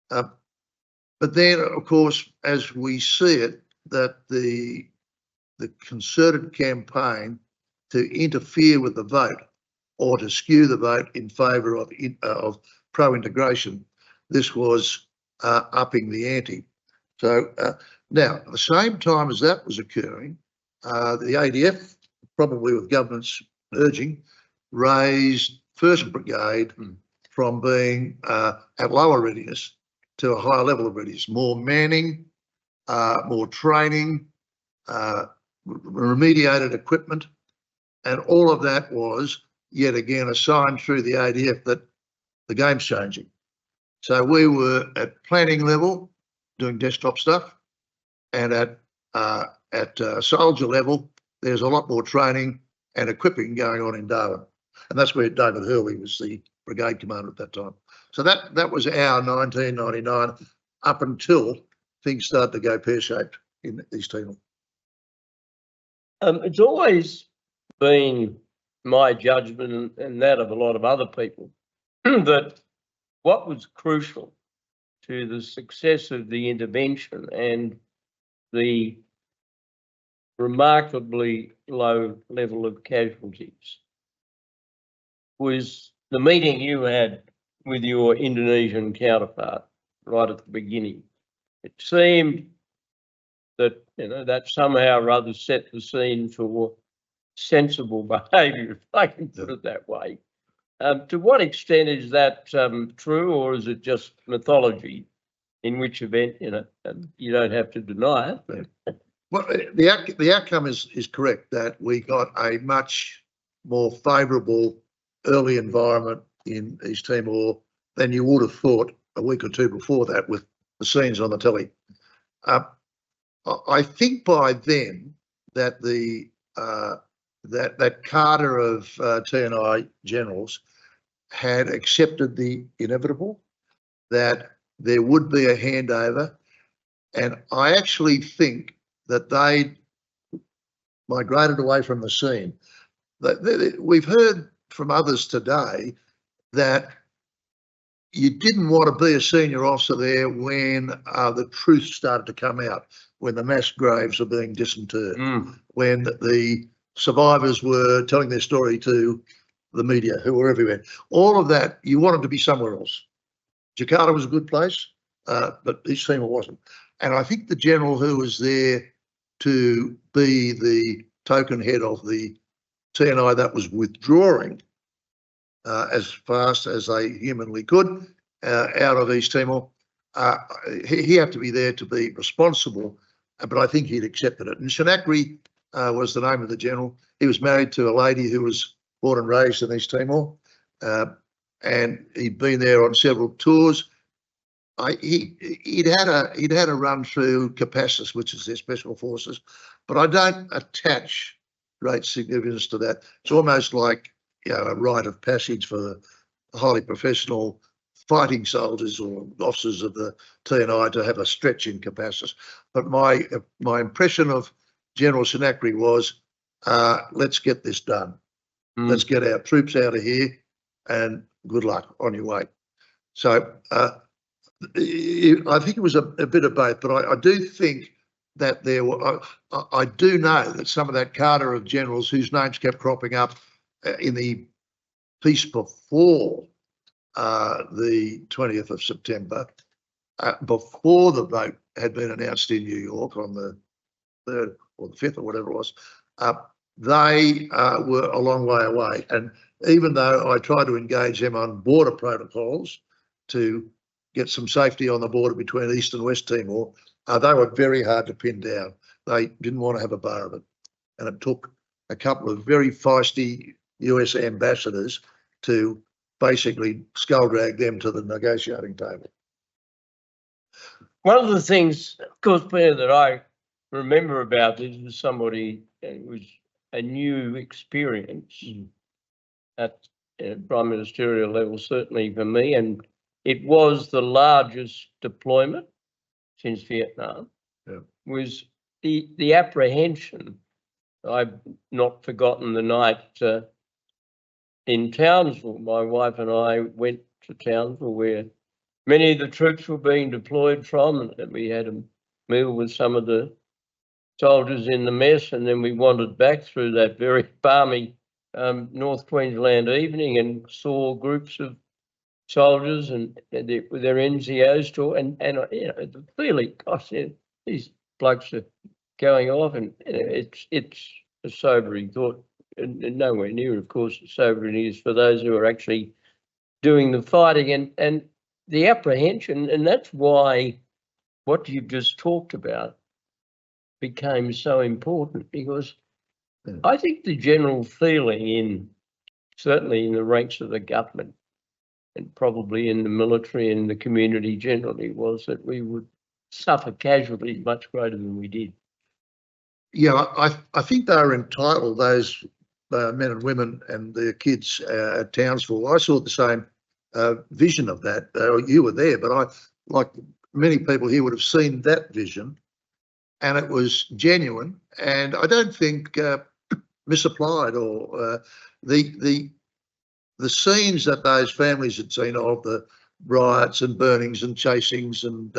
But then, of course, as we see it, that the concerted campaign to interfere with the vote or to skew the vote in favour of pro-integration, this was upping the ante. So now, at the same time as that was occurring, the ADF, probably with government's urging, raised 1st Brigade from being at lower readiness to a higher level of readiness, more manning, more training, remediated equipment, and all of that was yet again a sign through the ADF that the game's changing. So we were at planning level doing desktop stuff, and at soldier level, there's a lot more training and equipping going on in Darwin. And that's where David Hurley was the brigade commander at that time. So that was our 1999 up until things started to go pear-shaped in East Timor. It's always been my judgment and that of a lot of other people that what was crucial to the success of the intervention and the remarkably low level of casualties was the meeting you had with your Indonesian counterpart right at the beginning. It seemed that, you know, that somehow or other set the scene for sensible behaviour, if I can put it that way. To what extent is that true, or is it just mythology? In which event, you know, you don't have to deny it. Well, the outcome is correct, that we got a much more favourable early environment in East Timor than you would have thought a week or two before that with the scenes on the telly. I think by then that the that cadre of TNI generals had accepted the inevitable, that there would be a handover, and I actually think that they migrated away from the scene. We've heard from others today that you didn't want to be a senior officer there when the truth started to come out, when the mass graves were being disinterred, when the survivors were telling their story to the media who were everywhere. All of that, you wanted to be somewhere else. Jakarta was a good place, but East Timor wasn't. And I think the general who was there to be the token head of the TNI that was withdrawing as fast as they humanly could out of East Timor, he had to be there to be responsible, but I think he'd accepted it. And Thackeray was the name of the general. He was married to a lady who was born and raised in East Timor, and he'd been there on several tours. He'd had a run through Capacus, which is their special forces, but I don't attach great significance to that. It's almost like, you know, a rite of passage for the highly professional fighting soldiers or officers of the TNI to have a stretch in Capacus. But my impression of General Thackeray was, let's get this done. Let's get our troops out of here, and good luck on your way. So I think it was a bit of both, but I do think that there were, I do know that some of that cadre of generals whose names kept cropping up in the piece before the 20th of September, before the vote had been announced in New York on the 3rd or the 5th or whatever it was, they were a long way away. And even though I tried to engage them on border protocols to get some safety on the border between East and West Timor, they were very hard to pin down. They didn't want to have a bar of it. And it took a couple of very feisty US ambassadors to basically skull drag them to the negotiating table. One of the things, of course, Peter, that I remember about this was somebody, it was a new experience at prime ministerial level, certainly for me, and it was the largest deployment since Vietnam. Was the apprehension. I've not forgotten the night in Townsville. My wife and I went to Townsville where many of the troops were being deployed from, and we had a meal with some of the soldiers in the mess, and then we wandered back through that very balmy North Queensland evening and saw groups of soldiers and with their NCOs too, and you know, clearly, gosh, these blokes are going off, and it's a sobering thought. and nowhere near, of course, as sobering it is for those who are actually doing the fighting and the apprehension. And that's why what you've just talked about became so important, because I think the general feeling certainly in the ranks of the government and probably in the military and the community generally was that we would suffer casualties much greater than we did. Yeah, I think they were entitled, those men and women and their kids at Townsville. I saw the same vision of that. You were there, but I, like many people here, would have seen that vision, and it was genuine. And I don't think misapplied or the scenes that those families had seen of the riots and burnings and chasings and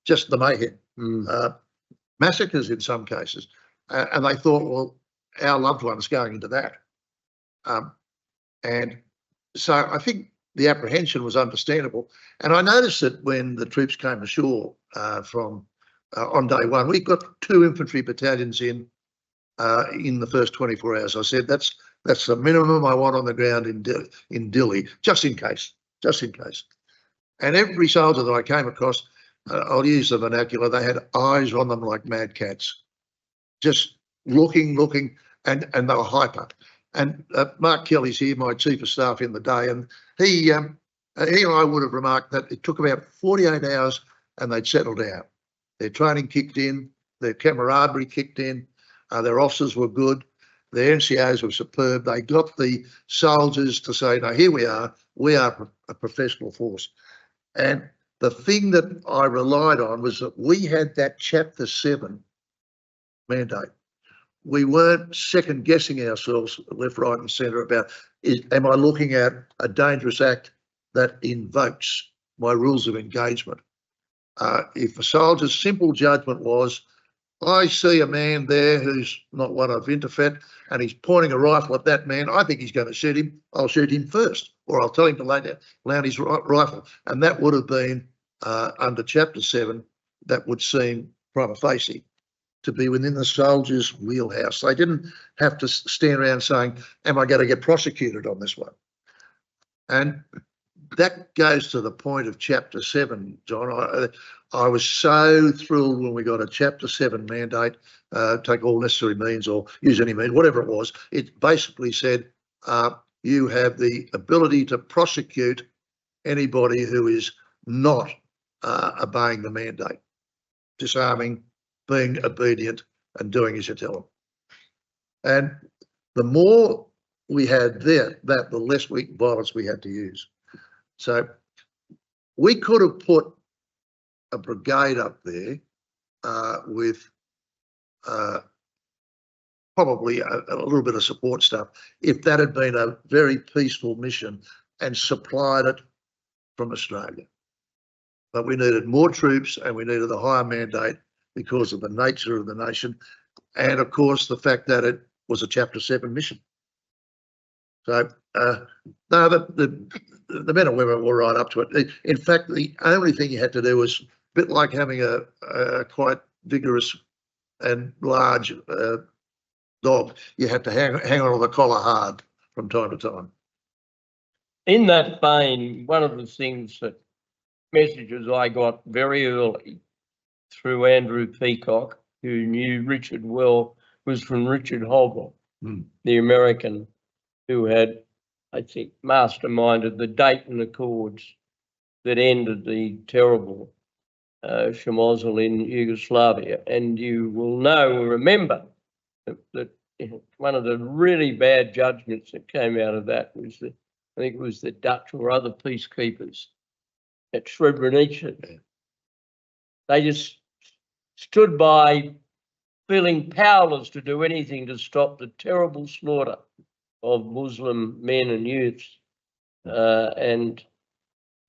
just the mayhem, massacres in some cases. And they thought, well, our loved ones going into that. And so I think the apprehension was understandable. And I noticed that when the troops came ashore from on day one, we got 2 infantry battalions in the first 24 hours. I said, that's the minimum I want on the ground in Dili, just in case. And every soldier that I came across, I'll use the vernacular, they had eyes on them like mad cats. Just looking, and they were hyper. And Mark Kelly's here, my chief of staff in the day, and he and I would have remarked that it took about 48 hours and they'd settled down. Their training kicked in, their camaraderie kicked in, their officers were good, their NCOs were superb. They got the soldiers to say, no, here we are a professional force. And the thing that I relied on was that we had that Chapter 7 mandate. We weren't second guessing ourselves left, right and centre about, am I looking at a dangerous act that invokes my rules of engagement? If a soldier's simple judgment was, I see a man there who's not one of Interfet and he's pointing a rifle at that man, I think he's going to shoot him, I'll shoot him first, or I'll tell him to lay down his rifle. And that would have been under Chapter 7, that would seem prima facie to be within the soldier's wheelhouse. They didn't have to stand around saying, am I going to get prosecuted on this one? And that goes to the point of Chapter 7, John. I was so thrilled when we got a Chapter 7 mandate, take all necessary means or use any means, whatever it was. It basically said you have the ability to prosecute anybody who is not obeying the mandate, disarming, being obedient and doing as you tell them. And the more we had that, the less violence we had to use. So we could have put a brigade up there with probably a little bit of support stuff if that had been a very peaceful mission and supplied it from Australia. But we needed more troops and we needed a higher mandate because of the nature of the nation and, of course, the fact that it was a Chapter 7 mission. So, no, the men and women were right up to it. In fact, the only thing you had to do was a bit like having a quite vigorous and large dog. You had to hang on to the collar hard from time to time. In that vein, one of the things that messages I got very early through Andrew Peacock, who knew Richard well, was from Richard Honourable, the American who had, I think, masterminded the Dayton Accords that ended the terrible Schmozzle in Yugoslavia. And you will know or remember that one of the really bad judgments that came out of that was that I think it was the Dutch or other peacekeepers at Srebrenica. They just stood by feeling powerless to do anything to stop the terrible slaughter of Muslim men and youths. And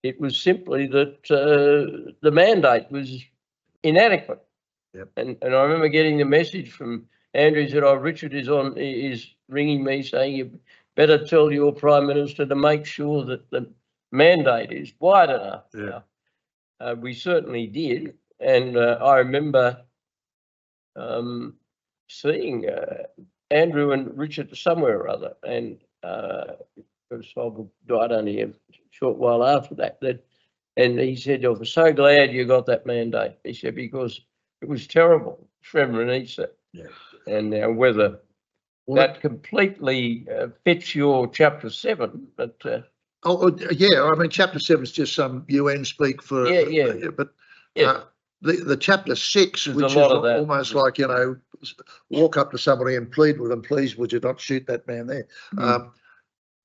it was simply that the mandate was inadequate. Yep. And I remember getting the message from Andrew, he said, oh, Richard is ringing me saying you better tell your Prime Minister to make sure that the mandate is wide enough. Yeah. We certainly did. And I remember seeing Andrew and Richard somewhere or other, and Honourable died only a short while after that. And he said, "I'm so glad you got that mandate." He said, because it was terrible, Srebrenica. Yeah. And now whether that completely fits your Chapter 7, but yeah, I mean, Chapter 7 is just some UN speak for, but the Chapter 6, which is almost like, you know, walk up to somebody and plead with them, please, would you not shoot that man there?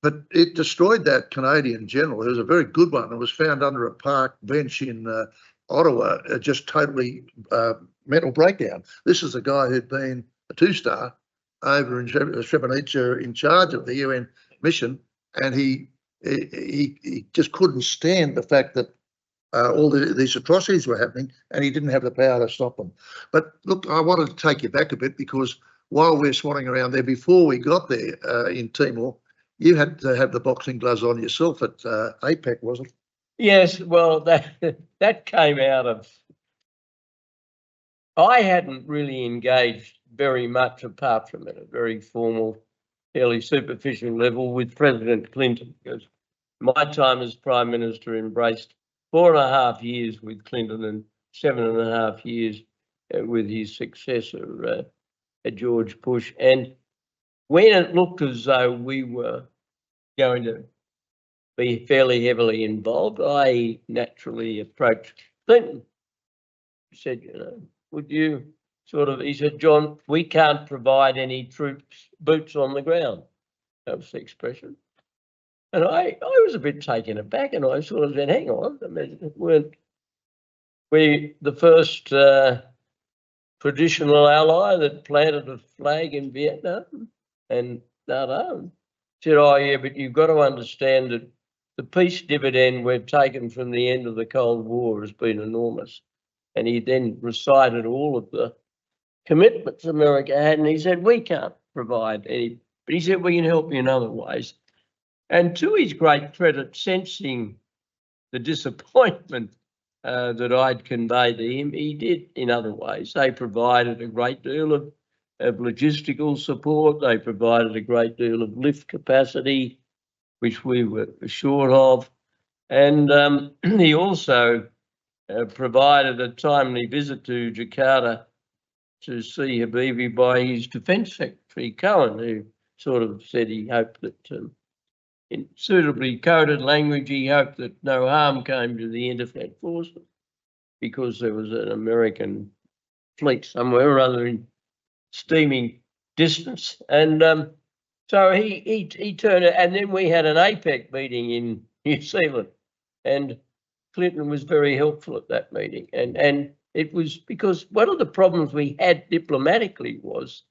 But it destroyed that Canadian general. It was a very good one. It was found under a park bench in Ottawa, just totally mental breakdown. This is a guy who'd been a 2-star over in Srebrenica in charge of the UN mission, and he just couldn't stand the fact that all these atrocities were happening, and he didn't have the power to stop them. But look, I wanted to take you back a bit, because while we're swatting around there, before we got there in Timor, you had to have the boxing gloves on yourself at APEC, wasn't it? yes, well, that came out of, I hadn't really engaged very much apart from at a very formal, fairly superficial level with President Clinton, because my time as Prime Minister embraced 4.5 years with Clinton and 7.5 years with his successor, George Bush. And when it looked as though we were going to be fairly heavily involved, I naturally approached Clinton. He said, you know, would you he said, John, we can't provide any boots on the ground. That was the expression. And I was a bit taken aback, and I sort of said, hang on, I mean, weren't we the first traditional ally that planted a flag in Vietnam? And no. Said, oh yeah, but you've got to understand that the peace dividend we've taken from the end of the Cold War has been enormous. And he then recited all of the commitments America had, and he said, we can't provide any, but he said, we can help you in other ways. And to his great credit, sensing the disappointment that I'd conveyed to him, he did in other ways. They provided a great deal of logistical support. They provided a great deal of lift capacity, which we were short of. And he also provided a timely visit to Jakarta to see Habibie by his Defence Secretary, Cohen, who sort of said he hoped that in suitably coded language, he hoped that no harm came to the Interfleet forces because there was an American fleet somewhere or other in steaming distance. And so he turned it, and then we had an APEC meeting in New Zealand, and Clinton was very helpful at that meeting. And it was because one of the problems we had diplomatically was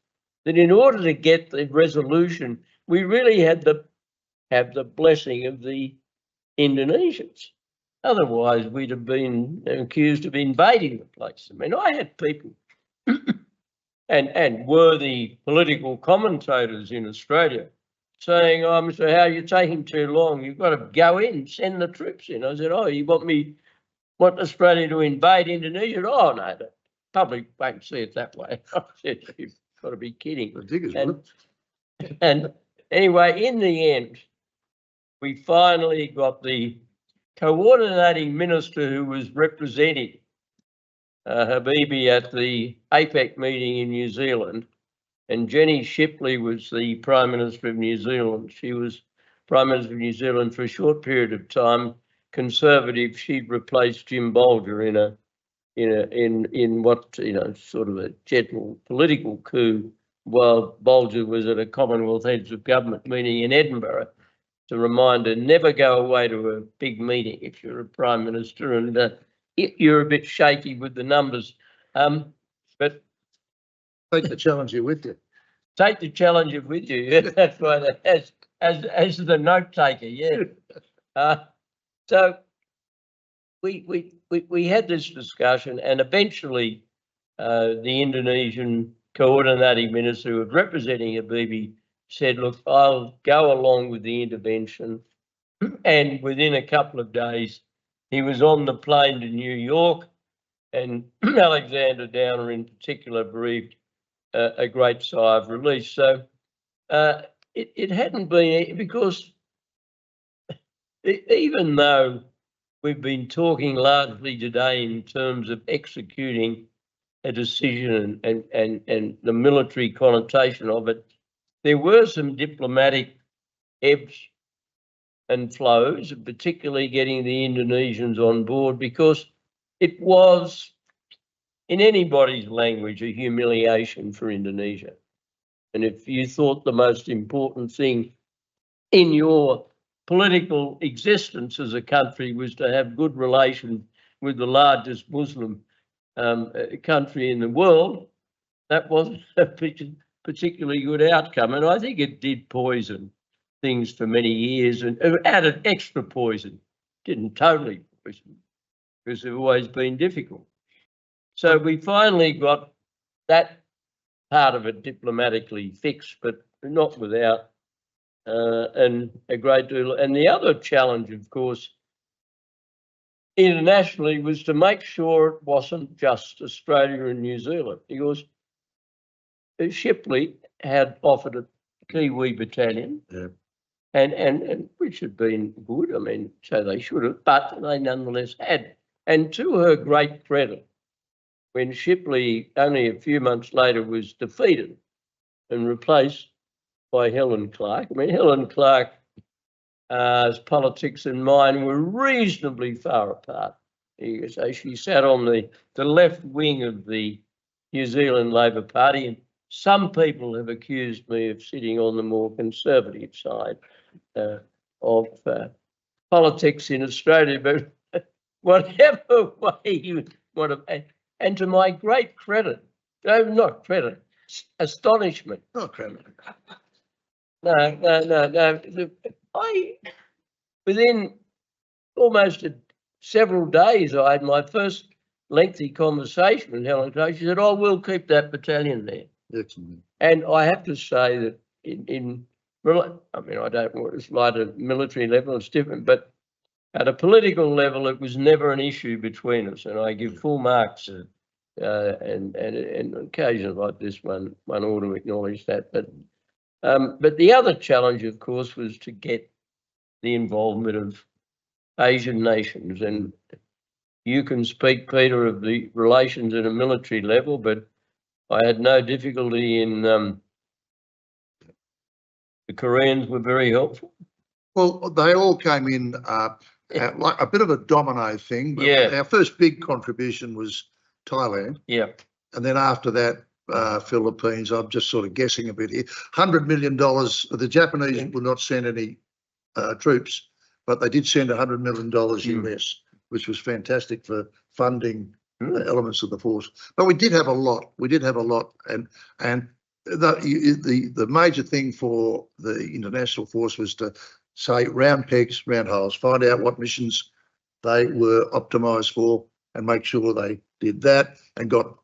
that in order to get the resolution, we really had to have the blessing of the Indonesians. Otherwise, we'd have been accused of invading the place. I mean, I had people and worthy political commentators in Australia saying, oh, Mr. Howe, you're taking too long. You've got to go in, send the troops in. I said, oh, you want Australia to invade Indonesia? Oh, no, the public won't see it that way. I said, you've got to be kidding. The diggers and anyway, in the end, we finally got the coordinating minister who was representing Habibie at the APEC meeting in New Zealand, and Jenny Shipley was the Prime Minister of New Zealand. She was Prime Minister of New Zealand for a short period of time, Conservative. She'd replaced Jim Bolger in what, you know, sort of a gentle political coup, while Bolger was at a Commonwealth Heads of Government meeting in Edinburgh. It's a reminder, never go away to a big meeting if you're a Prime Minister and you're a bit shaky with the numbers. But take the challenger with you. Take the challenger with you. That's right. As the note taker, yeah. So we had this discussion, and eventually the Indonesian coordinating minister who was representing Habibie said, look, I'll go along with the intervention. And within a couple of days, he was on the plane to New York, and Alexander Downer in particular briefed a great sigh of relief. So it hadn't been, because even though we've been talking largely today in terms of executing a decision and the military connotation of it, there were some diplomatic ebbs and flows, particularly getting the Indonesians on board, because it was, in anybody's language, a humiliation for Indonesia. And if you thought the most important thing in your political existence as a country was to have good relations with the largest Muslim country in the world, that wasn't a particularly good outcome. And I think it did poison things for many years and added extra poison. Didn't totally poison, because they've always been difficult. So we finally got that part of it diplomatically fixed, but not without and a great deal. And the other challenge, of course, internationally, was to make sure it wasn't just Australia and New Zealand, because Shipley had offered a Kiwi battalion, and which had been good. I mean, so they should have, but they nonetheless had. And to her great credit, when Shipley only a few months later was defeated and replaced by Helen Clark. I mean, Helen Clark's politics and mine were reasonably far apart. So she sat on the left wing of the New Zealand Labor Party, and some people have accused me of sitting on the more conservative side of politics in Australia, but whatever way you want to, and to my great credit, no, not credit, astonishment. Not credit. No. Within almost several days, I had my first lengthy conversation with Helen Clark. She said, "Oh, we'll keep that battalion there." Excellent. And I have to say that I mean, I don't want to slide at a military level, it's different, but at a political level, it was never an issue between us, and I give full marks. And occasions like this, one ought to acknowledge that. But the other challenge, of course, was to get the involvement of Asian nations. And you can speak, Peter, of the relations at a military level, but I had no difficulty in the Koreans were very helpful. Well, they all came in like a bit of a domino thing. But our first big contribution was Thailand. Yeah. And then after that, Philippines. I'm just sort of guessing a bit here. $100 million. The Japanese would not send any troops, but they did send $100 million US, which was fantastic for funding elements of the force. But we did have a lot. And the major thing for the international force was to say round pegs, round holes, find out what missions they were optimised for and make sure they did that, and got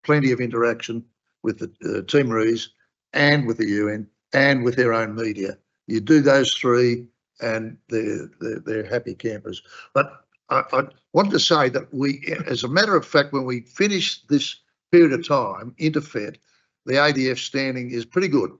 plenty of interaction with the Timorese and with the UN and with their own media. You do those three and they're happy campers. But I want to say that we, as a matter of fact, when we finish this period of time, interfed, the ADF standing is pretty good.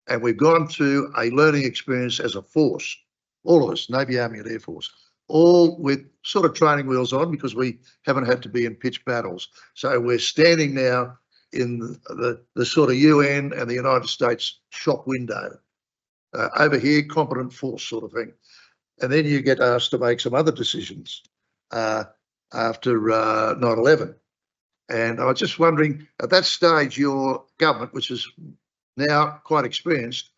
And we've gone through a learning experience as a force, all of us, Navy, Army and Air Force, all with sort of training wheels on, because we haven't had to be in pitched battles. So we're standing now in the sort of UN and the United States shop window. Over here, competent force sort of thing. And then you get asked to make some other decisions after 9/11. And I was just wondering, at that stage, your government, which is now quite experienced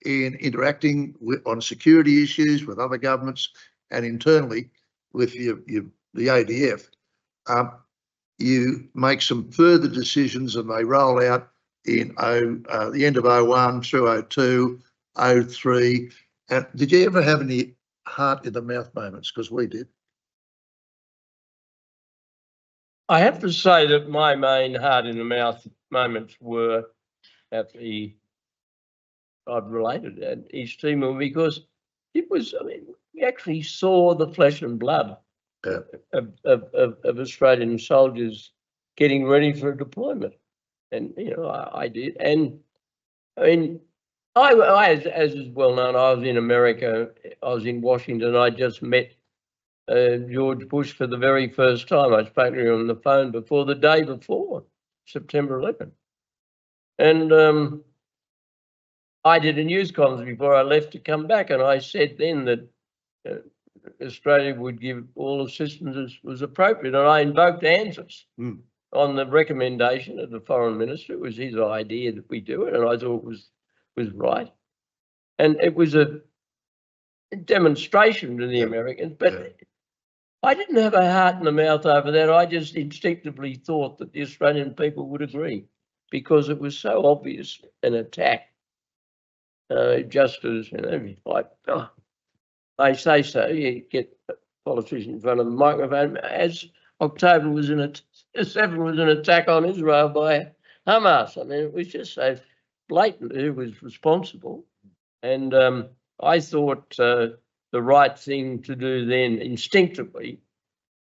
in interacting on security issues with other governments and internally with the ADF, you make some further decisions and they roll out in the end of 01 through 02, 03. And did you ever have any heart in the mouth moments? Because we did. I have to say that my main heart in the mouth moments were at I've related at East Timor, because it was, I mean, we actually saw the flesh and blood of Australian soldiers getting ready for deployment. And, you know, I did. And I mean, I as is well known, I was in America, I was in Washington, I just met George Bush for the very first time. I spoke to him on the phone the day before, September 11th. And I did a news conference before I left to come back, and I said then that Australia would give all assistance as was appropriate, and I invoked ANZUS on the recommendation of the Foreign Minister. It was his idea that we do it, and I thought it was right. And it was a demonstration to the Americans, but I didn't have a heart in the mouth over that. I just instinctively thought that the Australian people would agree, because it was so obvious an attack. Just as, you know, like, they say so, you get a politician in front of the microphone. As October was an attack on Israel by Hamas. I mean, it was just so blatant who was responsible. And I thought the right thing to do then, instinctively,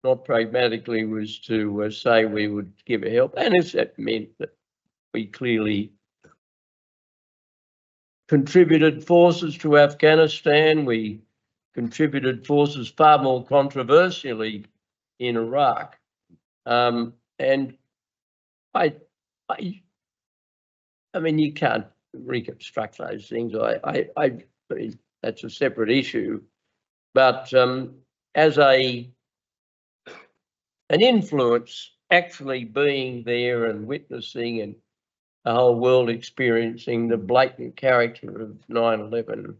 not pragmatically, was to say we would give help. And if that meant that we clearly contributed forces to Afghanistan, we contributed forces far more controversially in Iraq. And I mean, you can't reconstruct those things. I mean, that's a separate issue. But as an influence, actually being there and witnessing, and the whole world experiencing the blatant character of 9/11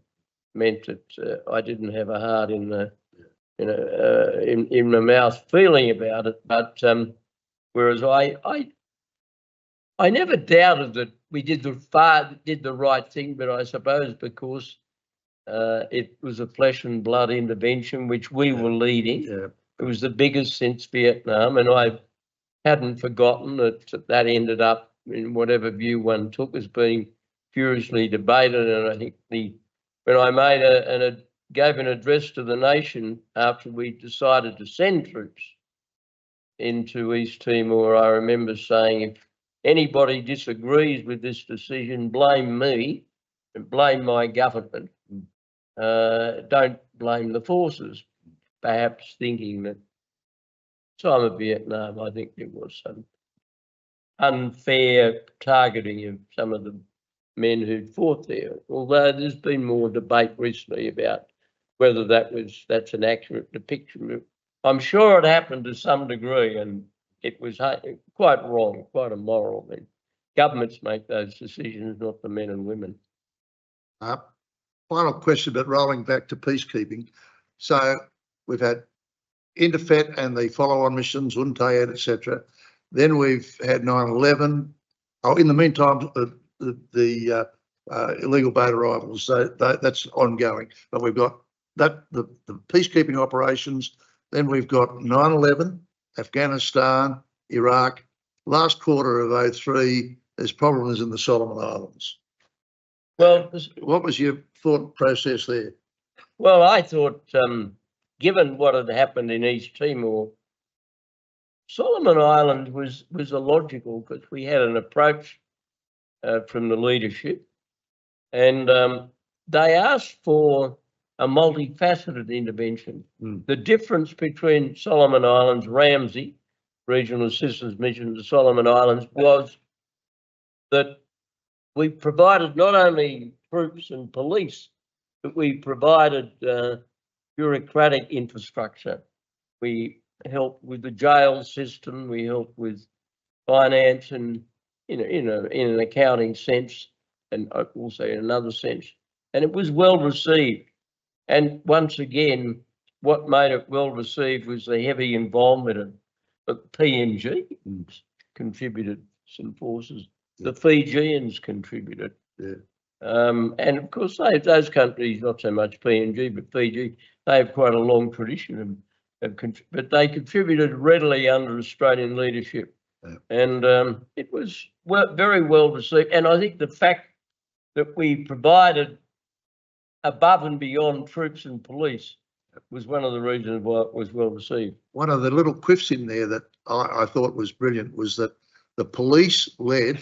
meant that I didn't have a heart in the, you know, in my mouth feeling about it. But whereas I never doubted that we did the right thing, but I suppose because it was a flesh and blood intervention which we were leading. It was the biggest since Vietnam, and I hadn't forgotten that ended up, in whatever view one took, as being furiously debated. And I think when I gave an address to the nation after we decided to send troops into East Timor, I remember saying, if anybody disagrees with this decision, blame me and blame my government. Don't blame the forces. Perhaps thinking that time of Vietnam, I think there was some unfair targeting of some of the men who'd fought there. Although there's been more debate recently about whether that's an accurate depiction. I'm sure it happened to some degree, and it was quite wrong, quite immoral. I mean, governments make those decisions, not the men and women. Final question, but rolling back to peacekeeping. So we've had Interfet and the follow-on missions, UNTAD, etc. Then we've had 9/11. Oh, in the meantime, the illegal boat arrivals. So that's ongoing. But we've got the peacekeeping operations. Then we've got 9/11, Afghanistan, Iraq. Last quarter of 2003, there's problems in the Solomon Islands. Well, what was your thought process there? Well, I thought, given what had happened in East Timor, Solomon Islands was illogical, because we had an approach from the leadership, and they asked for a multifaceted intervention. The difference between Solomon Islands, Ramsey, Regional Assistance Mission to Solomon Islands, was that we provided not only troops and police, but we provided bureaucratic infrastructure. We helped with the jail system, we helped with finance, and in an accounting sense, and also in another sense. And it was well received. And once again, what made it well received was the heavy involvement of PNG contributed some forces. The Fijians contributed. And of course, those countries, not so much PNG, but Fiji, they have quite a long tradition but they contributed readily under Australian leadership. And it was very well received. And I think the fact that we provided above and beyond troops and police was one of the reasons why it was well received. One of the little quiffs in there that I thought was brilliant was that The police led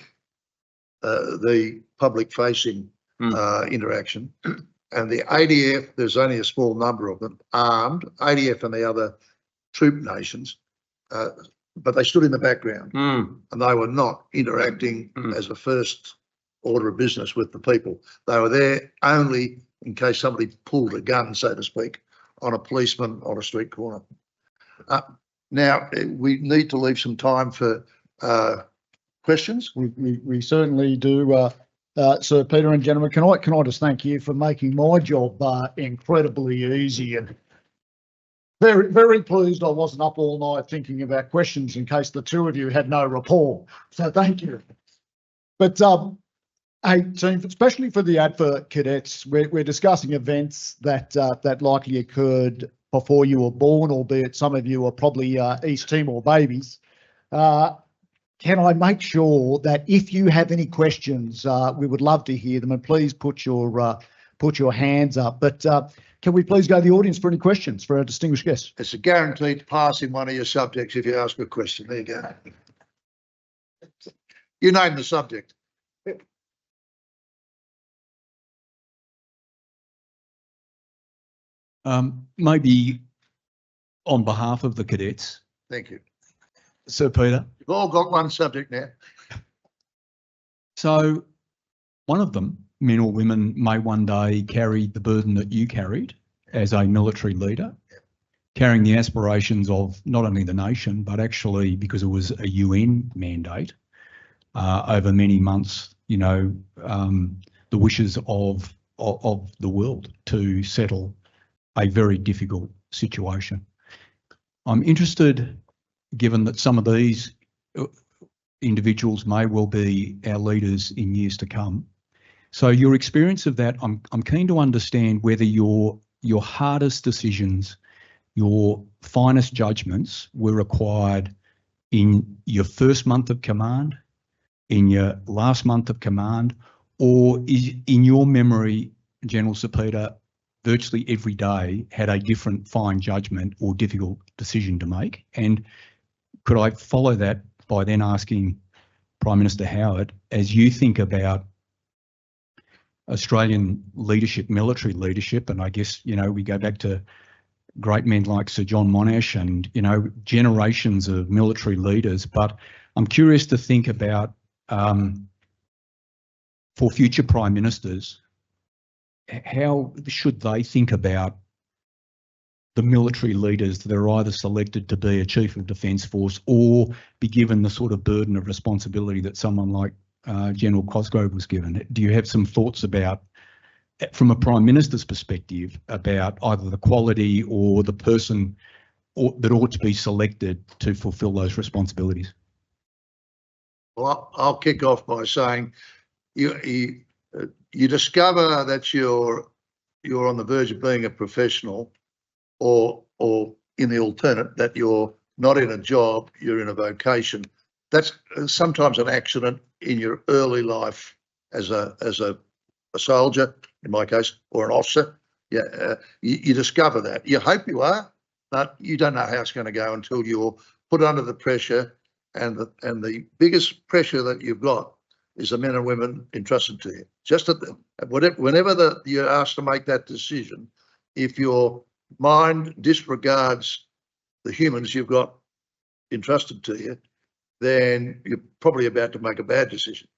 the public-facing interaction, and the ADF, there's only a small number of them, armed, ADF and the other troop nations, but they stood in the background and they were not interacting as a first order of business with the people. They were there only in case somebody pulled a gun, so to speak, on a policeman on a street corner. Now, we need to leave some time for questions. We certainly do, Sir Peter and gentlemen. Can I just thank you for making my job incredibly easy, and very pleased I wasn't up all night thinking about questions in case the two of you had no rapport. So thank you. But hey, team, especially for the ADFA cadets, we're discussing events that likely occurred before you were born, albeit some of you are probably East Timor babies. Can I make sure that if you have any questions, we would love to hear them, and please put your hands up. But can we please go to the audience for any questions for our distinguished guests? It's a guaranteed pass in one of your subjects if you ask a question. There you go. You name the subject. Maybe on behalf of the cadets. Thank you. Sir Peter. You've all got one subject now. So one of them, men or women, may one day carry the burden that you carried as a military leader, carrying the aspirations of not only the nation, but actually, because it was a UN mandate, over many months, you know, the wishes of the world to settle a very difficult situation. I'm interested, given that some of these individuals may well be our leaders in years to come. So your experience of that, I'm keen to understand whether your hardest decisions, your finest judgments were required in your first month of command, in your last month of command, or is in your memory, General Sir Peter, virtually every day had a different fine judgment or difficult decision to make? And could I follow that by then asking Prime Minister Howard, as you think about Australian leadership, military leadership, and I guess, you know, we go back to great men like Sir John Monash and, you know, generations of military leaders, but I'm curious to think about, for future Prime Ministers, how should they think about the military leaders that are either selected to be a Chief of Defence Force or be given the sort of burden of responsibility that someone like General Cosgrove was given? Do you have some thoughts about, from a Prime Minister's perspective, about either the quality or the person that ought to be selected to fulfil those responsibilities? Well, I'll kick off by saying you discover that you're on the verge of being a professional, or in the alternate, that you're not in a job, you're in a vocation. That's sometimes an accident in your early life as a soldier, in my case, or an officer. Yeah, you discover that. You hope you are, but you don't know how it's going to go until you're put under the pressure, and the biggest pressure that you've got is the men and women entrusted to you. Just whenever you're asked to make that decision, if your mind disregards the humans you've got entrusted to you, then you're probably about to make a bad decision.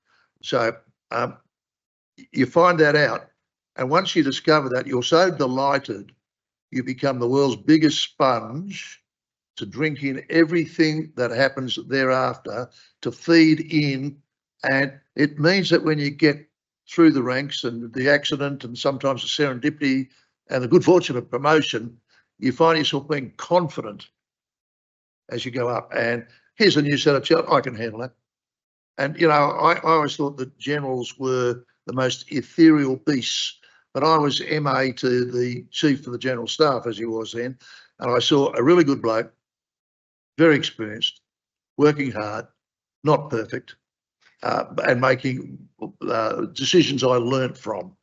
So you find that out, and once you discover that, you're so delighted, you become the world's biggest sponge to drink in everything that happens thereafter, to feed in. And it means that when you get through the ranks and the accident and sometimes the serendipity and the good fortune of promotion, you find yourself being confident as you go up. And here's a new set of challenge, I can handle that. And, you know, I always thought that generals were the most ethereal beasts, but I was MA to the Chief of the General Staff, as he was then, and I saw a really good bloke, very experienced, working hard, not perfect, and making decisions I learnt from.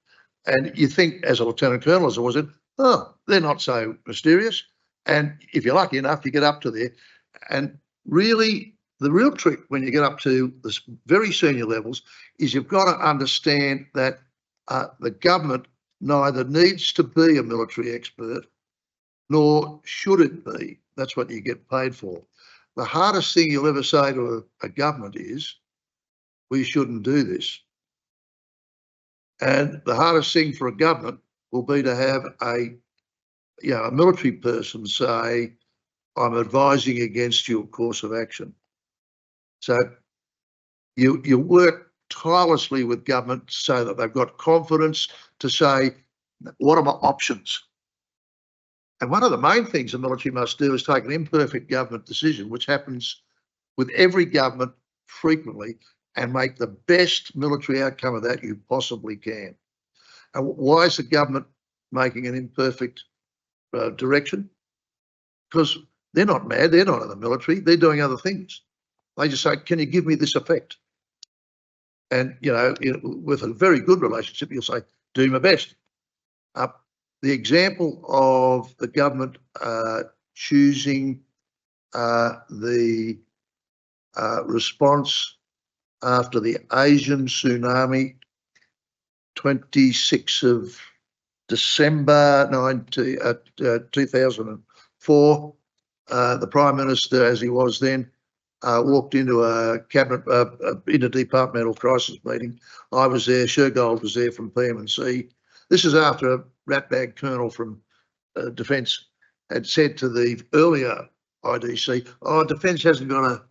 And you think, as a Lieutenant Colonel, as I was in, oh, they're not so mysterious. And if you're lucky enough, you get up to there. And really, The real trick when you get up to the very senior levels is you've got to understand that the government neither needs to be a military expert nor should it be. That's what you get paid for. The hardest thing you'll ever say to a government is, we shouldn't do this. And the hardest thing for a government will be to have a military person say, I'm advising against your course of action. So you work tirelessly with government so that they've got confidence to say, what are my options? And one of the main things the military must do is take an imperfect government decision, which happens with every government frequently, and make the best military outcome of that you possibly can. And why is the government making an imperfect direction? Because they're not mad, they're not in the military, they're doing other things. They just say, can you give me this effect? And, with a very good relationship, you'll say, do my best. The example of the government choosing the response after the Asian tsunami, 26th of December 2004, the Prime Minister, as he was then, walked into a cabinet, interdepartmental crisis meeting. I was there, Shergold was there from PM&C. This is after a ratbag colonel from Defence had said to the earlier IDC, oh, Defence hasn't got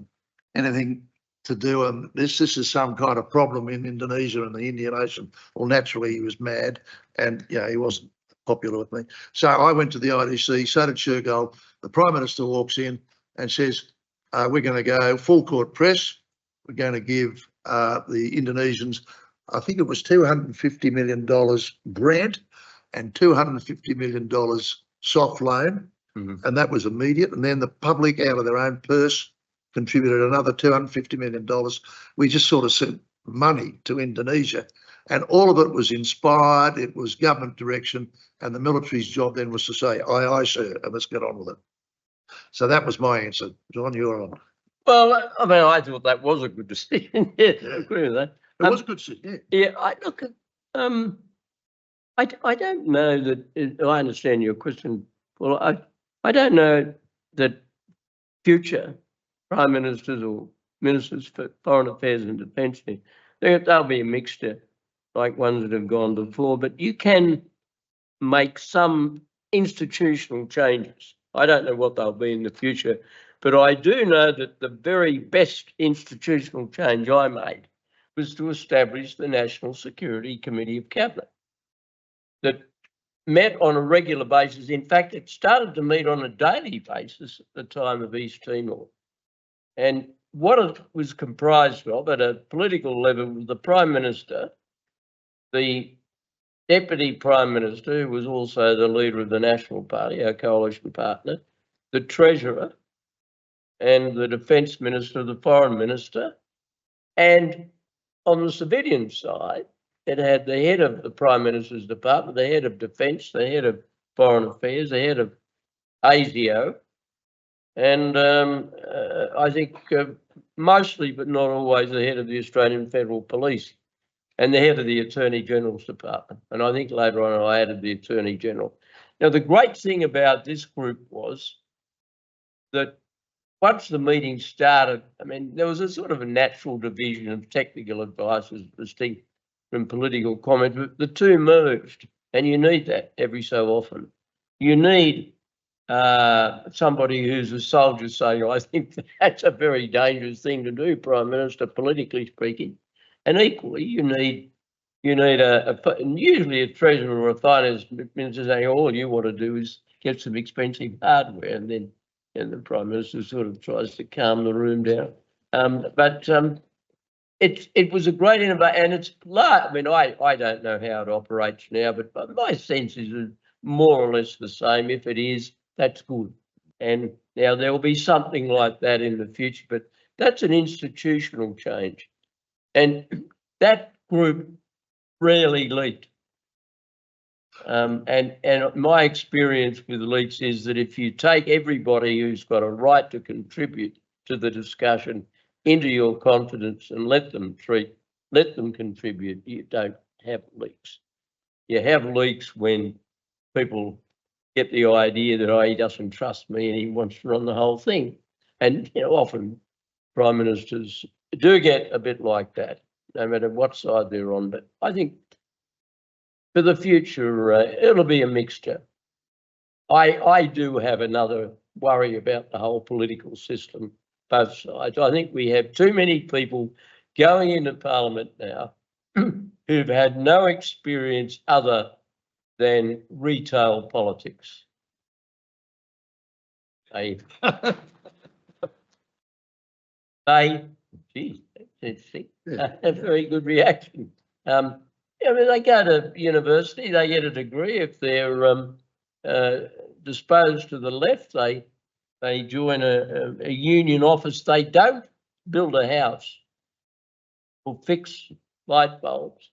anything to do, and this is some kind of problem in Indonesia and the Indian Ocean. Well, naturally he was mad, and he wasn't popular with me. So I went to the IDC, so did Shergold. The Prime Minister walks in and says, we're going to go full court press. We're going to give the Indonesians, I think it was $250 million grant and $250 million soft loan. Mm-hmm. And that was immediate. And then the public, out of their own purse, contributed another $250 million. We just sort of sent money to Indonesia, and all of it was inspired. It was government direction, and the military's job then was to say, aye, aye, sir, and let's get on with it. So that was my answer. John, you're on. Well, I mean, I thought that was a good decision. Yeah, I agree with that. It was a good decision. Yeah, I look at. I don't know that. I understand your question. Well, I don't know that future Prime Ministers or Ministers for Foreign Affairs and Defence, they'll be a mixture like ones that have gone before, but you can make some institutional changes. I don't know what they'll be in the future, but I do know that the very best institutional change I made was to establish the National Security Committee of Cabinet that met on a regular basis. In fact, it started to meet on a daily basis at the time of East Timor. And what it was comprised of at a political level was the Prime Minister, the Deputy Prime Minister, who was also the leader of the National Party, our coalition partner, the Treasurer, and the Defence Minister, the Foreign Minister. And on the civilian side, it had the head of the Prime Minister's Department, the head of Defence, the head of Foreign Affairs, the head of ASIO, and I think mostly, but not always, the head of the Australian Federal Police and the head of the Attorney General's Department. And I think later on I added the Attorney General. Now, the great thing about this group was that once the meeting started, I mean, there was a sort of a natural division of technical advice as distinct from political comment, but the two merged, and you need that every so often. You need somebody who's a soldier saying, I think that's a very dangerous thing to do, Prime Minister, politically speaking. And equally, you need usually a treasurer or a finance minister saying, all you want to do is get some expensive hardware, and then the Prime Minister sort of tries to calm the room down. It was a great innovation, and it's large. I mean, I don't know how it operates now, but my sense is it's more or less the same. If it is, that's good. And now there will be something like that in the future, but that's an institutional change. And that group rarely leaked. And my experience with leaks is that if you take everybody who's got a right to contribute to the discussion into your confidence and let them contribute. You don't have leaks. You have leaks when people get the idea that he doesn't trust me and he wants to run the whole thing. And often Prime Ministers do get a bit like that, no matter what side they're on. But I think for the future, it'll be a mixture. I do have another worry about the whole political system, both sides. I think we have too many people going into Parliament now who've had no experience other than retail politics. Geez, a very good reaction. They go to university, they get a degree. If they're disposed to the left, they join a union office. They don't build a house or fix light bulbs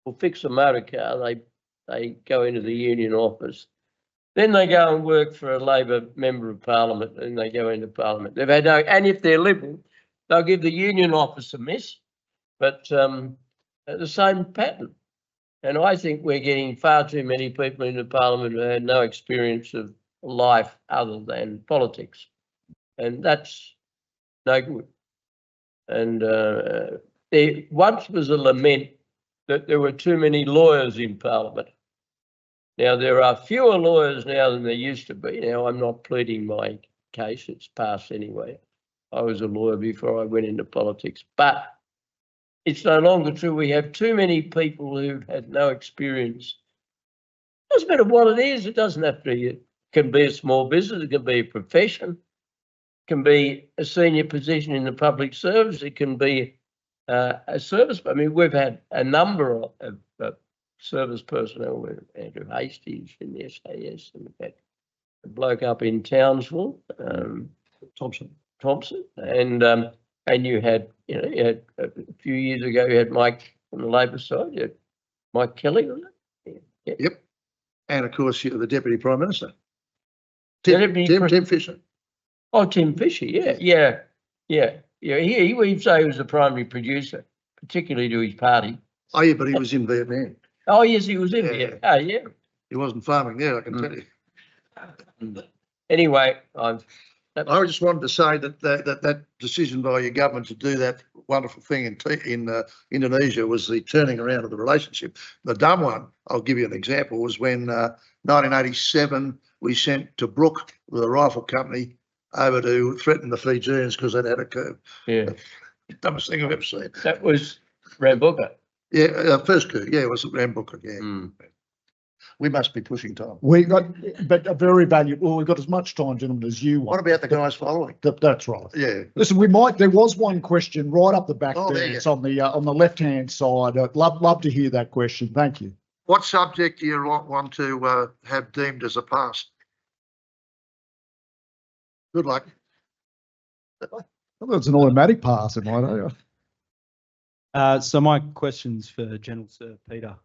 or fix a motor car. They go into the union office. Then they go and work for a Labor member of Parliament, and they go into Parliament. They've had no, and if they're Liberal, they'll give the union office a miss, but the same pattern. And I think we're getting far too many people into Parliament who had no experience of life other than politics, and that's no good. And there once was a lament that there were too many lawyers in Parliament. Now, there are fewer lawyers now than there used to be. Now, I'm not pleading my case, it's passed anyway. I was a lawyer before I went into politics, but it's no longer true. We have too many people who've had no experience. It doesn't matter what it is. It doesn't have to be, it can be a small business, it can be a profession, it can be a senior position in the public service, it can be a service. I mean, we've had a number of service personnel with Andrew Hastings in the SAS, and we've had a bloke up in Townsville, Thompson, and you had, you had a few years ago, you had Mike from the Labor side, you had Mike Kelly, wasn't it? Yeah. Yep. And of course, you're the Deputy Prime Minister. Tim Fisher. Oh, Tim Fisher, yeah. He'd say he was the primary producer, particularly to his party. Oh, yeah, but he was in Vietnam. Oh, yes, he was in there. Oh, yeah. He wasn't farming there, I can tell you. Anyway, I just wanted to say that decision by your government to do that wonderful thing in Indonesia was the turning around of the relationship. The dumb one, I'll give you an example, was when 1987 we sent to Brook, the rifle company, over to threaten the Fijians because they'd had a coup. Yeah. Dumbest thing I've ever seen. That was Rambuka. Yeah, first coup. Yeah, it was Rambuka. Yeah. We must be pushing time. We got, but a very valuable. Well, we've got as much time, gentlemen, as you want. What about the guys following? That's right. Yeah. Listen, there was one question right up the back there. It's on the left-hand side. I'd love to hear that question. Thank you. What subject do you want to have deemed as a pass? Good luck. It's an automatic pass, it might. So my question's for General Sir Peter.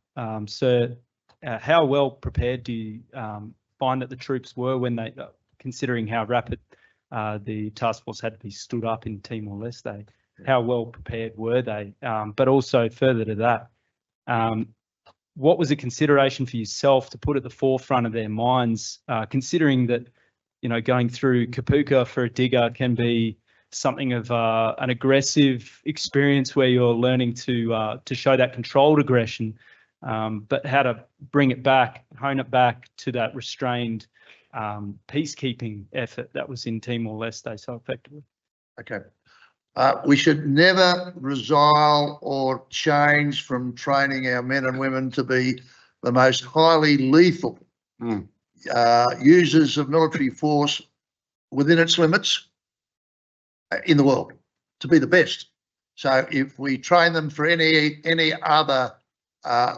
Sir, how well prepared do you find that the troops were when they, considering how rapid the task force had to be stood up in Timor-Leste, how well prepared were they? But also further to that, what was a consideration for yourself to put at the forefront of their minds, considering that, you know, going through Kapuka for a digger can be something of an aggressive experience where you're learning to show that controlled aggression, but how to bring it back, hone it back to that restrained peacekeeping effort that was in Timor-Leste so effectively. Okay. We should never resile or change from training our men and women to be the most highly lethal users of military force within its limits in the world, to be the best. So if we train them for any other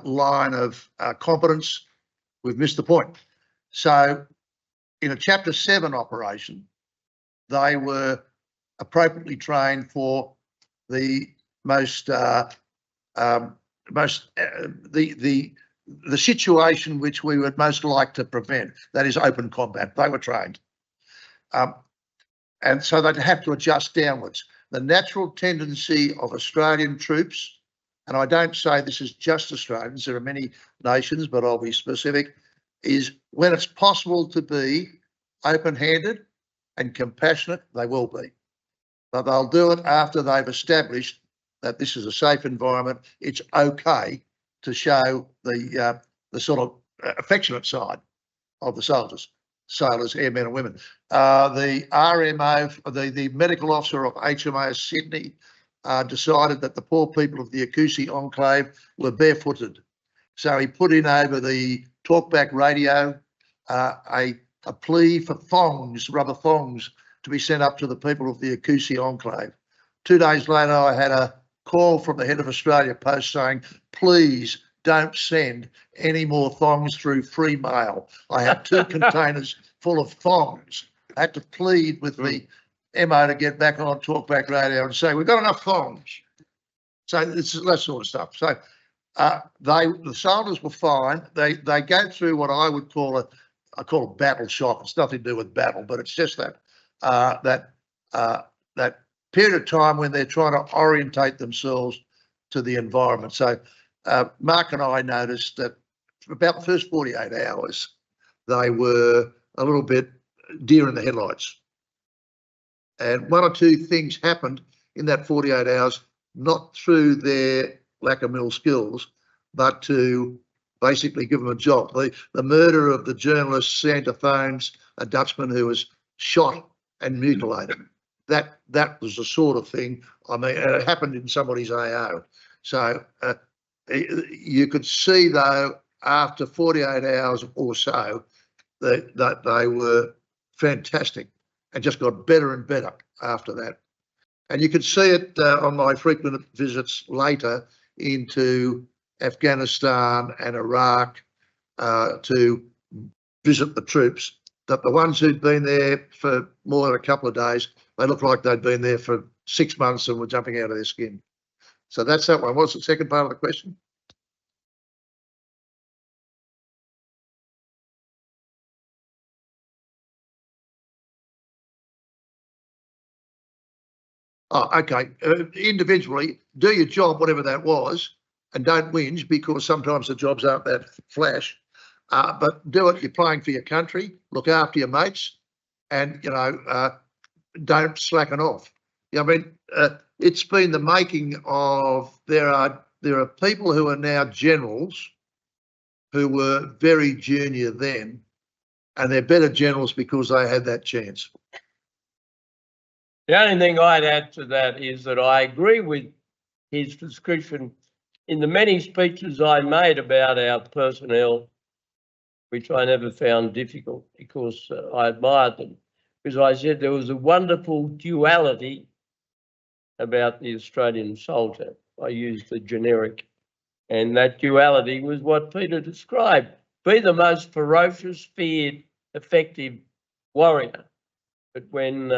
line of competence, we've missed the point. So in a Chapter 7 operation, they were appropriately trained for the the situation which we would most like to prevent, that is open combat. They were trained. And so they'd have to adjust downwards. the natural tendency of Australian troops, and I don't say this is just Australians, there are many nations, but I'll be specific, is when it's possible to be open-handed and compassionate, they will be. But they'll do it after they've established that this is a safe environment. It's okay to show the sort of affectionate side of the soldiers, sailors, airmen and women. The RMO, the medical officer of HMAS Sydney decided that the poor people of the Akusi enclave were barefooted. So he put in over the talkback radio a plea for thongs, rubber thongs, to be sent up to the people of the Akusi enclave. 2 days later, I had a call from the head of Australia Post saying, please don't send any more thongs through free mail. I have 2 containers full of thongs. I had to plead with the MO to get back on talkback radio and say, we've got enough thongs. So it's that sort of stuff. So the soldiers were fine. They go through what I would call a battle shock. It's nothing to do with battle, but it's just that that period of time when they're trying to orientate themselves to the environment. So Mark and I noticed that for about the first 48 hours, they were a little bit deer in the headlights. And 1 or 2 things happened in that 48 hours, not through their lack of mill skills, but to basically give them a job. The murder of the journalist Santa Phones, a Dutchman who was shot and mutilated. That was the sort of thing. I mean, it happened in somebody's AO. So you could see, though, after 48 hours or so, that they were fantastic and just got better and better after that. And you could see it on my frequent visits later into Afghanistan and Iraq to visit the troops, that the ones who'd been there for more than a couple of days, they looked like they'd been there for 6 months and were jumping out of their skin. So that's that one. What's the second part of the question? Oh, okay. Individually, do your job, whatever that was, and don't whinge, because sometimes the jobs aren't that flash. But do it. You're playing for your country. Look after your mates, and don't slacken off. I mean, it's been the making of. There are people who are now generals who were very junior then, and they're better generals because they had that chance. The only thing I'd add to that is that I agree with his description in the many speeches I made about our personnel, which I never found difficult because I admired them, because I said there was a wonderful duality about the Australian soldier. I used the generic, and that duality was what Peter described. Be the most ferocious, feared, effective warrior, but when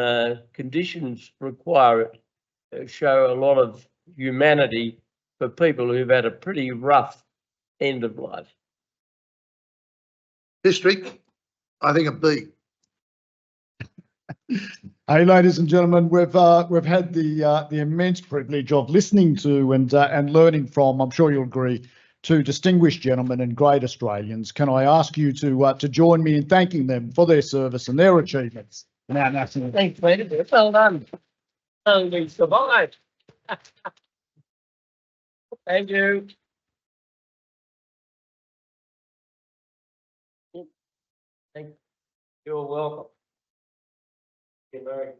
conditions require it, show a lot of humanity for people who've had a pretty rough end of life. History, I think a B. Hey, ladies and gentlemen, we've had the immense privilege of listening to and learning from, I'm sure you'll agree, 2 distinguished gentlemen and great Australians. Can I ask you to join me in thanking them for their service and their achievements in our national? Thanks, Peter. Well done. We survived. Thank you. Thank you. You're welcome. You're very.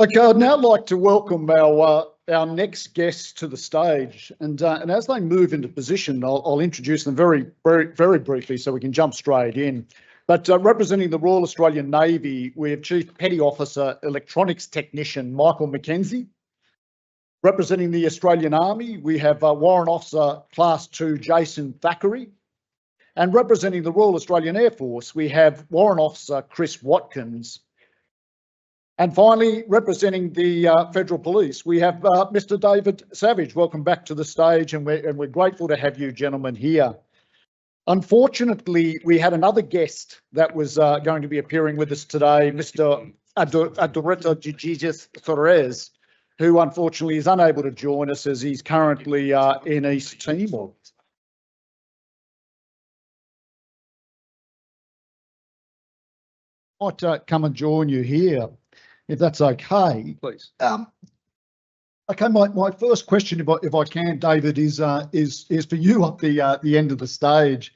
Okay, I'd now like to welcome our next guests to the stage, and as they move into position, I'll introduce them very briefly so we can jump straight in. But representing the Royal Australian Navy, we have Chief Petty Officer Electronics Technician Michael Mackenzie. Representing the Australian Army, we have Warrant Officer Class 2 Jason Thackeray. And representing the Royal Australian Air Force, we have Warrant Officer Chris Watkins. And finally, representing the Federal Police, we have Mr. David Savage. Welcome back to the stage, and we're grateful to have you gentlemen here. Unfortunately, we had another guest that was going to be appearing with us today, Mr. Adoreta Gigiges Torres, who unfortunately is unable to join us as he's currently in East Timor. Might come and join you here, if that's okay. Please. Okay, my first question, if I can, David, is for you at the end of the stage,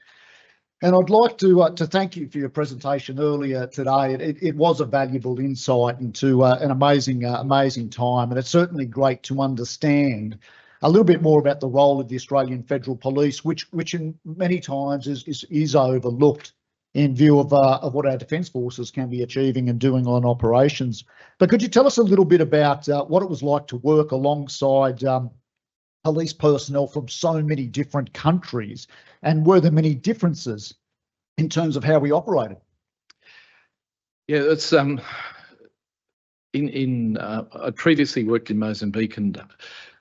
and I'd like to thank you for your presentation earlier today. It was a valuable insight into an amazing time, and it's certainly great to understand a little bit more about the role of the Australian Federal Police, which in many times is overlooked in view of what our Defence Forces can be achieving and doing on operations. But could you tell us a little bit about what it was like to work alongside police personnel from so many different countries, and were there many differences in terms of how we operated? Yeah, it's I previously worked in Mozambique and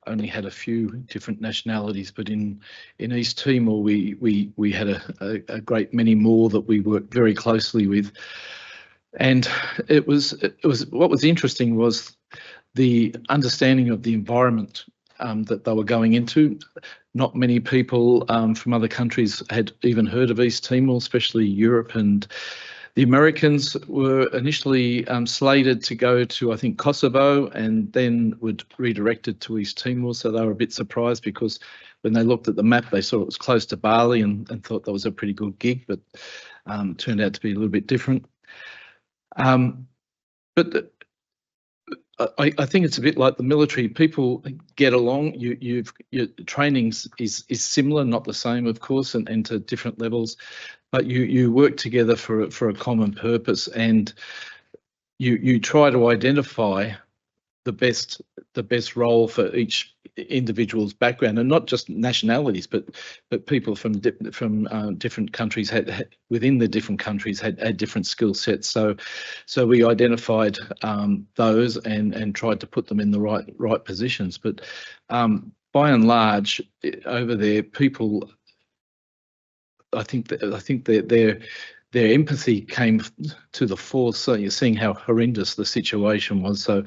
only had a few different nationalities, but in East Timor we had a great many more that we worked very closely with, and it was what was interesting was the understanding of the environment that they were going into. Not many people from other countries had even heard of East Timor, especially Europe, and the Americans were initially slated to go to, I think, Kosovo, and then were redirected to East Timor. So they were a bit surprised because when they looked at the map, they saw it was close to Bali and thought that was a pretty good gig, but turned out to be a little bit different. But I think it's a bit like the military. People get along. Your training is similar, not the same, of course, and to different levels, but you work together for a common purpose, and you try to identify the best role for each individual's background, and not just nationalities, but people from different countries within the different countries had different skill sets. So we identified those and tried to put them in the right positions. But by and large, over there, people, I think their empathy came to the fore. So you're seeing how horrendous the situation was. So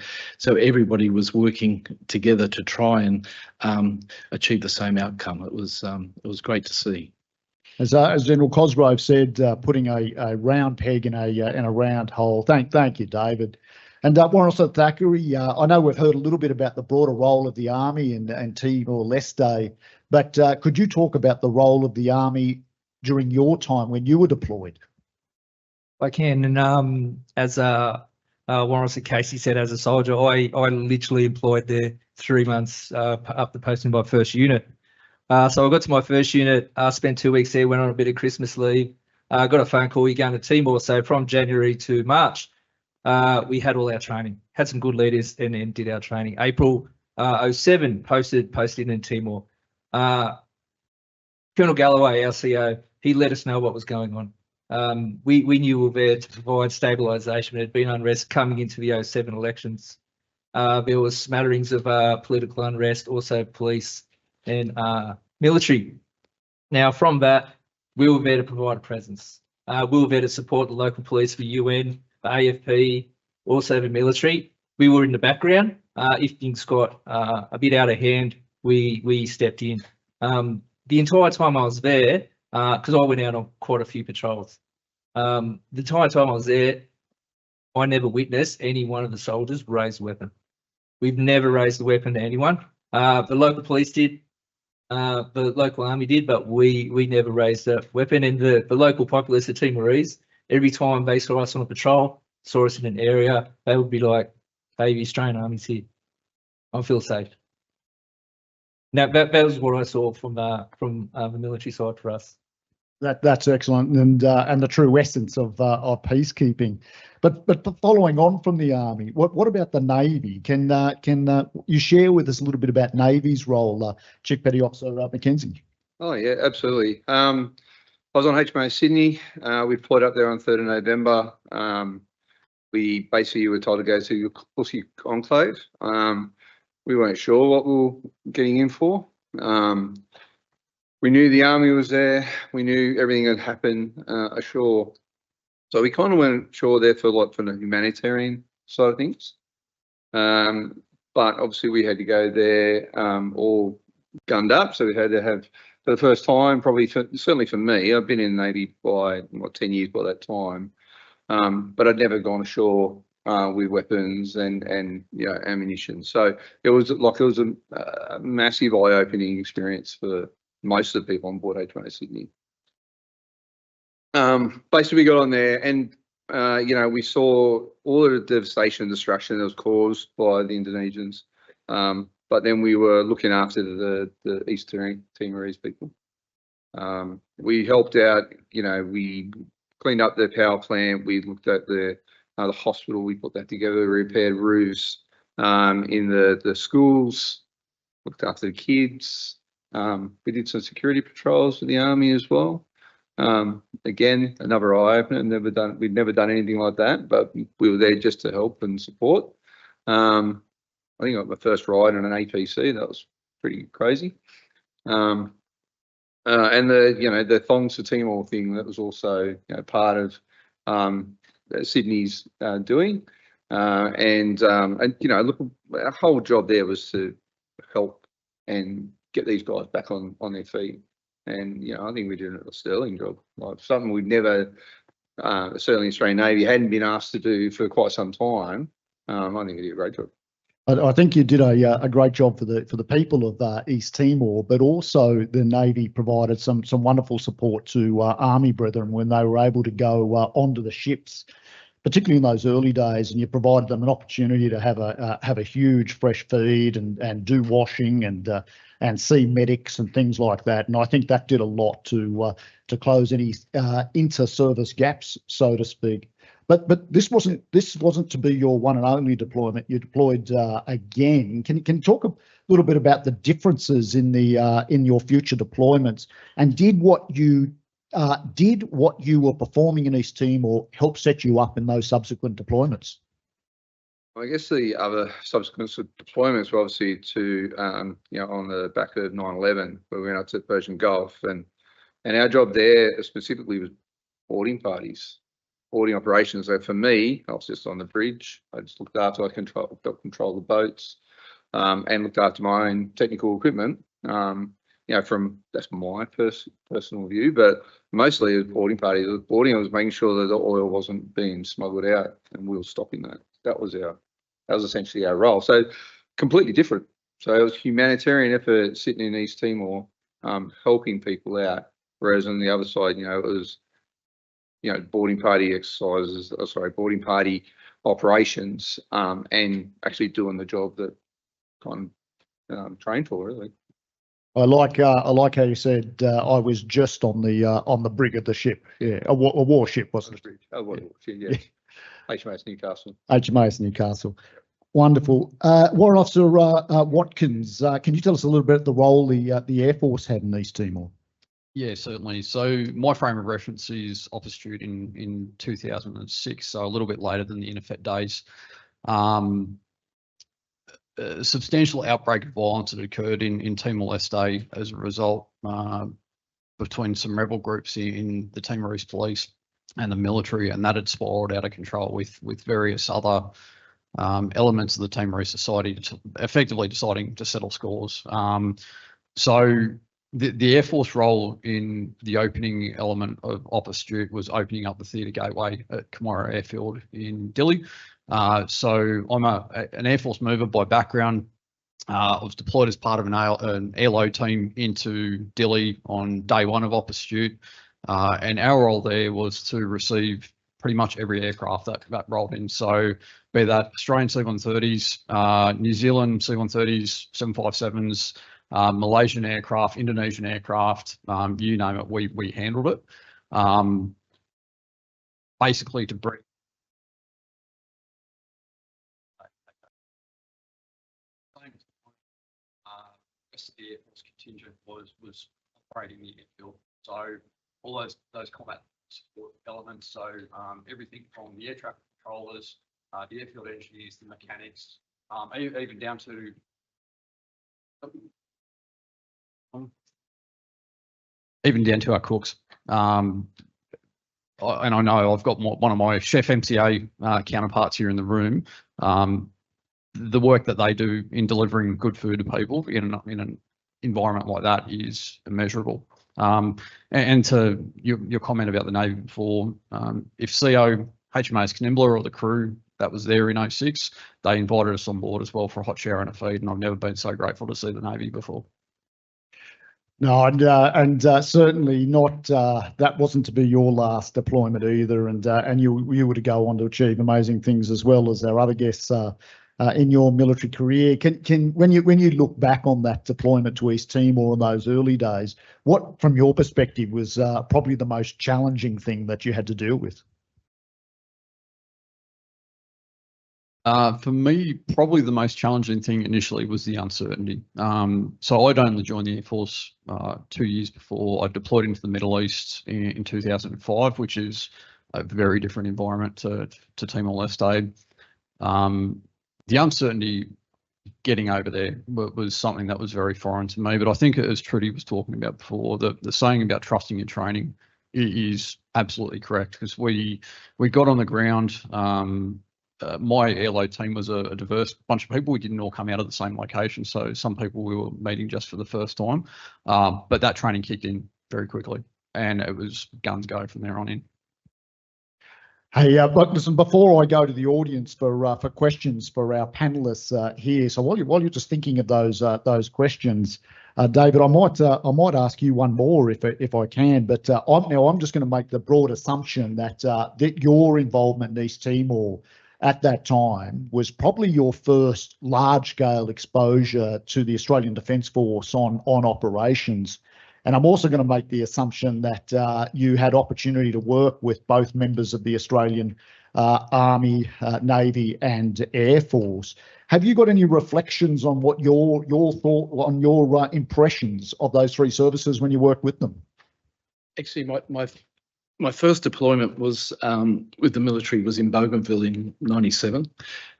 everybody was working together to try and achieve the same outcome. It was great to see. As General Cosgrove said, putting a round peg in a round hole. Thank you, David. And Warrant Thackeray, I know we've heard a little bit about the broader role of the Army and Timor-Leste, but could you talk about the role of the Army during your time when you were deployed? I can, and as Warrant Casey said, as a soldier, I literally employed there 3 months up the posting by first unit. So I got to my first unit, spent 2 weeks there, went on a bit of Christmas leave, got a phone call, you're going to Timor. So from January to March, we had all our training, had some good leaders, and did our training. April 07, posted in Timor. Colonel Galloway, our CO, he let us know what was going on. We knew we were there to provide stabilisation. There had been unrest coming into the 07 elections. There was smatterings of political unrest, also police and military. Now, from that, we were there to provide a presence. We were there to support the local police, for UN, for AFP, also the military. We were in the background. If things got a bit out of hand, we stepped in. The entire time I was there, because I went out on quite a few patrols. The entire time I was there, I never witnessed any one of the soldiers raise a weapon. We've never raised a weapon to anyone. The local police did, the local army did, but we never raised a weapon. And the local populace, the Timorese, every time they saw us on a patrol, saw us in an area, they would be like, "Hey, the Australian Army's here. I feel safe." Now that was what I saw from the military side for us. That's excellent, and the true essence of peacekeeping. But following on from the Army, what about the Navy? Can you share with us a little bit about Navy's role, Chief Petty Officer Mackenzie? Oh yeah, absolutely. I was on HMAS Sydney. We deployed up there on 3rd of November. We basically were told to go to Pussy Enclave. We weren't sure what we were getting in for. we knew the army was there. We knew everything had happened ashore. So we kind of went ashore there for the humanitarian side of things. But obviously we had to go there all gunned up. So we had to have, for the first time, certainly for me, I've been in the Navy by 10 years by that time. But I'd never gone ashore with weapons and ammunition. So it was a massive eye-opening experience for most of the people on board HMAS Sydney. Basically we got on there and we saw all of the devastation and destruction that was caused by the Indonesians. But then we were looking after the East Timorese people. We helped out, we cleaned up the power plant. We looked at the hospital. We put that together. We repaired roofs in the schools. Looked after the kids. We did some security patrols with the army as well. Again, another eye opener. We'd never done anything like that, but we were there just to help and support. I think I got my first ride on an APC. That was pretty crazy. And the Thongs to Timor thing, that was also part of Sydney's doing. Look, our whole job there was to help and get these guys back on their feet. And I think we did a sterling job, like something we'd never, certainly Australian Navy hadn't been asked to do for quite some time. I think we did a great job. I think you did a great job for the people of East Timor, but also the Navy provided some wonderful support to Army brethren when they were able to go onto the ships, particularly in those early days, and you provided them an opportunity to have a huge fresh feed and do washing and see medics and things like that. And I think that did a lot to close any inter-service gaps, so to speak. But this wasn't to be your one and only deployment. You deployed again. Can you talk a little bit about the differences in your future deployments, and did what you were performing in East Timor help set you up in those subsequent deployments? I guess the other subsequent deployments were obviously on the back of 9/11, where we went up to the Persian Gulf, and our job there specifically was boarding parties. Boarding operations. So for me, I was just on the bridge. I just looked after, helped control the boats, and looked after my own technical equipment. That's my personal view, but mostly it was boarding parties. Boarding, I was making sure that the oil wasn't being smuggled out, and we were stopping that. That was essentially our role. So completely different. So it was humanitarian effort sitting in East Timor, helping people out, whereas on the other side, it was boarding party exercises, boarding party operations, and actually doing the job that I'm trained for, really. I like how you said I was just on the brig of the ship. Yeah, a warship, wasn't it? A warship, yeah. HMAS Newcastle. HMAS Newcastle. Wonderful. Warrant Officer Watkins, can you tell us a little bit about the role the Air Force had in East Timor? Yeah, certainly. So my frame of reference is Officer Trudy in 2006, so a little bit later than the INEFET days. A substantial outbreak of violence had occurred in Timor-Leste as a result between some rebel groups in the Timorese police and the military, and that had spiraled out of control with various other elements of the Timorese society effectively deciding to settle scores. So the Air Force role in the opening element of Officer was opening up the theatre gateway at Camorra Airfield in Dili. So I'm an Air Force mover by background. I was deployed as part of an airload team into Dili on day one of Officer, and our role there was to receive pretty much every aircraft that rolled in. So be that Australian C-130s, New Zealand C-130s, 757s, Malaysian aircraft, Indonesian aircraft, you name it, we handled it. Basically to bring the Air Force contingent was operating the airfield. So all those combat support elements, so everything from the air traffic controllers, the airfield engineers, the mechanics, even down to even down to our cooks. And I know I've got one of my chef MCA counterparts here in the room. The work that they do in delivering good food to people in an environment like that is immeasurable. And to your comment about the Navy before, if CO HMAS Canberra or the crew that was there in 06, they invited us on board as well for a hot shower and a feed, and I've never been so grateful to see the Navy before. No, and certainly not. That wasn't to be your last deployment either, and you were to go on to achieve amazing things as well as our other guests in your military career. When you look back on that deployment to East Timor in those early days, what from your perspective was probably the most challenging thing that you had to deal with? For me, probably the most challenging thing initially was the uncertainty. So I'd only joined the Air Force 2 years before. I deployed into the Middle East in 2005, which is a very different environment to Timor-Leste. The uncertainty getting over there was something that was very foreign to me. But I think, as Trudy was talking about before, the saying about trusting your training is absolutely correct, because we got on the ground. My airload team was a diverse bunch of people. We didn't all come out of the same location, so some people we were meeting just for the first time. But that training kicked in very quickly, and it was guns go from there on in. Hey, but listen, before I go to the audience for questions for our panelists here, so while you're just thinking of those questions, David, I might ask you one more if I can, but I'm just going to make the broad assumption that your involvement in East Timor at that time was probably your first large-scale exposure to the Australian Defence Force on operations. And I'm also going to make the assumption that you had opportunity to work with both members of the Australian Army, Navy and Air Force. Have you got any reflections on what your thought on your impressions of those three services when you worked with them? Actually, my first deployment was with the military was in Bougainville in '97.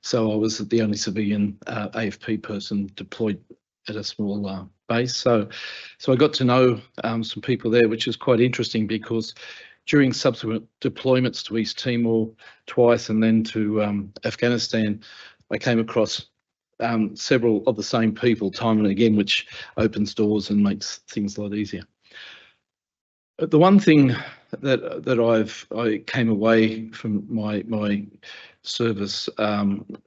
So I was the only civilian AFP person deployed at a small base. So I got to know some people there, which is quite interesting, because during subsequent deployments to East Timor twice and then to Afghanistan, I came across several of the same people time and again, which opens doors and makes things a lot easier. The one thing that I came away from my service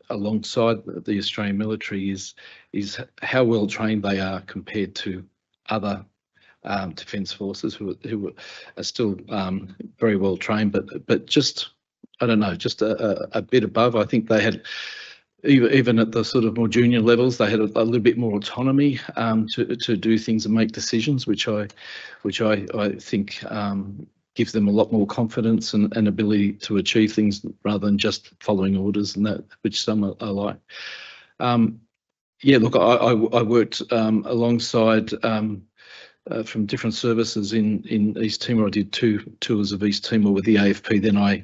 alongside the Australian military is how well trained they are compared to other defence forces who are still very well trained, but just, I don't know, just a bit above. I think they had, even at the sort of more junior levels, they had a little bit more autonomy to do things and make decisions, which I think gives them a lot more confidence and ability to achieve things rather than just following orders, and that which some are like. Yeah, look, I worked alongside from different services in East Timor. I did 2 tours of East Timor with the AFP. Then I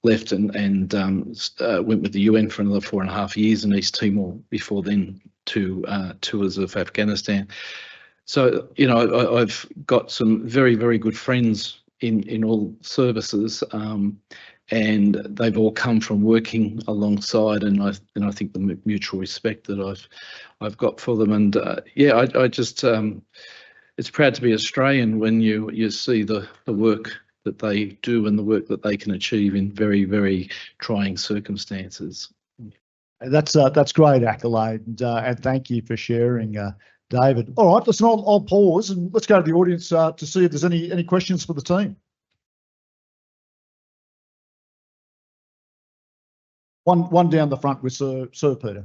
left and went with the UN for another 4.5 years in East Timor before then 2 tours of Afghanistan. So, you know, I've got some very, very good friends in all services, and they've all come from working alongside, and I think the mutual respect that I've got for them, and yeah, I just it's proud to be Australian when you see the work that they do and the work that they can achieve in very, very trying circumstances. That's great accolade, and thank you for sharing, David. All right, listen, I'll pause and let's go to the audience to see if there's any questions for the team. One down the front with Sir Peter.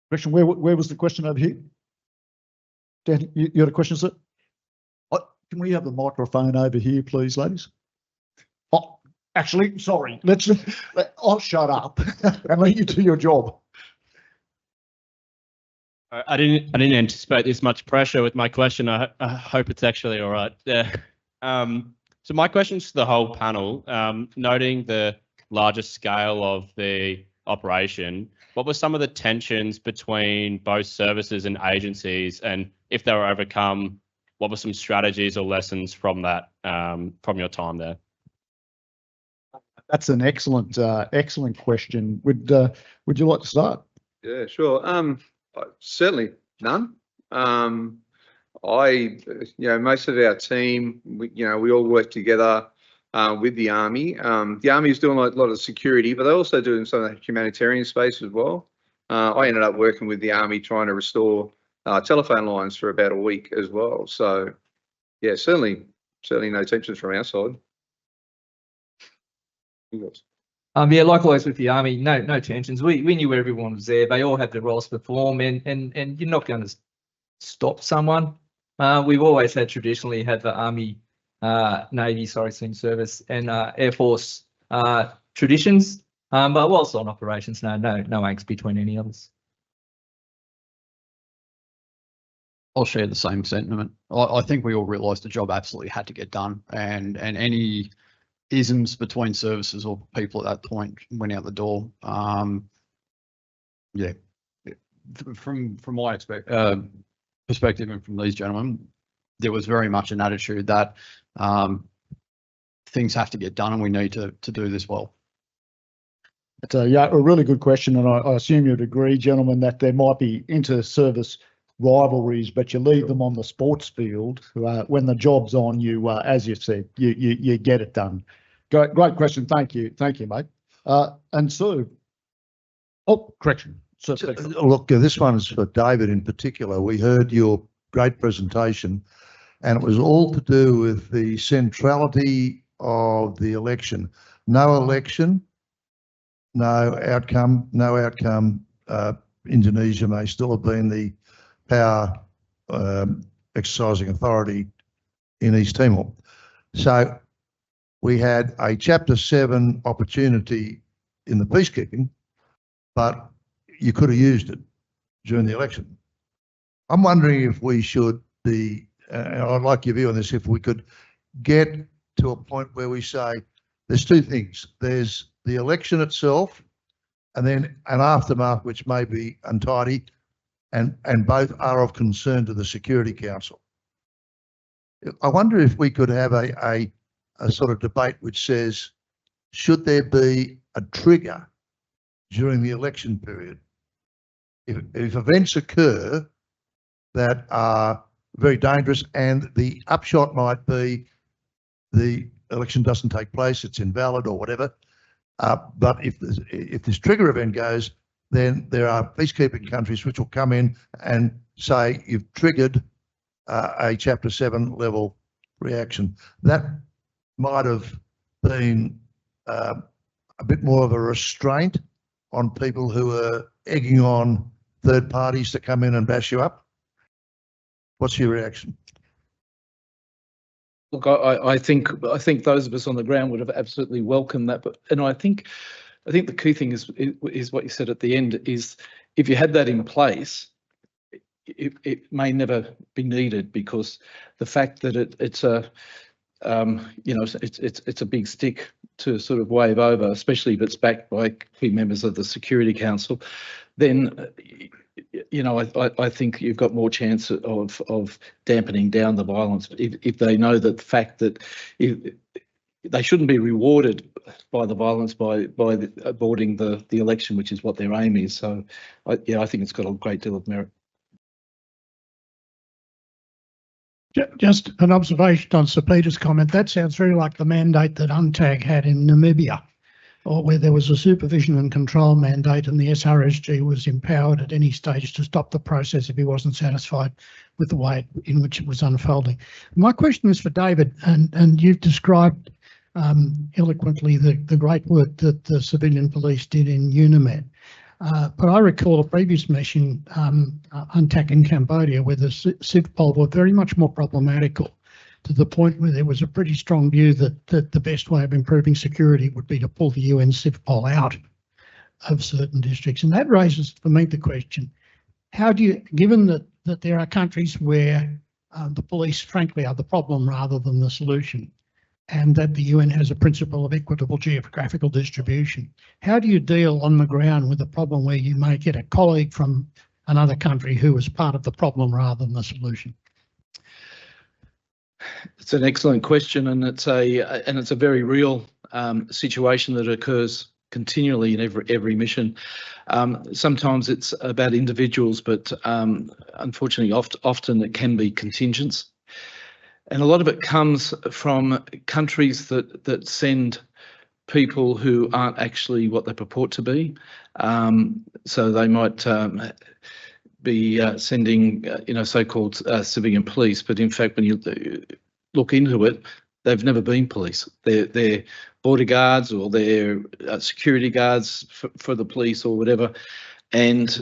Question, where was the question over here? Dan, you had a question, sir? Can we have the microphone over here, please, ladies? Oh, actually, sorry. I'll shut up and let you do your job. I didn't anticipate this much pressure with my question. I hope it's actually all right. Yeah. So my question's to the whole panel. Noting the larger scale of the operation, what were some of the tensions between both services and agencies, and if they were overcome, what were some strategies or lessons from that, from your time there? That's an excellent question. Would you like to start? Yeah, sure. Certainly none. Most of our team, we all work together with the Army. The Army is doing a lot of security, but they're also doing some of the humanitarian space as well. I ended up working with the Army trying to restore telephone lines for about a week as well. So, yeah, certainly no tensions from our side. Yeah, likewise with the Army, no tensions. We knew everyone was there. They all had their roles to perform, and you're not going to stop someone. We've always traditionally had the Army, Navy, Sea Service, and Air Force traditions. But whilst on operations, no angst between any of us. I'll share the same sentiment. I think we all realised the job absolutely had to get done, and any isms between services or people at that point went out the door. Yeah, from my perspective and from these gentlemen, there was very much an attitude that things have to get done and we need to do this well. It's a really good question, and I assume you'd agree, gentlemen, that there might be inter-service rivalries, but you leave them on the sports field. When the job's on, you, as you said, you get it done. Great question. Thank you, mate. And Sue. Oh, correction. Look, this one's for David in particular. We heard your great presentation, and it was all to do with the centrality of the election. No election, no outcome. Indonesia may still have been the power exercising authority in East Timor. So we had a Chapter 7 opportunity in the peacekeeping, but you could have used it during the election. I'm wondering if we should be, and I'd like your view on this, if we could get to a point where we say there's two things. There's the election itself and then an aftermath which may be untidy, and both are of concern to the Security Council. I wonder if we could have a sort of debate which says, should there be a trigger during the election period? If events occur that are very dangerous and the upshot might be the election doesn't take place, it's invalid or whatever, but if this trigger event goes, then there are peacekeeping countries which will come in and say you've triggered a Chapter 7 level reaction. That might have been a bit more of a restraint on people who are egging on third parties to come in and bash you up. What's your reaction? Look, I think those of us on the ground would have absolutely welcomed that, and I think the key thing is what you said at the end, is if you had that in place, it may never be needed, because the fact that it's a it's a big stick to sort of wave over, especially if it's backed by key members of the Security Council, then I think you've got more chance of dampening down the violence if they know that the fact that they shouldn't be rewarded by the violence by aborting the election, which is what their aim is. So, I think it's got a great deal of merit. Just an observation on Sir Peter's comment. That sounds very like the mandate that UNTAG had in Namibia, or where there was a supervision and control mandate, and the SRSG was empowered at any stage to stop the process if he wasn't satisfied with the way in which it was unfolding. My question is for David, and you've described eloquently the great work that the civilian police did in UNIMED. But I recall a previous mission, UNTAC in Cambodia, where the CivPol were very much more problematical, to the point where there was a pretty strong view that the best way of improving security would be to pull the UN CivPol out of certain districts. And that raises for me the question, how do you, given that there are countries where the police frankly are the problem rather than the solution, and that the UN has a principle of equitable geographical distribution, how do you deal on the ground with a problem where you may get a colleague from another country who is part of the problem rather than the solution? It's an excellent question, and it's a very real situation that occurs continually in every mission. Sometimes it's about individuals, but unfortunately, often it can be contingents, and a lot of it comes from countries that send people who aren't actually what they purport to be. So they might be sending, so-called civilian police, but in fact, when you look into it, they've never been police. They're border guards, or they're security guards for the police or whatever. And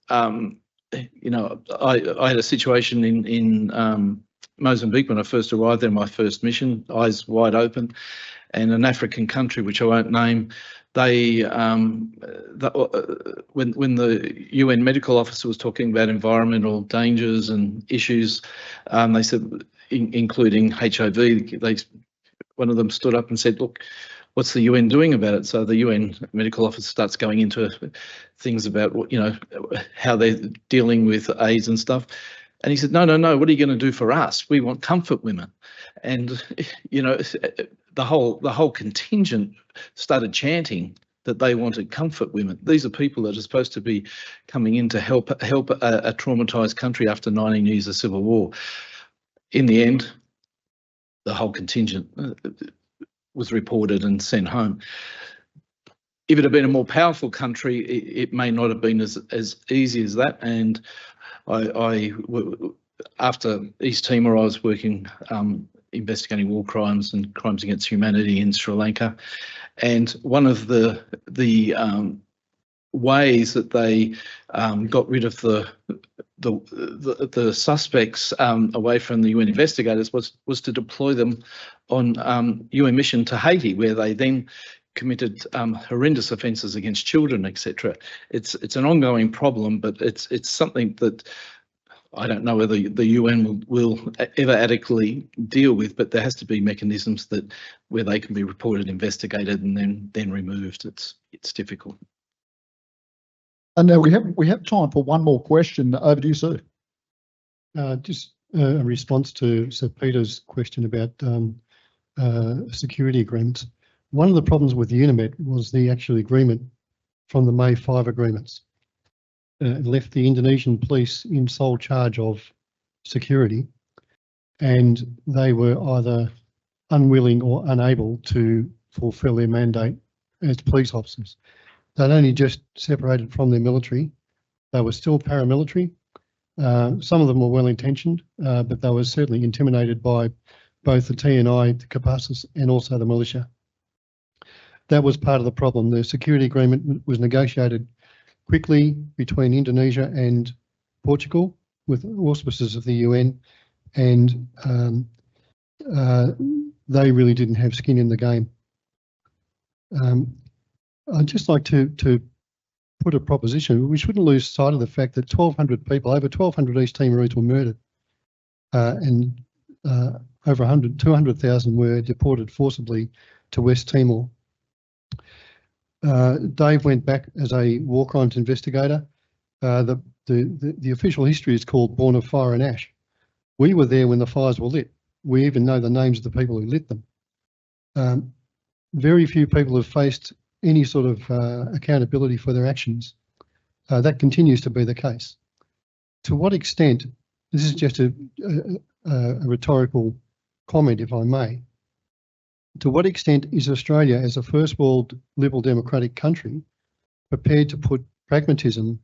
I had a situation in Mozambique when I first arrived there, my first mission, eyes wide open, and an African country which I won't name. They, when the UN medical officer was talking about environmental dangers and issues, they said, including HIV, one of them stood up and said, "Look, what's the UN doing about it?" So the UN medical officer starts going into things about, how they're dealing with AIDS and stuff. And he said, no, what are you going to do for us? We want comfort women. And, the whole contingent started chanting that they wanted comfort women. These are people that are supposed to be coming in to help a traumatized country after 19 years of civil war. In the end, the whole contingent was reported and sent home. If it had been a more powerful country, it may not have been as easy as that. And after East Timor, I was working investigating war crimes and crimes against humanity in Sri Lanka, and one of the ways that they got rid of the suspects away from the UN investigators was to deploy them on UN mission to Haiti, where they then committed horrendous offences against children, etc. It's an ongoing problem, but it's something that I don't know whether the UN will ever adequately deal with, but there has to be mechanisms where they can be reported, investigated, and then removed. It's difficult. And now we have time for one more question. Over to you, sir. Just a response to Sir Peter's question about security agreements. One of the problems with UNIMET was the actual agreement from the May 5 agreements. It left the Indonesian police in sole charge of security, and they were either unwilling or unable to fulfil their mandate as police officers. They'd only just separated from their military. They were still paramilitary. Some of them were well-intentioned, but they were certainly intimidated by both the TNI, the Kopassus, and also the militia. That was part of the problem. The security agreement was negotiated quickly between Indonesia and Portugal with auspices of the UN, and they really didn't have skin in the game. I'd just like to put a proposition. We shouldn't lose sight of the fact that 1,200 people, over 1,200 East Timorese were murdered, and over 200,000 were deported forcibly to West Timor. Dave went back as a war crimes investigator. The official history is called Born of Fire and Ash. We were there when the fires were lit. We even know the names of the people who lit them. Very few people have faced any sort of accountability for their actions. That continues to be the case. To what extent, this is just a rhetorical comment, if I may, to what extent is Australia, as a first world liberal democratic country, prepared to put pragmatism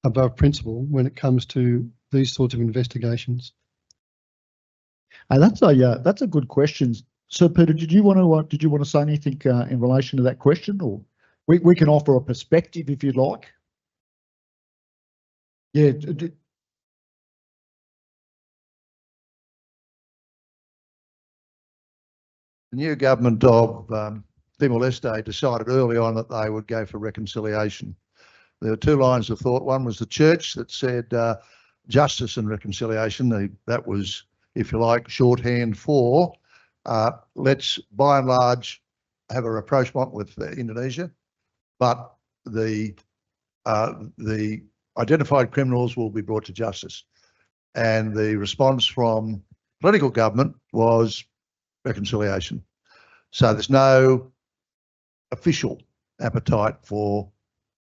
above principle when it comes to these sorts of investigations? That's a good question. So, Peter, did you want to say anything in relation to that question, or we can offer a perspective if you'd like? Yeah. The new government of Timor-Leste decided early on that they would go for reconciliation. There were two lines of thought. One was the church that said justice and reconciliation. That was, if you like, shorthand for let's by and large have a rapprochement with Indonesia, but the identified criminals will be brought to justice. And the response from political government was reconciliation. So there's no official appetite for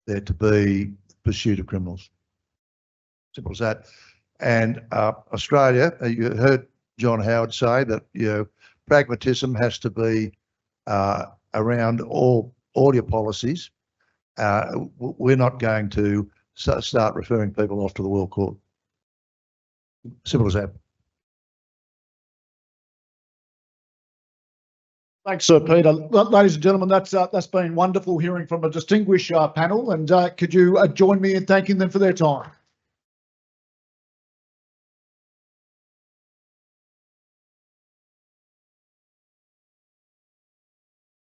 there to be pursuit of criminals. Simple as that. And Australia, you heard John Howard say that, you know, pragmatism has to be around all your policies. We're not going to start referring people off to the World Court. Simple as that. Thanks, Sir Peter. Ladies and gentlemen, that's been wonderful hearing from a distinguished panel, and could you join me in thanking them for their time?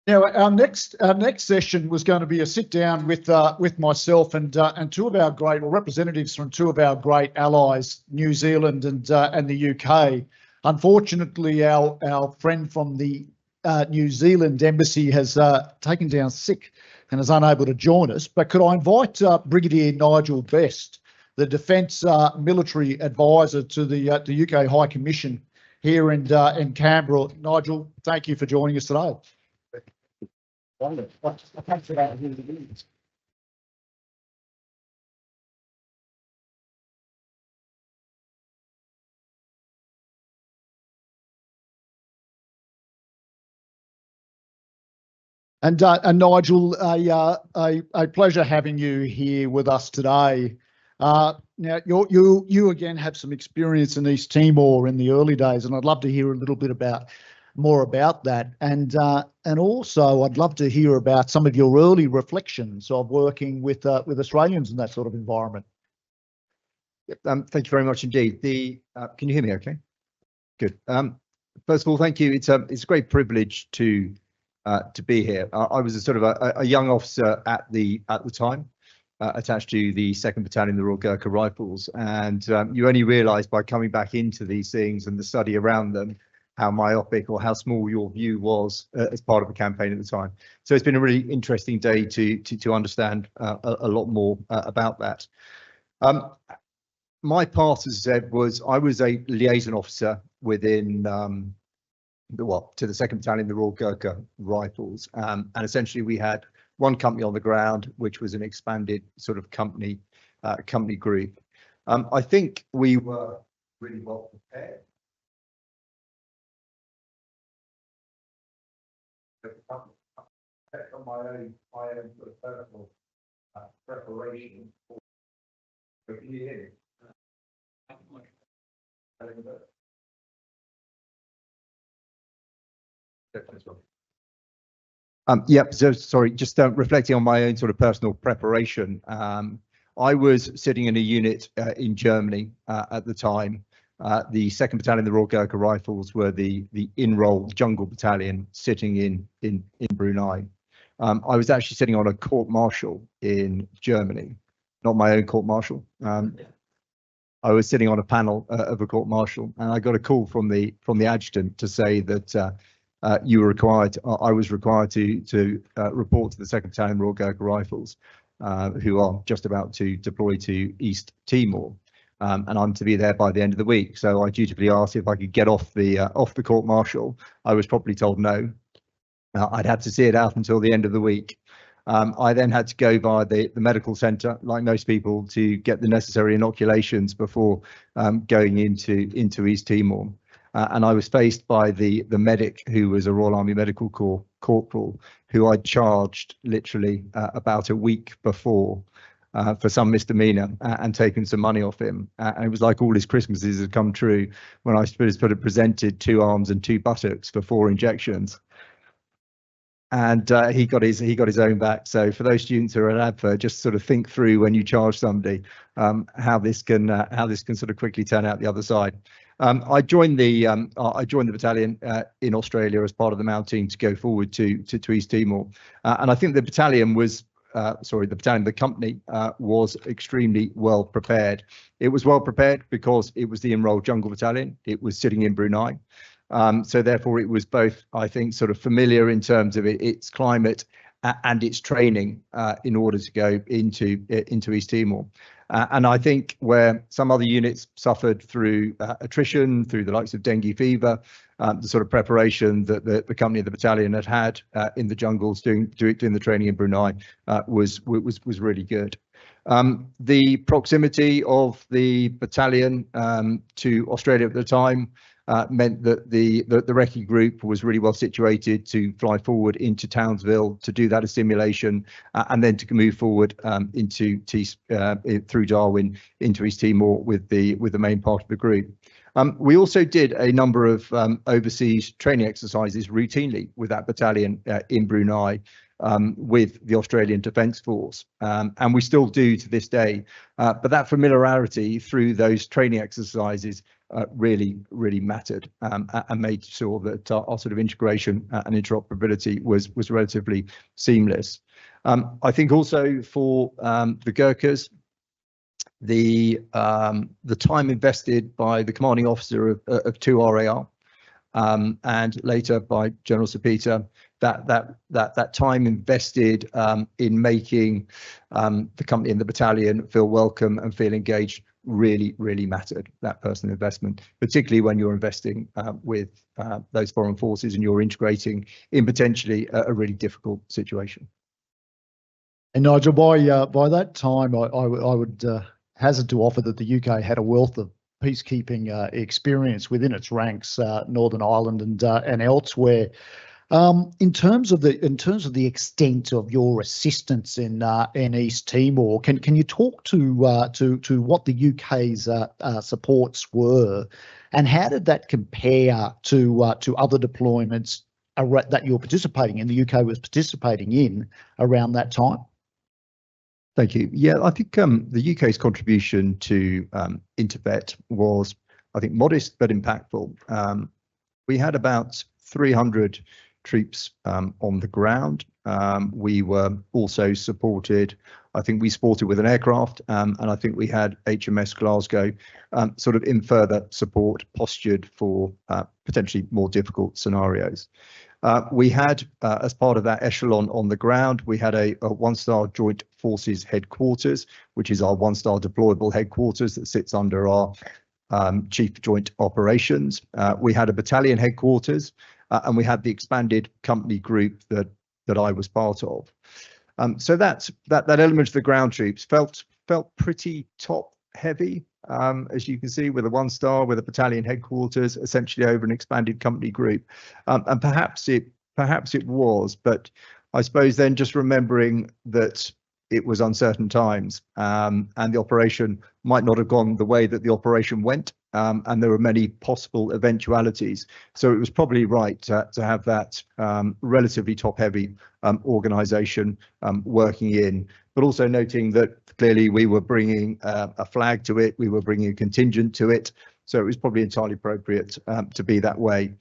Now, our next session was going to be a sit down with myself and two of our great, or representatives from two of our great allies, New Zealand and the UK. Unfortunately, our friend from the New Zealand embassy has taken down sick and is unable to join us. But could I invite Brigadier Nigel Best, the Defence Military Advisor to the UK High Commission here in Canberra. Nigel, thank you for joining us today. And Nigel, a pleasure having you here with us today. Now, you again have some experience in East Timor in the early days, and I'd love to hear a little bit more about that. And also, I'd love to hear about some of your early reflections of working with Australians in that sort of environment. Yep, thank you very much indeed. Can you hear me? Okay, good. First of all, thank you. It's a great privilege to be here. I was a sort of a young officer at the time, attached to the 2nd Battalion, the Royal Gurkha Rifles, and you only realise by coming back into these things and the study around them how myopic or how small your view was as part of the campaign at the time. So it's been a really interesting day to understand a lot more about that. My part, as I said, was I was a liaison officer within to the 2nd Battalion, the Royal Gurkha Rifles, and essentially we had one company on the ground, which was an expanded sort of company group. I think we were really well prepared. My own sort of personal preparation for years. Yep. So sorry, just reflecting on my own sort of personal preparation. I was sitting in a unit in Germany at the time. The 2nd Battalion, the Royal Gurkha Rifles, were the in-roll jungle battalion sitting in Brunei. I was actually sitting on a court-martial in Germany, not my own court-martial. I was sitting on a panel of a court-martial, and I got a call from the adjutant to say that you were required. I was required to report to the 2nd Battalion, Royal Gurkha Rifles, who are just about to deploy to East Timor. And I'm to be there by the end of the week. So I dutifully asked if I could get off the court-martial. I was probably told no. I'd had to see it out until the end of the week. I then had to go via the medical centre, like most people, to get the necessary inoculations before going into East Timor. And I was faced by the medic, who was a Royal Army Medical Corps corporal, who I charged literally about a week before for some misdemeanor and taken some money off him. And it was like all his Christmases had come true when I presented 2 arms and 2 buttocks for 4 injections. And he got his own back. So for those students who are at ADFA, just sort of think through when you charge somebody how this can sort of quickly turn out the other side. I joined the battalion in Australia as part of the MOUD team to go forward to East Timor, and I think the battalion was. The company was extremely well prepared. It was well prepared because it was the enrolled jungle battalion. It was sitting in Brunei. So therefore it was both, I think, sort of familiar in terms of its climate and its training in order to go into East Timor. And I think where some other units suffered through attrition, through the likes of dengue fever, the sort of preparation that the company and the battalion had in the jungles doing the training in Brunei was really good. The proximity of the battalion to Australia at the time meant that the recce group was really well situated to fly forward into Townsville to do that assimilation and then to move forward through Darwin into East Timor with the main part of the group. We also did a number of overseas training exercises routinely with that battalion in Brunei with the Australian Defence Force, and we still do to this day. But that familiarity through those training exercises really mattered and made sure that our sort of integration and interoperability was relatively seamless. I think also for the Gurkhas, the time invested by the commanding officer of 2 RAR and later by General Sir Peter, that time invested in making the company and the battalion feel welcome and feel engaged really mattered, that personal investment, particularly when you're investing with those foreign forces and you're integrating in potentially a really difficult situation. And Nigel, by that time, I would hazard to offer that the UK had a wealth of peacekeeping experience within its ranks, Northern Ireland and elsewhere. In terms of the extent of your assistance in East Timor, can you talk to what the UK's supports were, and how did that compare to other deployments that you're participating in? The UK was participating in around that time. Thank you. Yeah, I think the UK's contribution to Intervet was, I think, modest but impactful. We had about 300 troops on the ground. We were also supported, I think we supported with an aircraft, and I think we had HMS Glasgow sort of in further support, postured for potentially more difficult scenarios. We had, as part of that echelon on the ground, we had a 1-star Joint Forces headquarters, which is our 1-star deployable headquarters that sits under our Chief Joint Operations. We had a battalion headquarters, and we had the expanded company group that I was part of. So that element of the ground troops felt pretty top heavy, as you can see, with a 1-star, with a battalion headquarters, essentially over an expanded company group. And perhaps it was, but I suppose then just remembering that it was uncertain times, and the operation might not have gone the way that the operation went, and there were many possible eventualities. So it was probably right to have that relatively top-heavy organisation working in, but also noting that clearly we were bringing a flag to it, we were bringing a contingent to it, so it was probably entirely appropriate to be that way.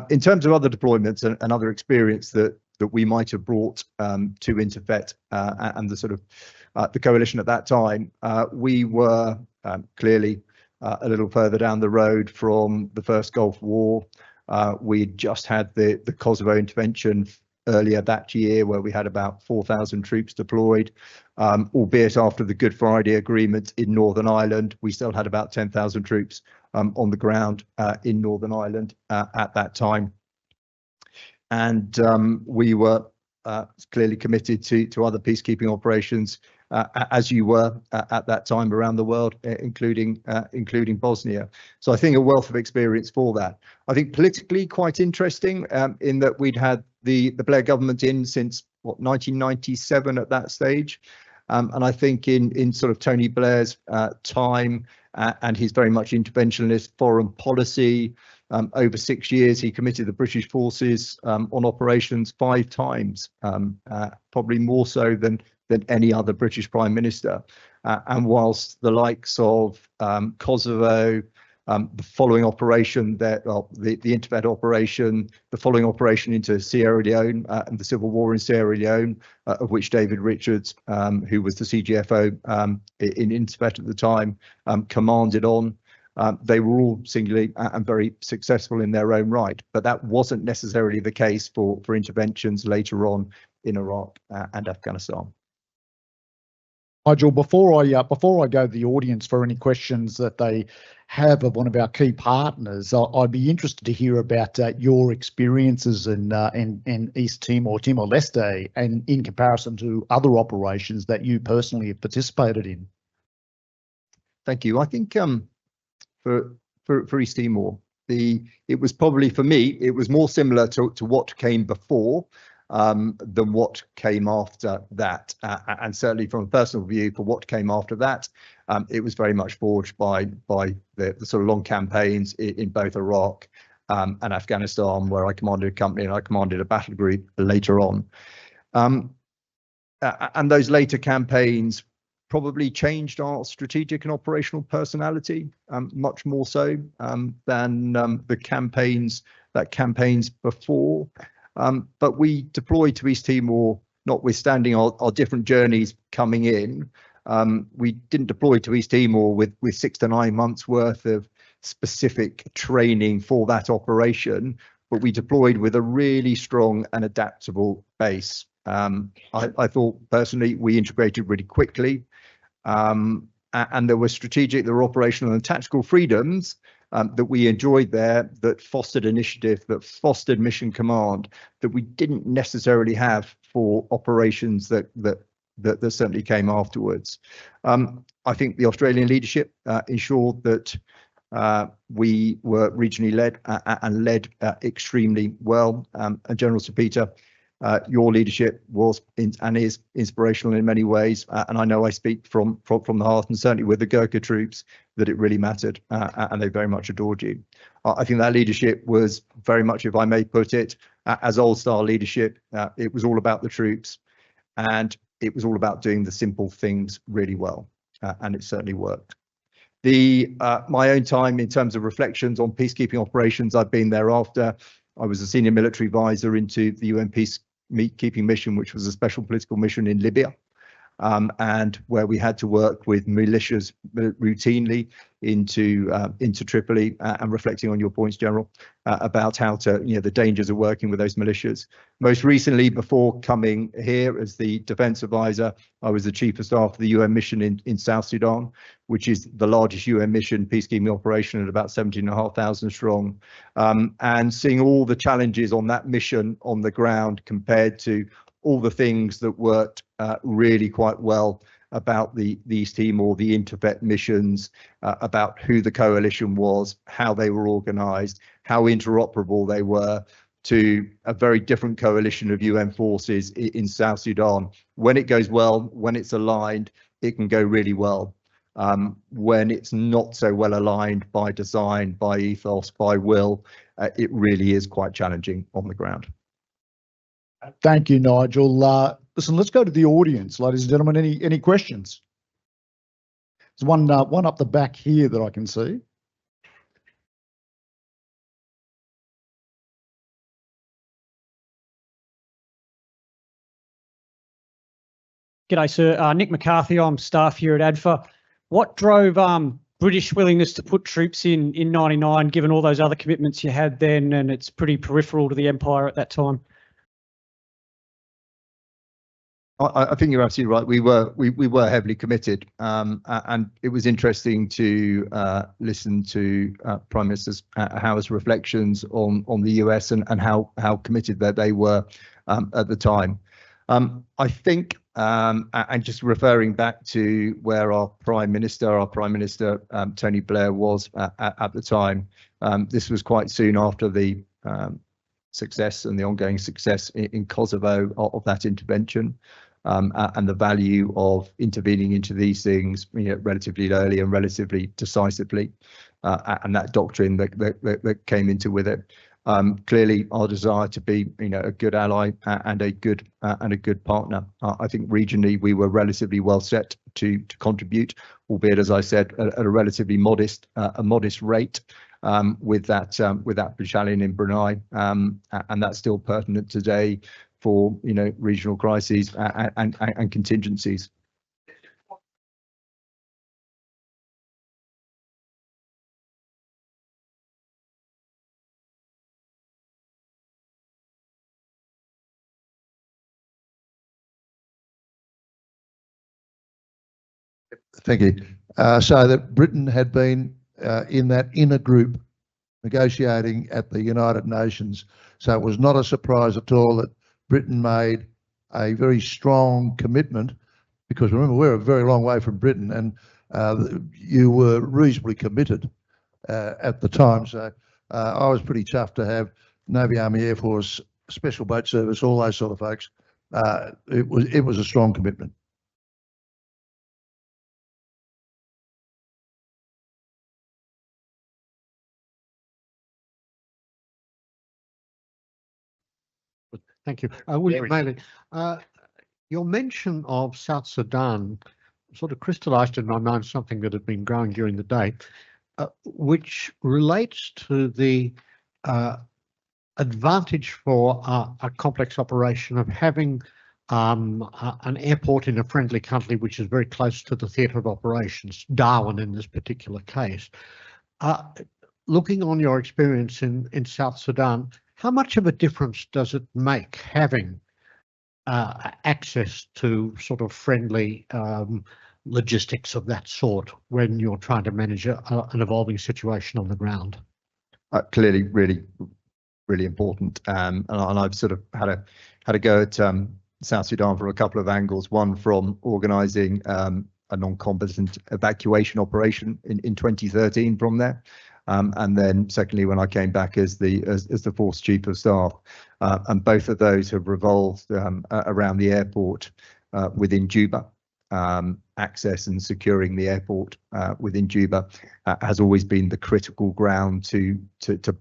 In terms of other deployments and other experience that we might have brought to Intervet and the sort of the coalition at that time, we were clearly a little further down the road from the first Gulf War. We'd just had the Kosovo intervention earlier that year, where we had about 4,000 troops deployed, albeit after the Good Friday Agreement in Northern Ireland, we still had about 10,000 troops on the ground in Northern Ireland at that time. And we were clearly committed to other peacekeeping operations, as you were at that time around the world, including Bosnia. So I think a wealth of experience for that. I think politically quite interesting in that we'd had the Blair government in since 1997 at that stage, and I think in sort of Tony Blair's time and his very much interventionist foreign policy. Over 6 years, he committed the British forces on operations 5 times, probably more so than any other British Prime Minister. And whilst the likes of Kosovo, the following operation, the Intervet operation, the following operation into Sierra Leone and the civil war in Sierra Leone, of which David Richards, who was the CGFO in Intervet at the time, commanded on. They were all singularly and very successful in their own right, but that wasn't necessarily the case for interventions later on in Iraq and Afghanistan. Nigel, before I go to the audience for any questions that they have of one of our key partners, I'd be interested to hear about your experiences in East Timor, Timor-Leste, and in comparison to other operations that you personally have participated in. Thank you. I think for East Timor, it was probably, for me, it was more similar to what came before than what came after that. And certainly from a personal view, for what came after that, it was very much forged by the sort of long campaigns in both Iraq and Afghanistan, where I commanded a company and I commanded a battle group later on. And those later campaigns probably changed our strategic and operational personality much more so than the campaigns before. But we deployed to East Timor, notwithstanding our different journeys coming in. We didn't deploy to East Timor with 6 to 9 months worth of specific training for that operation, but we deployed with a really strong and adaptable base. I thought personally we integrated really quickly, and there were operational and tactical freedoms that we enjoyed there, that fostered initiative, that fostered mission command, that we didn't necessarily have for operations that certainly came afterwards. I think the Australian leadership ensured that we were regionally led and led extremely well. And General Sir Peter, your leadership was and is inspirational in many ways, and I know I speak from the heart, and certainly with the Gurkha troops, that it really mattered, and they very much adored you. I think that leadership was very much, if I may put it, as old-style leadership. It was all about the troops, and it was all about doing the simple things really well, and it certainly worked. My own time in terms of reflections on peacekeeping operations, I've been thereafter. I was a senior military advisor into the UN peacekeeping mission, which was a special political mission in Libya, and where we had to work with militias routinely into Tripoli, and reflecting on your points, General, about how to, the dangers of working with those militias. Most recently, before coming here as the defence advisor, I was the chief of staff of the UN mission in South Sudan, which is the largest UN mission peacekeeping operation at about 17,500 strong, and seeing all the challenges on that mission on the ground compared to all the things that worked really quite well about the East Timor, the Interfet missions, about who the coalition was, how they were organised, how interoperable they were, to a very different coalition of UN forces in South Sudan. When it goes well, when it's aligned, it can go really well. When it's not so well aligned by design, by ethos, by will, it really is quite challenging on the ground. Thank you, Nigel. Listen, let's go to the audience, ladies and gentlemen. Any questions? There's one up the back here that I can see. G'day, sir. Nick McCarthy. I'm staff here at ADFA. What drove British willingness to put troops in 99, given all those other commitments you had then, and it's pretty peripheral to the Empire at that time? I think you're absolutely right. We were heavily committed, and it was interesting to listen to Prime Minister Howard's reflections on the US and how committed that they were at the time. I think, and just referring back to where our Prime Minister Tony Blair was at the time, this was quite soon after the success and the ongoing success in Kosovo of that intervention, and the value of intervening into these things, relatively early and relatively decisively, and that doctrine that came into with it. Clearly, our desire to be, a good ally and a good partner. I think regionally we were relatively well set to contribute, albeit, as I said, at a relatively modest rate, with that battalion in Brunei, and that's still pertinent today for regional crises and contingencies. Thank you. So that Britain had been in that inner group negotiating at the United Nations. So it was not a surprise at all that Britain made a very strong commitment, because remember, we're a very long way from Britain, and you were reasonably committed at the time. So I was pretty chuffed to have Navy, Army, Air Force, Special Boat Service, all those sort of folks. It was a strong commitment. Thank you. William Maley, your mention of South Sudan sort of crystallised in my mind something that had been growing during the day, which relates to the advantage for a complex operation of having an airport in a friendly country which is very close to the theatre of operations, Darwin in this particular case. Looking on your experience in South Sudan, how much of a difference does it make having access to sort of friendly logistics of that sort when you're trying to manage an evolving situation on the ground? Clearly, really important. And I've sort of had a go at South Sudan from a couple of angles. One from organising a non-combatant evacuation operation in 2013 from there. And then secondly, when I came back as the Force Chief of Staff, and both of those have revolved around the airport within Juba. Access and securing the airport within Juba has always been the critical ground to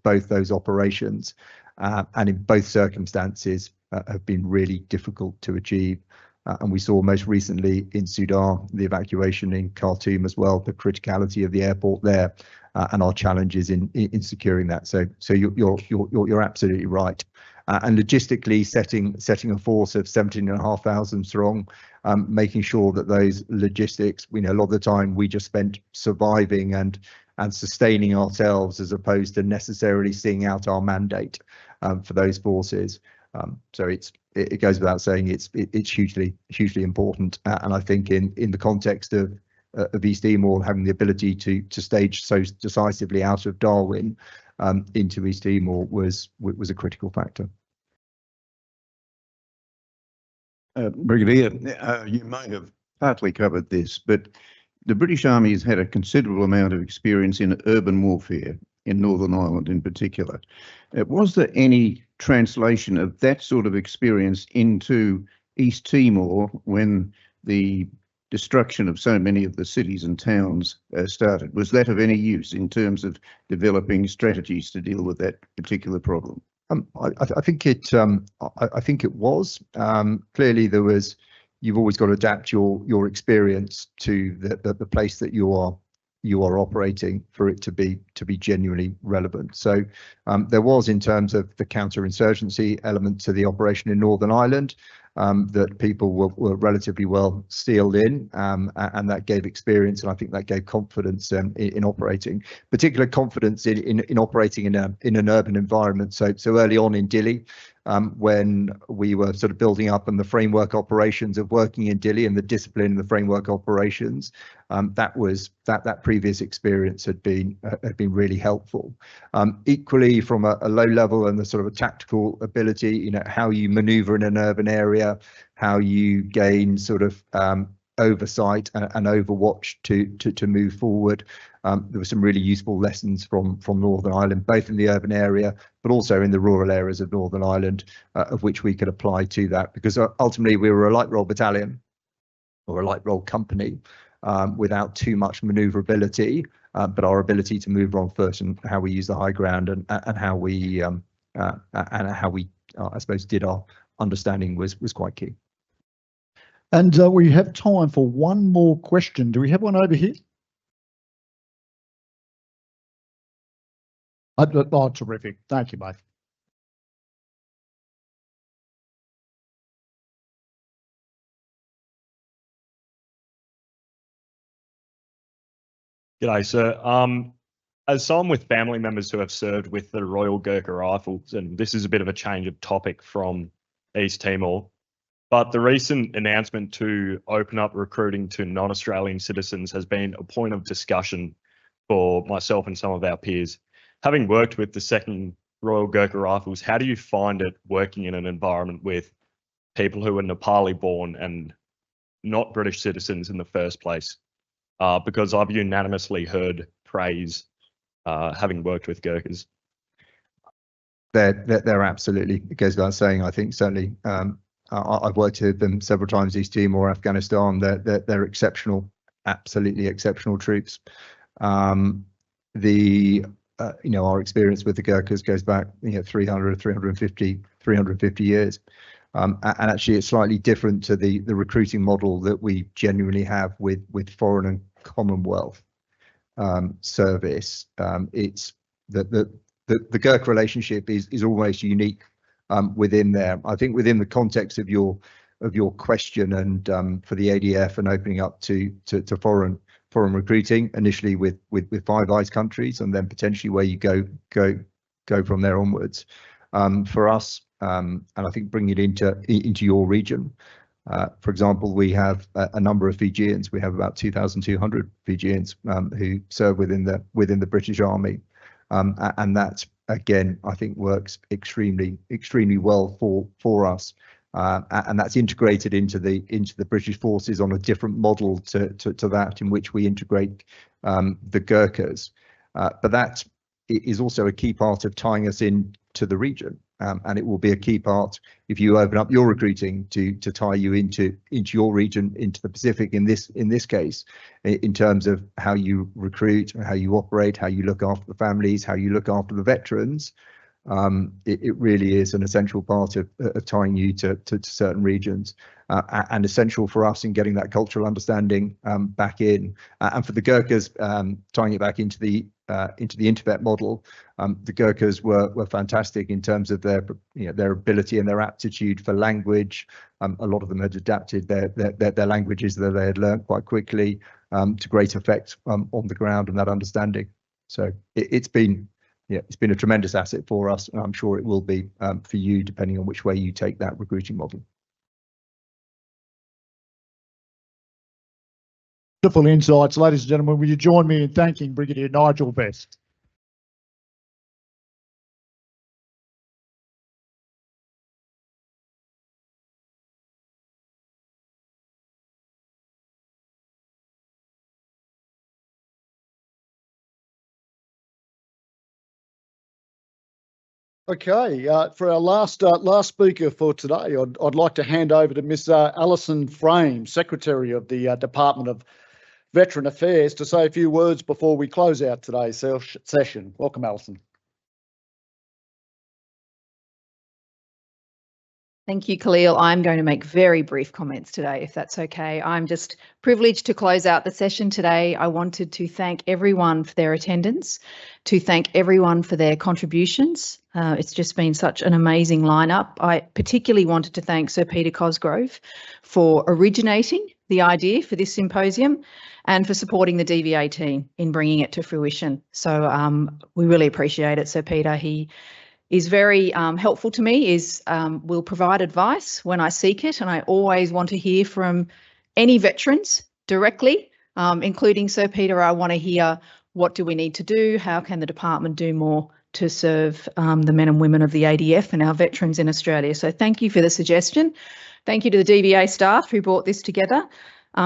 both those operations, and in both circumstances have been really difficult to achieve. And we saw most recently in Sudan the evacuation in Khartoum as well, the criticality of the airport there, and our challenges in securing that. So you're absolutely right. And logistically setting a force of 17,500 strong, making sure that those logistics, a lot of the time we just spent surviving and sustaining ourselves as opposed to necessarily seeing out our mandate for those forces. So it goes without saying it's hugely important, and I think in the context of East Timor having the ability to stage so decisively out of Darwin into East Timor was a critical factor. Brigadier, you may have partly covered this, but the British Army has had a considerable amount of experience in urban warfare in Northern Ireland in particular. Was there any translation of that sort of experience into East Timor when the destruction of so many of the cities and towns started? Was that of any use in terms of developing strategies to deal with that particular problem? I think it was. Clearly, there was. You've always got to adapt your experience to the place that you are operating for it to be genuinely relevant. So there was, in terms of the counterinsurgency element to the operation in Northern Ireland, that people were relatively well steeled in, and that gave experience, and I think that gave confidence in operating, particular confidence in operating in an urban environment. So early on in Dili, when we were sort of building up on the framework operations of working in Dili and the discipline in the framework operations, that previous experience had been really helpful. Equally, from a low level and the sort of a tactical ability, how you manoeuvre in an urban area, how you gain sort of oversight and overwatch to move forward. There were some really useful lessons from Northern Ireland, both in the urban area, but also in the rural areas of Northern Ireland, of which we could apply to that, because ultimately we were a light role battalion or a light role company without too much manoeuvrability, but our ability to move on first and how we use the high ground and how we I suppose did our understanding was quite key. And we have time for one more question. Do we have one over here? Oh, terrific. Thank you, both. G'day, sir. As someone with family members who have served with the Royal Gurkha Rifles, and this is a bit of a change of topic from East Timor, but the recent announcement to open up recruiting to non-Australian citizens has been a point of discussion for myself and some of our peers. Having worked with the 2nd Royal Gurkha Rifles, how do you find it working in an environment with people who are Nepali born and not British citizens in the first place? Because I've unanimously heard praise having worked with Gurkhas. They're absolutely, it goes without saying, I think certainly I've worked with them several times, East Timor, Afghanistan. They're exceptional, absolutely exceptional troops. Our experience with the Gurkhas goes back 350 years. And actually it's slightly different to the recruiting model that we genuinely have with Foreign and Commonwealth service. It's the Gurkha relationship is almost unique within there. I think within the context of your question and for the ADF and opening up to foreign recruiting, initially with Five Eyes countries, and then potentially where you go from there onwards. For us, and I think bringing it into your region, for example, we have a number of Fijians. We have about 2,200 Fijians who serve within the British Army. And that, again, I think works extremely well for us, and that's integrated into the British forces on a different model to that in which we integrate the Gurkhas. But that is also a key part of tying us into the region, and it will be a key part if you open up your recruiting to tie you into your region, into the Pacific in this case, in terms of how you recruit, how you operate, how you look after the families, how you look after the veterans. It really is an essential part of tying you to certain regions, and essential for us in getting that cultural understanding back in, and for the Gurkhas, tying it back into the intervet model. The Gurkhas were fantastic in terms of their ability and their aptitude for language. A lot of them had adapted their languages that they had learned quite quickly to great effect on the ground, and that understanding. So it's been a tremendous asset for us, and I'm sure it will be for you, depending on which way you take that recruiting model. Wonderful insights, ladies and gentlemen. Will you join me in thanking Brigadier Nigel Best? Okay, for our last speaker for today, I'd like to hand over to Miss Alison Frame, Secretary of the Department of Veteran Affairs, to say a few words before we close out today's session. Welcome, Alison. Thank you, Kahlil. I'm going to make very brief comments today, if that's okay. I'm just privileged to close out the session today. I wanted to thank everyone for their attendance, to thank everyone for their contributions. It's just been such an amazing lineup. I particularly wanted to thank Sir Peter Cosgrove for originating the idea for this symposium and for supporting the DVA team in bringing it to fruition. So we really appreciate it, Sir Peter. He is very helpful to me, will provide advice when I seek it, and I always want to hear from any veterans directly, including Sir Peter. I want to hear, what do we need to do? How can the department do more to serve the men and women of the ADF and our veterans in Australia? So thank you for the suggestion. Thank you to the DVA staff who brought this together.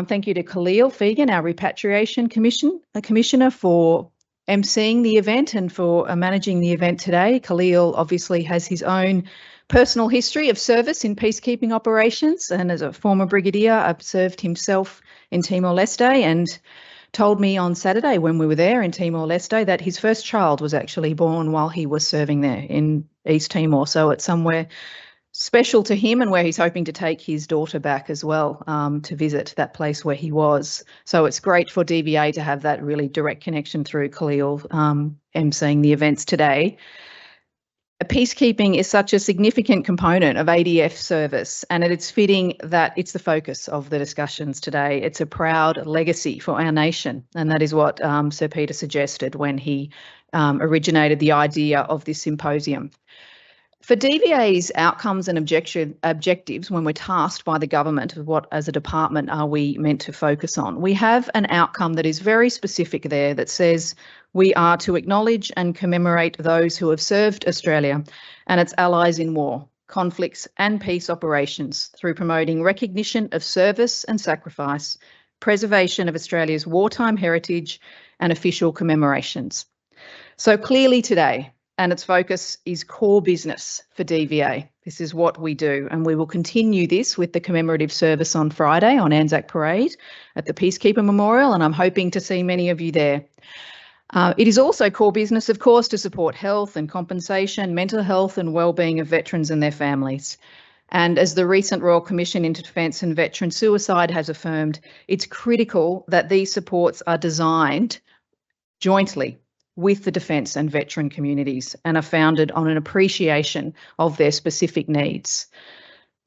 Thank you to Kahlil Fegan, our Repatriation Commissioner, for emceeing the event and for managing the event today. Kahlil obviously has his own personal history of service in peacekeeping operations, and as a former brigadier, I've served himself in Timor-Leste, and told me on Saturday when we were there in Timor-Leste that his first child was actually born while he was serving there in East Timor. So it's somewhere special to him, and where he's hoping to take his daughter back as well to visit that place where he was. So it's great for DVA to have that really direct connection through Kahlil emceeing the events today. Peacekeeping is such a significant component of ADF service, and it's fitting that it's the focus of the discussions today. It's a proud legacy for our nation, and that is what Sir Peter suggested when he originated the idea of this symposium. For DVA's outcomes and objectives, when we're tasked by the government of what as a department are we meant to focus on, we have an outcome that is very specific there that says we are to acknowledge and commemorate those who have served Australia and its allies in war, conflicts and peace operations through promoting recognition of service and sacrifice, preservation of Australia's wartime heritage and official commemorations. So clearly today, and its focus is core business for DVA. This is what we do, and we will continue this with the commemorative service on Friday on Anzac Parade at the Peacekeeper Memorial, and I'm hoping to see many of you there. It is also core business, of course, to support health and compensation, mental health and wellbeing of veterans and their families. And as the recent Royal Commission into Defence and Veteran Suicide has affirmed, it's critical that these supports are designed jointly with the defence and veteran communities and are founded on an appreciation of their specific needs.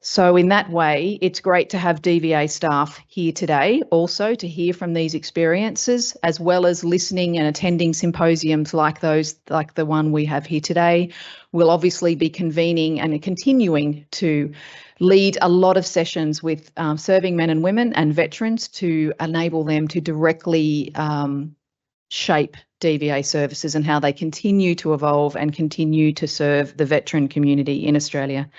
So in that way, it's great to have DVA staff here today also to hear from these experiences, as well as listening and attending symposiums like the one we have here today. We'll obviously be convening and continuing to lead a lot of sessions with serving men and women and veterans to enable them to directly shape DVA services and how they continue to evolve and continue to serve the veteran community in Australia.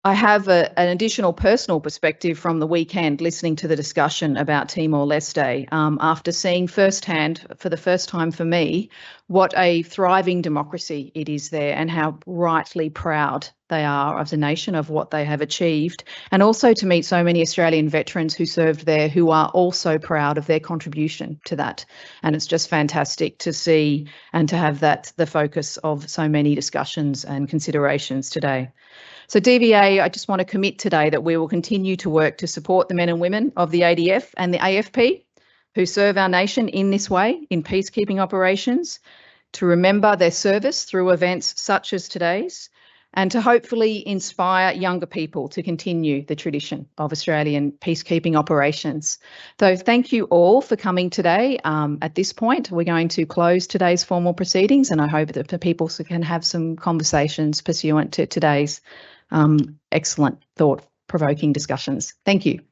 I have an additional personal perspective from the weekend listening to the discussion about Timor-Leste after seeing firsthand, for the first time for me, what a thriving democracy it is there and how rightly proud they are of the nation, of what they have achieved, and also to meet so many Australian veterans who served there who are also proud of their contribution to that. And it's just fantastic to see and to have that the focus of so many discussions and considerations today. So DVA, I just want to commit today that we will continue to work to support the men and women of the ADF and the AFP who serve our nation in this way in peacekeeping operations, to remember their service through events such as today's, and to hopefully inspire younger people to continue the tradition of Australian peacekeeping operations. So thank you all for coming today. At this point, we're going to close today's formal proceedings, and I hope that the people can have some conversations pursuant to today's excellent thought-provoking discussions. Thank you.